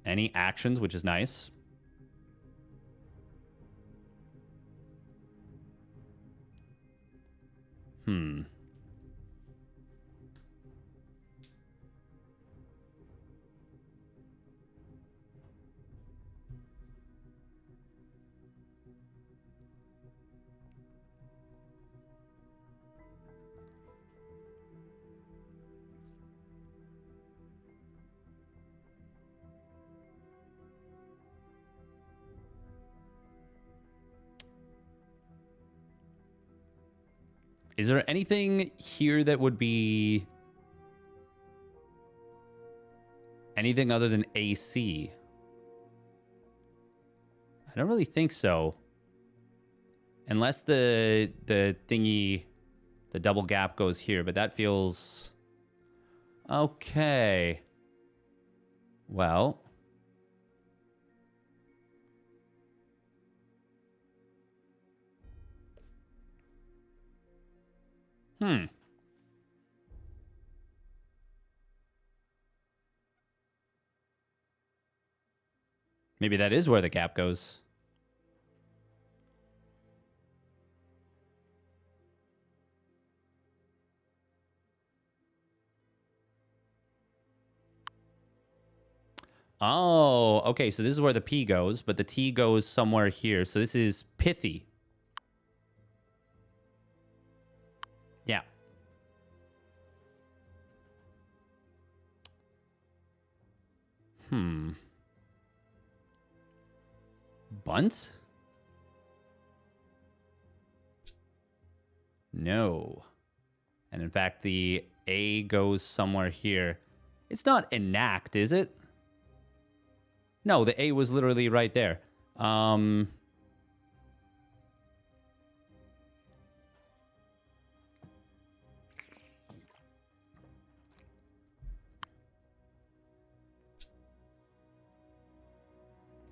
Speaker 1: any actions, which is nice. Is there anything here that would be anything other than AC? I don't really think so. Unless the thingy, the double gap goes here, but that feels... Okay. Well... Maybe that is where the gap goes. Oh, okay, so this is where the P goes, but the T goes somewhere here. So this is pithy. Yeah. Bunt? No. And in fact, the A goes somewhere here. It's not enact, is it? No, the A was literally right there.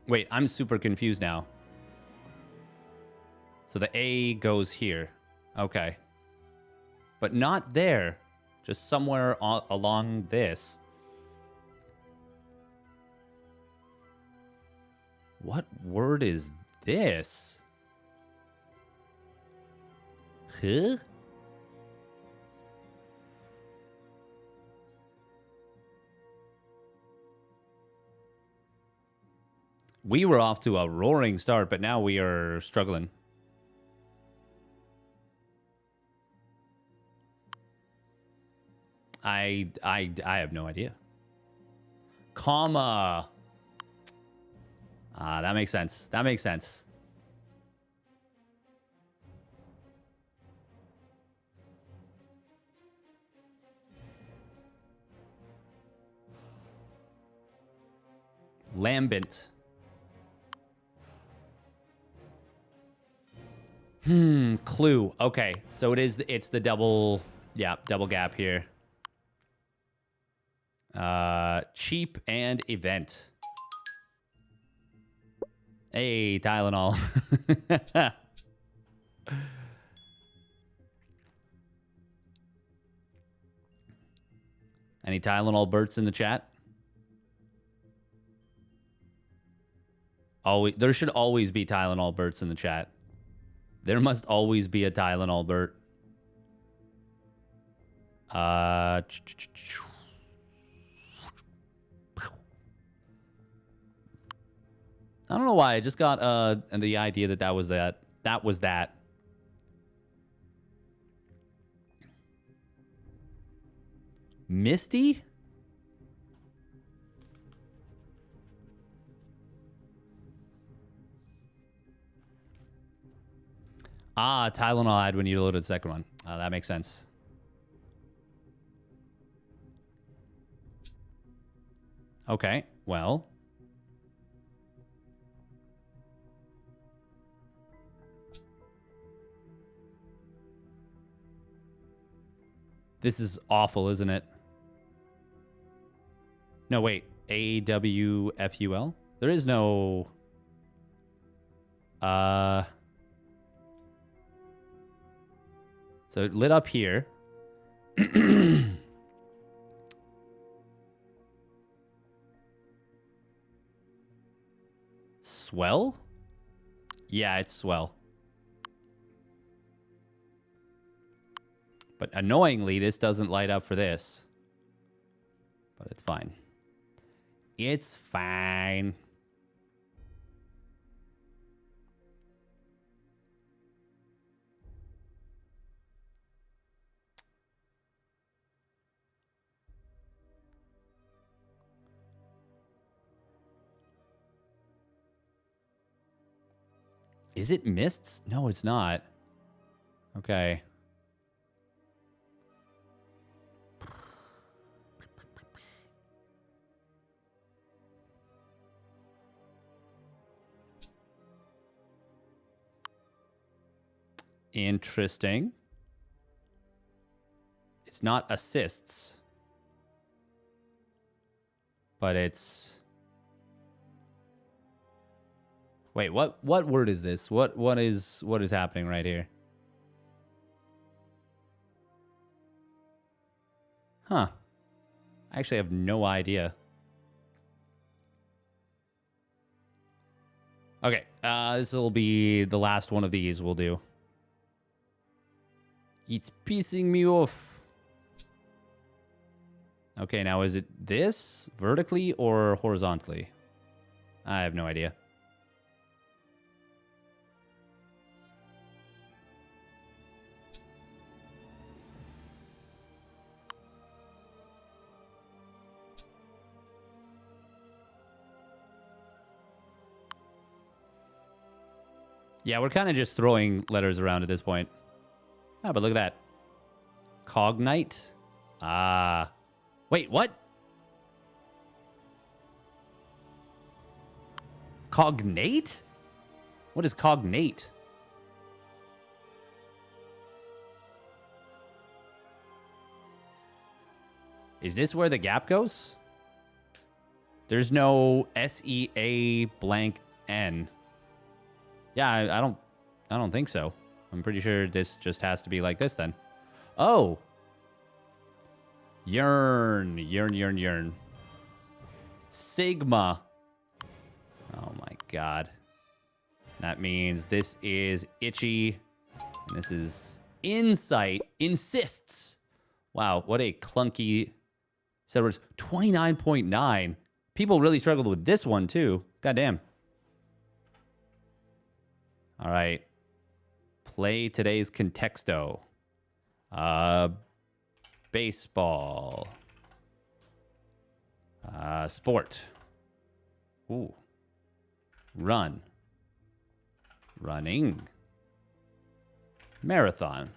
Speaker 1: Wait, I'm super confused now. So the A goes here. Okay. But not there. Just somewhere along this. What word is this? Huh? We were off to a roaring start, but now we are struggling. I have no idea. Comma. Ah, that makes sense. That makes sense. Lambent. Clue. Okay, so it's the double, yeah, double gap here. Cheap and event. Hey, Tylenol. Any Tylenol Berts in the chat? There should always be Tylenol Berts in the chat. There must always be a Tylenol Bert. I don't know why. I just got the idea that was that. That was that. Misty? Ah, Tylenol ad when you loaded the second one. That makes sense. Okay, well. This is awful, isn't it? No, wait. AWFUL? There is no... So it lit up here. Swell? Yeah, it's swell. But annoyingly, this doesn't light up for this. But it's fine. It's fine. Is it mists? No, it's not. Okay. Interesting. It's not assists. But it's... Wait, what word is this? What is happening right here? Huh. I actually have no idea. Okay, this will be the last one of these we'll do. It's pissing me off. Okay, now is it this vertically or horizontally? I have no idea. Yeah, we're kind of just throwing letters around at this point. Ah, but look at that. Cognite. Wait, what? Cognate? What is cognate? Is this where the gap goes? There's no SEA blank N. Yeah, I don't think so. I'm pretty sure this just has to be like this then. Oh. Yearn. Sigma. Oh my god. That means this is itchy. And this is insight. Insists. Wow, what a clunky set of words. 29.9. People really struggled with this one too. Goddamn. All right. Play today's contexto. Baseball. Sport. Ooh. Run. Running. Marathon.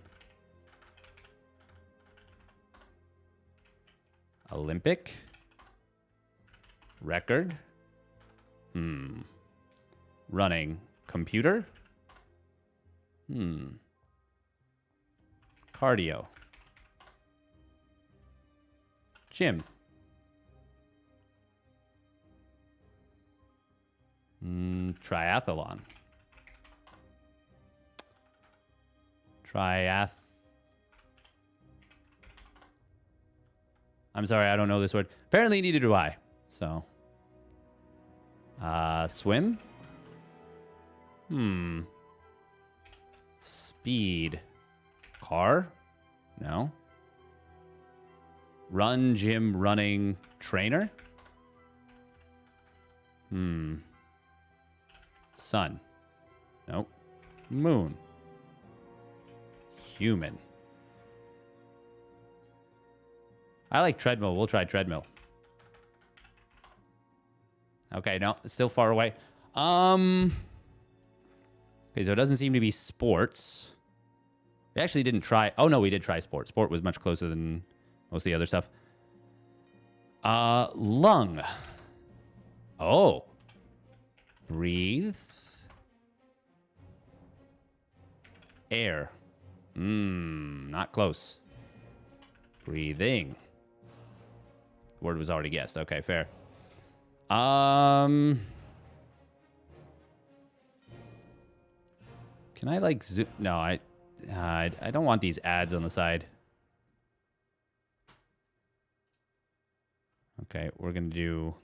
Speaker 1: Olympic. Record. Running. Computer. Cardio. Gym. Triathlon. I'm sorry, I don't know this word. Apparently neither do I. So. Swim. Speed. Car? No. Run, gym, running, trainer? Sun. Nope. Moon. Human. I like treadmill. We'll try treadmill. Okay, no, it's still far away. Okay, so it doesn't seem to be sports. We actually didn't try. Oh, no, we did try sport. Sport was much closer than most of the other stuff. Lung. Oh. Breathe. Air. Not close. Breathing. Word was already guessed. Okay, fair. Can I like zoom? No, I don't want these ads on the side. Okay, we're gonna do.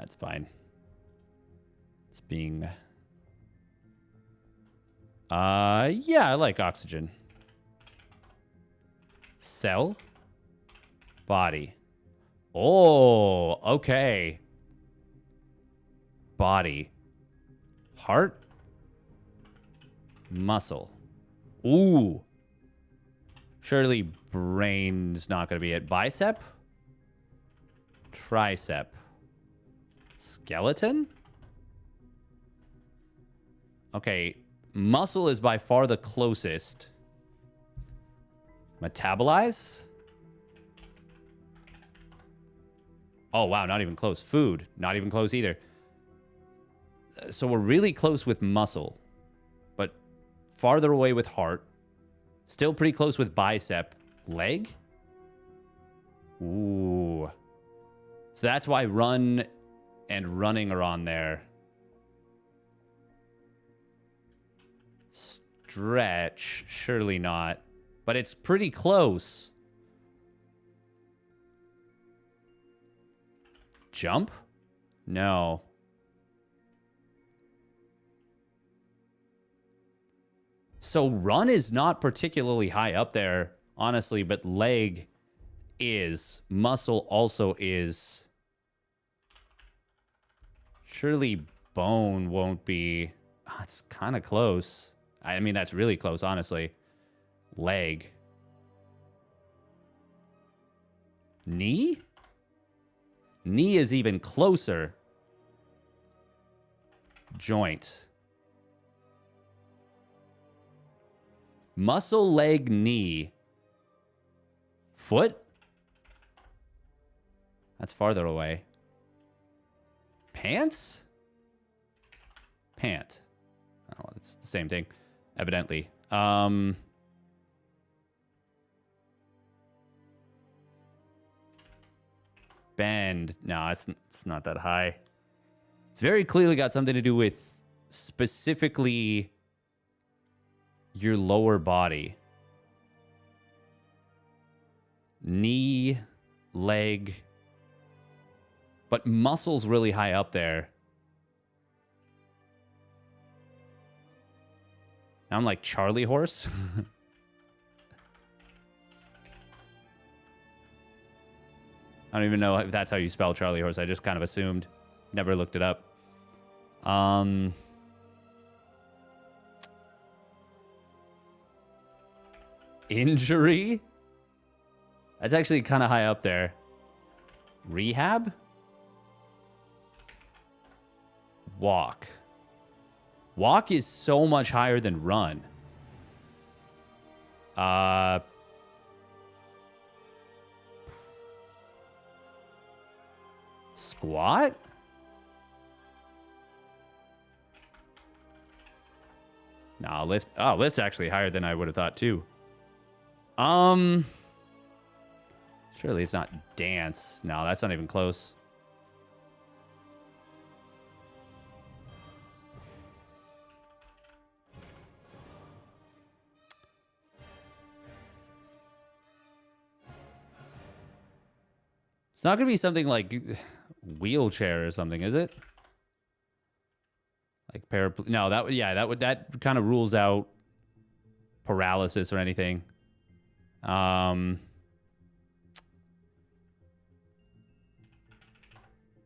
Speaker 1: It's fine. It's being... yeah, I like oxygen. Cell. Body. Oh, okay. Body. Heart. Muscle. Ooh. Surely brain's not going to be it. Bicep. Tricep. Skeleton? Okay, muscle is by far the closest. Metabolize? Oh, wow, not even close. Food, not even close either. So we're really close with muscle, but farther away with heart. Still pretty close with bicep. Leg? Ooh. So that's why run and running are on there. Stretch, surely not. But it's pretty close. Jump? No. So run is not particularly high up there, honestly, but leg is. Muscle also is. Surely bone won't be... Oh, it's kind of close. I mean, that's really close, honestly. Leg. Knee? Knee is even closer. Joint. Muscle, leg, knee. Foot? That's farther away. Pants? Pant. Oh, it's the same thing, evidently. Bend. No, it's not that high. It's very clearly got something to do with specifically your lower body. Knee, leg, but muscles really high up there. Now I'm like Charlie horse. I don't even know if that's how you spell Charlie horse. I just kind of assumed. Never looked it up. Injury? That's actually kind of high up there. Rehab? Walk. Walk is so much higher than run. Squat? No, lift. Oh, lift's actually higher than I would have thought too. Surely it's not dance. No, that's not even close. It's not going to be something like wheelchair or something, is it? Like no, that kind of rules out paralysis or anything.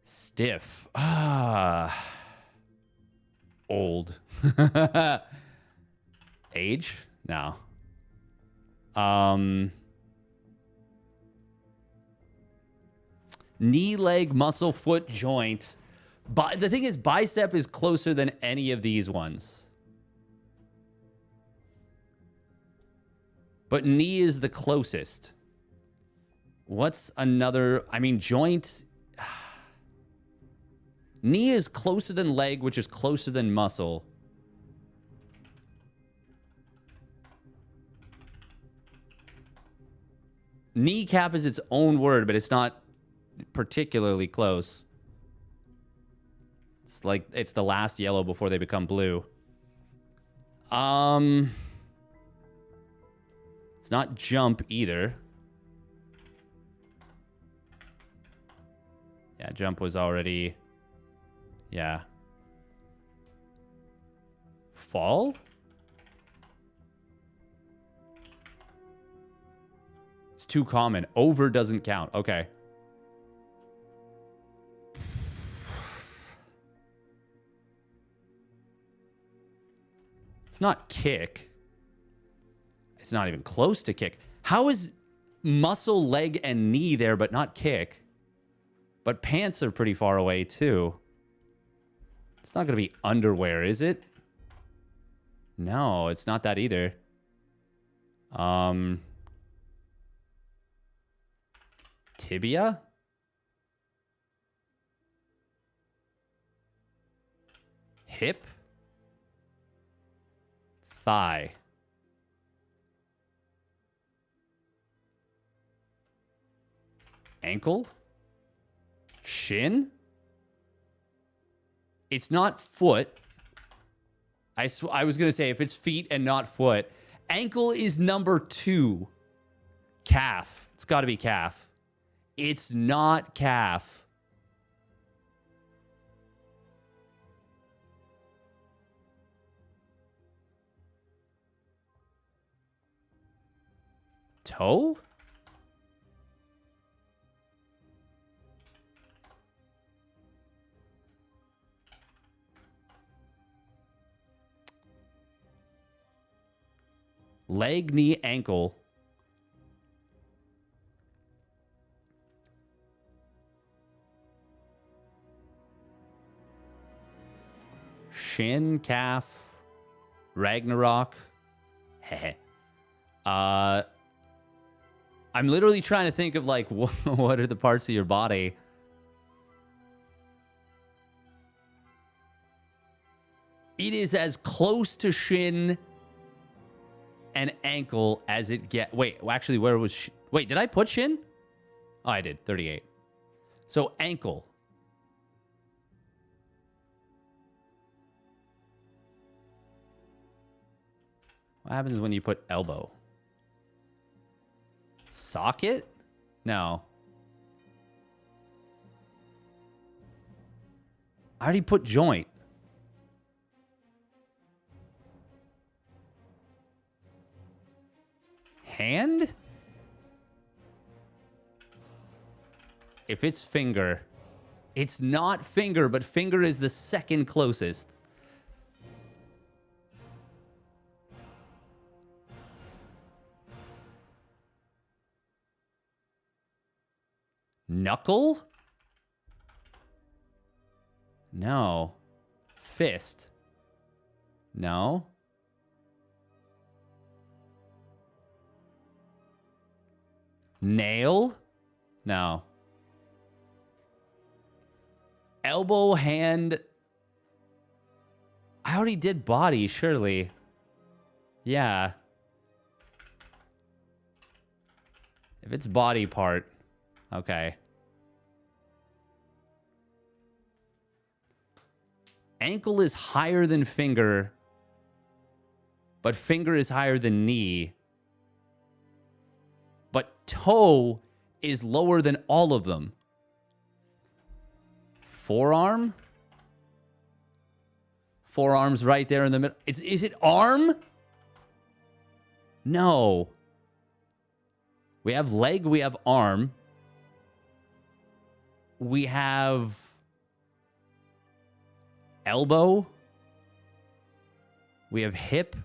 Speaker 1: Stiff. Old. Age? No. Knee, leg, muscle, foot, joint. But the thing is, bicep is closer than any of these ones. But knee is the closest. What's another? I mean, joint. Knee is closer than leg, which is closer than muscle. Kneecap is its own word, but it's not particularly close. It's like it's the last yellow before they become blue. It's not jump either. Yeah, jump was already... Yeah. Fall? It's too common. Over doesn't count. Okay. It's not kick. It's not even close to kick. How is muscle, leg, and knee there, but not kick? But pants are pretty far away, too. It's not going to be underwear, is it? No, it's not that either. Tibia? Hip? Thigh. Ankle? Shin? It's not foot. I was going to say if it's feet and not foot. Ankle is number 2. Calf. It's got to be calf. It's not calf. Toe? Leg, knee, ankle. Shin, calf, Ragnarok. Heh. I'm literally trying to think of like what are the parts of your body. It is as close to shin and ankle as it get. Wait, actually, where was? Wait, did I put shin? Oh, I did. 38. So ankle. What happens when you put elbow? Socket? No. I already put joint. Hand? If it's finger. It's not finger, but finger is the second closest. Knuckle? No. Fist? No. Nail? No. Elbow, hand. I already did body, surely. Yeah. If it's body part. Okay. Ankle is higher than finger, but finger is higher than knee. But toe is lower than all of them. Forearm? Forearm's right there in the middle. Is it arm? No. We have leg, we have arm. We have elbow. We have hip.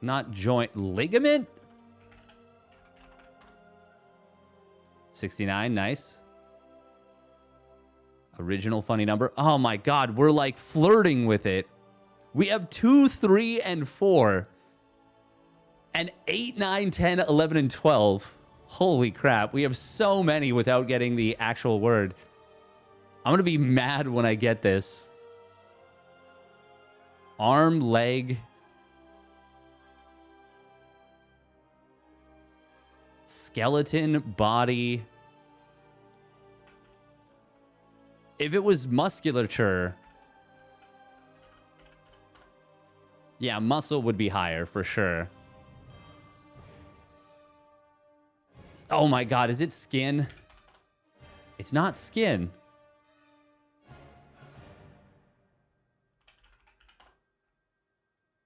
Speaker 1: Not joint. Ligament? 69, nice. Original funny number. Oh my God, we're like flirting with it. We have 2, 3, and 4. And 8, 9, 10, 11, and 12. Holy crap. We have so many without getting the actual word. I'm going to be mad when I get this. Arm, leg. Skeleton, body. If it was musculature... Yeah, muscle would be higher for sure. Oh my God, is it skin? It's not skin.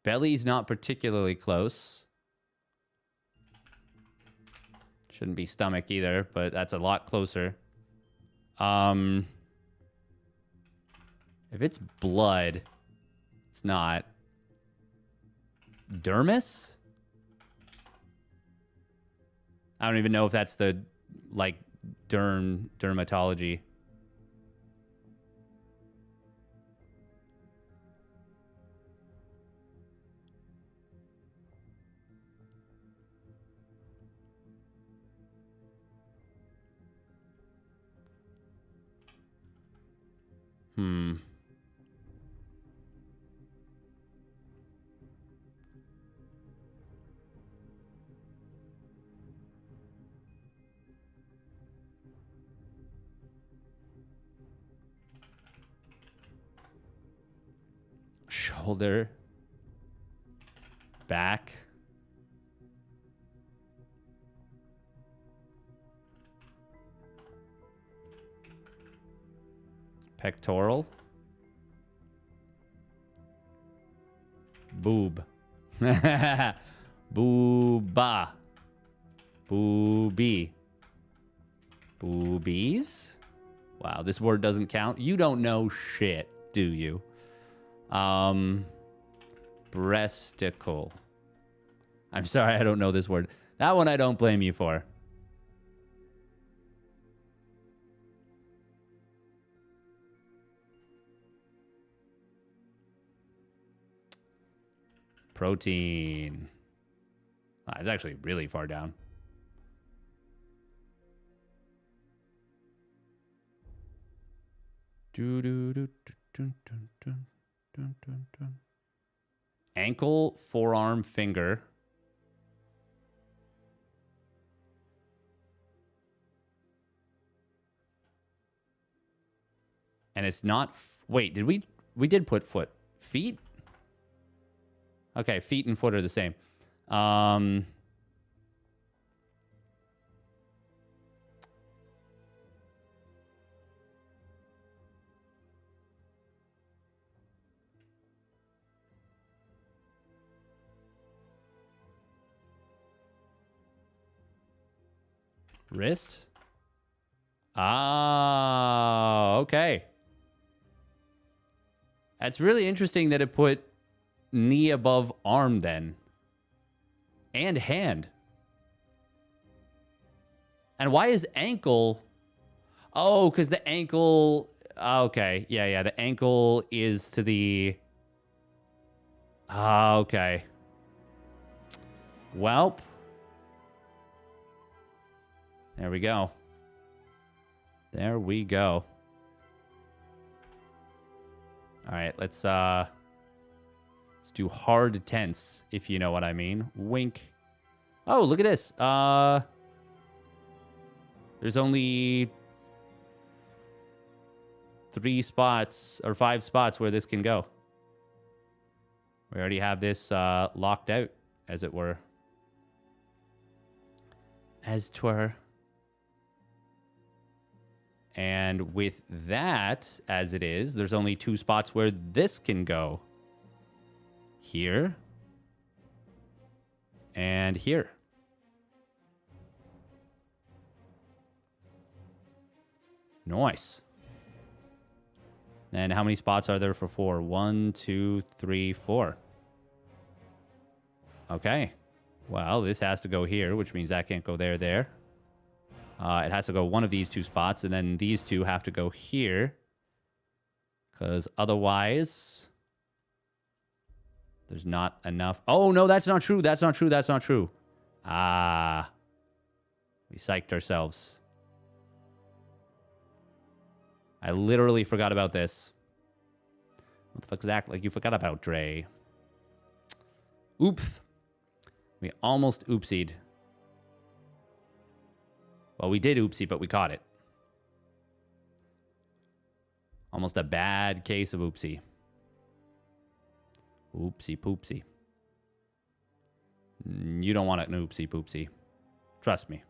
Speaker 1: Belly's not particularly close. Shouldn't be stomach either, but that's a lot closer. If it's blood, it's not. Dermis? I don't even know if that's the, like, dermatology. Shoulder, back, pectoral, boob, booba, boobie, boobies, Wow, this word doesn't count. You don't know shit, do you? Breasticle. I'm sorry, I don't know this word. That one I don't blame you for. Protein. It's actually really far down. Ankle, forearm, finger. And it's not... Wait, did we... We did put foot. Feet? Okay, feet and foot are the same. Wrist? Ah, okay. That's really interesting that it put knee above arm then. And hand. And why is ankle... Oh, because the ankle... Okay, yeah. The ankle is to the... Ah, okay. Welp. There we go. There we go. All right, let's do hard tense, if you know what I mean. Wink. Oh, look at this. There's only 3 spots or 5 spots where this can go. We already have this locked out, as it were. As 'twere. And with that, as it is, there's only 2 spots where this can go. Here. And here. Nice. And how many spots are there for 4? 1, 2, 3, 4. Okay. Well, this has to go here, which means that can't go there. It has to go one of these 2 spots, and then these 2 have to go here. Because otherwise, there's not enough. Oh, no, that's not true. That's not true. That's not true. Ah. We psyched ourselves. I literally forgot about this. What the fuck is that? Like you forgot about Dre. Oops. We almost oopsied. Well, we did oopsie, but we caught it. Almost a bad case of oopsie. Oopsie poopsie. You don't want an oopsie poopsie. Trust me.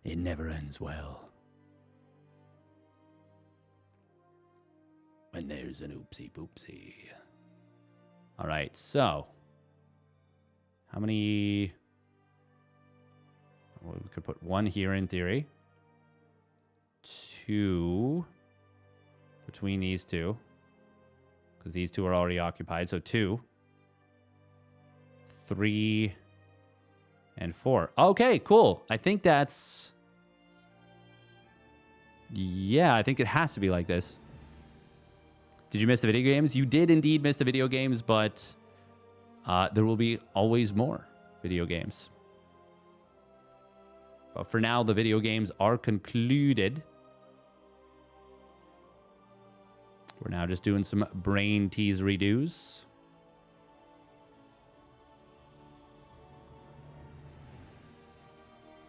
Speaker 1: It never ends well. When there's an oopsie poopsie. All right, so. How many... Well, we could put 1 here in theory. 2 between these 2. Because these 2 are already occupied. So 2. 3. And 4. Okay, cool. I think that's... Yeah, I think it has to be like this. Did you miss the video games? You did indeed miss the video games, but there will be always more video games. But for now, the video games are concluded. We're now just doing some brain tease redos.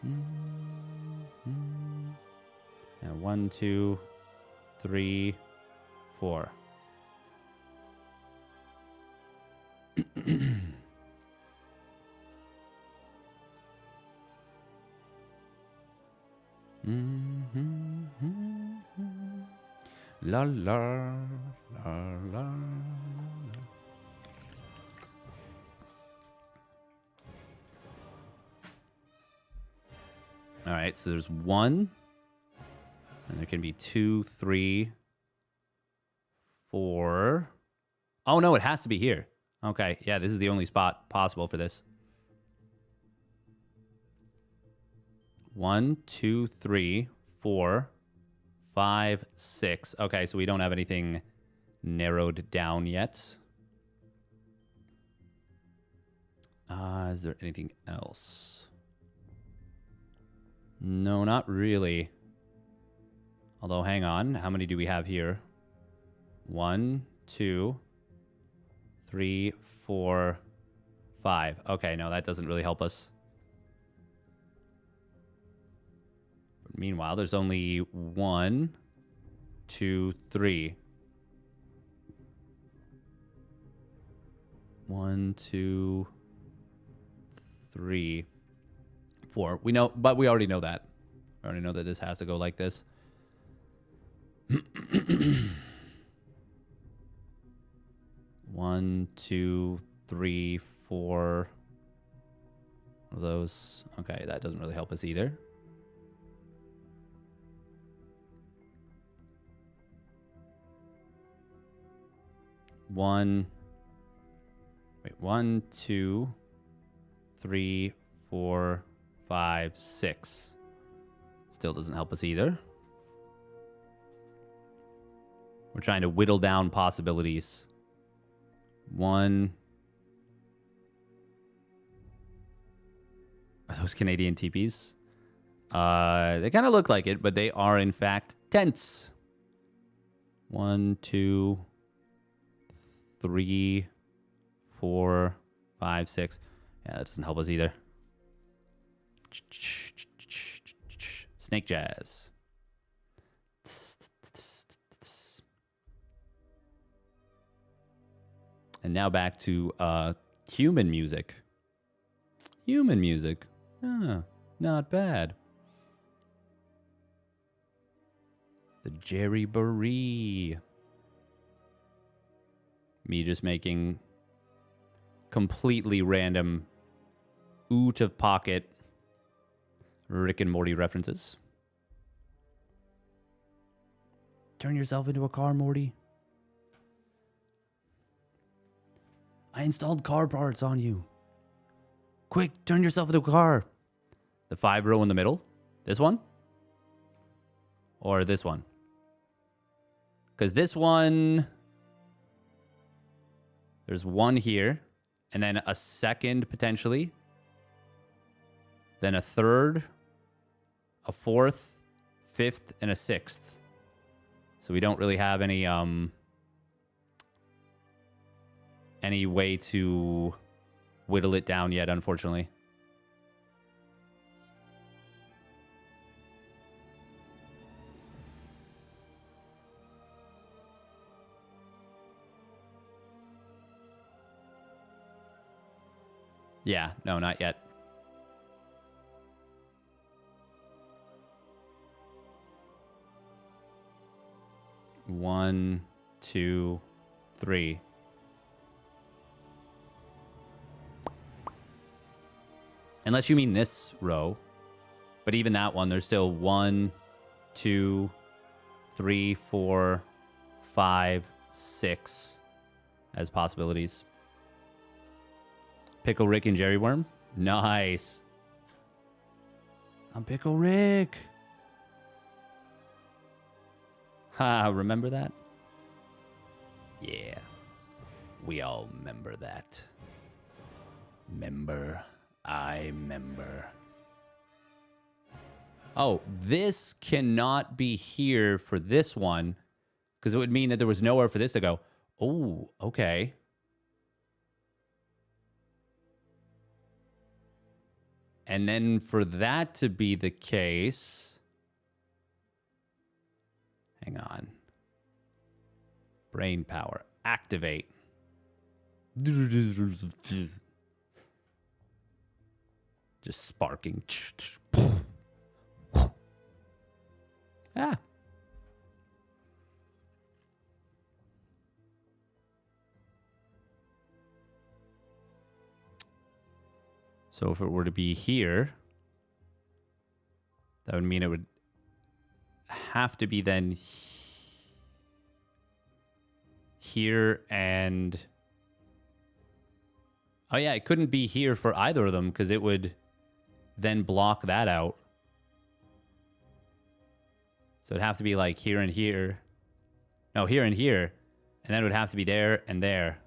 Speaker 1: And 1, 2, 3, 4. La la la la. All right, so there's 1, And there can be 2, 3, 4. Oh, no, it has to be here. Okay, yeah, this is the only spot possible for this. 1, 2, 3, 4, 5, 6. Okay, so we don't have anything narrowed down yet. Is there anything else? No, not really. Although, hang on. How many do we have here? 1, 2, 3, 4, 5. Okay, no, that doesn't really help us. But meanwhile, there's only 1, 2, 3. 1, 2, 3, 4. We know, but we already know that. We already know that this has to go like this. 1, 2, 3, 4. One of those. Okay, that doesn't really help us either. One, 2, 3, 4, 5, 6. Still doesn't help us either. We're trying to whittle down possibilities. 1. Are those Canadian teepees? They kind of look like it, but they are in fact tents. 1, 2, 3, 4, 5, 6. Yeah, that doesn't help us either. Snake jazz. And now back to human music. Human music. Ah, not bad. The Jerry Baree. Me just making completely random out of pocket Rick and Morty references. Turn yourself into a car, Morty. I installed car parts on you. Quick, turn yourself into a car. The 5 row in the middle. This one? Or this one? Because this one... There's one here. And then a second, potentially. Then a third. A fourth. Fifth. And a sixth. So we don't really have any way to whittle it down yet, unfortunately. Yeah, no, not yet. One, 2, 3. Unless you mean this row. But even that one, there's still 1, 2, 3, 4, 5, 6 as possibilities. Pickle Rick and Jerry Worm? Nice. I'm Pickle Rick. Ha, remember that? Yeah. We all remember that. I remember. Oh, this cannot be here for this one, because it would mean that there was nowhere for this to go. Oh, okay. And then for that to be the case... Hang on. Brain power. Activate. Just sparking. Ah. So if it were to be here, that would mean it would have to be then here and... Oh, yeah, it couldn't be here for either of them because it would then block that out. So it'd have to be like here and here. No, here and here. And then it would have to be there and there.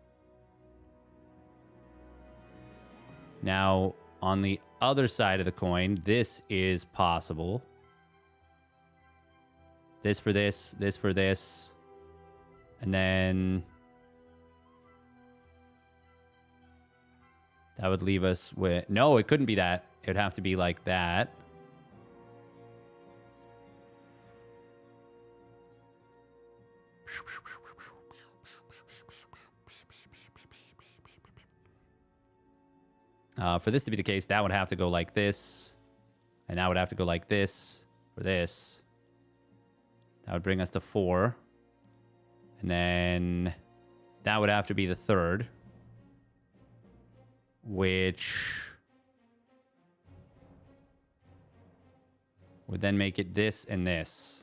Speaker 1: Now, on the other side of the coin, this is possible. This for this, this for this. And then... that would leave us with... no, it couldn't be that. It would have to be like that. For this to be the case, that would have to go like this. And that would have to go like this for this. That would bring us to 4. And then that would have to be the third. Which would then make it this and this.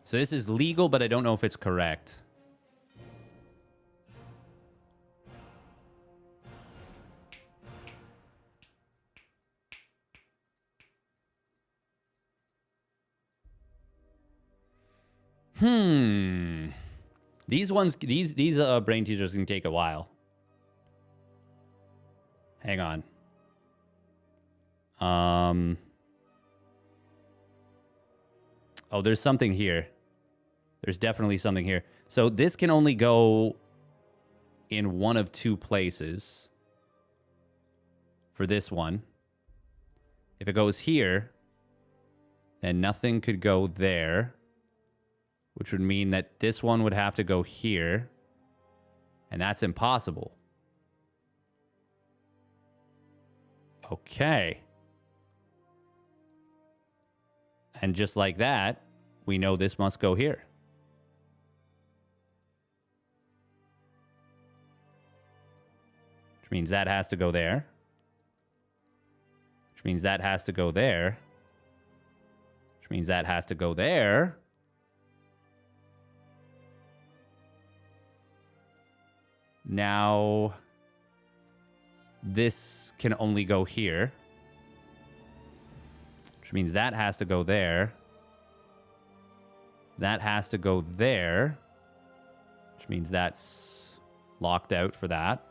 Speaker 1: So this is legal, but I don't know if it's correct. These ones, these brain teasers can take a while. Hang on. Oh, there's something here. There's definitely something here. So this can only go in one of two places for this one. If it goes here, then nothing could go there, which would mean that this one would have to go here, and that's impossible. Okay. And just like that, we know this must go here. Which means that has to go there. Which means that has to go there. Which means that has to go there. Now, this can only go here. Which means that has to go there. That has to go there. Which means that's locked out for that.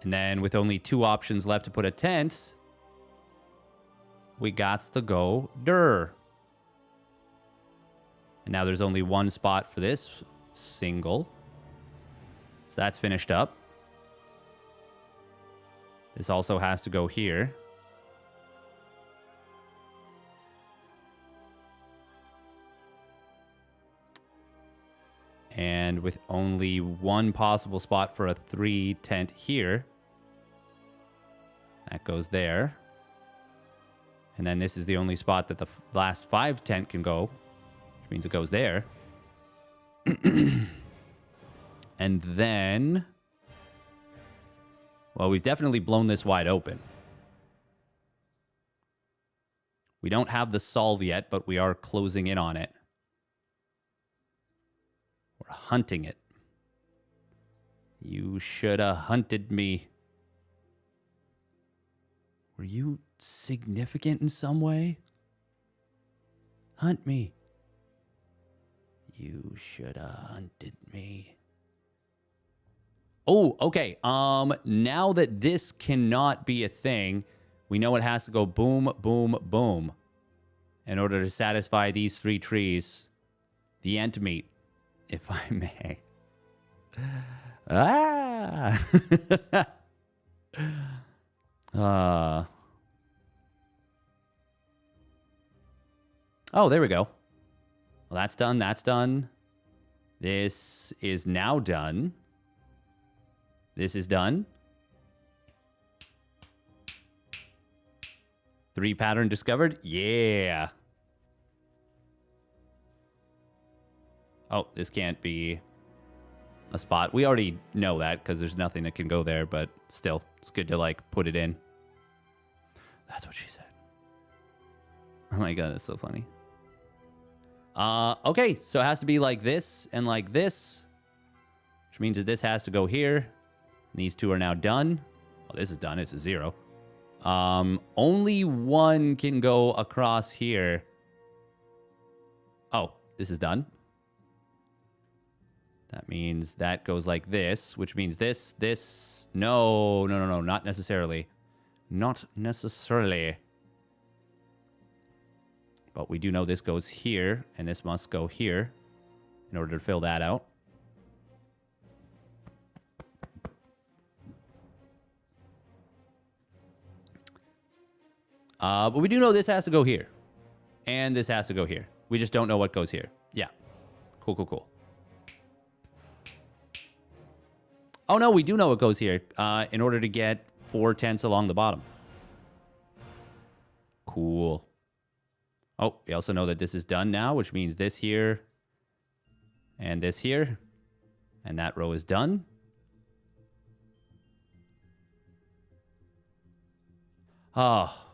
Speaker 1: And then with only two options left to put a tent, we got to go der. And now there's only one spot for this single. So that's finished up. This also has to go here. And with only one possible spot for a 3 tent here. That goes there. And then this is the only spot that the last 5 tent can go. Which means it goes there. And then... well, we've definitely blown this wide open. We don't have the solve yet, but we are closing in on it. We're hunting it. You should have hunted me. Were you significant in some way? Hunt me. You should have hunted me. Oh, okay. Now that this cannot be a thing, we know it has to go boom, boom, boom. In order to satisfy these 3 trees. The ent meat, if I may. Oh, there we go. Well, that's done. That's done. This is now done. This is done. 3 pattern discovered. Yeah. Oh, this can't be. a spot. We already know that because there's nothing that can go there, but still, it's good to, like, put it in. That's what she said. Oh my god, that's so funny. Okay, so it has to be like this and like this, which means that this has to go here. And these two are now done. Oh, this is done. This is 0. Only one can go across here. Oh, this is done. That means that goes like this, which means this. No, not necessarily. Not necessarily. But we do know this goes here, and this must go here in order to fill that out. But we do know this has to go here. And this has to go here. We just don't know what goes here. Yeah. Cool. Oh, no, we do know what goes here in order to get 4 tents along the bottom. Cool. Oh, we also know that this is done now, which means this here and this here. And that row is done. Oh.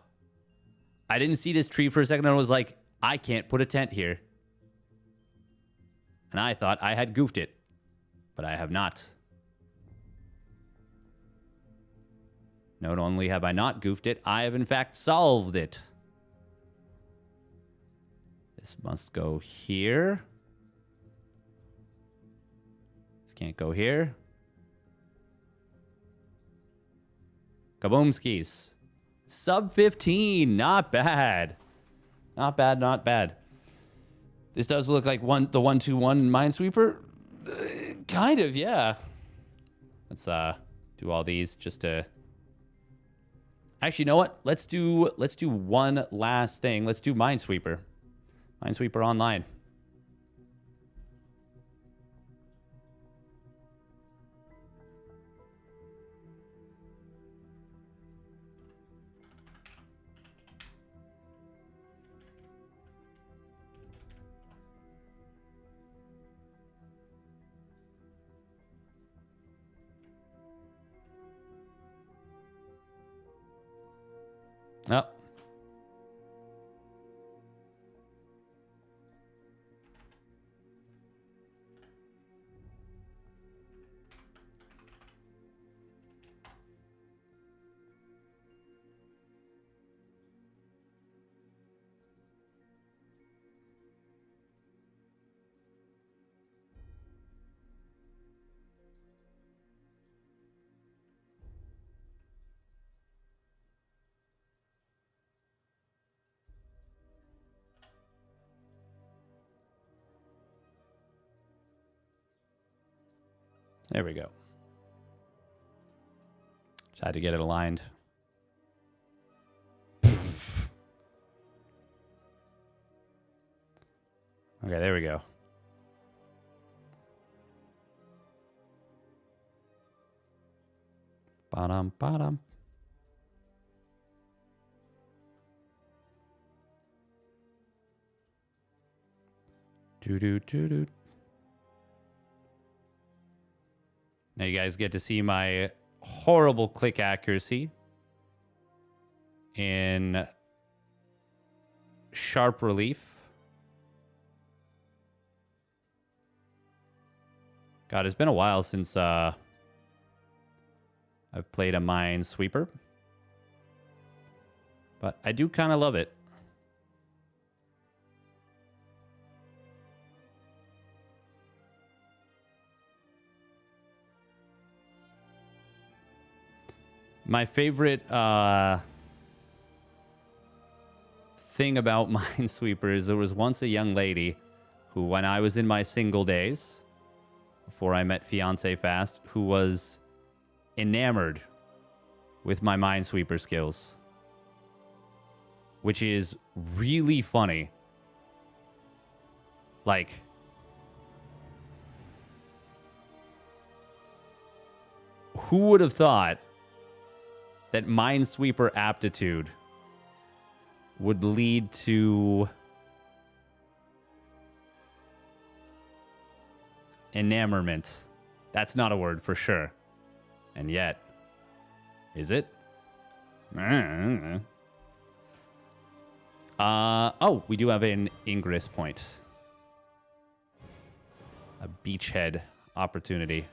Speaker 1: I didn't see this tree for a second and I was like, I can't put a tent here. And I thought I had goofed it. But I have not. Not only have I not goofed it, I have in fact solved it. This must go here. This can't go here. Kaboomskis. Sub 15. Not bad. Not bad. This does look like the 1-2-1 Minesweeper. Kind of, yeah. Let's do all these just to... Actually, you know what? Let's do one last thing. Let's do Minesweeper. Minesweeper online. Oh. There we go. Just had to get it aligned. Okay, there we go. Ba-dum. Do. Now you guys get to see my horrible click accuracy in sharp relief. God, it's been a while since I've played a Minesweeper. But I do kind of love it. My favorite thing about Minesweeper is there was once a young lady who, when I was in my single days, before I met Fiancé Fast, who was enamored with my Minesweeper skills. Which is really funny. Like... who would have thought that Minesweeper aptitude would lead to enamorment? That's not a word for sure. And yet, is it? Oh, we do have an ingress point. A beachhead opportunity.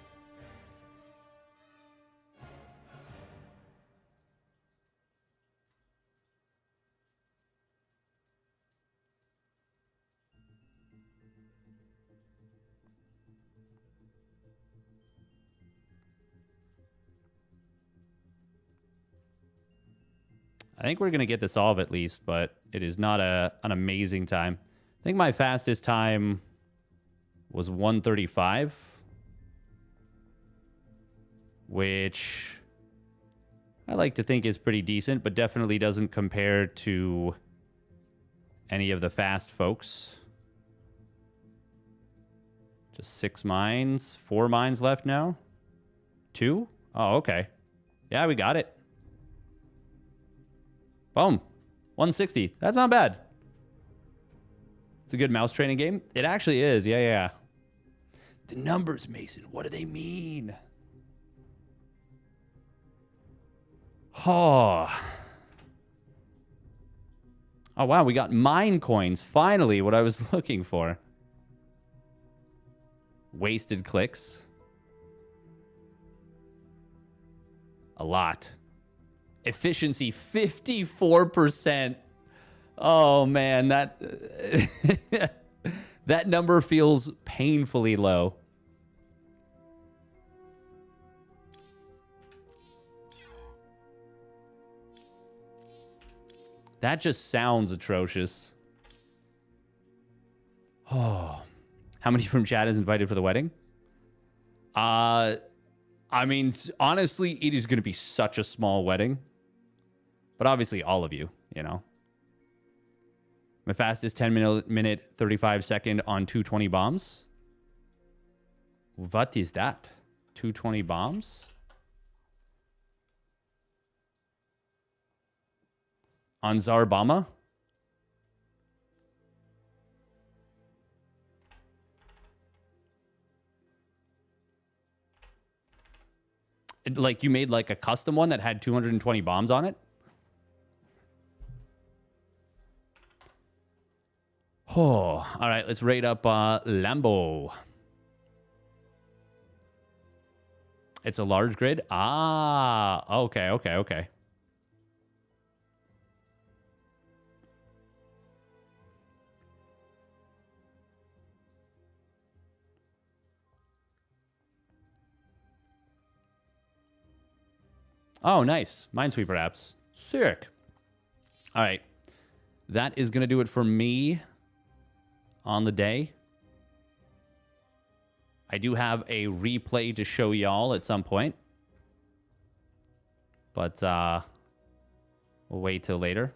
Speaker 1: I think we're going to get the solve at least, but it is not an amazing time. I think my fastest time was 135, which I like to think is pretty decent, but definitely doesn't compare to any of the fast folks. Just 6 mines, 4 mines left now. 2? Oh, okay. Yeah, we got it. Boom. 160. That's not bad. It's a good mouse training game. It actually is. Yeah, yeah. The numbers, Mason. What do they mean? Oh. Oh, wow. We got mine coins. Finally, what I was looking for. Wasted clicks. A lot. Efficiency 54%. Oh man, that that number feels painfully low. That just sounds atrocious. Oh. How many from chat is invited for the wedding? I mean, honestly, it is going to be such a small wedding. But obviously, all of you, you know. My fastest 10-minute, 35-second on 220 bombs. What is that? 220 bombs? On Zarbama? Like, you made, like, a custom one that had 220 bombs on it? Oh, all right, let's rate up Lambo. It's a large grid? Ah, okay, okay, okay. Oh, nice. Minesweeper apps. Sick. All right. That is going to do it for me on the day. I do have a replay to show y'all at some point. But we'll wait till later.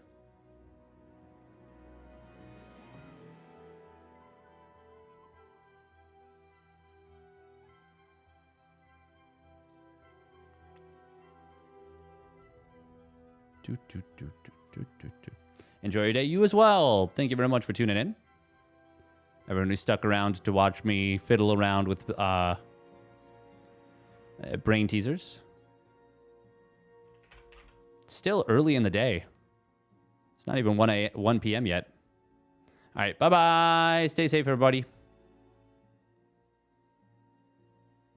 Speaker 1: Enjoy your day. You as well. Thank you very much for tuning in. Everyone who stuck around to watch me fiddle around with brain teasers. It's still early in the day. It's not even 1 p.m. yet. All right. Bye-bye. Stay safe, everybody.